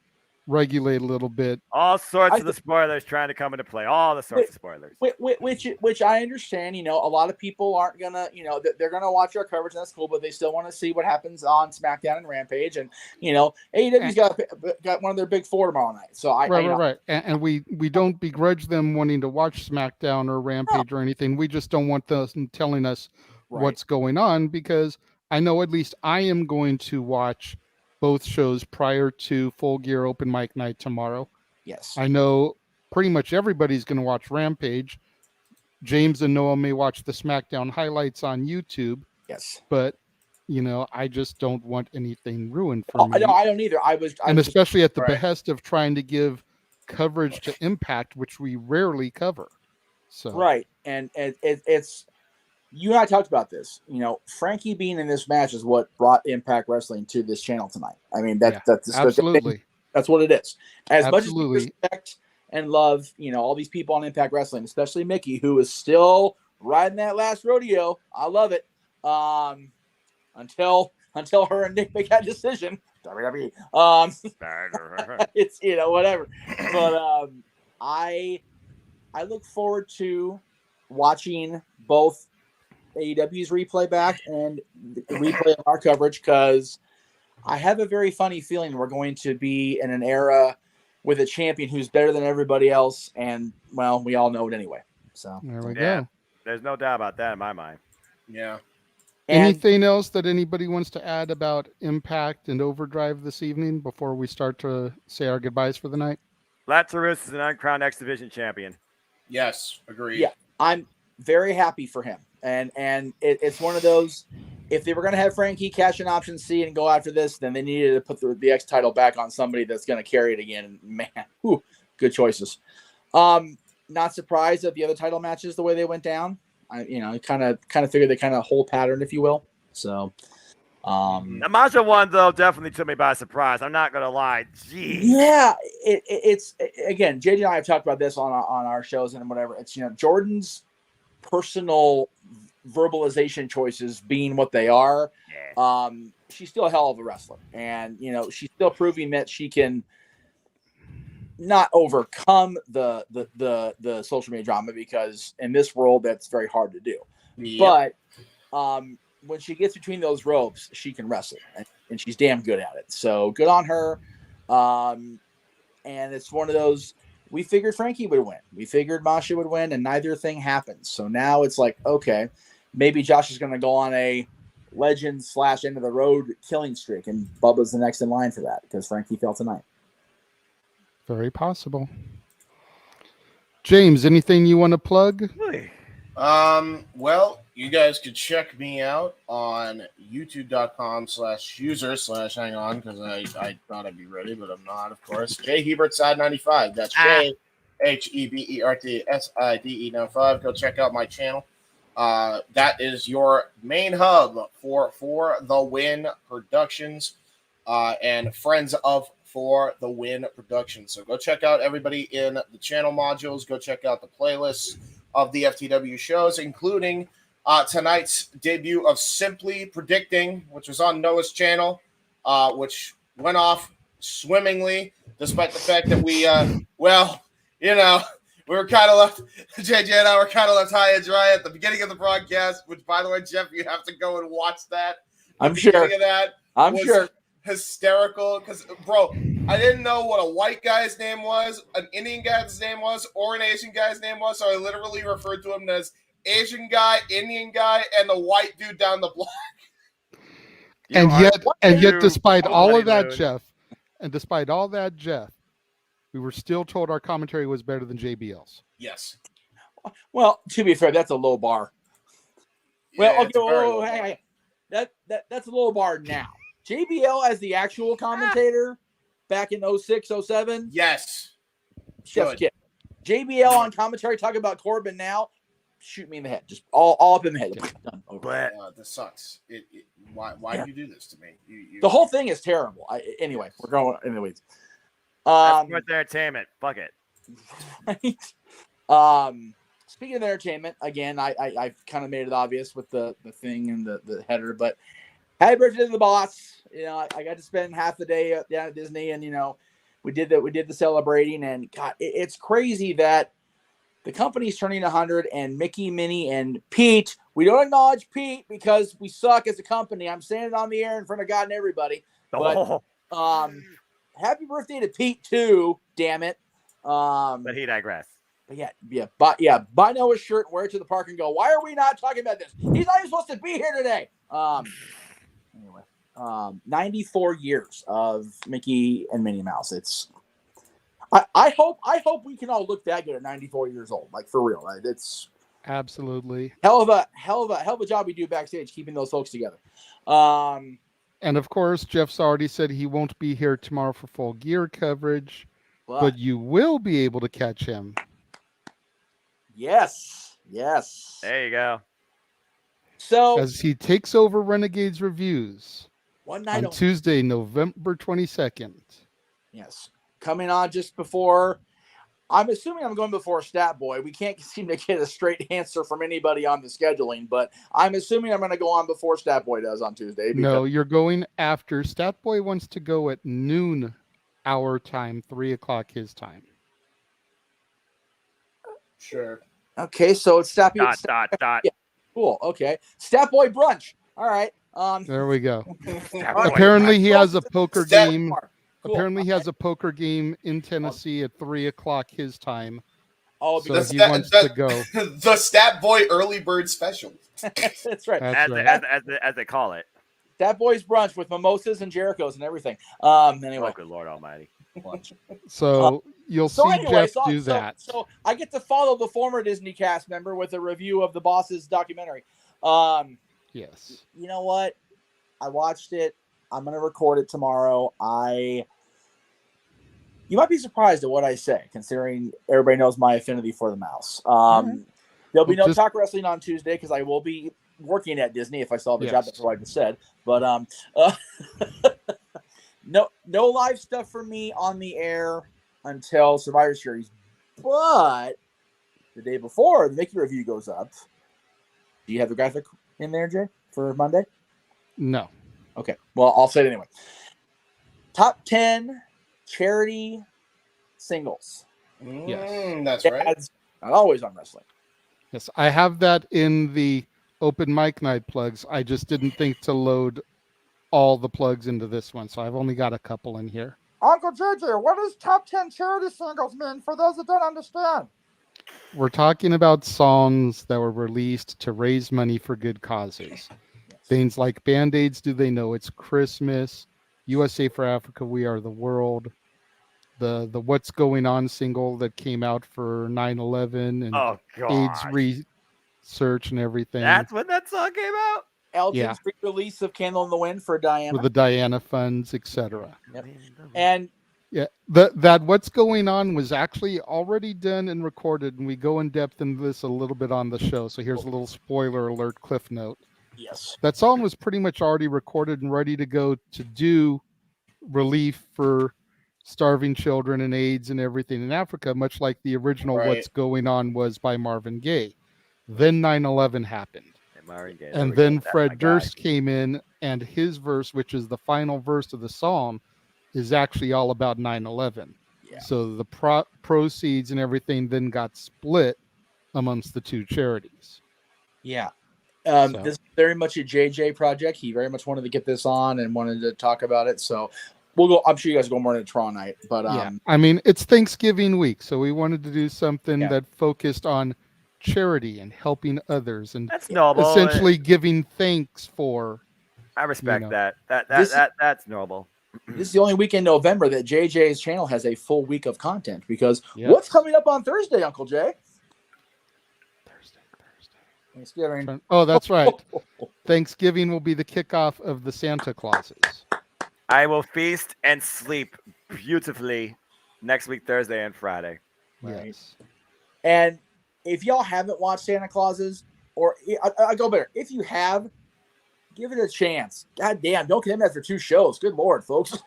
regulate a little bit. All sorts of the spoilers trying to come into play. All the sorts of spoilers. Which I understand. A lot of people aren't gonna. They're gonna watch our coverage, and that's cool. But they still want to see what happens on SmackDown and Rampage. And AEW's got one of their big 4 tomorrow night. So right. And we don't begrudge them wanting to watch SmackDown or Rampage or anything. We just don't want them telling us what's going on, because I know at least I am going to watch both shows prior to Full Gear Open Mic Night tomorrow. Yes. I know pretty much everybody's going to watch Rampage. James and Noah may watch the SmackDown highlights on YouTube. Yes. But, I just don't want anything ruined for me. No, I don't either. Especially at the behest of trying to give coverage to Impact, which we rarely cover. So right. And it's, you and I talked about this. Frankie being in this match is what brought Impact Wrestling to this channel tonight. I mean, that's absolutely. That's what it is. As much as we respect and love, all these people on Impact Wrestling, especially Mickey, who is still riding that last rodeo. I love it. Until until her and Nick make that decision. WWE. It's whatever. But I look forward to watching both AEW's replay back and the replay of our coverage, because I have a very funny feeling we're going to be in an era with a champion who's better than everybody else, and well, we all know it anyway. So there we go. There's no doubt about that in my mind. Yeah. Anything else that anybody wants to add about Impact and Overdrive this evening before we start to say our goodbyes for the night? Lazarus is an uncrowned X Division champion. Yes, agreed. Yeah, I'm very happy for him. And it's one of those, if they were going to have Frankie cash an option C and go after this, then they needed to put the X title back on somebody that's going to carry it again. Man, good choices. Not surprised at the other title matches the way they went down. I kind of figured they kind of whole pattern, if you will. So, the Masha one though definitely took me by surprise. I'm not gonna lie. Jeez. Yeah, it's again, JD and I have talked about this on our shows and whatever. It's Jordan's personal verbalization choices being what they are. Yeah. She's still a hell of a wrestler, and she's still proving that she can not overcome the social media drama, because in this world that's very hard to do. Yep. But when she gets between those ropes, she can wrestle, and she's damn good at it. So good on her. And it's one of those, we figured Frankie would win. We figured Masha would win, and neither thing happens. So now it's like, okay, maybe Josh is going to go on a legend / end of the road killing streak, and Bubba's the next in line for that because Frankie fell tonight. Very possible. James, anything you want to plug? Well, you guys could check me out on youtube.com/user/ hang on, because I thought I'd be ready, but I'm not, of course. Hebert Side 95. That's JHEBERTSIDE 95. Go check out my channel. That is your main hub for the Win Productions and friends of For the Win Productions. So go check out everybody in the channel modules. Go check out the playlists of the FTW shows, including tonight's debut of Simply Predicting, which was on Noah's channel, which went off swimmingly, despite the fact that we, we were kind of left, JJ and I were kind of left high and dry at the beginning of the broadcast, which, by the way, Jeff, you have to go and watch that. I'm sure. I'm sure. Hysterical, because, bro, I didn't know what a white guy's name was, an Indian guy's name was, or an Asian guy's name was, so I literally referred to him as Asian guy, Indian guy, and the white dude down the block. And yet, despite all of that, Jeff, we were still told our commentary was better than JBL's. Yes. Well, to be fair, that's a low bar. Yeah, well, okay, that's a low bar now. JBL as the actual commentator back in 06, 07. Yes. Chef's kiss. JBL on commentary talking about Corbin now. Shoot me in the head. Just all up in the head. Done. Over. This sucks. Why do you do this to me? The whole thing is terrible. Anyway, we're going anyways. Sports entertainment. Fuck it. Right? Speaking of entertainment, again, I kind of made it obvious with the thing and the header, but happy birthday to the boss. I got to spend half the day down at Disney, and we did the celebrating, and God, it's crazy that the company's turning 100, and Mickey, Minnie, and Pete. We don't acknowledge Pete because we suck as a company. I'm saying it on the air in front of God and everybody. But happy birthday to Pete too. Damn it. But he digress. But buy Noah's shirt, wear it to the park, and go, why are we not talking about this? He's not even supposed to be here today. Anyway, 94 years of Mickey and Minnie Mouse. I hope we can all look that good at 94 years old, like for real. Right? It's absolutely hell of a job we do backstage keeping those folks together. And of course, Jeff's already said he won't be here tomorrow for Full Gear coverage, but you will be able to catch him. Yes. There you go. So as he takes over Renegades Reviews one night on Tuesday, November 22nd. Yes. Coming on just before I'm assuming I'm going before Stat Boy. We can't seem to get a straight answer from anybody on the scheduling, but I'm assuming I'm going to go on before Stat Boy does on Tuesday. No, you're going after. Stat Boy wants to go at noon our time, 3 o'clock his time. Sure. Okay, so it's Stat Boy. Dot. Yeah, cool. Okay, Stat Boy brunch. All right. There we go. Boy Apparently, he has a poker Stat game. Cool. Apparently, he has a poker game in Tennessee at 3 o'clock his time. Oh, so because he wants to go. The Stat Boy early bird special. That's right. As they call it. Stat Boy's brunch with mimosas and Jerichos and everything. Anyway. Oh, good Lord Almighty. So you'll see Jeff do that. So I get to follow the former Disney cast member with a review of the Boss's documentary. Yes. You know what? I watched it. I'm going to record it tomorrow. You might be surprised at what I say, considering everybody knows my affinity for the mouse. There'll be no talk wrestling on Tuesday because I will be working at Disney if I still have a job. That's what I just said. But no live stuff for me on the air until Survivor Series. But the day before the Mickey review goes up, do you have the graphic in there, Jay, for Monday? No. Okay. Well, I'll say it anyway. Top 10 charity singles. Yes. That's right. Not always on wrestling. Yes, I have that in the open mic night plugs. I just didn't think to load all the plugs into this one, so I've only got a couple in here. Uncle JJ, what does top 10 charity singles mean for those that don't understand? We're talking about songs that were released to raise money for good causes. Things like Band-Aids, Do They Know It's Christmas, USA for Africa, We Are the World, the What's Going On single that came out for 9/11 and AIDS research and everything. That's when that song came out? Elton's re-release of Candle in the Wind for Diana. With the Diana funds, etc. Yep. And that What's Going On was actually already done and recorded, and we go in depth into this a little bit on the show. So here's a little spoiler alert cliff note. Yes. That song was pretty much already recorded and ready to go to do relief for starving children and AIDS and everything in Africa, much like the original What's Going On was by Marvin Gaye. Then 9/11 happened. And then Fred Durst came in, and his verse, which is the final verse of the song, is actually all about 9/11. Yeah. So the proceeds and everything then got split amongst the two charities. Yeah. This is very much a JJ project. He very much wanted to get this on and wanted to talk about it. So we'll go. I'm sure you guys will go more into Toronto night. But I mean, it's Thanksgiving week, so we wanted to do something that focused on charity and helping others, and that's noble. Essentially giving thanks for. I respect that. That's noble. This is the only week in November that JJ's channel has a full week of content because what's coming up on Thursday, Uncle Jay? Thanksgiving. Oh, that's right. Thanksgiving will be the kickoff of the Santa Clauses. I will feast and sleep beautifully next week, Thursday and Friday. Yes. And if y'all haven't watched Santa Clauses, or I go better, if you have, give it a chance. God damn, don't condemn that for 2 shows. Good Lord, folks.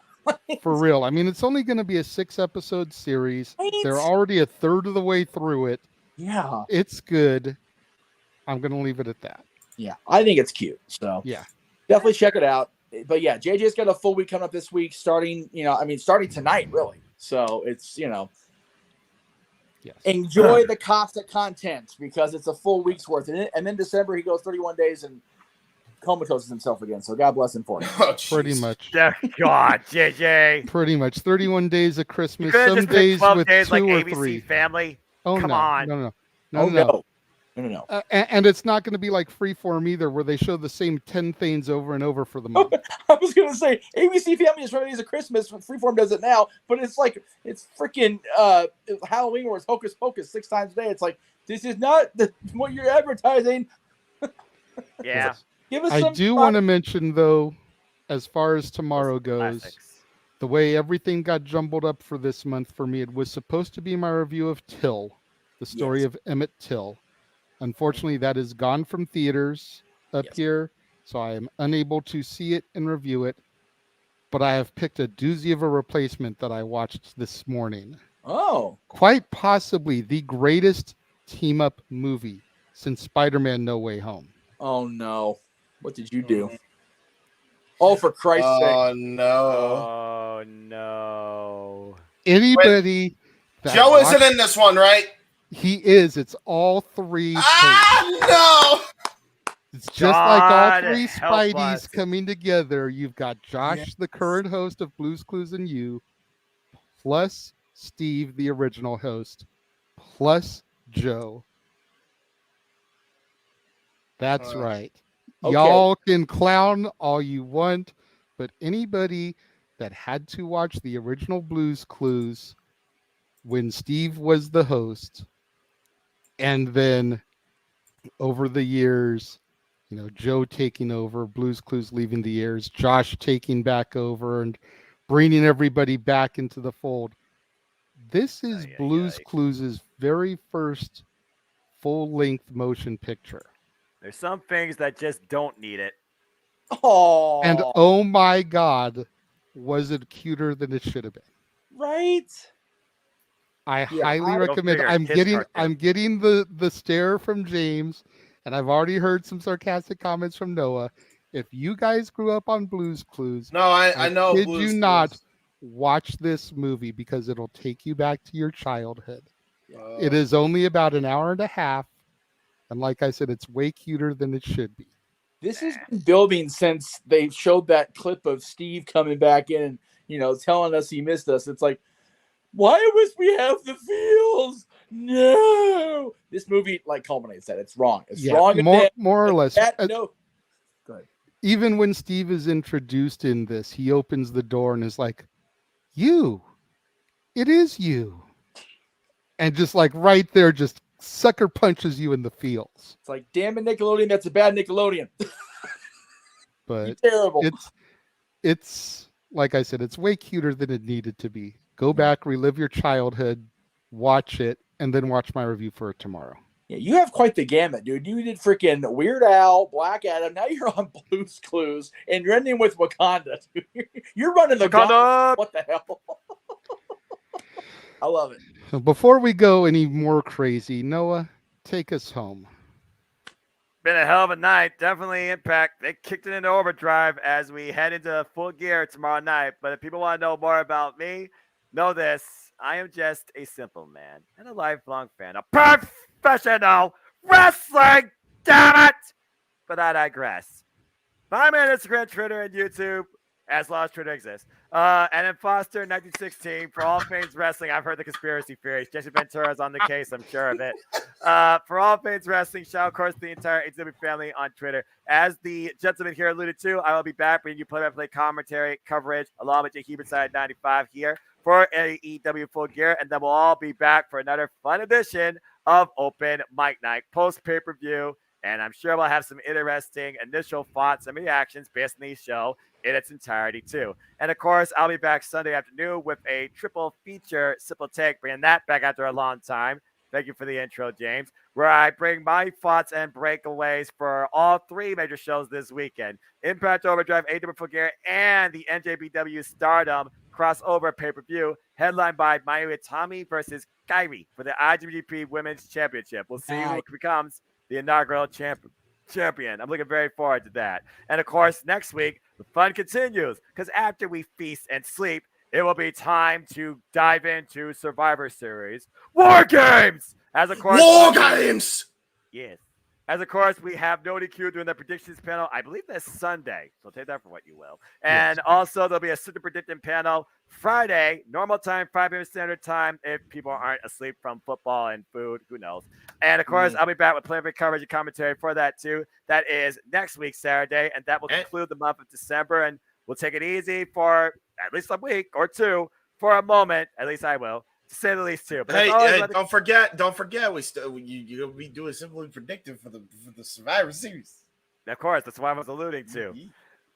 For real. I mean, it's only going to be a 6-episode series. Right? They're already a third of the way through it. Yeah. It's good. I'm going to leave it at that. Yeah, I think it's cute. So definitely check it out. But yeah, JJ's got a full week coming up this week, starting tonight, really. So it's, enjoy the Costa content because it's a full week's worth. And then December, he goes 31 days and comatoses himself again. So God bless him for it. Pretty much. God, JJ. Pretty much. 31 days of Christmas. Some Some days 12 with days 2 like or ABC 3. Family. Oh, Come no. on. No. And it's not going to be like Freeform either, where they show the same 10 things over and over for the month. I was going to say ABC Family is 20 Days of Christmas. Freeform does it now, but it's like it's freaking Halloween where it's Hocus Pocus 6 times a day. It's like this is not what you're advertising. Yeah. Give us. I do want to mention though, as far as tomorrow goes, the way everything got jumbled up for this month for me, it was supposed to be my review of Till, the story of Emmett Till. Unfortunately, that is gone from theaters up here, so I am unable to see it and review it. But I have picked a doozy of a replacement that I watched this morning. Oh. Quite possibly the greatest team-up movie since Spider-Man No Way Home. Oh, no. What did you do? Oh, for Christ's sake. Oh, no. Oh, no. Anybody that Joe watched, isn't in this one, right? he is. It's all three. No! It's just like all God three help Spideys us. coming together. You've got Josh, the current host of Blues Clues and You, plus Steve, the original host, plus Joe. That's right. Okay. Y'all can clown all you want, but anybody that had to watch the original Blues Clues when Steve was the host, and then over the years, Joe taking over, Blues Clues leaving the airs, Josh taking back over and bringing everybody back into the fold. This is Blues Clues' very first full-length motion picture. There's some things that just don't need it. Oh. And oh my God, was it cuter than it should have been? Right? I highly recommend. I'm getting the stare from James, and I've already heard some sarcastic comments from Noah. If you guys grew up on Blues Clues, No, I know kid Blues you not, Clues. watch this movie because it'll take you back to your childhood. It is only about an hour and a half, and like I said, it's way cuter than it should be. This has been building since they showed that clip of Steve coming back in and, telling us he missed us. It's like, why must we have the feels? No. This movie culminates that. It's wrong. It's wrong. More or less. No. Go ahead. Even when Steve is introduced in this, he opens the door and is like, "You. It is you." And just like right there, just sucker punches you in the feels. It's like, damn it, Nickelodeon, that's a bad Nickelodeon. But terrible. It's like I said, it's way cuter than it needed to be. Go back, relive your childhood, watch it, and then watch my review for it tomorrow. Yeah, you have quite the gamut, dude. You did freaking Weird Al, Black Adam. Now you're on Blues Clues, and you're ending with Wakanda. You're running the gauntlet. What the hell? I love it. So before we go any more crazy, Noah, take us home. Been a hell of a night. Definitely Impact. They kicked it into overdrive as we head into full gear tomorrow night. But if people want to know more about me, know this. I am just a simple man and a lifelong fan of professional wrestling. Damn it! But I digress. Find me on Instagram, Twitter, and YouTube, as long as Twitter exists. And then Foster 1916 for all things wrestling. I've heard the conspiracy theories. Jesse Ventura's on the case. I'm sure of it. For all things wrestling, shout out, of course, the entire AW family on Twitter. As the gentleman here alluded to, I will be back bringing you play-by-play commentary coverage along with Hebert side 95 here for AEW Full Gear, and then we'll all be back for another fun edition of Open Mic Night post pay-per-view. And I'm sure we'll have some interesting initial thoughts and reactions based on the show in its entirety, too. And, of course, I'll be back Sunday afternoon with a triple feature, Simple Take, bringing that back after a long time. Thank you for the intro, James, where I bring my thoughts and breakaways for all three major shows this weekend. Impact Overdrive, AW Full Gear, and the NJPW Stardom crossover pay-per-view, headlined by Mayu Itami versus Kairi for the IWGP Women's Championship. We'll see who becomes the inaugural champion. I'm looking very forward to that. And of course, next week, the fun continues because after we feast and sleep, it will be time to dive into Survivor Series War Games. As of course, War Games. Yes. As of course, we have No DQ doing the predictions panel. I believe that's Sunday, so take that for what you will. And also, there'll be a super predicting panel Friday, normal time, 5 p.m. Standard Time. If people aren't asleep from football and food, who knows? And of course, I'll be back with play-by-play coverage and commentary for that too. That is next week, Saturday, and that will conclude the month of December. And we'll take it easy for at least a week or two for a moment. At least I will. To say the least, too. But hey, don't forget. You'll be doing Simply Predictive for the Survivor Series. Of course, that's what I was alluding to. Mm-hmm.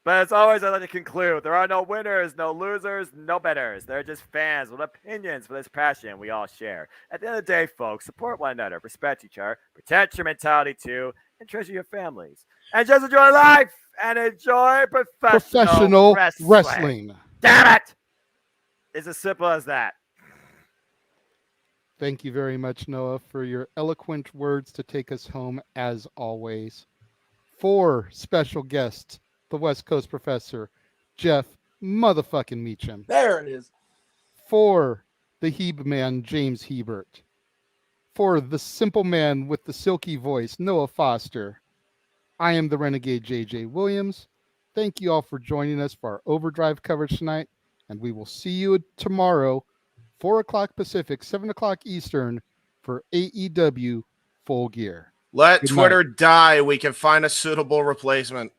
But as always, I'd like to conclude: there are no winners, no losers, no betters. They're just fans with opinions for this passion we all share. At the end of the day, folks, support one another, respect each other, protect your mentality too, and treasure your families. And just enjoy life and enjoy professional wrestling. Damn it! It's as simple as that. Thank you very much, Noah, for your eloquent words to take us home as always. 4 special guests, the West Coast professor, Jeff motherfucking Meacham. There it is. 4, the Heb Man, James Hebert. 4, the simple man with the silky voice, Noah Foster. I am the Renegade JJ Williams. Thank you all for joining us for our Overdrive coverage tonight, and we will see you tomorrow, 4 o'clock Pacific, 7 o'clock Eastern, for AEW Full Gear. Let Good Twitter night. die. We can find a suitable replacement.